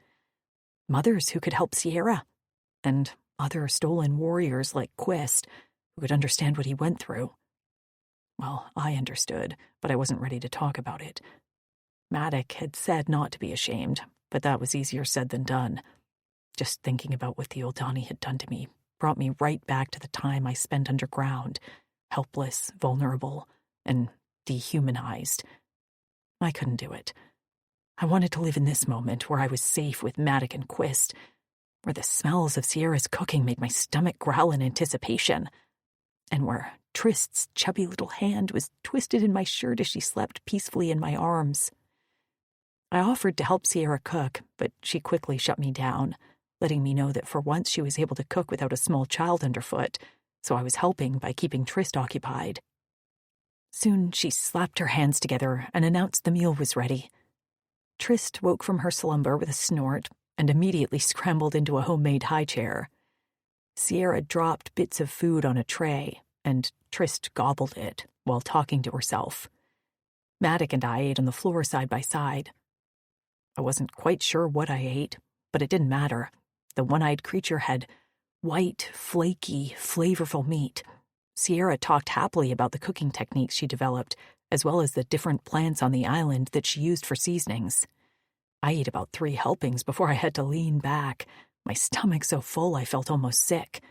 Mothers who could help Sierra, and other stolen warriors like Quist who could understand what he went through. Well, I understood, but I wasn't ready to talk about it. Maddox had said not to be ashamed, but that was easier said than done. Just thinking about what the Eldani had done to me brought me right back to the time I spent underground, helpless, vulnerable, and dehumanized. I couldn't do it. I wanted to live in this moment where I was safe with Maddox and Quist, where the smells of Sierra's cooking made my stomach growl in anticipation, and where Trist's chubby little hand was twisted in my shirt as she slept peacefully in my arms. I offered to help Sierra cook, but she quickly shut me down, letting me know that for once she was able to cook without a small child underfoot, so I was helping by keeping Trist occupied. Soon she slapped her hands together and announced the meal was ready. Trist woke from her slumber with a snort and immediately scrambled into a homemade high chair. Sierra dropped bits of food on a tray, and Trist gobbled it while talking to herself. Maddox and I ate on the floor side by side. I wasn't quite sure what I ate, but it didn't matter. The one-eyed creature had white, flaky, flavorful meat. Sierra talked happily about the cooking techniques she developed, as well as the different plants on the island that she used for seasonings. I ate about 3 helpings before I had to lean back, my stomach so full I felt almost sick.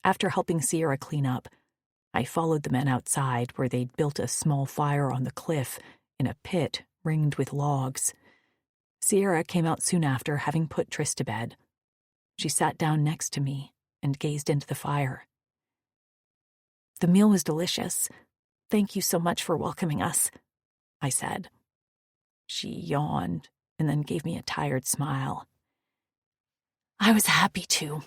After helping Sierra clean up, I followed the men outside where they'd built a small fire on the cliff in a pit ringed with logs. Sierra came out soon after, having put Trist to bed. She sat down next to me and gazed into the fire. The meal was delicious. Thank you so much for welcoming us, I said. She yawned and then gave me a tired smile. I was happy to.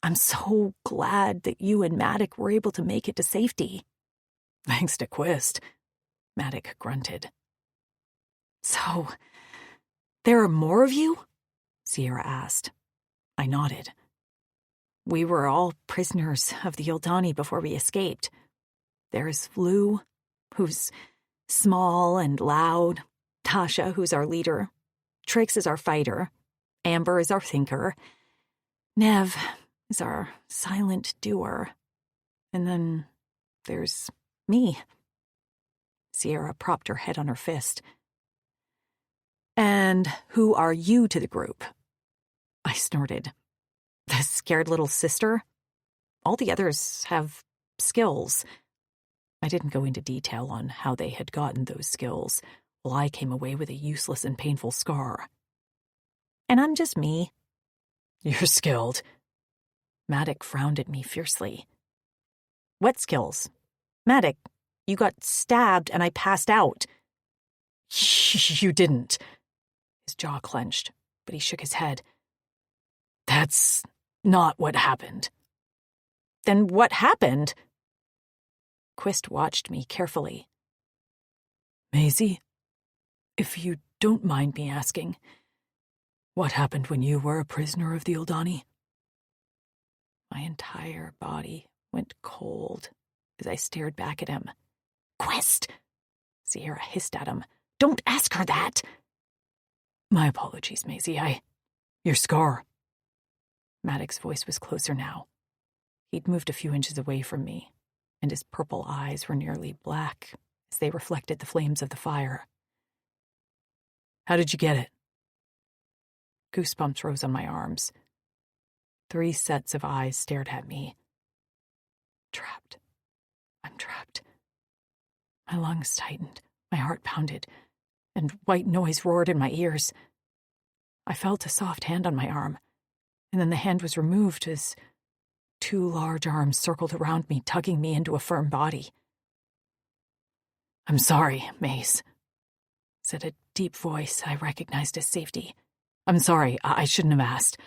I'm so glad that you and Maddox were able to make it to safety. Thanks to Quist, Maddox grunted. So, there are more of you? Sierra asked. I nodded. We were all prisoners of the Eldani before we escaped. There's Lou, who's small and loud, Tasha, who's our leader, Trix is our fighter, Amber is our thinker, Nev is our silent doer, and then there's me. Sierra propped her head on her fist. And who are you to the group? I snorted. The scared little sister? All the others have skills. I didn't go into detail on how they had gotten those skills, while I came away with a useless and painful scar. And I'm just me. You're skilled. Maddox frowned at me fiercely. What skills? Maddox, you got stabbed and I passed out. You didn't. His jaw clenched, but he shook his head. That's not what happened. Then what happened? Quist watched me carefully. Maisie, if you don't mind me asking, what happened when you were a prisoner of the Eldani? My entire body went cold as I stared back at him. Quist! Sierra hissed at him. Don't ask her that! My apologies, Maisie. Your scar. Maddox's voice was closer now. He'd moved a few inches away from me, and his purple eyes were nearly black as they reflected the flames of the fire. How did you get it? Goosebumps rose on my arms. 3 sets of eyes stared at me. Trapped. I'm trapped. My lungs tightened, my heart pounded, and white noise roared in my ears. I felt a soft hand on my arm, and then the hand was removed as 2 large arms circled around me, tugging me into a firm body. I'm sorry, Mace, said a deep voice I recognized as safety. I'm sorry, I shouldn't have asked.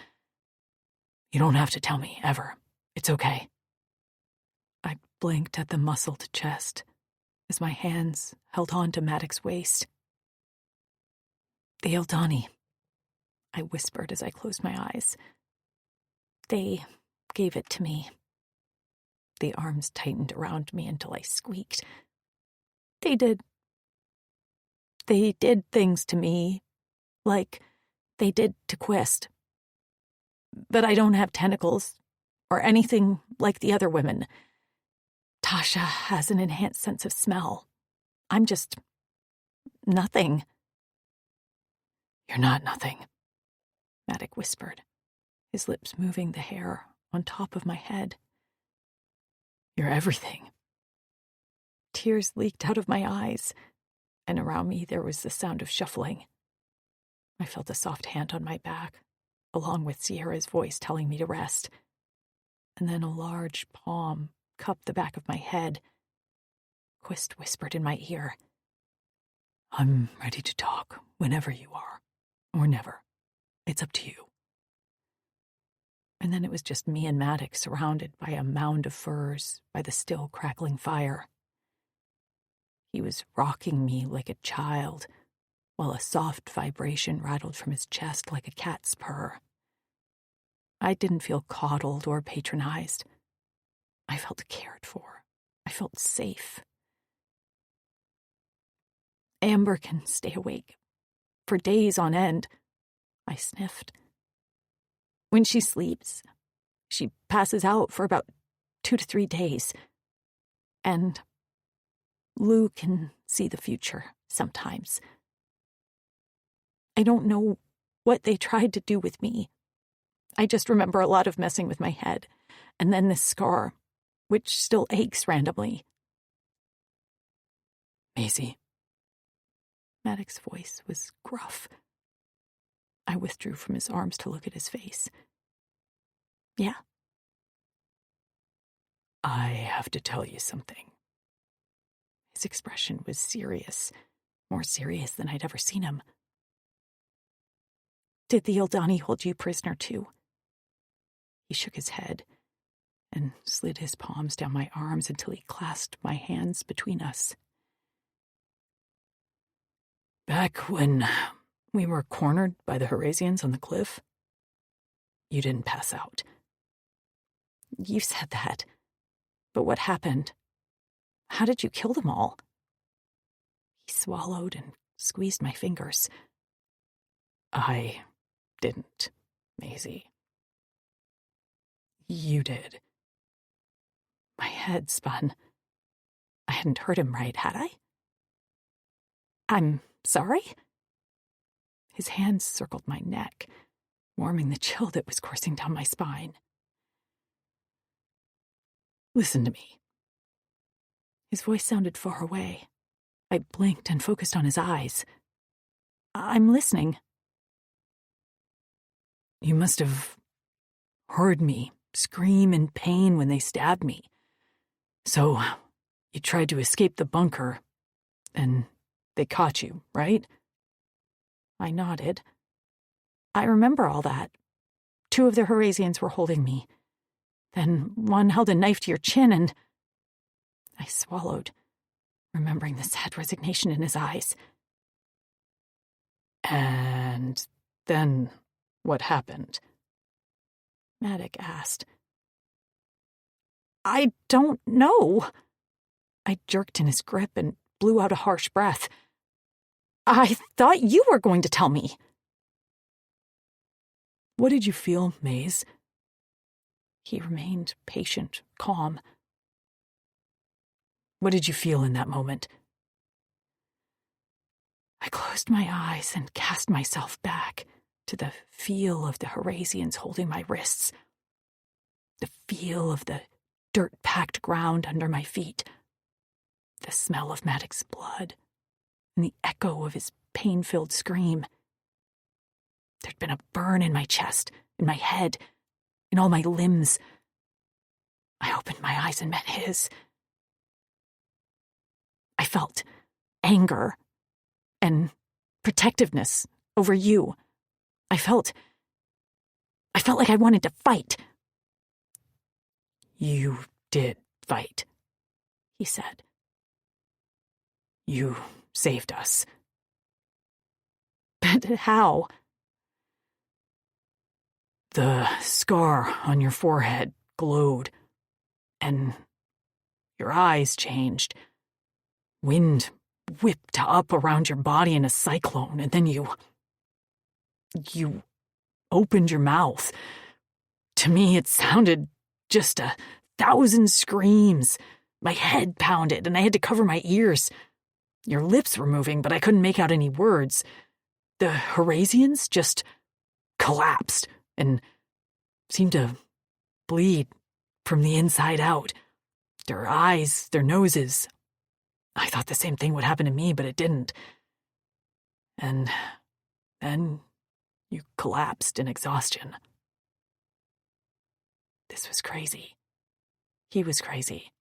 You don't have to tell me, ever. It's okay. I blinked at the muscled chest as my hands held on to Maddox's waist. The Eldani, I whispered as I closed my eyes. They gave it to me. The arms tightened around me until I squeaked. They did things to me, like they did to Quist. But I don't have tentacles, or anything like the other women. Tasha has an enhanced sense of smell. I'm just nothing. You're not nothing, Maddox whispered, his lips moving the hair on top of my head. You're everything. Tears leaked out of my eyes, and around me there was the sound of shuffling. I felt a soft hand on my back, along with Sierra's voice telling me to rest. And then a large palm cupped the back of my head. Quist whispered in my ear, I'm ready to talk whenever you are, or never. It's up to you. And then it was just me and Maddox surrounded by a mound of furs by the still crackling fire. He was rocking me like a child, while a soft vibration rattled from his chest like a cat's purr. I didn't feel coddled or patronized. I felt cared for. I felt safe. Amber can stay awake for days on end, I sniffed. When she sleeps, she passes out for about 2 to 3 days. And Lou can see the future sometimes. I don't know what they tried to do with me. I just remember a lot of messing with my head, and then this scar, which still aches randomly. Maisie. Maddox's voice was gruff. I withdrew from his arms to look at his face. Yeah? I have to tell you something. His expression was serious, more serious than I'd ever seen him. Did the Eldani hold you prisoner too? He shook his head and slid his palms down my arms until he clasped my hands between us. Back when we were cornered by the Heresians on the cliff, you didn't pass out. You said that. But what happened? How did you kill them all? He swallowed and squeezed my fingers. I didn't, Maisie. You did. My head spun. I hadn't heard him right, had I? I'm sorry? His hands circled my neck, warming the chill that was coursing down my spine. Listen to me. His voice sounded far away. I blinked and focused on his eyes. I'm listening. You must have heard me scream in pain when they stabbed me. So you tried to escape the bunker, and they caught you, right? I nodded. I remember all that. 2 of the Horasians were holding me. Then one held a knife to your chin and... I swallowed, remembering the sad resignation in his eyes. And then what happened? Maddox asked. I don't know. I jerked in his grip and blew out a harsh breath. I thought you were going to tell me. What did you feel, Maze? He remained patient, calm. What did you feel in that moment? I closed my eyes and cast myself back to the feel of the Horasians holding my wrists, the feel of the dirt-packed ground under my feet, the smell of Maddox's blood, and the echo of his pain-filled scream. There'd been a burn in my chest, in my head, in all my limbs. I opened my eyes and met his. I felt anger and protectiveness over you. I felt like I wanted to fight. You did fight, he said. You saved us. But how? The scar on your forehead glowed, and your eyes changed. Wind whipped up around your body in a cyclone, and then you opened your mouth. To me, it sounded just 1,000 screams. My head pounded, and I had to cover my ears. Your lips were moving, but I couldn't make out any words. The Horasians just collapsed and seemed to bleed from the inside out. Their eyes, their noses. I thought the same thing would happen to me, but it didn't. And then you collapsed in exhaustion. This was crazy. He was crazy.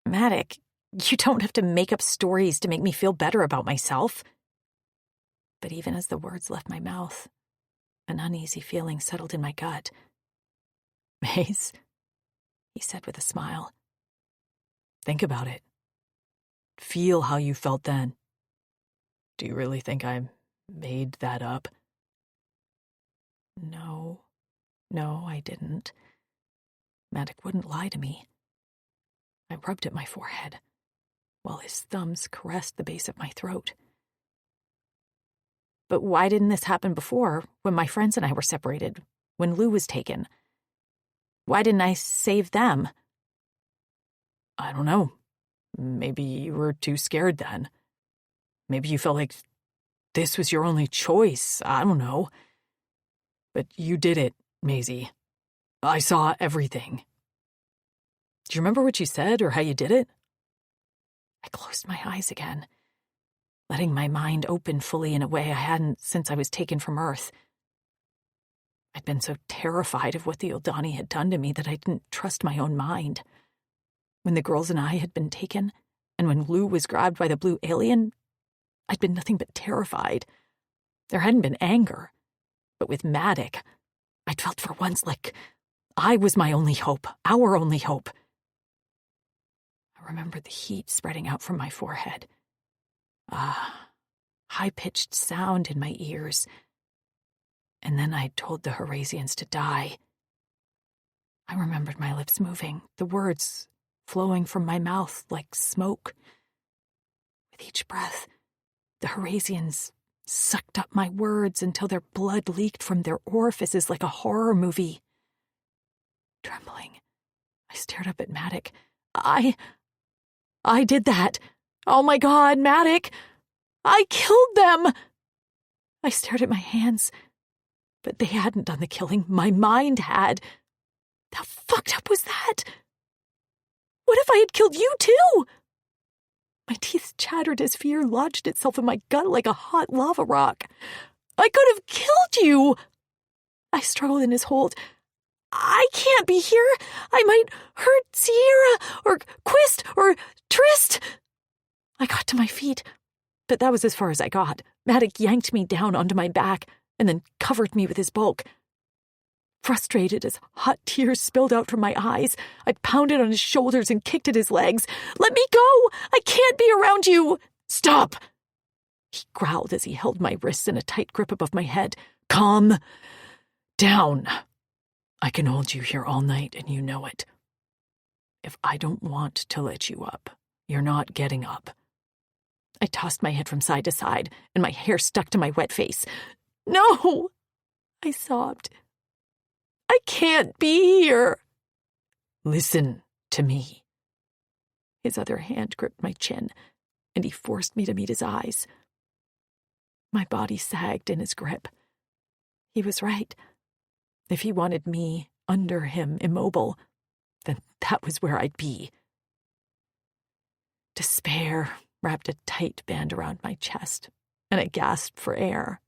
Maddox, you don't have to make up stories to make me feel better about myself. But even as the words left my mouth, an uneasy feeling settled in my gut. Maze, he said with a smile. Think about it. Feel how you felt then. Do you really think I made that up? No, I didn't. Maddox wouldn't lie to me. I rubbed at my forehead, while his thumbs caressed the base of my throat. But why didn't this happen before, when my friends and I were separated, when Lou was taken? Why didn't I save them? I don't know. Maybe you were too scared then. Maybe you felt like this was your only choice. I don't know. But you did it, Maisie. I saw everything. Do you remember what you said or how you did it? I closed my eyes again, letting my mind open fully in a way I hadn't since I was taken from Earth. I'd been so terrified of what the Eldani had done to me that I didn't trust my own mind. When the girls and I had been taken, and when Lou was grabbed by the blue alien, I'd been nothing but terrified. There hadn't been anger, but with Maddox, I'd felt for once like I was my only hope, our only hope. I remembered the heat spreading out from my forehead. High-pitched sound in my ears. And then I'd told the Horasians to die. I remembered my lips moving, the words flowing from my mouth like smoke. With each breath, the Horasians sucked up my words until their blood leaked from their orifices like a horror movie. Trembling, I stared up at Maddox. I did that. Oh my God, Maddox! I killed them! I stared at my hands, but they hadn't done the killing. My mind had. How fucked up was that? What if I had killed you too? My teeth chattered as fear lodged itself in my gut like a hot lava rock. I could have killed you! I struggled in his hold. I can't be here. I might hurt Sierra, or Quist, or Trist. I got to my feet, but that was as far as I got. Maddox yanked me down onto my back and then covered me with his bulk. Frustrated as hot tears spilled out from my eyes, I pounded on his shoulders and kicked at his legs. "Let me go! I can't be around you! Stop!" He growled as he held my wrists in a tight grip above my head. "Calm down. I can hold you here all night, and you know it. If I don't want to let you up, you're not getting up." I tossed my head from side to side, and my hair stuck to my wet face. "No!" I sobbed. "I can't be here." "Listen to me." His other hand gripped my chin, and he forced me to meet his eyes. My body sagged in his grip. He was right. If he wanted me under him, immobile, then that was where I'd be. Despair wrapped a tight band around my chest, and I gasped for air.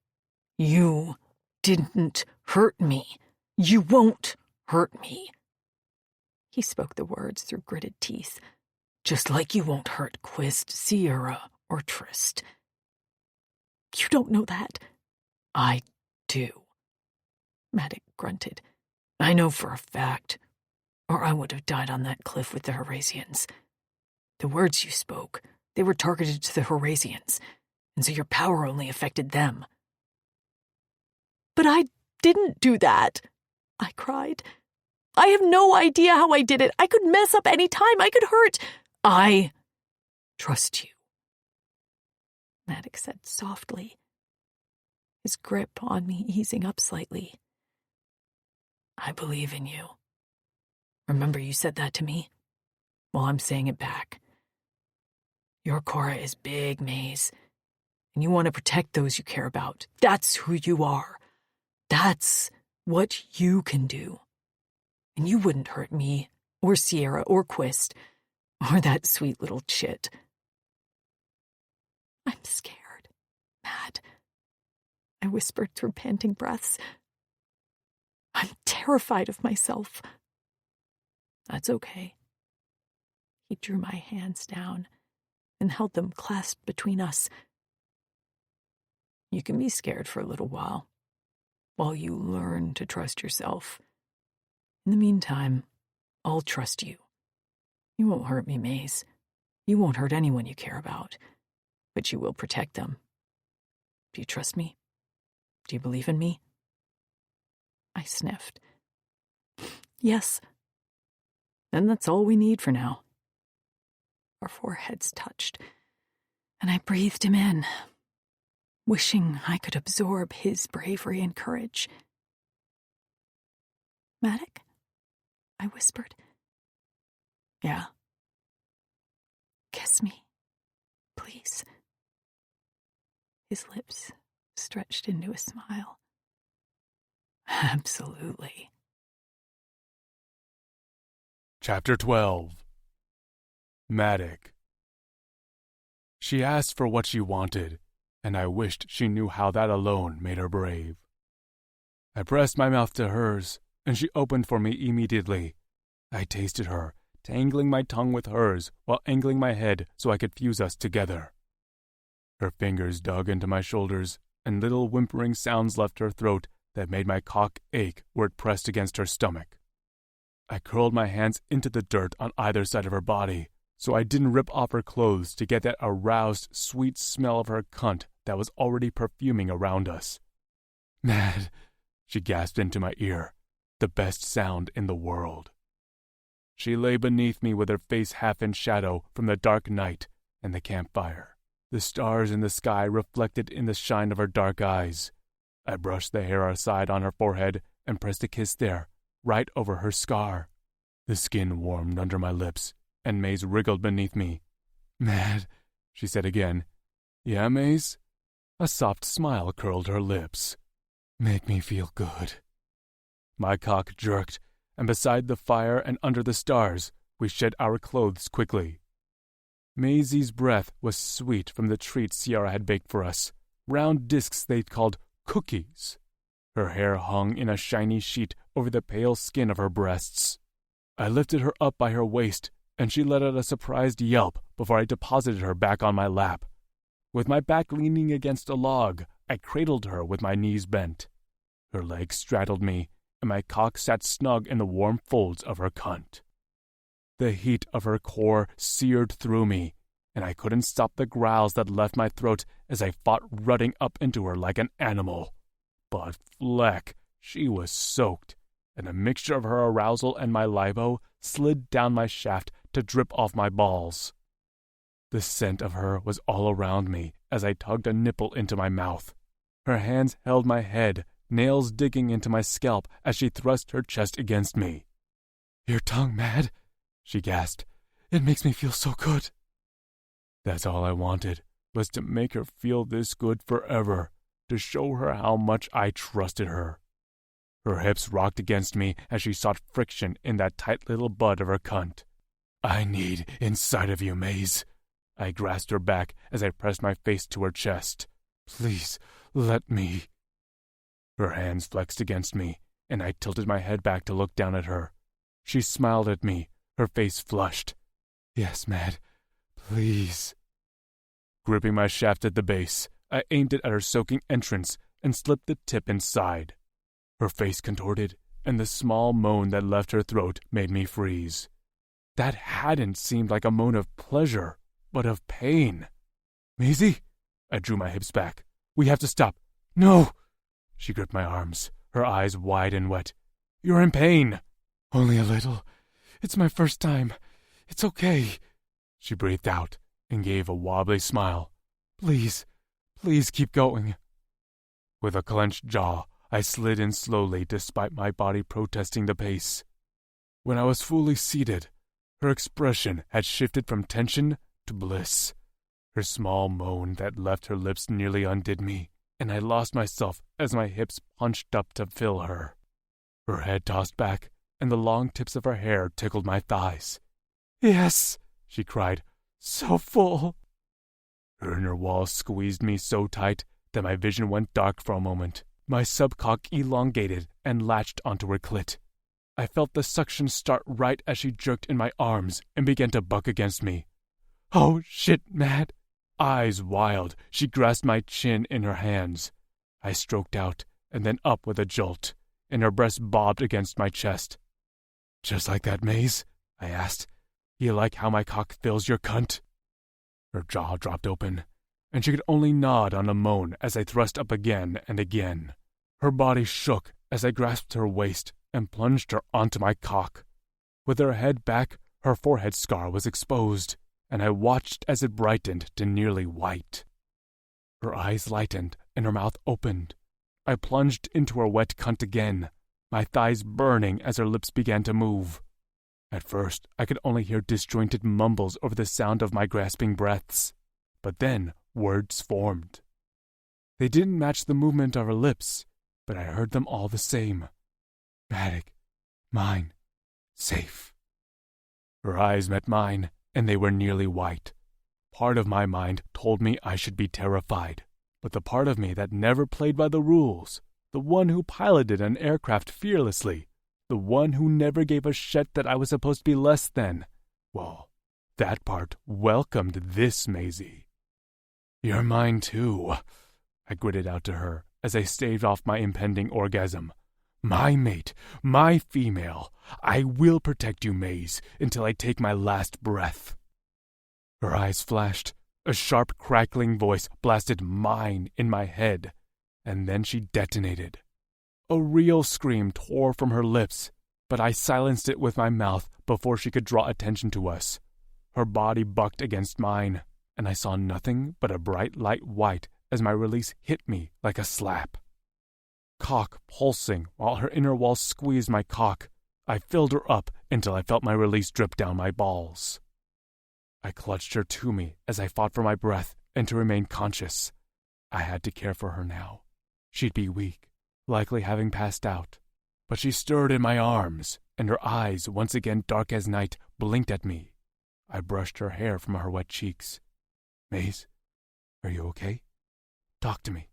"You didn't hurt me. You won't hurt me." He spoke the words through gritted teeth. "Just like you won't hurt Quist, Sierra, or Trist." "You don't know that." "I do." Maddox grunted. "I know for a fact, or I would have died on that cliff with the Horasians. The words you spoke, they were targeted to the Horasians, and so your power only affected them." "But I didn't do that," I cried. "I have no idea how I did it. I could mess up any time. I could hurt." "I trust you," Maddox said softly, his grip on me easing up slightly. "I believe in you. Remember you said that to me? Well, I'm saying it back. Your Cora is big, Maze, and you want to protect those you care about. That's who you are. That's what you can do. And you wouldn't hurt me, or Sierra, or Quist, or that sweet little chit." "I'm scared, Matt," I whispered through panting breaths. "I'm terrified of myself." "That's okay." He drew my hands down and held them clasped between us. "You can be scared for a little while you learn to trust yourself. In the meantime, I'll trust you. You won't hurt me, Maze. You won't hurt anyone you care about, but you will protect them. Do you trust me? Do you believe in me?" I sniffed. "Yes." "Then that's all we need for now." Our foreheads touched, and I breathed him in, wishing I could absorb his bravery and courage. "Maddox?" I whispered. "Yeah." "Kiss me, please." His lips stretched into a smile. "Absolutely." Chapter 12. Matic. She asked for what she wanted, and I wished she knew how that alone made her brave. I pressed my mouth to hers, and she opened for me immediately. I tasted her, tangling my tongue with hers while angling my head so I could fuse us together. Her fingers dug into my shoulders, and little whimpering sounds left her throat that made my cock ache where it pressed against her stomach. I curled my hands into the dirt on either side of her body, so I didn't rip off her clothes to get that aroused, sweet smell of her cunt that was already perfuming around us. "Mad," she gasped into my ear, the best sound in the world. She lay beneath me with her face half in shadow from the dark night and the campfire, the stars in the sky reflected in the shine of her dark eyes. I brushed the hair aside on her forehead and pressed a kiss there, right over her scar. The skin warmed under my lips, and Maze wriggled beneath me. "Mad," she said again. "Yeah, Maze?" A soft smile curled her lips. "Make me feel good." My cock jerked, and beside the fire and under the stars, we shed our clothes quickly. Maisie's breath was sweet from the treats Sierra had baked for us, round discs they'd called cookies. Her hair hung in a shiny sheet over the pale skin of her breasts. I lifted her up by her waist, and she let out a surprised yelp before I deposited her back on my lap. With my back leaning against a log, I cradled her with my knees bent. Her legs straddled me, and my cock sat snug in the warm folds of her cunt. The heat of her core seared through me, and I couldn't stop the growls that left my throat as I fought rutting up into her like an animal. But fleck, she was soaked, and a mixture of her arousal and my libo slid down my shaft to drip off my balls. The scent of her was all around me as I tugged a nipple into my mouth. Her hands held my head, nails digging into my scalp as she thrust her chest against me. "Your tongue, Mad," she gasped. "It makes me feel so good." That's all I wanted, was to make her feel this good forever, to show her how much I trusted her. Her hips rocked against me as she sought friction in that tight little bud of her cunt. "I need inside of you, Maze." I grasped her back as I pressed my face to her chest. "Please, let me." Her hands flexed against me, and I tilted my head back to look down at her. She smiled at me, her face flushed. "Yes, Mad, please." Gripping my shaft at the base, I aimed it at her soaking entrance and slipped the tip inside. Her face contorted, and the small moan that left her throat made me freeze. That hadn't seemed like a moan of pleasure, but of pain. "Maisie?" I drew my hips back. "We have to stop." "No!" She gripped my arms, her eyes wide and wet. "You're in pain." "Only a little. It's my first time. It's okay." She breathed out and gave a wobbly smile. Please keep going." With a clenched jaw, I slid in slowly despite my body protesting the pace. When I was fully seated, her expression had shifted from tension to bliss. Her small moan that left her lips nearly undid me, and I lost myself as my hips punched up to fill her. Her head tossed back, and the long tips of her hair tickled my thighs. "Yes," she cried, "so full." Her inner wall squeezed me so tight that my vision went dark for a moment. My subcock elongated and latched onto her clit. I felt the suction start right as she jerked in my arms and began to buck against me. "Oh, shit, Mad." Eyes wild, she grasped my chin in her hands. I stroked out and then up with a jolt, and her breast bobbed against my chest. "Just like that, Maze?" I asked. "You like how my cock fills your cunt?" Her jaw dropped open, and she could only nod on a moan as I thrust up again and again. Her body shook as I grasped her waist and plunged her onto my cock. With her head back, her forehead scar was exposed, and I watched as it brightened to nearly white. Her eyes lightened and her mouth opened. I plunged into her wet cunt again, my thighs burning as her lips began to move. At first, I could only hear disjointed mumbles over the sound of my grasping breaths, but then words formed. They didn't match the movement of her lips, but I heard them all the same. "Matic, mine, safe." Her eyes met mine, and they were nearly white. Part of my mind told me I should be terrified, but the part of me that never played by the rules, the one who piloted an aircraft fearlessly, the one who never gave a shit that I was supposed to be less than, well, that part welcomed this Maisie. "You're mine too," I gritted out to her as I staved off my impending orgasm. "My mate, my female. I will protect you, Maze, until I take my last breath." Her eyes flashed. A sharp, crackling voice blasted "mine" in my head, and then she detonated. A real scream tore from her lips, but I silenced it with my mouth before she could draw attention to us. Her body bucked against mine, and I saw nothing but a bright light white as my release hit me like a slap. Cock pulsing while her inner wall squeezed my cock, I filled her up until I felt my release drip down my balls. I clutched her to me as I fought for my breath and to remain conscious. I had to care for her now. She'd be weak, likely having passed out, but she stirred in my arms, and her eyes, once again dark as night, blinked at me. I brushed her hair from her wet cheeks. "Maze, are you okay? Talk to me."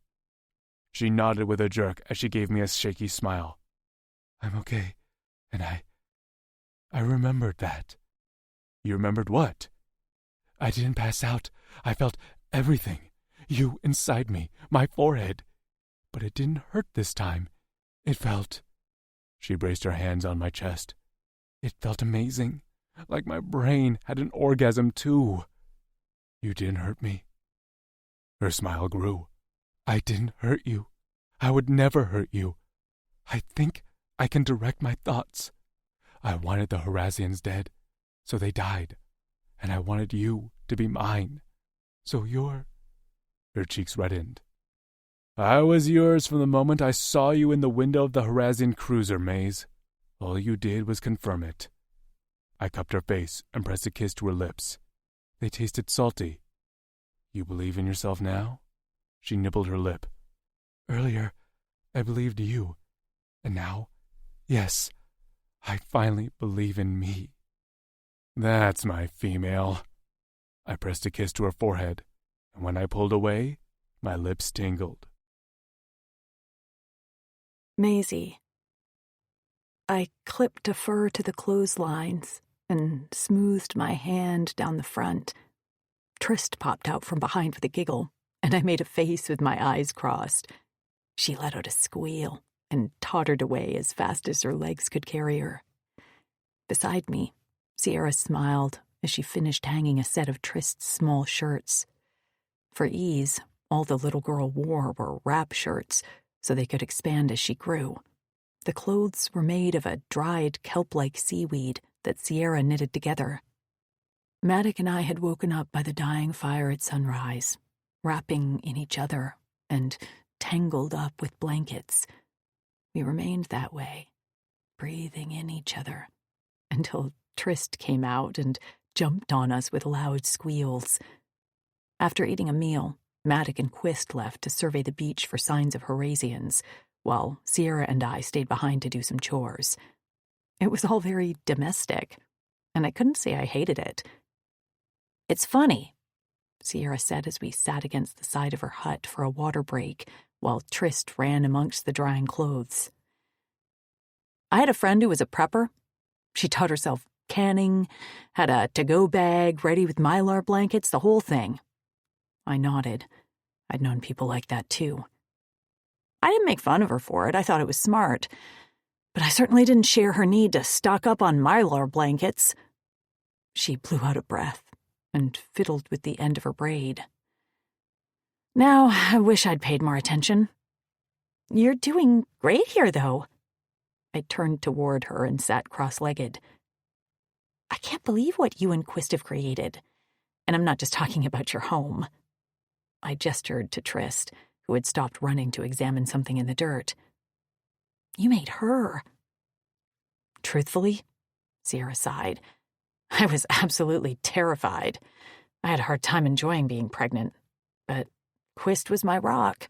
She nodded with a jerk as she gave me a shaky smile. "I'm okay, and I remembered that." "You remembered what?" "I didn't pass out. I felt everything. You inside me, my forehead. But it didn't hurt this time. It felt She braced her hands on my chest. It felt amazing, like my brain had an orgasm too. You didn't hurt me. Her smile grew. I didn't hurt you. I would never hurt you. I think I can direct my thoughts. I wanted the Horazians dead, so they died. And I wanted you to be mine, so you're... Her cheeks reddened. I was yours from the moment I saw you in the window of the Horazian cruiser, Maze. All you did was confirm it. I cupped her face and pressed a kiss to her lips. They tasted salty. You believe in yourself now? She nibbled her lip. Earlier, I believed you. And now, yes, I finally believe in me. That's my female. I pressed a kiss to her forehead, and when I pulled away, my lips tingled. Maisie. I clipped a fur to the clotheslines and smoothed my hand down the front. Trist popped out from behind with a giggle, and I made a face with my eyes crossed. She let out a squeal and tottered away as fast as her legs could carry her. Beside me, Sierra smiled as she finished hanging a set of Trist's small shirts. For ease, all the little girl wore were wrap shirts, so they could expand as she grew. The clothes were made of a dried kelp-like seaweed that Sierra knitted together. Maddock and I had woken up by the dying fire at sunrise, wrapping in each other and tangled up with blankets. We remained that way, breathing in each other, until Trist came out and jumped on us with loud squeals. After eating a meal, Maddock and Quist left to survey the beach for signs of Horazians, while Sierra and I stayed behind to do some chores. It was all very domestic, and I couldn't say I hated it. It's funny, Sierra said as we sat against the side of her hut for a water break, while Trist ran amongst the drying clothes. I had a friend who was a prepper. She taught herself canning, had a to-go bag ready with Mylar blankets, the whole thing. I nodded. I'd known people like that, too. I didn't make fun of her for it. I thought it was smart. But I certainly didn't share her need to stock up on Mylar blankets. She blew out a breath and fiddled with the end of her braid. Now, I wish I'd paid more attention. You're doing great here, though. I turned toward her and sat cross-legged. I can't believe what you and Quist have created. And I'm not just talking about your home. I gestured to Trist, who had stopped running to examine something in the dirt. You made her. Truthfully, Sierra sighed. I was absolutely terrified. I had a hard time enjoying being pregnant, but Quist was my rock,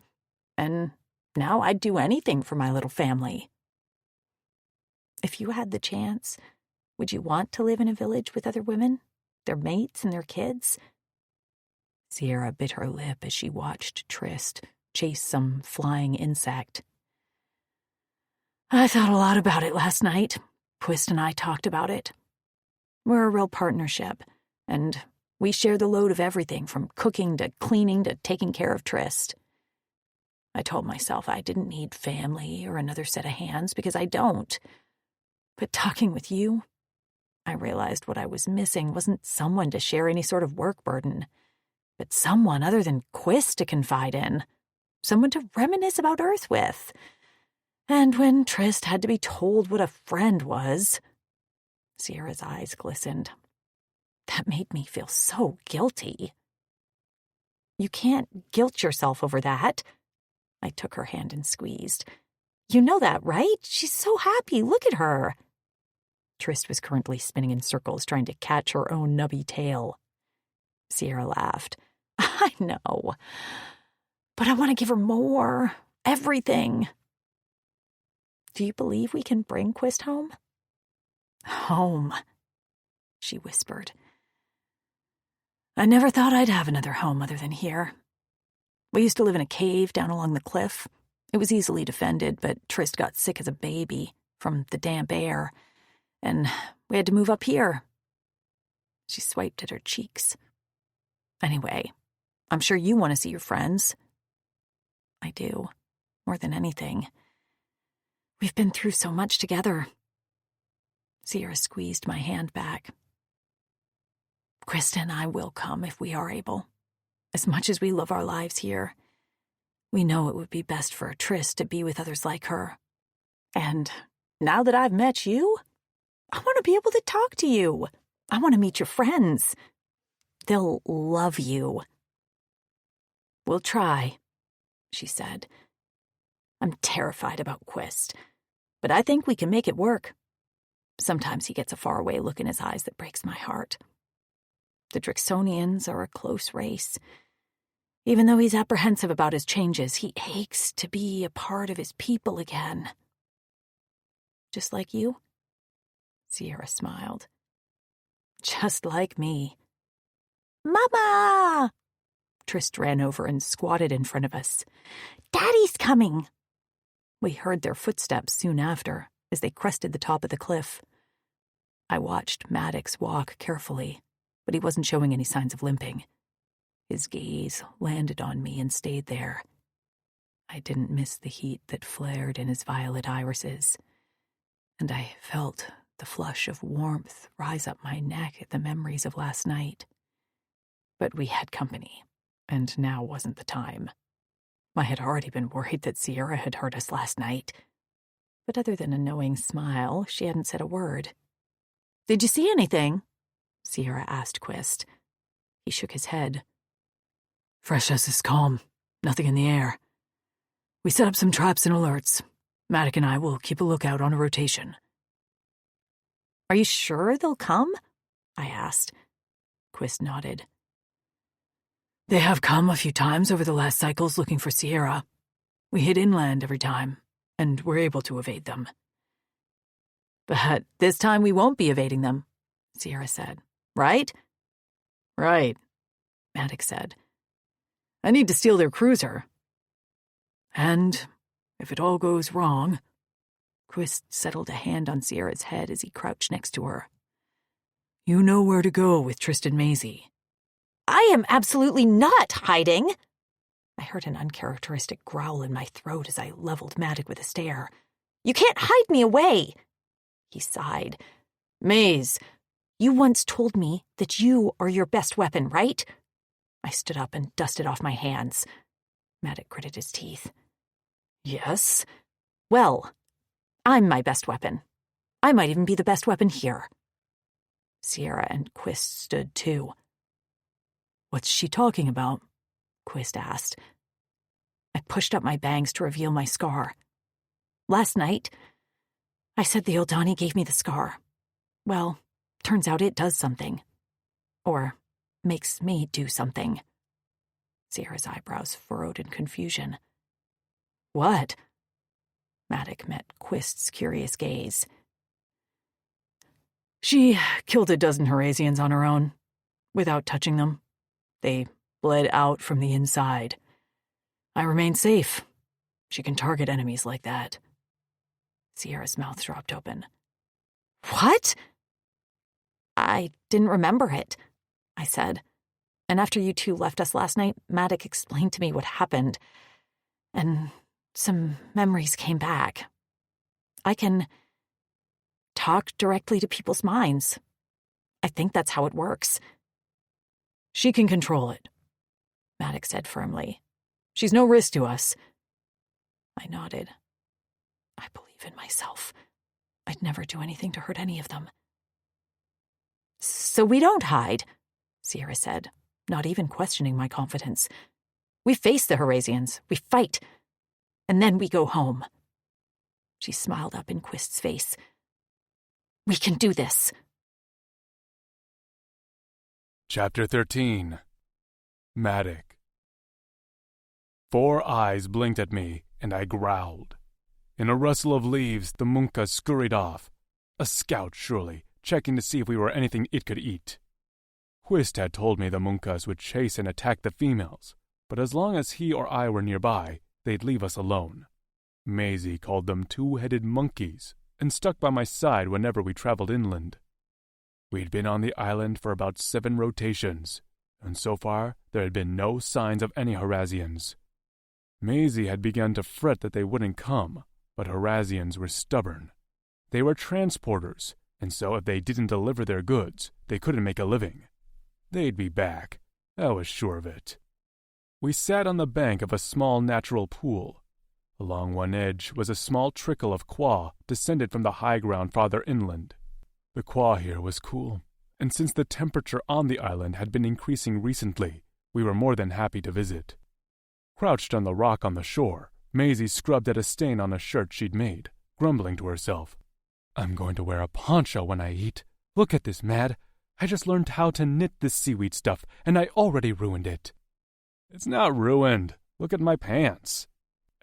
and now I'd do anything for my little family. If you had the chance, would you want to live in a village with other women, their mates and their kids? Sierra bit her lip as she watched Trist chase some flying insect. I thought a lot about it last night. Quist and I talked about it. We're a real partnership, and we share the load of everything from cooking to cleaning to taking care of Trist. I told myself I didn't need family or another set of hands because I don't. But talking with you, I realized what I was missing wasn't someone to share any sort of work burden, but someone other than Quist to confide in, someone to reminisce about Earth with. And when Trist had to be told what a friend was, Sierra's eyes glistened. That made me feel so guilty. You can't guilt yourself over that. I took her hand and squeezed. You know that, right? She's so happy. Look at her. Trist was currently spinning in circles, trying to catch her own nubby tail. Sierra laughed. I know. But I want to give her more. Everything. Do you believe we can bring Quist home? Home, she whispered. I never thought I'd have another home other than here. We used to live in a cave down along the cliff. It was easily defended, but Trist got sick as a baby from the damp air, and we had to move up here. She swiped at her cheeks. Anyway, I'm sure you want to see your friends. I do, more than anything. We've been through so much together. Sierra squeezed my hand back. Krista and I will come if we are able. As much as we love our lives here, we know it would be best for Tris to be with others like her. And now that I've met you, I want to be able to talk to you. I want to meet your friends. They'll love you. We'll try, she said. I'm terrified about Quist, but I think we can make it work. Sometimes he gets a faraway look in his eyes that breaks my heart. The Drixonians are a close race. Even though he's apprehensive about his changes, he aches to be a part of his people again. Just like you? Sierra smiled. Just like me. Mama! Trist ran over and squatted in front of us. Daddy's coming! We heard their footsteps soon after, as they crested the top of the cliff. I watched Maddox walk carefully, but he wasn't showing any signs of limping. His gaze landed on me and stayed there. I didn't miss the heat that flared in his violet irises, and I felt the flush of warmth rise up my neck at the memories of last night. But we had company, and now wasn't the time. I had already been worried that Sierra had hurt us last night. But other than a knowing smile, she hadn't said a word. Did you see anything? Sierra asked Quist. He shook his head. Fresh as is calm. Nothing in the air. We set up some traps and alerts. Maddox and I will keep a lookout on a rotation. Are you sure they'll come? I asked. Quist nodded. They have come a few times over the last cycles looking for Sierra. We hit inland every time, and we're able to evade them. But this time we won't be evading them, Sierra said. Right? Right, Maddox said. I need to steal their cruiser. And if it all goes wrong... Quist settled a hand on Sierra's head as he crouched next to her. You know where to go with Tristan Maisie. I am absolutely not hiding! I heard an uncharacteristic growl in my throat as I leveled Maddox with a stare. You can't hide me away! He sighed. Maze, you once told me that you are your best weapon, right? I stood up and dusted off my hands. Maddox gritted his teeth. Yes? Well, I'm my best weapon. I might even be the best weapon here. Sierra and Quist stood too. What's she talking about? Quist asked. I pushed up my bangs to reveal my scar. Last night, I said the Eldani gave me the scar. Well, turns out it does something. Or makes me do something. Sierra's eyebrows furrowed in confusion. What? Maddox met Quist's curious gaze. She killed a dozen Herasians on her own, without touching them. They bled out from the inside. I remained safe. She can target enemies like that. Sierra's mouth dropped open. What? I didn't remember it, I said. And after you two left us last night, Maddox explained to me what happened. And some memories came back. I can talk directly to people's minds. I think that's how it works. She can control it, Maddox said firmly. She's no risk to us. I nodded. I believe in myself. I'd never do anything to hurt any of them. So we don't hide, Sierra said, not even questioning my confidence. We face the Herasians, we fight, and then we go home. She smiled up in Quist's face. We can do this. Chapter 13. Maddox. 4 eyes blinked at me, and I growled. In a rustle of leaves, the Munka scurried off. A scout, surely, checking to see if we were anything it could eat. Quist had told me the Munkas would chase and attack the females, but as long as he or I were nearby, they'd leave us alone. Maisie called them 2-headed monkeys, and stuck by my side whenever we traveled inland. We'd been on the island for about 7 rotations, and so far there had been no signs of any Herasians. Maisie had begun to fret that they wouldn't come, But Horazians were stubborn. They were transporters, and so if they didn't deliver their goods, they couldn't make a living. They'd be back. I was sure of it. We sat on the bank of a small natural pool. Along one edge was a small trickle of qua descended from the high ground farther inland. The qua here was cool, and since the temperature on the island had been increasing recently, we were more than happy to visit. Crouched on the rock on the shore, Maisie scrubbed at a stain on a shirt she'd made, grumbling to herself. "I'm going to wear a poncho when I eat. Look at this, Mad. I just learned how to knit this seaweed stuff, and I already ruined it." "It's not ruined. Look at my pants."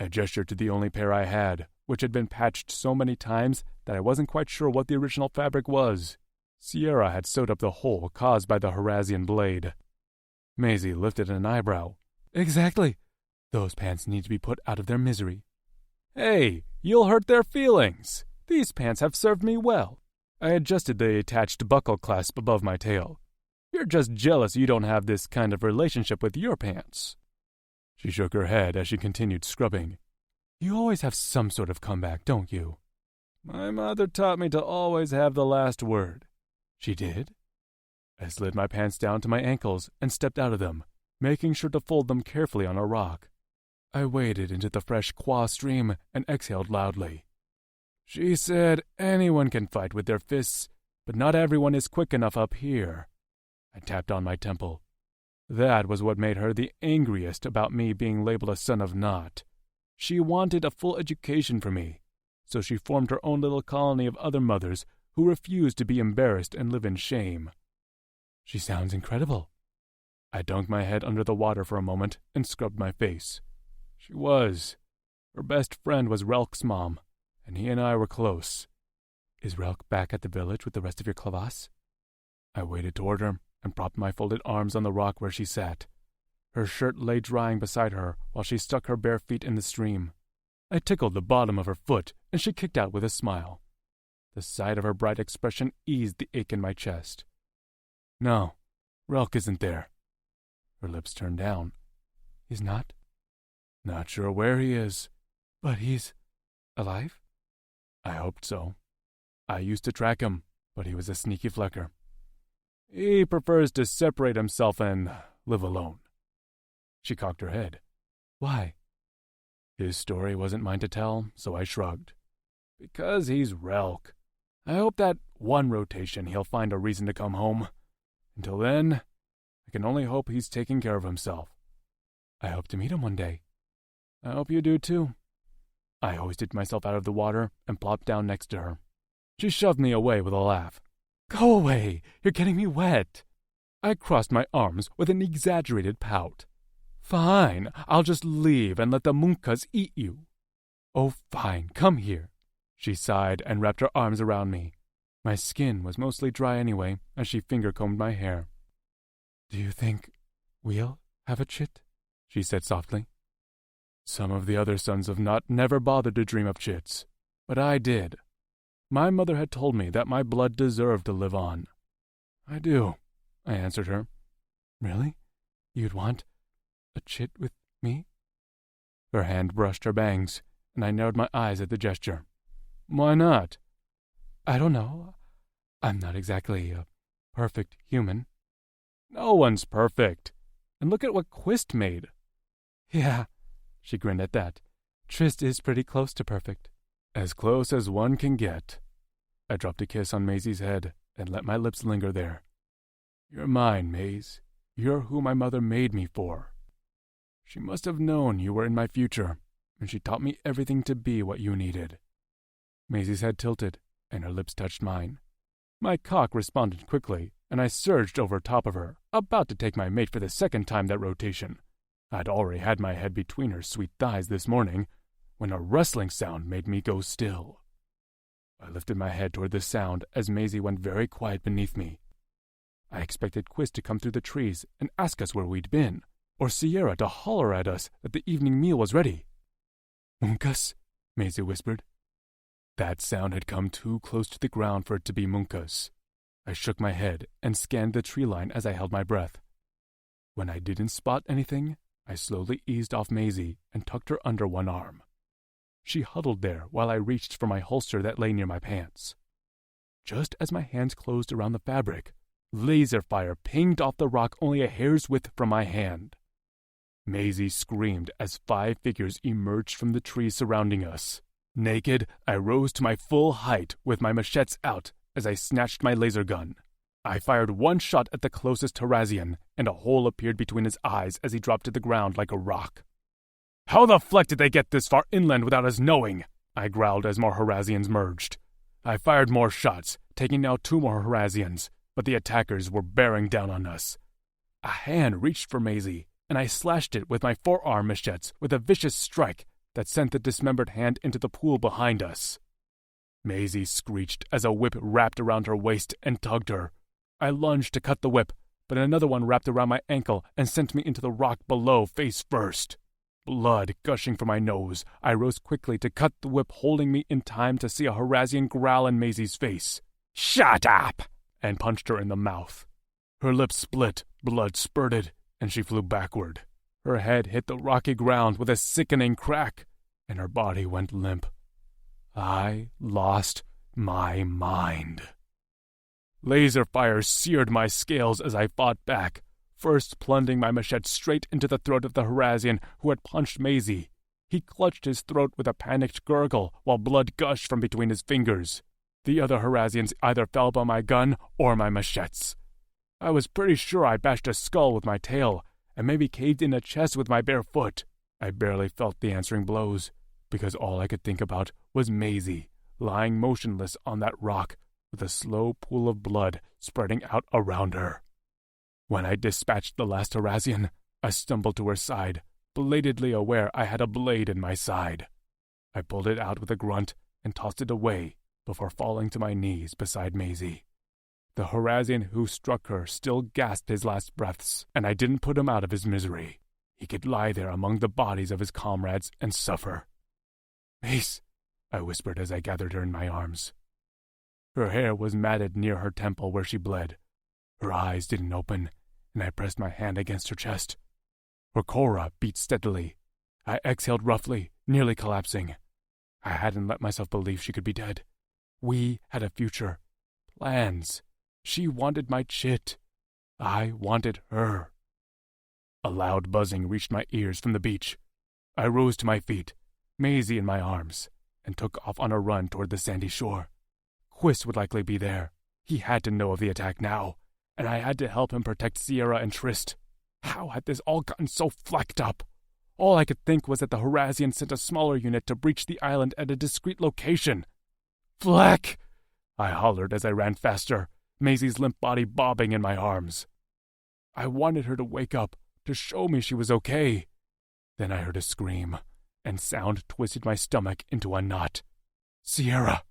I gestured to the only pair I had, which had been patched so many times that I wasn't quite sure what the original fabric was. Sierra had sewed up the hole caused by the Horazian blade. Maisie lifted an eyebrow. "Exactly. Those pants need to be put out of their misery." "Hey, you'll hurt their feelings. These pants have served me well." I adjusted the attached buckle clasp above my tail. "You're just jealous you don't have this kind of relationship with your pants." She shook her head as she continued scrubbing. "You always have some sort of comeback, don't you?" "My mother taught me to always have the last word." "She did?" I slid my pants down to my ankles and stepped out of them, making sure to fold them carefully on a rock. I waded into the fresh qua stream and exhaled loudly. "She said anyone can fight with their fists, but not everyone is quick enough up here." I tapped on my temple. That was what made her the angriest about me being labeled a son of naught. She wanted a full education for me, so she formed her own little colony of other mothers who refused to be embarrassed and live in shame. She sounds incredible. I dunked my head under the water for a moment and scrubbed my face. She was. Her best friend was Relk's mom, and he and I were close. "Is Relk back at the village with the rest of your clavas?" I waded toward her and propped my folded arms on the rock where she sat. Her shirt lay drying beside her while she stuck her bare feet in the stream. I tickled the bottom of her foot, and she kicked out with a smile. The sight of her bright expression eased the ache in my chest. "No, Relk isn't there." Her lips turned down. "He's not?" "Not sure where he is." "But he's alive?" I hoped so. I used to track him, but he was a sneaky flecker. He prefers to separate himself and live alone." She cocked her head. "Why?" His story wasn't mine to tell, so I shrugged. "Because he's Relk. I hope that one rotation he'll find a reason to come home. Until then, I can only hope he's taking care of himself." "I hope to meet him one day." "I hope you do too." I hoisted myself out of the water and plopped down next to her. She shoved me away with a laugh. "Go away! You're getting me wet!" I crossed my arms with an exaggerated pout. "Fine, I'll just leave and let the munkas eat you." "Oh, fine, come here." She sighed and wrapped her arms around me. My skin was mostly dry anyway as she finger-combed my hair. "Do you think we'll have a chit?" she said softly. Some of the other sons of Nut never bothered to dream of chits, but I did. My mother had told me that my blood deserved to live on. "I do," I answered her. "Really? You'd want a chit with me?" Her hand brushed her bangs, and I narrowed my eyes at the gesture. "Why not?" "I don't know. I'm not exactly a perfect human." "No one's perfect. And look at what Quist made." "Yeah," she grinned at that. "Trist is pretty close to perfect." "As close as one can get." I dropped a kiss on Maisie's head and let my lips linger there. "You're mine, Maze. You're who my mother made me for. She must have known you were in my future, and she taught me everything to be what you needed." Maisie's head tilted, and her lips touched mine. My cock responded quickly, and I surged over top of her, about to take my mate for the second time that rotation. I'd already had my head between her sweet thighs this morning, when a rustling sound made me go still. I lifted my head toward the sound as Maisie went very quiet beneath me. I expected Quist to come through the trees and ask us where we'd been, or Sierra to holler at us that the evening meal was ready. "Munkas?" Maisie whispered. That sound had come too close to the ground for it to be munkas. I shook my head and scanned the tree line as I held my breath. When I didn't spot anything, I slowly eased off Maisie and tucked her under one arm. She huddled there while I reached for my holster that lay near my pants. Just as my hands closed around the fabric, laser fire pinged off the rock only a hair's width from my hand. Maisie screamed as 5 figures emerged from the trees surrounding us. Naked, I rose to my full height with my machetes out as I snatched my laser gun. I fired one shot at the closest Horazian, and a hole appeared between his eyes as he dropped to the ground like a rock. "How the fleck did they get this far inland without us knowing?" I growled as more Horazians merged. I fired more shots, taking out 2 more Horazians, but the attackers were bearing down on us. A hand reached for Maisie, and I slashed it with my forearm machetes with a vicious strike that sent the dismembered hand into the pool behind us. Maisie screeched as a whip wrapped around her waist and tugged her. I lunged to cut the whip, but another one wrapped around my ankle and sent me into the rock below face first. Blood gushing from my nose, I rose quickly to cut the whip, holding me in time to see a Horazian growl in Maisie's face. "Shut up!" and punched her in the mouth. Her lips split, blood spurted, and she flew backward. Her head hit the rocky ground with a sickening crack, and her body went limp. I lost my mind. Laser fire seared my scales as I fought back, first plunging my machete straight into the throat of the Horazian who had punched Maisie. He clutched his throat with a panicked gurgle while blood gushed from between his fingers. The other Horazians either fell by my gun or my machetes. I was pretty sure I bashed a skull with my tail, and maybe caved in a chest with my bare foot. I barely felt the answering blows, because all I could think about was Maisie, lying motionless on that rock, with a slow pool of blood spreading out around her. When I dispatched the last Horazian, I stumbled to her side, belatedly aware I had a blade in my side. I pulled it out with a grunt and tossed it away before falling to my knees beside Maisie. The Horazian who struck her still gasped his last breaths, and I didn't put him out of his misery. He could lie there among the bodies of his comrades and suffer. "Mace," I whispered as I gathered her in my arms. Her hair was matted near her temple where she bled. Her eyes didn't open, and I pressed my hand against her chest. Her cora beat steadily. I exhaled roughly, nearly collapsing. I hadn't let myself believe she could be dead. We had a future. Plans. She wanted my chit. I wanted her. A loud buzzing reached my ears from the beach. I rose to my feet, Maisie in my arms, and took off on a run toward the sandy shore. Quist would likely be there. He had to know of the attack now, and I had to help him protect Sierra and Trist. How had this all gotten so flecked up? All I could think was that the Horazian sent a smaller unit to breach the island at a discreet location. "Fleck!" I hollered as I ran faster, Maisie's limp body bobbing in my arms. I wanted her to wake up, to show me she was okay. Then I heard a scream, and sound twisted my stomach into a knot. "Sierra!"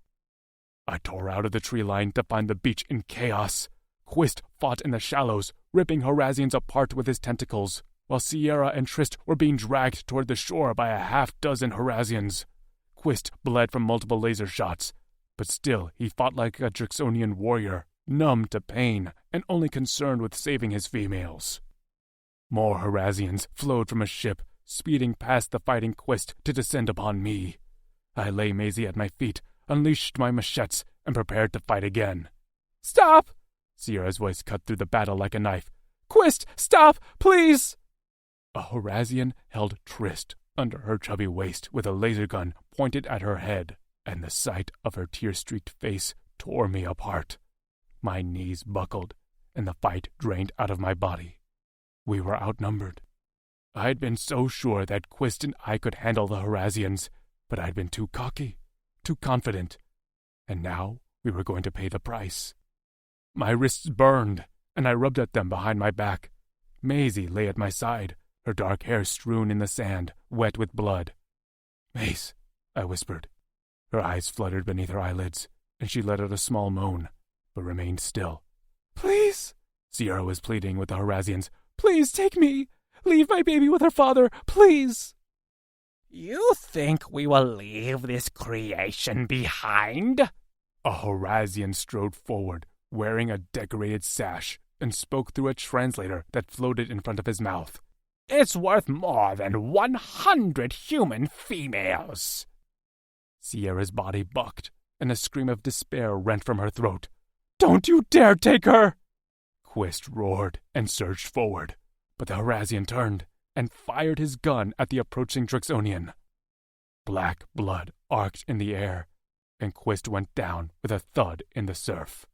I tore out of the tree line to find the beach in chaos. Quist fought in the shallows, ripping Horazians apart with his tentacles, while Sierra and Trist were being dragged toward the shore by a half-dozen Horazians. Quist bled from multiple laser shots, but still he fought like a Drixonian warrior, numb to pain and only concerned with saving his females. More Horazians flowed from a ship, speeding past the fighting Quist to descend upon me. I lay Maisie at my feet, unleashed my machetes, and prepared to fight again. "Stop!" Sierra's voice cut through the battle like a knife. "Quist, stop, please!" A Horazian held Trist under her chubby waist with a laser gun pointed at her head, and the sight of her tear-streaked face tore me apart. My knees buckled, and the fight drained out of my body. We were outnumbered. I'd been so sure that Quist and I could handle the Horazians, but I'd been too cocky, too confident, and now we were going to pay the price. My wrists burned, and I rubbed at them behind my back. Maisie lay at my side, her dark hair strewn in the sand, wet with blood. "Mace," I whispered. Her eyes fluttered beneath her eyelids, and she let out a small moan, but remained still. "Please," Sierra was pleading with the Horazians. "Please take me. Leave my baby with her father, please." "You think we will leave this creation behind?" A Horazian strode forward, wearing a decorated sash, and spoke through a translator that floated in front of his mouth. "It's worth more than 100 human females." Sierra's body bucked, and a scream of despair rent from her throat. "Don't you dare take her!" Quist roared and surged forward, but the Horazian turned and fired his gun at the approaching Drixonian. Black blood arced in the air, and Quist went down with a thud in the surf.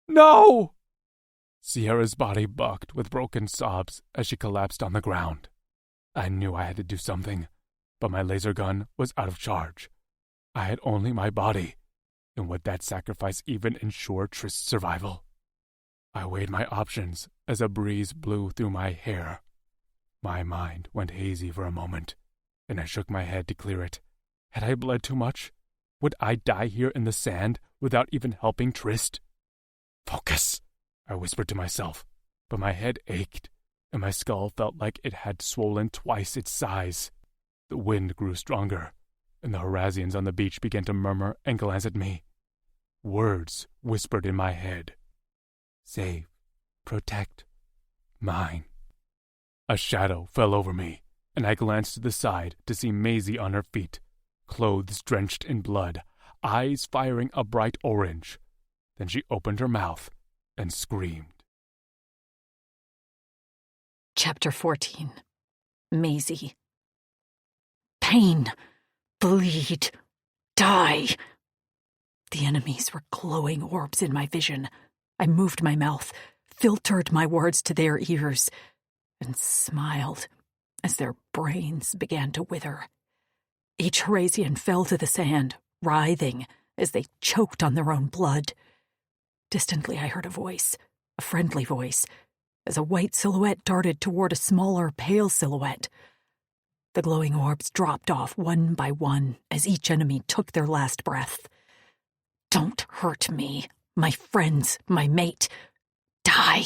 "No!" Sierra's body bucked with broken sobs as she collapsed on the ground. I knew I had to do something, but my laser gun was out of charge. I had only my body, and would that sacrifice even ensure Trist's survival? I weighed my options as a breeze blew through my hair. My mind went hazy for a moment, and I shook my head to clear it. Had I bled too much? Would I die here in the sand without even helping Trist? "Focus," I whispered to myself, but my head ached, and my skull felt like it had swollen twice its size. The wind grew stronger, and the Horazians on the beach began to murmur and glance at me. Words whispered in my head. Save, protect, mine. A shadow fell over me, and I glanced to the side to see Maisie on her feet, clothes drenched in blood, eyes firing a bright orange. Then she opened her mouth and screamed. Chapter 14. Maisie. Pain. Bleed. Die. The enemies were glowing orbs in my vision. I moved my mouth, filtered my words to their ears, and smiled as their brains began to wither. Each Horazian fell to the sand, writhing as they choked on their own blood. Distantly I heard a voice, a friendly voice, as a white silhouette darted toward a smaller, pale silhouette. The glowing orbs dropped off one by one as each enemy took their last breath. Don't hurt me, my friends, my mate. Die.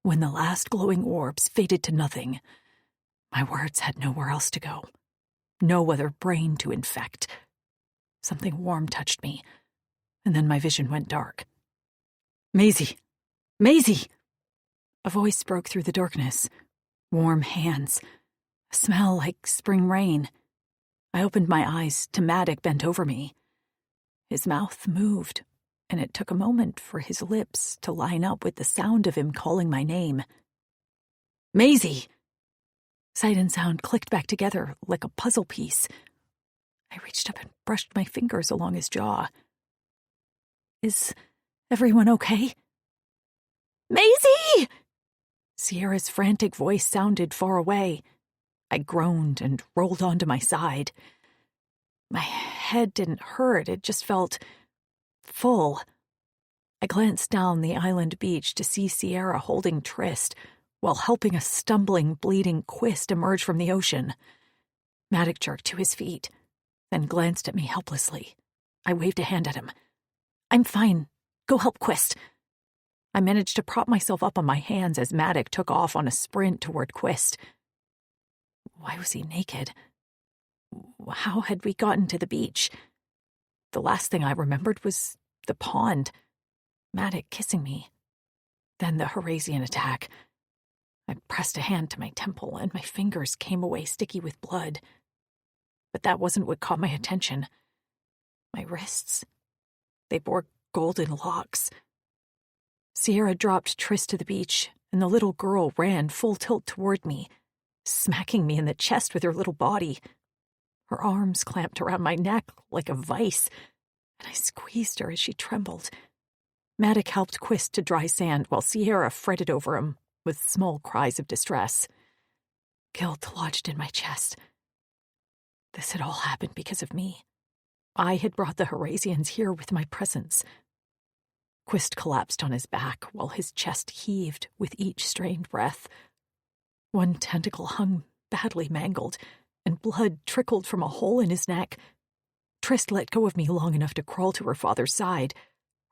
When the last glowing orbs faded to nothing, my words had nowhere else to go. No other brain to infect. Something warm touched me, and then my vision went dark. Maisie! Maisie! A voice broke through the darkness. Warm hands. A smell like spring rain. I opened my eyes to Maddock bent over me. His mouth moved, and it took a moment for his lips to line up with the sound of him calling my name. Maisie! Sight and sound clicked back together like a puzzle piece. I reached up and brushed my fingers along his jaw. Is everyone okay? Maisie! Sierra's frantic voice sounded far away. I groaned and rolled onto my side. My head didn't hurt, it just felt full. I glanced down the island beach to see Sierra holding Trist while helping a stumbling, bleeding Quist emerge from the ocean. Maddock jerked to his feet, then glanced at me helplessly. I waved a hand at him. I'm fine. Go help Quist. I managed to prop myself up on my hands as Maddock took off on a sprint toward Quist. Why was he naked? How had we gotten to the beach? The last thing I remembered was the pond. Maddock kissing me. Then the Horazian attack. I pressed a hand to my temple, and my fingers came away sticky with blood. But that wasn't what caught my attention. My wrists. They bore golden locks. Sierra dropped Trist to the beach, and the little girl ran full tilt toward me, smacking me in the chest with her little body. Her arms clamped around my neck like a vice, and I squeezed her as she trembled. Maddock helped Quist to dry sand while Sierra fretted over him with small cries of distress. Guilt lodged in my chest. This had all happened because of me. I had brought the Horazians here with my presence. Quist collapsed on his back while his chest heaved with each strained breath. One tentacle hung badly mangled, and blood trickled from a hole in his neck. Trist let go of me long enough to crawl to her father's side,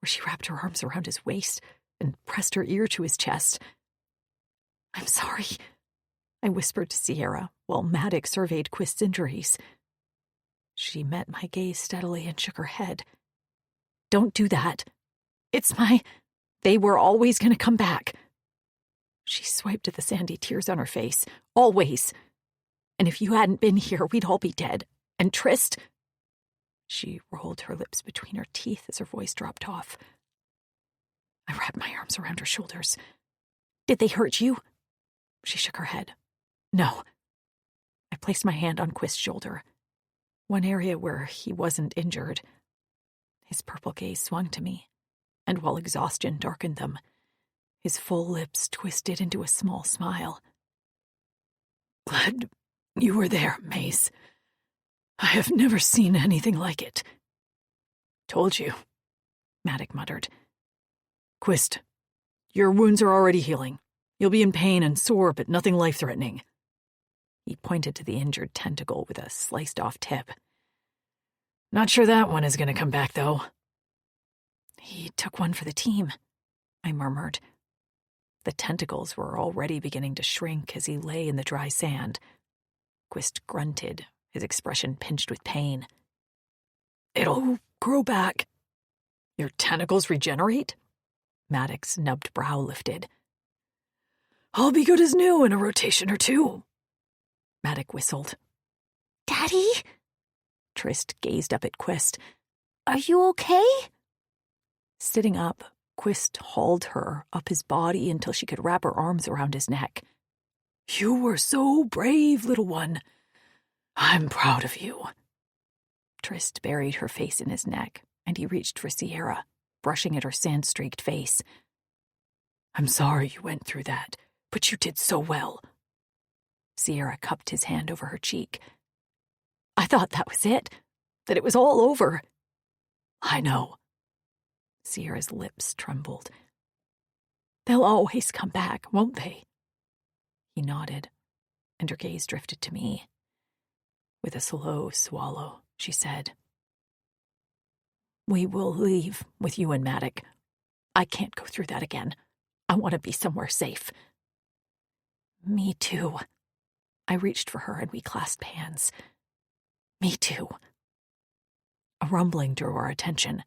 where she wrapped her arms around his waist and pressed her ear to his chest. I'm sorry, I whispered to Sierra while Maddock surveyed Quist's injuries. She met my gaze steadily and shook her head. Don't do that. They were always going to come back. She swiped at the sandy tears on her face. Always. And if you hadn't been here, we'd all be dead. And Trist, She rolled her lips between her teeth as her voice dropped off. I wrapped my arms around her shoulders. Did they hurt you? She shook her head. No. I placed my hand on Quist's shoulder, one area where he wasn't injured. His purple gaze swung to me, and while exhaustion darkened them, his full lips twisted into a small smile. Glad you were there, Mace. I have never seen anything like it. Told you, Maddock muttered. Quist, your wounds are already healing. You'll be in pain and sore, but nothing life-threatening. He pointed to the injured tentacle with a sliced-off tip. Not sure that one is going to come back, though. He took one for the team, I murmured. The tentacles were already beginning to shrink as he lay in the dry sand. Quist grunted, his expression pinched with pain. It'll grow back. Your tentacles regenerate? Maddox's nubbed brow lifted. I'll be good as new in a rotation or two. Maddox whistled. Daddy? Trist gazed up at Quist. Are you okay? Sitting up, Quist hauled her up his body until she could wrap her arms around his neck. You were so brave, little one. I'm proud of you. Trist buried her face in his neck, and he reached for Sierra, brushing at her sand-streaked face. I'm sorry you went through that, but you did so well. Sierra cupped his hand over her cheek. I thought that was it, that it was all over. I know. Sierra's lips trembled. They'll always come back, won't they? He nodded, and her gaze drifted to me. With a slow swallow, she said, We will leave with you and Maddox. I can't go through that again. I want to be somewhere safe. Me too. I reached for her and we clasped hands. Me too. A rumbling drew our attention,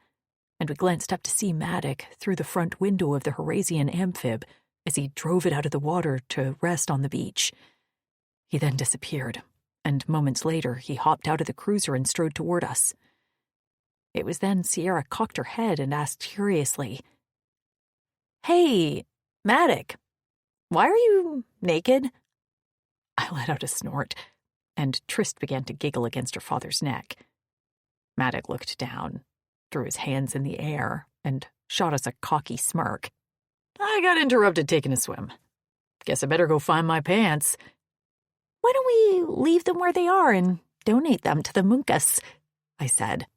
and we glanced up to see Maddox through the front window of the Horasian amphib as he drove it out of the water to rest on the beach. He then disappeared, and moments later he hopped out of the cruiser and strode toward us. It was then Sierra cocked her head and asked curiously, Hey, Maddox, why are you naked? I let out a snort, and Trist began to giggle against her father's neck. Maddox looked down, threw his hands in the air, and shot us a cocky smirk. I got interrupted taking a swim. Guess I better go find my pants. Why don't we leave them where they are and donate them to the Munkus? I said.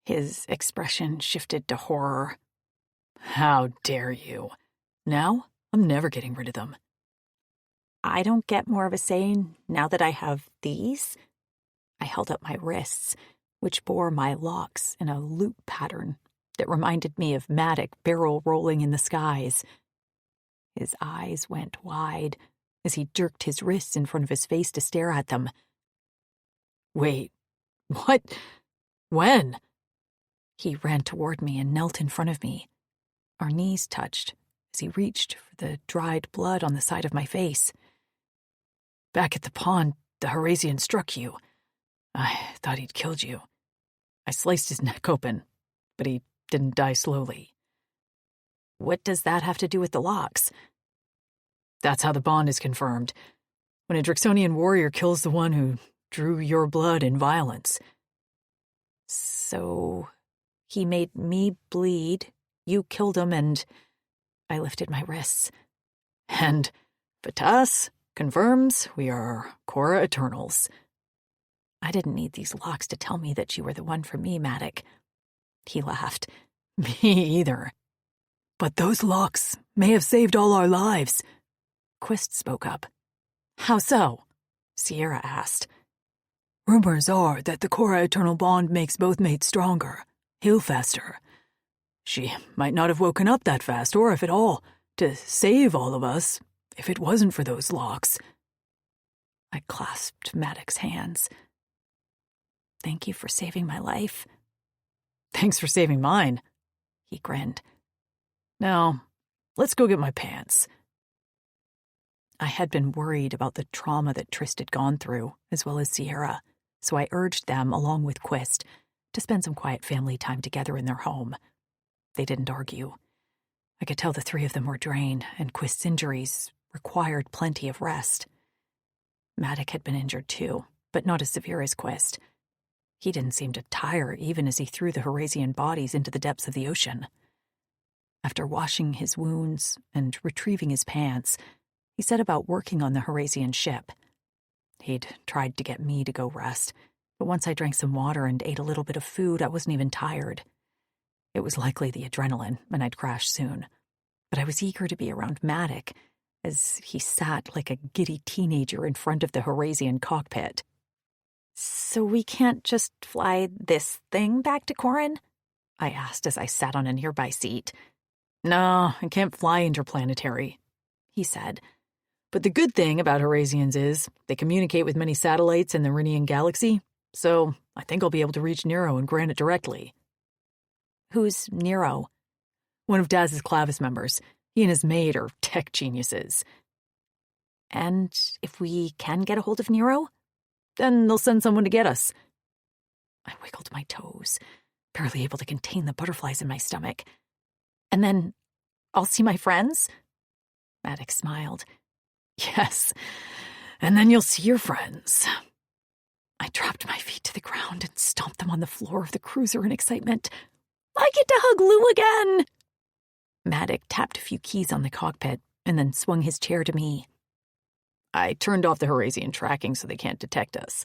His expression shifted to horror. How dare you? Now I'm never getting rid of them. I don't get more of a say now that I have these. I held up my wrists, which bore my locks in a loop pattern that reminded me of Maddox barrel rolling in the skies. His eyes went wide as he jerked his wrists in front of his face to stare at them. Wait, what? When? He ran toward me and knelt in front of me. Our knees touched as he reached for the dried blood on the side of my face. Back at the pond, the Horasian struck you. I thought he'd killed you. I sliced his neck open, but he didn't die slowly. What does that have to do with the locks? That's how the bond is confirmed. When a Drixonian warrior kills the one who drew your blood in violence. So he made me bleed, you killed him, and I lifted my wrists. And Vitas confirms we are Korra Eternals. I didn't need these locks to tell me that you were the one for me, Maddox. He laughed. Me either. But those locks may have saved all our lives. Quist spoke up. How so? Sierra asked. Rumors are that the Korra Eternal bond makes both mates stronger, heal faster. She might not have woken up that fast, or if at all, to save all of us, if it wasn't for those locks. I clasped Maddox's hands. Thank you for saving my life. Thanks for saving mine, he grinned. Now, let's go get my pants. I had been worried about the trauma that Trist had gone through, as well as Sierra, so I urged them, along with Quist, to spend some quiet family time together in their home. They didn't argue. I could tell the three of them were drained, and Quist's injuries required plenty of rest. Maddox had been injured too, but not as severe as Quist. He didn't seem to tire even as he threw the Horasian bodies into the depths of the ocean. After washing his wounds and retrieving his pants, he set about working on the Horasian ship. He'd tried to get me to go rest, but once I drank some water and ate a little bit of food, I wasn't even tired. It was likely the adrenaline, and I'd crash soon. But I was eager to be around Maddox, as he sat like a giddy teenager in front of the Horasian cockpit. So we can't just fly this thing back to Corin? I asked as I sat on a nearby seat. No, I can't fly interplanetary, he said. But the good thing about Horasians is they communicate with many satellites in the Rinian galaxy, so I think I'll be able to reach Nero and Granite directly. Who's Nero? One of Daz's Clavis members. He and his maid are tech geniuses. And if we can get a hold of Nero? Then they'll send someone to get us. I wiggled my toes, barely able to contain the butterflies in my stomach. And then I'll see my friends? Maddox smiled. Yes, and then you'll see your friends. I dropped my feet to the ground and stomped them on the floor of the cruiser in excitement. I get to hug Lou again! Maddox tapped a few keys on the cockpit and then swung his chair to me. I turned off the Horasian tracking so they can't detect us.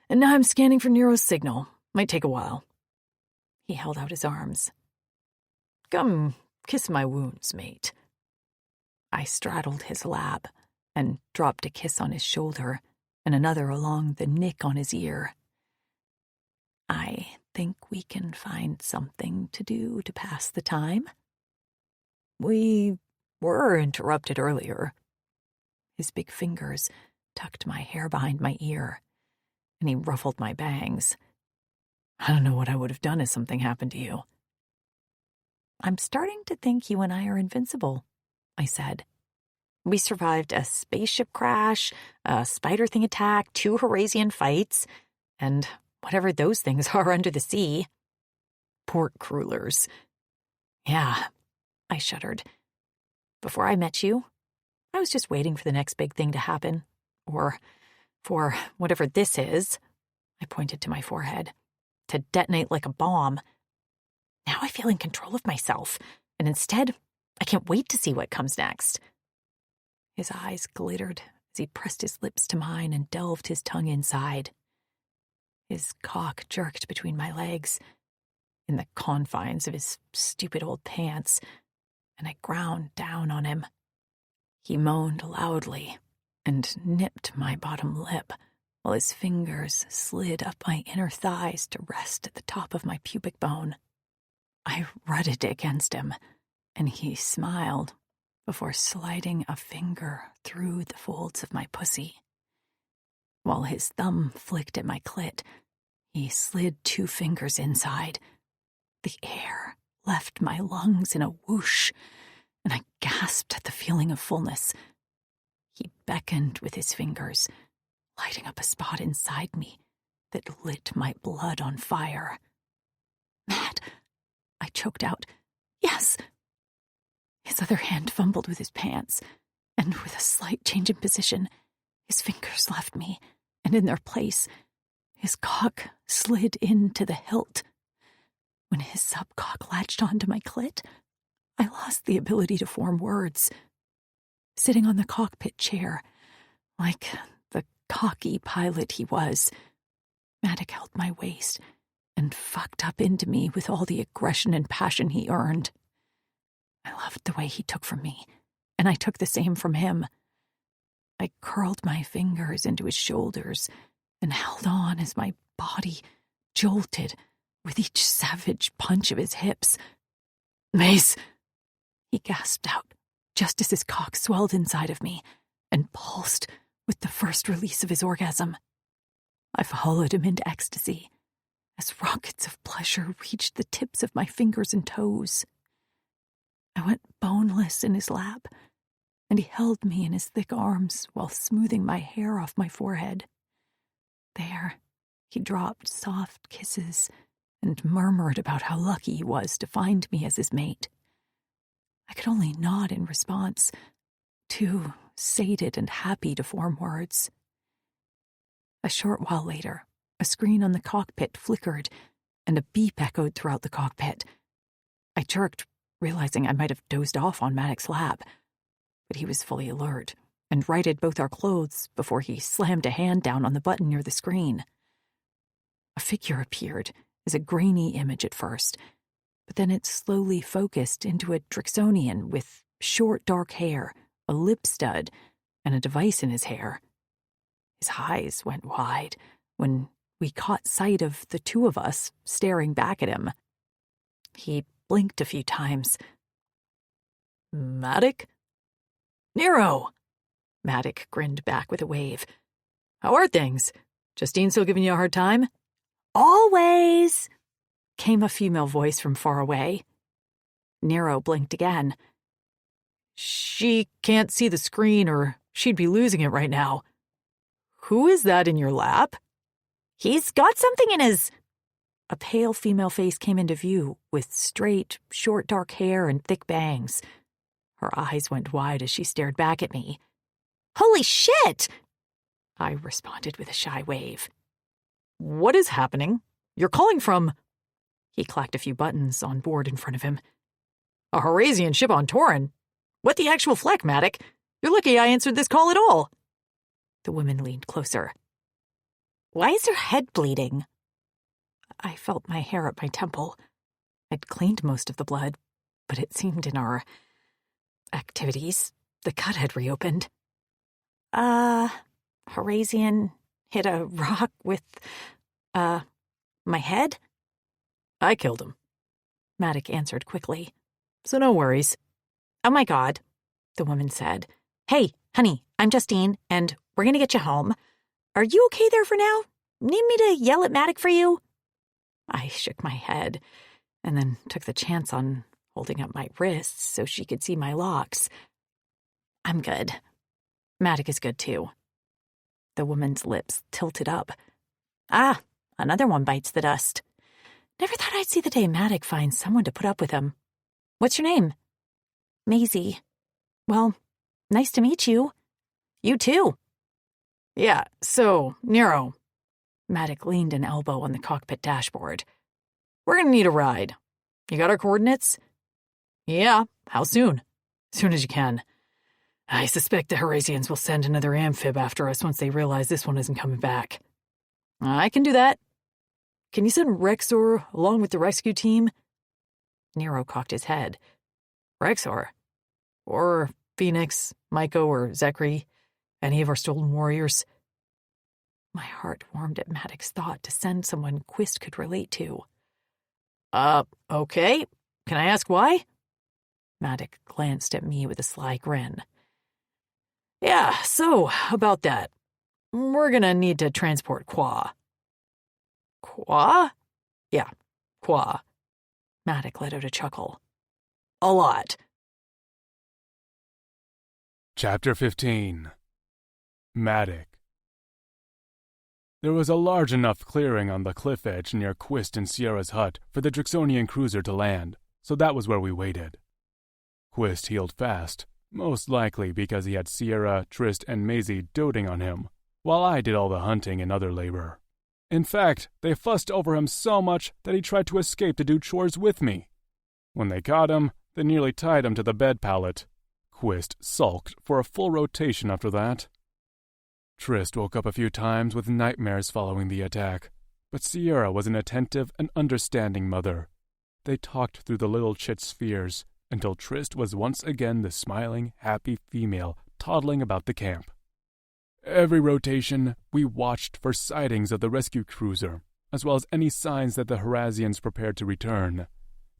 And now I'm scanning for Nero's signal. Might take a while. He held out his arms. Come kiss my wounds, mate. I straddled his lap and dropped a kiss on his shoulder and another along the nick on his ear. I think we can find something to do to pass the time. We were interrupted earlier. His big fingers tucked my hair behind my ear, and he ruffled my bangs. I don't know what I would have done if something happened to you. I'm starting to think you and I are invincible, I said. We survived a spaceship crash, a spider thing attack, 2 Horasian fights, and whatever those things are under the sea. Port crullers. Yeah, I shuddered. Before I met you, I was just waiting for the next big thing to happen. Or for whatever this is, I pointed to my forehead, to detonate like a bomb. Now I feel in control of myself, and instead, I can't wait to see what comes next. His eyes glittered as he pressed his lips to mine and delved his tongue inside. His cock jerked between my legs, in the confines of his stupid old pants, and I ground down on him. He moaned loudly and nipped my bottom lip while his fingers slid up my inner thighs to rest at the top of my pubic bone. I rutted against him, and he smiled before sliding a finger through the folds of my pussy. While his thumb flicked at my clit, he slid 2 fingers inside. The air left my lungs in a whoosh, and I gasped at the feeling of fullness. He beckoned with his fingers, lighting up a spot inside me that lit my blood on fire. Matt, I choked out, yes. His other hand fumbled with his pants, and with a slight change in position, his fingers left me, and in their place, his cock slid into the hilt. When his subcock latched onto my clit, I lost the ability to form words. Sitting on the cockpit chair, like the cocky pilot he was, Maddox held my waist and fucked up into me with all the aggression and passion he earned. I loved the way he took from me, and I took the same from him. I curled my fingers into his shoulders and held on as my body jolted with each savage punch of his hips. Mace! He gasped out, just as his cock swelled inside of me and pulsed with the first release of his orgasm. I followed him into ecstasy as rockets of pleasure reached the tips of my fingers and toes. I went boneless in his lap, and he held me in his thick arms while smoothing my hair off my forehead. There, he dropped soft kisses and murmured about how lucky he was to find me as his mate. I could only nod in response, too sated and happy to form words. A short while later, a screen on the cockpit flickered, and a beep echoed throughout the cockpit. I jerked, realizing I might have dozed off on Maddox's lap, but he was fully alert and righted both our clothes before he slammed a hand down on the button near the screen. A figure appeared as a grainy image at first, but then it slowly focused into a Drixonian with short dark hair, a lip stud, and a device in his hair. His eyes went wide when we caught sight of the two of us staring back at him. He blinked a few times. "Maddox?" "Nero!" Maddox grinned back with a wave. "How are things? Justine still giving you a hard time?" "Always!" came a female voice from far away. Nero blinked again. "She can't see the screen or she'd be losing it right now. Who is that in your lap?" "He's got something in his—" A pale female face came into view with straight, short dark hair and thick bangs. Her eyes went wide as she stared back at me. "Holy shit!" I responded with a shy wave. "What is happening? You're calling from—" He clacked a few buttons on board in front of him. "A Horazian ship on Torin? What the actual fleck, Maddox? You're lucky I answered this call at all." The woman leaned closer. "Why is your head bleeding?" I felt my hair at my temple. I'd cleaned most of the blood, but it seemed in our activities, the cut had reopened. Horazian hit a rock with, my head?" "I killed him," Maddox answered quickly. "So no worries." "Oh my God," the woman said. "Hey, honey, I'm Justine, and we're gonna get you home. Are you okay there for now? Need me to yell at Maddox for you?" I shook my head, and then took the chance on holding up my wrists so she could see my locks. "I'm good." Maddox is good too. The woman's lips tilted up. "Ah, another one bites the dust." Never thought I'd see the day Maddox finds someone to put up with him. "What's your name?" "Maisie." "Well, nice to meet you." "You too." "Yeah, so, Nero." Maddox leaned an elbow on the cockpit dashboard. "We're gonna need a ride. You got our coordinates?" "Yeah, how soon?" "Soon as you can. I suspect the Horazians will send another amphib after us once they realize this one isn't coming back." "I can do that. Can you send Rexor along with the rescue team?" Nero cocked his head. "Rexor? Or Phoenix, Maiko, or Zekri? Any of our stolen warriors?" My heart warmed at Maddox's thought to send someone Quist could relate to. Okay. Can I ask why?" Maddox glanced at me with a sly grin. "Yeah, so, about that. We're gonna need to transport Qua." "Qua?" "Yeah, Qua." Maddox let out a chuckle. "A lot." Chapter 15. Maddox. There was a large enough clearing on the cliff edge near Quist and Sierra's hut for the Drixonian cruiser to land, so that was where we waited. Quist healed fast, most likely because he had Sierra, Trist, and Maisie doting on him, while I did all the hunting and other labor. In fact, they fussed over him so much that he tried to escape to do chores with me. When they caught him, they nearly tied him to the bed pallet. Quist sulked for a full rotation after that. Trist woke up a few times with nightmares following the attack, but Sierra was an attentive and understanding mother. They talked through the little chit's fears until Trist was once again the smiling, happy female toddling about the camp. Every rotation, we watched for sightings of the rescue cruiser, as well as any signs that the Horazians prepared to return.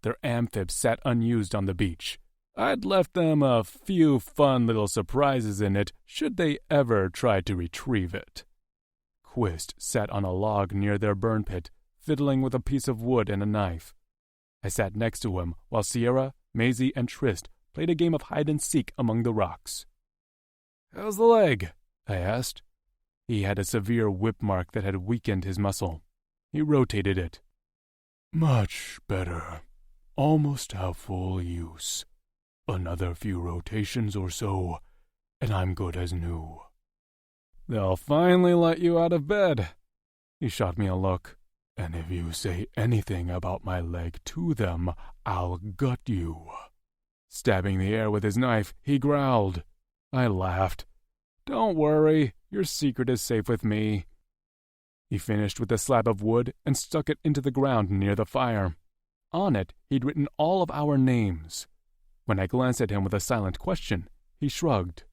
Their amphib sat unused on the beach. I'd left them a few fun little surprises in it should they ever try to retrieve it. Quist sat on a log near their burn pit, fiddling with a piece of wood and a knife. I sat next to him while Sierra, Maisie, and Trist played a game of hide-and-seek among the rocks. "How's the leg?" I asked. He had a severe whip mark that had weakened his muscle. He rotated it. Much better. Almost have full use. Another few rotations or so, and I'm good as new. They'll finally let you out of bed. He shot me a look. And if you say anything about my leg to them, I'll gut you. Stabbing the air with his knife, he growled. I laughed. Don't worry, your secret is safe with me. He finished with a slab of wood and stuck it into the ground near the fire. On it, he'd written all of our names. When I glanced at him with a silent question, he shrugged.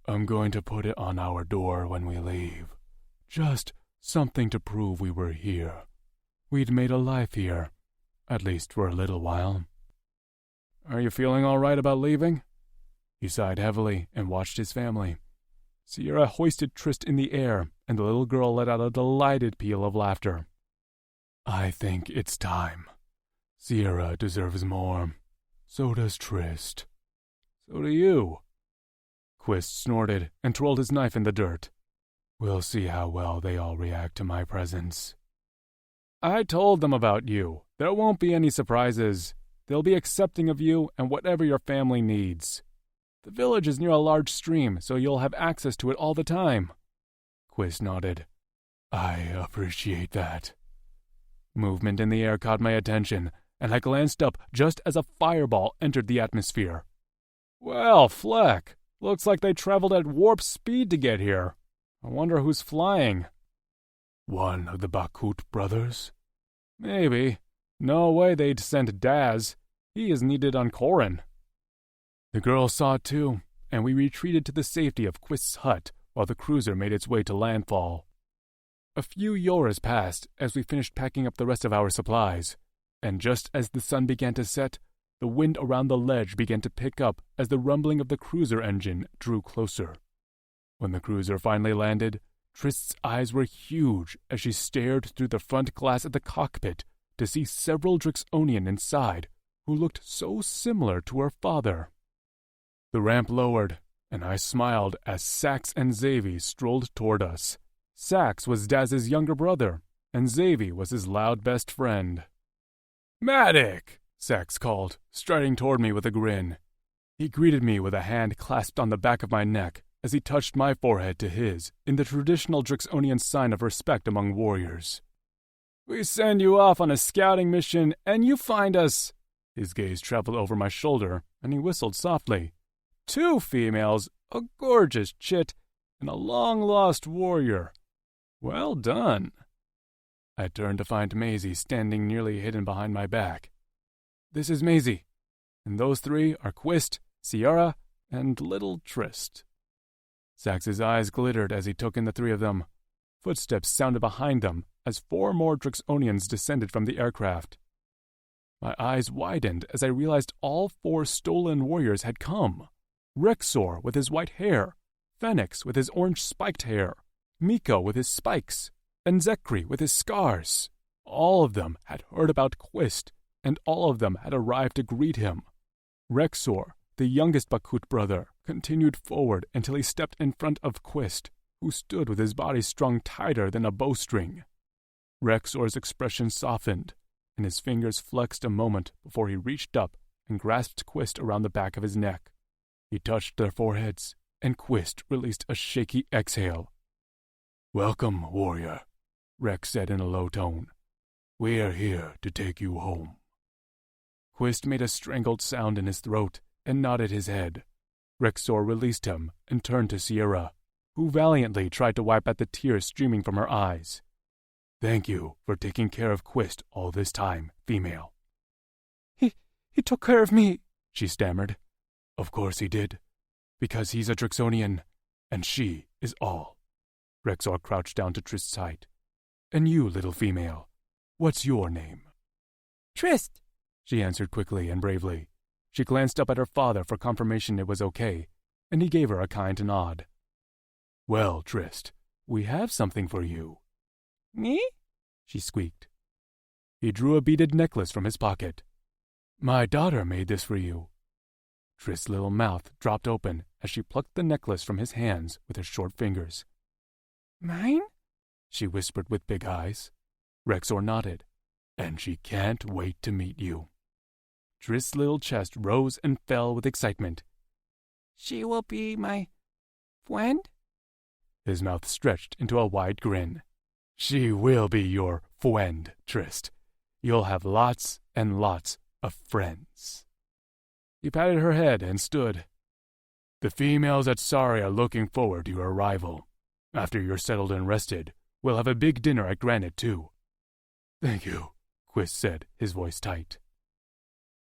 I'm going to put it on our door when we leave. Just something to prove we were here. We'd made a life here, at least for a little while. Are you feeling all right about leaving? He sighed heavily and watched his family. Sierra hoisted Trist in the air, and the little girl let out a delighted peal of laughter. I think it's time. Sierra deserves more. So does Trist. So do you. Quist snorted and twirled his knife in the dirt. We'll see how well they all react to my presence. I told them about you. There won't be any surprises. They'll be accepting of you and whatever your family needs. The village is near a large stream, so you'll have access to it all the time. Quist nodded. I appreciate that. Movement in the air caught my attention, and I glanced up just as a fireball entered the atmosphere. Well, Fleck, looks like they traveled at warp speed to get here. I wonder who's flying. One of the Bakut brothers? Maybe. No way they'd send Daz. He is needed on Korin. The girl saw it too, and we retreated to the safety of Quist's hut while the cruiser made its way to landfall. A few yoras passed as we finished packing up the rest of our supplies, and just as the sun began to set, the wind around the ledge began to pick up as the rumbling of the cruiser engine drew closer. When the cruiser finally landed, Trist's eyes were huge as she stared through the front glass of the cockpit to see several Drixonian inside who looked so similar to her father. The ramp lowered, and I smiled as Sax and Xavi strolled toward us. Sax was Daz's younger brother, and Xavi was his loud best friend. Matic! Sax called, striding toward me with a grin. He greeted me with a hand clasped on the back of my neck as he touched my forehead to his in the traditional Drixonian sign of respect among warriors. We send you off on a scouting mission, and you find us... His gaze traveled over my shoulder, and he whistled softly. 2 females, a gorgeous chit, and a long-lost warrior. Well done. I turned to find Maisie standing nearly hidden behind my back. This is Maisie, and those 3 are Quist, Sierra, and little Trist. Sax's eyes glittered as he took in the 3 of them. Footsteps sounded behind them as 4 more Drixonians descended from the aircraft. My eyes widened as I realized all 4 stolen warriors had come. Rexor with his white hair, Phoenix with his orange spiked hair, Miko with his spikes, and Zekri with his scars. All of them had heard about Quist, and all of them had arrived to greet him. Rexor, the youngest Bakut brother, continued forward until he stepped in front of Quist, who stood with his body strung tighter than a bowstring. Rexor's expression softened, and his fingers flexed a moment before he reached up and grasped Quist around the back of his neck. He touched their foreheads, and Quist released a shaky exhale. Welcome, warrior, Rex said in a low tone. We are here to take you home. Quist made a strangled sound in his throat and nodded his head. Rexor released him and turned to Sierra, who valiantly tried to wipe at the tears streaming from her eyes. Thank you for taking care of Quist all this time, female. He took care of me, she stammered. Of course he did, because he's a Drixonian, and she is all. Rexor crouched down to Trist's height. And you, little female, what's your name? Trist, she answered quickly and bravely. She glanced up at her father for confirmation it was okay, and he gave her a kind nod. Well, Trist, we have something for you. Me? She squeaked. He drew a beaded necklace from his pocket. My daughter made this for you. Trist's little mouth dropped open as she plucked the necklace from his hands with her short fingers. Mine? She whispered with big eyes. Rexor nodded. and she can't wait to meet you." Trist's little chest rose and fell with excitement. She will be my friend? His mouth stretched into a wide grin. "She will be your friend, Trist. You'll have lots and lots of friends." He patted her head and stood. "The females at Sari are looking forward to your arrival. After you're settled and rested, we'll have a big dinner at Granite, too." "Thank you," Quist said, his voice tight.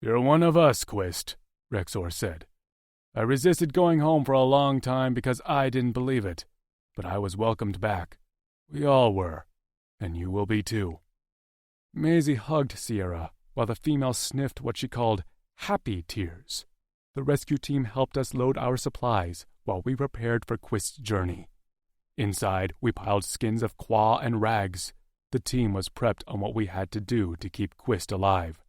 "You're one of us, Quist," Rexor said. "I resisted going home for a long time because I didn't believe it, but I was welcomed back. We all were, and you will be too." Maisie hugged Sierra, while the female sniffed what she called happy tears. The rescue team helped us load our supplies while we prepared for Quist's journey. Inside, we piled skins of quaw and rags. The team was prepped on what we had to do to keep Quist alive.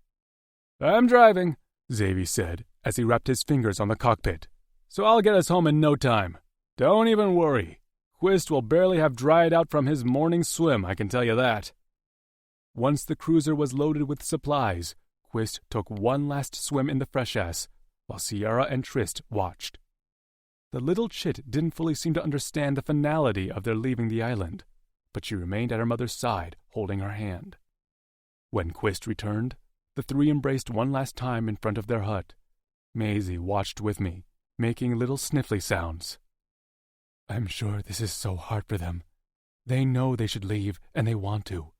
"I'm driving," Xavier said as he wrapped his fingers on the cockpit, "so I'll get us home in no time. Don't even worry. Quist will barely have dried out from his morning swim, I can tell you that." Once the cruiser was loaded with supplies, Quist took one last swim in the freshass, while Sierra and Trist watched. The little chit didn't fully seem to understand the finality of their leaving the island, but she remained at her mother's side, holding her hand. When Quist returned, the three embraced one last time in front of their hut. Maisie watched with me, making little sniffly sounds. "I'm sure this is so hard for them. They know they should leave, and they want to.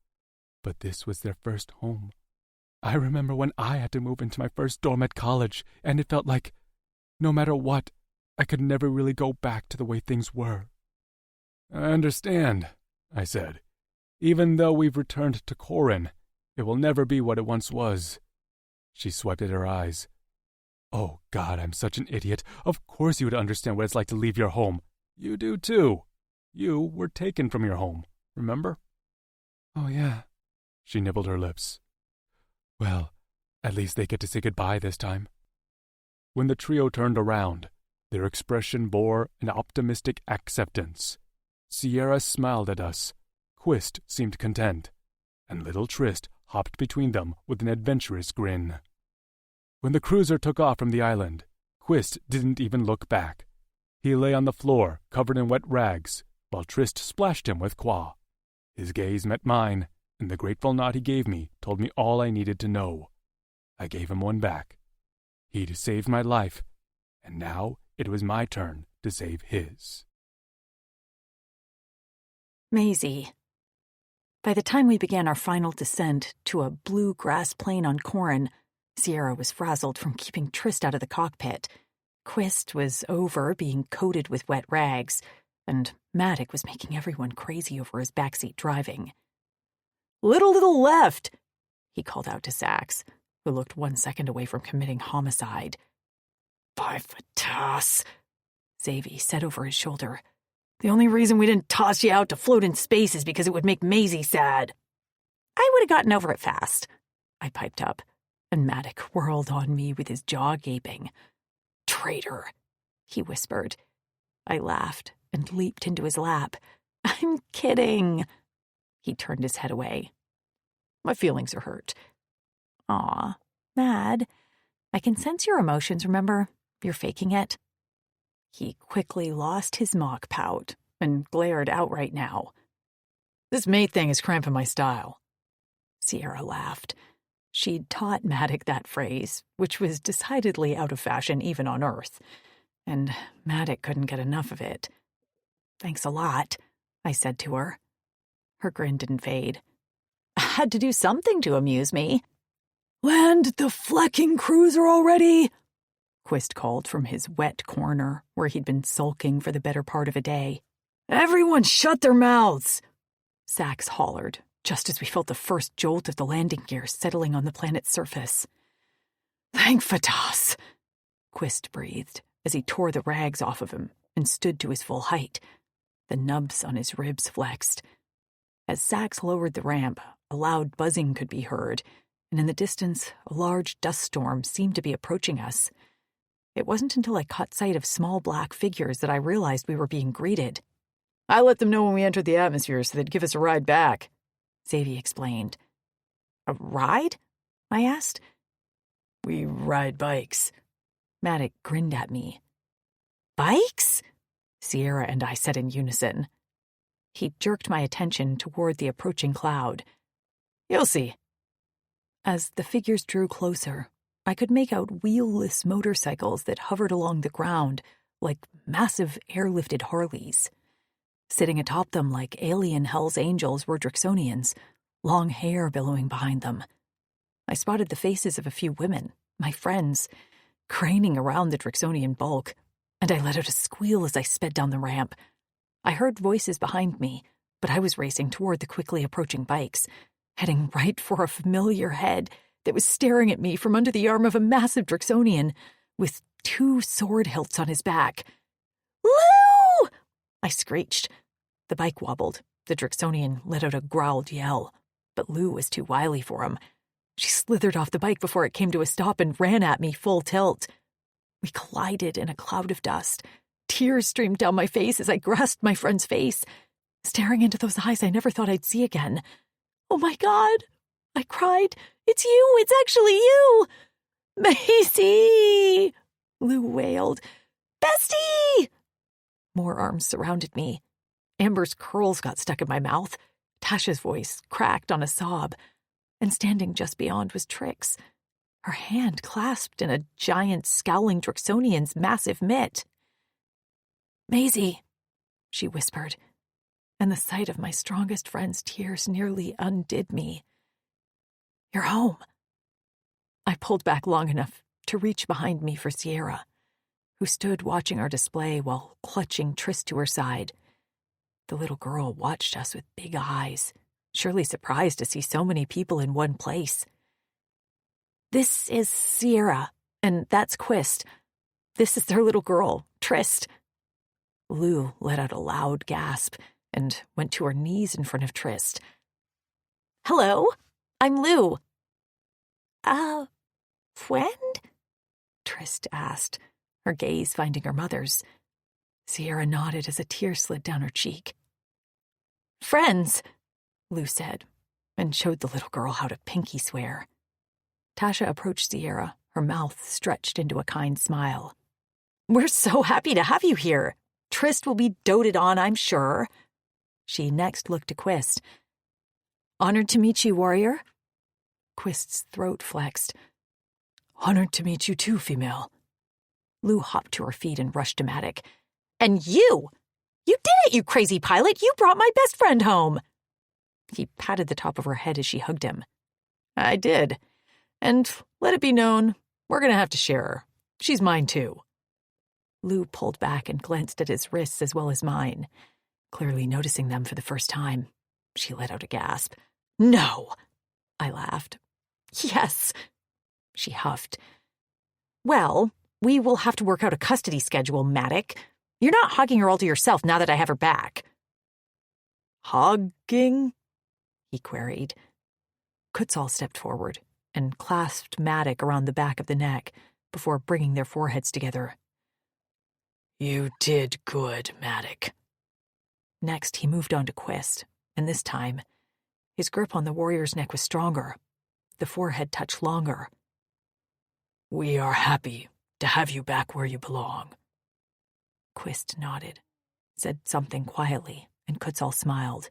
But this was their first home. I remember when I had to move into my first dorm at college, and it felt like, no matter what, I could never really go back to the way things were." "I understand," I said. "Even though we've returned to Corin, it will never be what it once was." She swiped at her eyes. "Oh, God, I'm such an idiot. Of course you would understand what it's like to leave your home. You do, too. You were taken from your home, remember?" "Oh, yeah." She nibbled her lips. "Well, at least they get to say goodbye this time." When the trio turned around, their expression bore an optimistic acceptance. Sierra smiled at us, Quist seemed content, and little Trist hopped between them with an adventurous grin. When the cruiser took off from the island, Quist didn't even look back. He lay on the floor, covered in wet rags, while Trist splashed him with quaw. His gaze met mine, and the grateful nod he gave me told me all I needed to know. I gave him one back. He'd saved my life, and now it was my turn to save his. Maisie. By the time we began our final descent to a blue grass plain on Corin, Sierra was frazzled from keeping Trist out of the cockpit. Quist was over being coated with wet rags, and Maddock was making everyone crazy over his backseat driving. Little left, he called out to Sax, who looked 1 second away from committing homicide. By Fatas, Xavier said over his shoulder. The only reason we didn't toss you out to float in space is because it would make Maisie sad. I would have gotten over it fast, I piped up, and Maddock whirled on me with his jaw gaping. Traitor, he whispered. I laughed and leaped into his lap. I'm kidding. He turned his head away. My feelings are hurt. Aw, Mad. I can sense your emotions, remember? You're faking it. He quickly lost his mock pout and glared outright now. This mate thing is cramping my style. Sierra laughed. She'd taught Maddock that phrase, which was decidedly out of fashion even on Earth, and Maddock couldn't get enough of it. Thanks a lot, I said to her. Her grin didn't fade. I had to do something to amuse me. Land the flecking cruiser already, Quist called from his wet corner where he'd been sulking for the better part of a day. Everyone shut their mouths, Sax hollered, just as we felt the first jolt of the landing gear settling on the planet's surface. Thank Fatas, Quist breathed as he tore the rags off of him and stood to his full height. The nubs on his ribs flexed. As Sax lowered the ramp, a loud buzzing could be heard, and in the distance, a large dust storm seemed to be approaching us. It wasn't until I caught sight of small black figures that I realized we were being greeted. I let them know when we entered the atmosphere so they'd give us a ride back, Xavier explained. A ride? I asked. We ride bikes. Maddox grinned at me. Bikes? Sierra and I said in unison. He jerked my attention toward the approaching cloud. You'll see. As the figures drew closer, I could make out wheel-less motorcycles that hovered along the ground like massive airlifted Harleys. Sitting atop them like alien Hell's Angels were Drixonians, long hair billowing behind them. I spotted the faces of a few women, my friends, craning around the Drixonian bulk, and I let out a squeal as I sped down the ramp. I heard voices behind me, but I was racing toward the quickly approaching bikes, heading right for a familiar head that was staring at me from under the arm of a massive Drixonian with 2 sword hilts on his back. "Lou!" I screeched. The bike wobbled. The Drixonian let out a growled yell, but Lou was too wily for him. She slithered off the bike before it came to a stop and ran at me full tilt. We collided in a cloud of dust. Tears streamed down my face as I grasped my friend's face, staring into those eyes I never thought I'd see again. "Oh my God," I cried. "It's you! It's actually you!" "Maisie!" Lou wailed. "Bestie!" More arms surrounded me. Amber's curls got stuck in my mouth. Tasha's voice cracked on a sob. And standing just beyond was Trix, her hand clasped in a giant, scowling Drixonian's massive mitt. "Maisie," she whispered, and the sight of my strongest friend's tears nearly undid me. "You're home." I pulled back long enough to reach behind me for Sierra, who stood watching our display while clutching Tris to her side. The little girl watched us with big eyes, surely surprised to see so many people in one place. "This is Sierra, and that's Quist. This is their little girl, Trist." Lou let out a loud gasp and went to her knees in front of Trist. "Hello, I'm Lou." Friend?" Trist asked, her gaze finding her mother's. Sierra nodded as a tear slid down her cheek. "Friends," Lou said, and showed the little girl how to pinky swear. Tasha approached Sierra, her mouth stretched into a kind smile. "We're so happy to have you here. Trist will be doted on, I'm sure." She next looked to Quist. "Honored to meet you, warrior." Quist's throat flexed. "Honored to meet you too, female." Lou hopped to her feet and rushed to Maddox. "And you! You did it, you crazy pilot! You brought my best friend home!" He patted the top of her head as she hugged him. "I did. And let it be known, we're going to have to share her. She's mine too." Lou pulled back and glanced at his wrists as well as mine. Clearly noticing them for the first time, she let out a gasp. "No!" I laughed. "Yes," she huffed. "Well, we will have to work out a custody schedule, Maddox. You're not hogging her all to yourself now that I have her back." "Hogging?" he queried. Kutzal stepped forward and clasped Maddox around the back of the neck before bringing their foreheads together. "You did good, Maddox." Next, he moved on to Quist, and this time, his grip on the warrior's neck was stronger. The forehead touched longer. "We are happy to have you back where you belong." Quist nodded, said something quietly, and Kutzal smiled.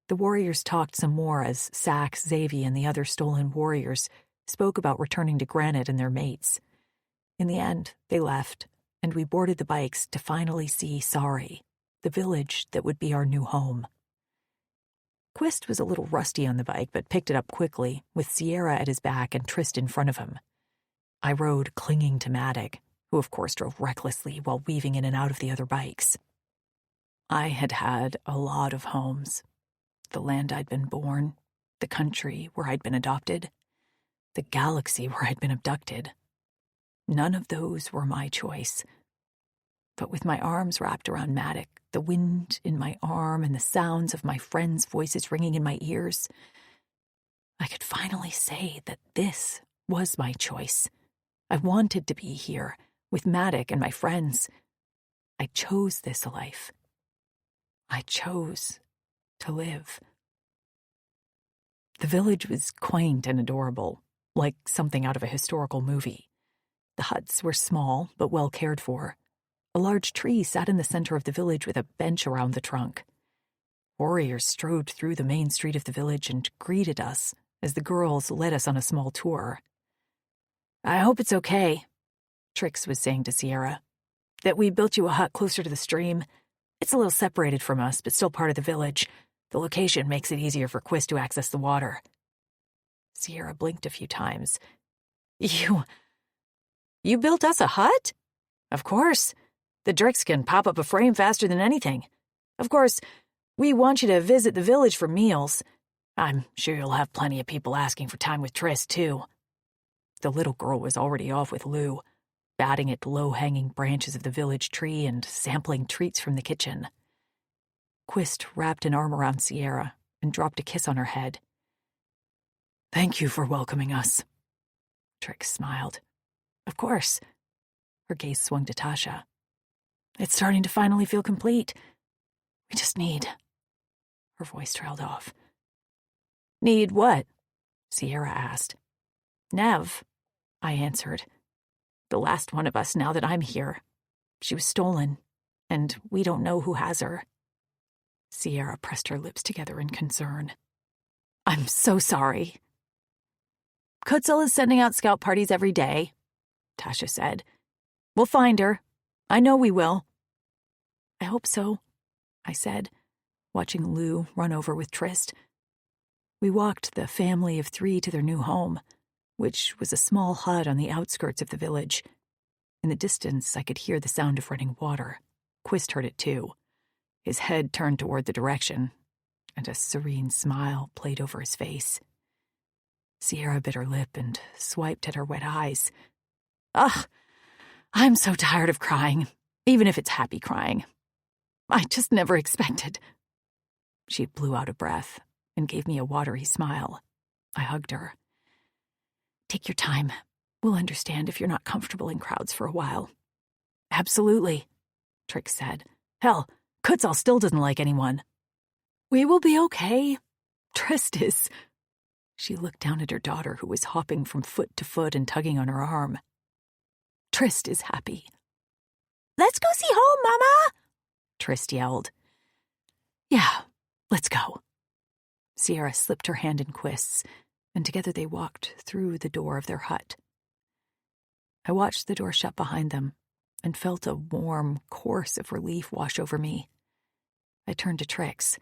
The warriors talked some more as Sax, Xavi, and the other stolen warriors spoke about returning to Granite and their mates. In the end, they left, and we boarded the bikes to finally see Sari, the village that would be our new home. Quist was a little rusty on the bike, but picked it up quickly, with Sierra at his back and Trist in front of him. I rode clinging to Maddox, who of course drove recklessly while weaving in and out of the other bikes. I had had a lot of homes. The land I'd been born, the country where I'd been adopted, the galaxy where I'd been abducted. None of those were my choice. But with my arms wrapped around Maddox, the wind in my arm and the sounds of my friends' voices ringing in my ears, I could finally say that this was my choice. I wanted to be here, with Maddox and my friends. I chose this life. I chose to live. The village was quaint and adorable, like something out of a historical movie. The huts were small but well cared for. A large tree sat in the center of the village with a bench around the trunk. Warriors strode through the main street of the village and greeted us as the girls led us on a small tour. "I hope it's okay," Trix was saying to Sierra, "that we built you a hut closer to the stream. It's a little separated from us, but still part of the village. The location makes it easier for Quist to access the water." Sierra blinked a few times. You built us a hut?" "Of course. The Drix can pop up a frame faster than anything. Of course, we want you to visit the village for meals. I'm sure you'll have plenty of people asking for time with Tris, too." The little girl was already off with Lou, batting at low-hanging branches of the village tree and sampling treats from the kitchen. Quist wrapped an arm around Sierra and dropped a kiss on her head. "Thank you for welcoming us." Trix smiled. "Of course." Her gaze swung to Tasha. "It's starting to finally feel complete. We just need..." Her voice trailed off. "Need what?" Sierra asked. "Nev," I answered. "The last one of us now that I'm here. She was stolen, and we don't know who has her." Sierra pressed her lips together in concern. "I'm so sorry." "Kutzel is sending out scout parties every day," Tasha said. "We'll find her. I know we will." "I hope so," I said, watching Lou run over with Trist. We walked the family of 3 to their new home, which was a small hut on the outskirts of the village. In the distance, I could hear the sound of running water. Quist heard it too. His head turned toward the direction, and a serene smile played over his face. Sierra bit her lip and swiped at her wet eyes. "Ugh, I'm so tired of crying, even if it's happy crying. I just never expected." She blew out a breath and gave me a watery smile. I hugged her. "Take your time. We'll understand if you're not comfortable in crowds for a while." "Absolutely," Trix said. "Hell, Kutzel still doesn't like anyone." "We will be okay. Trist is..." She looked down at her daughter, who was hopping from foot to foot and tugging on her arm. "Trist is happy." "Let's go see home, Mama!" Trist yelled. "Yeah, let's go." Sierra slipped her hand in Quist's, and together they walked through the door of their hut. I watched the door shut behind them and felt a warm course of relief wash over me. I turned to Trix.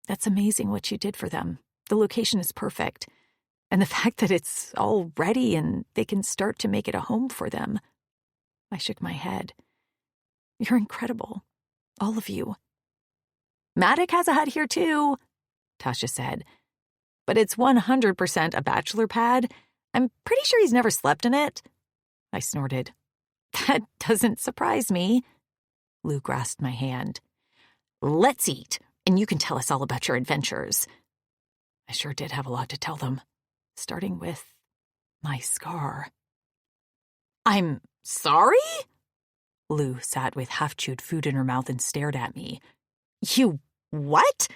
"That's amazing what you did for them. The location is perfect. And the fact that it's all ready and they can start to make it a home for them." I shook my head. "You're incredible. All of you." "Matic has a hut here too," Tasha said. "But it's 100% a bachelor pad. I'm pretty sure he's never slept in it." I snorted. "That doesn't surprise me." Lou grasped my hand. "Let's eat, and you can tell us all about your adventures." I sure did have a lot to tell them, starting with my scar. "I'm sorry?" Lou sat with half-chewed food in her mouth and stared at me. "You what?"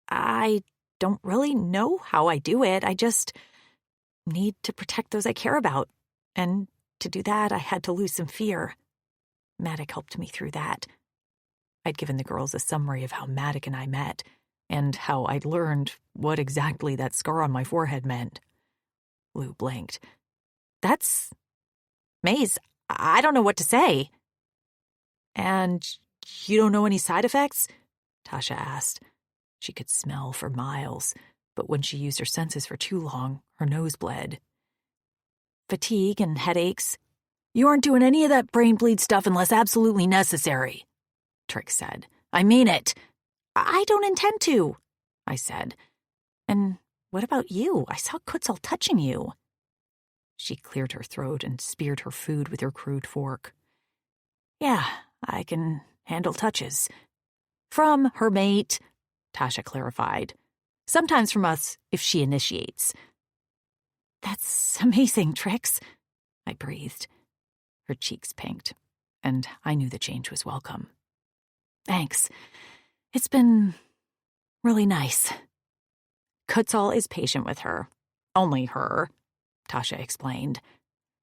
"I don't really know how I do it. I just need to protect those I care about. And to do that, I had to lose some fear. Matic helped me through that." I'd given the girls a summary of how Matic and I met, and how I'd learned what exactly that scar on my forehead meant. Lou blinked. "That's... Maze, I don't know what to say." "And you don't know any side effects?" Tasha asked. She could smell for miles, but when she used her senses for too long, her nose bled. "Fatigue and headaches." "You aren't doing any of that brain bleed stuff unless absolutely necessary," Trix said. "I mean it." "I don't intend to," I said. "And what about you? I saw Kutzel touching you." She cleared her throat and speared her food with her crude fork. "Yeah, I can handle touches." "From her mate," Tasha clarified. "Sometimes from us if she initiates." "That's amazing, Trix," I breathed. Her cheeks pinked, and I knew the change was welcome. "Thanks. It's been really nice." Kutzal is patient with her. Only her, Tasha explained.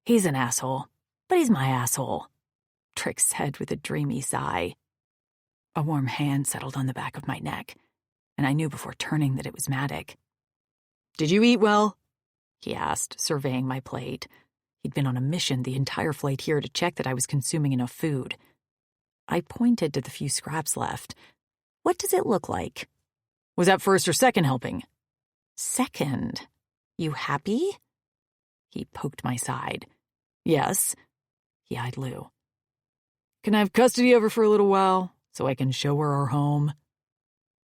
He's an asshole, but he's my asshole, Trix said with a dreamy sigh. A warm hand settled on the back of my neck, and I knew before turning that it was Matic. "Did you eat well?" he asked, surveying my plate. He'd been on a mission the entire flight here to check that I was consuming enough food. I pointed to the few scraps left. "What does it look like?" "Was that first or second helping?" "Second. You happy?" He poked my side. "Yes." He eyed Lou. "Can I have custody of her for a little while, so I can show her our home?"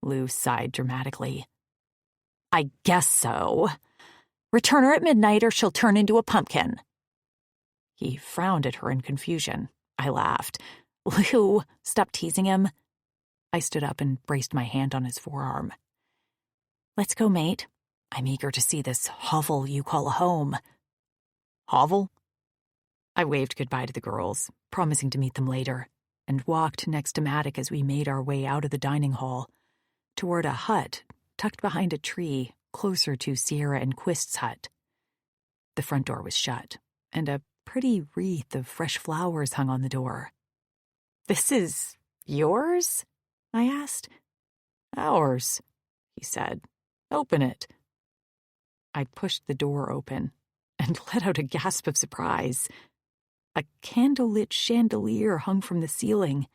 Lou sighed dramatically. "I guess so. Return her at midnight or she'll turn into a pumpkin." He frowned at her in confusion. I laughed. "Lou, stop teasing him." I stood up and braced my hand on his forearm. "Let's go, mate. I'm eager to see this hovel you call a home." "Hovel?" I waved goodbye to the girls, promising to meet them later, and walked next to Matic as we made our way out of the dining hall, toward a hut tucked behind a tree closer to Sierra and Quist's hut. The front door was shut, and a pretty wreath of fresh flowers hung on the door. "This is yours?" I asked. "Ours," he said. "Open it." I pushed the door open and let out a gasp of surprise. A candlelit chandelier hung from the ceiling,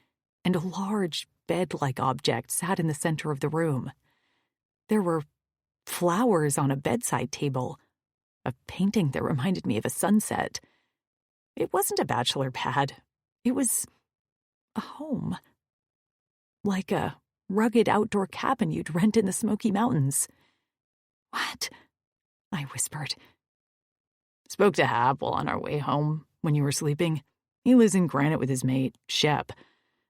and a large bed-like object sat in the center of the room. There were flowers on a bedside table, a painting that reminded me of a sunset. It wasn't a bachelor pad. It was a home. Like a rugged outdoor cabin you'd rent in the Smoky Mountains. "What?" I whispered. "Spoke to Apple on our way home when you were sleeping. He lives in Granite with his mate, Shep,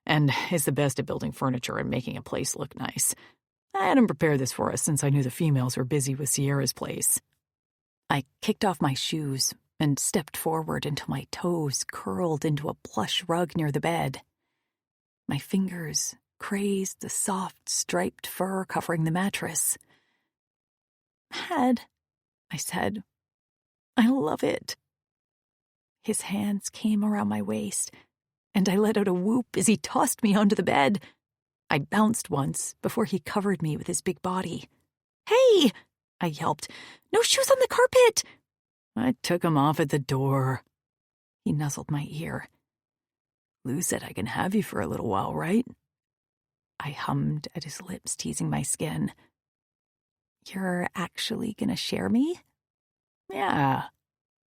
and is the best at building furniture and making a place look nice. I had him prepare this for us since I knew the females were busy with Sierra's place." I kicked off my shoes and stepped forward until my toes curled into a plush rug near the bed. My fingers grazed the soft, striped fur covering the mattress. "Mad," I said. "I love it." His hands came around my waist, and I let out a whoop as he tossed me onto the bed. I bounced once before he covered me with his big body. "Hey!" I yelped. "No shoes on the carpet!" "I took them off at the door." He nuzzled my ear. "Lou said I can have you for a little while, right?" I hummed at his lips, teasing my skin. "You're actually gonna share me?" "Yeah,"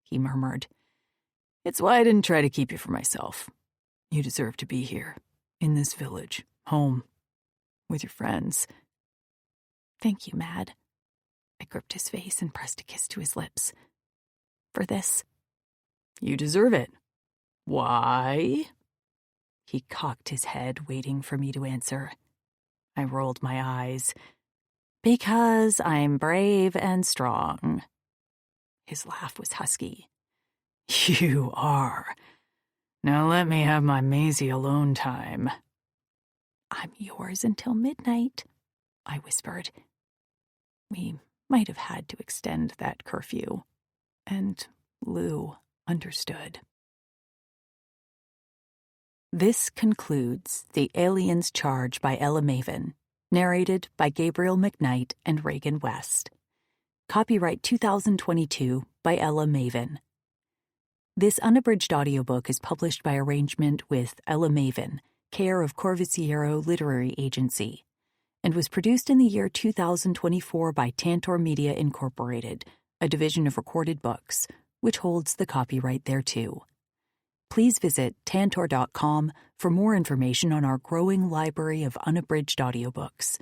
he murmured. "It's why I didn't try to keep you for myself. You deserve to be here, in this village, home, with your friends." "Thank you, Mad." I gripped his face and pressed a kiss to his lips. "For this." "You deserve it." "Why?" He cocked his head, waiting for me to answer. I rolled my eyes. "Because I'm brave and strong." His laugh was husky. "You are. Now let me have my Maisie alone time." "I'm yours until midnight," I whispered. We might have had to extend that curfew, and Lou understood. This concludes The Alien's Charge by Ella Maven, narrated by Gabriel McKnight and Reagan West. Copyright 2022 by Ella Maven. This unabridged audiobook is published by arrangement with Ella Maven, care of Corvisiero Literary Agency, and was produced in the year 2024 by Tantor Media Incorporated, a division of Recorded Books, which holds the copyright thereto. Please visit tantor.com for more information on our growing library of unabridged audiobooks.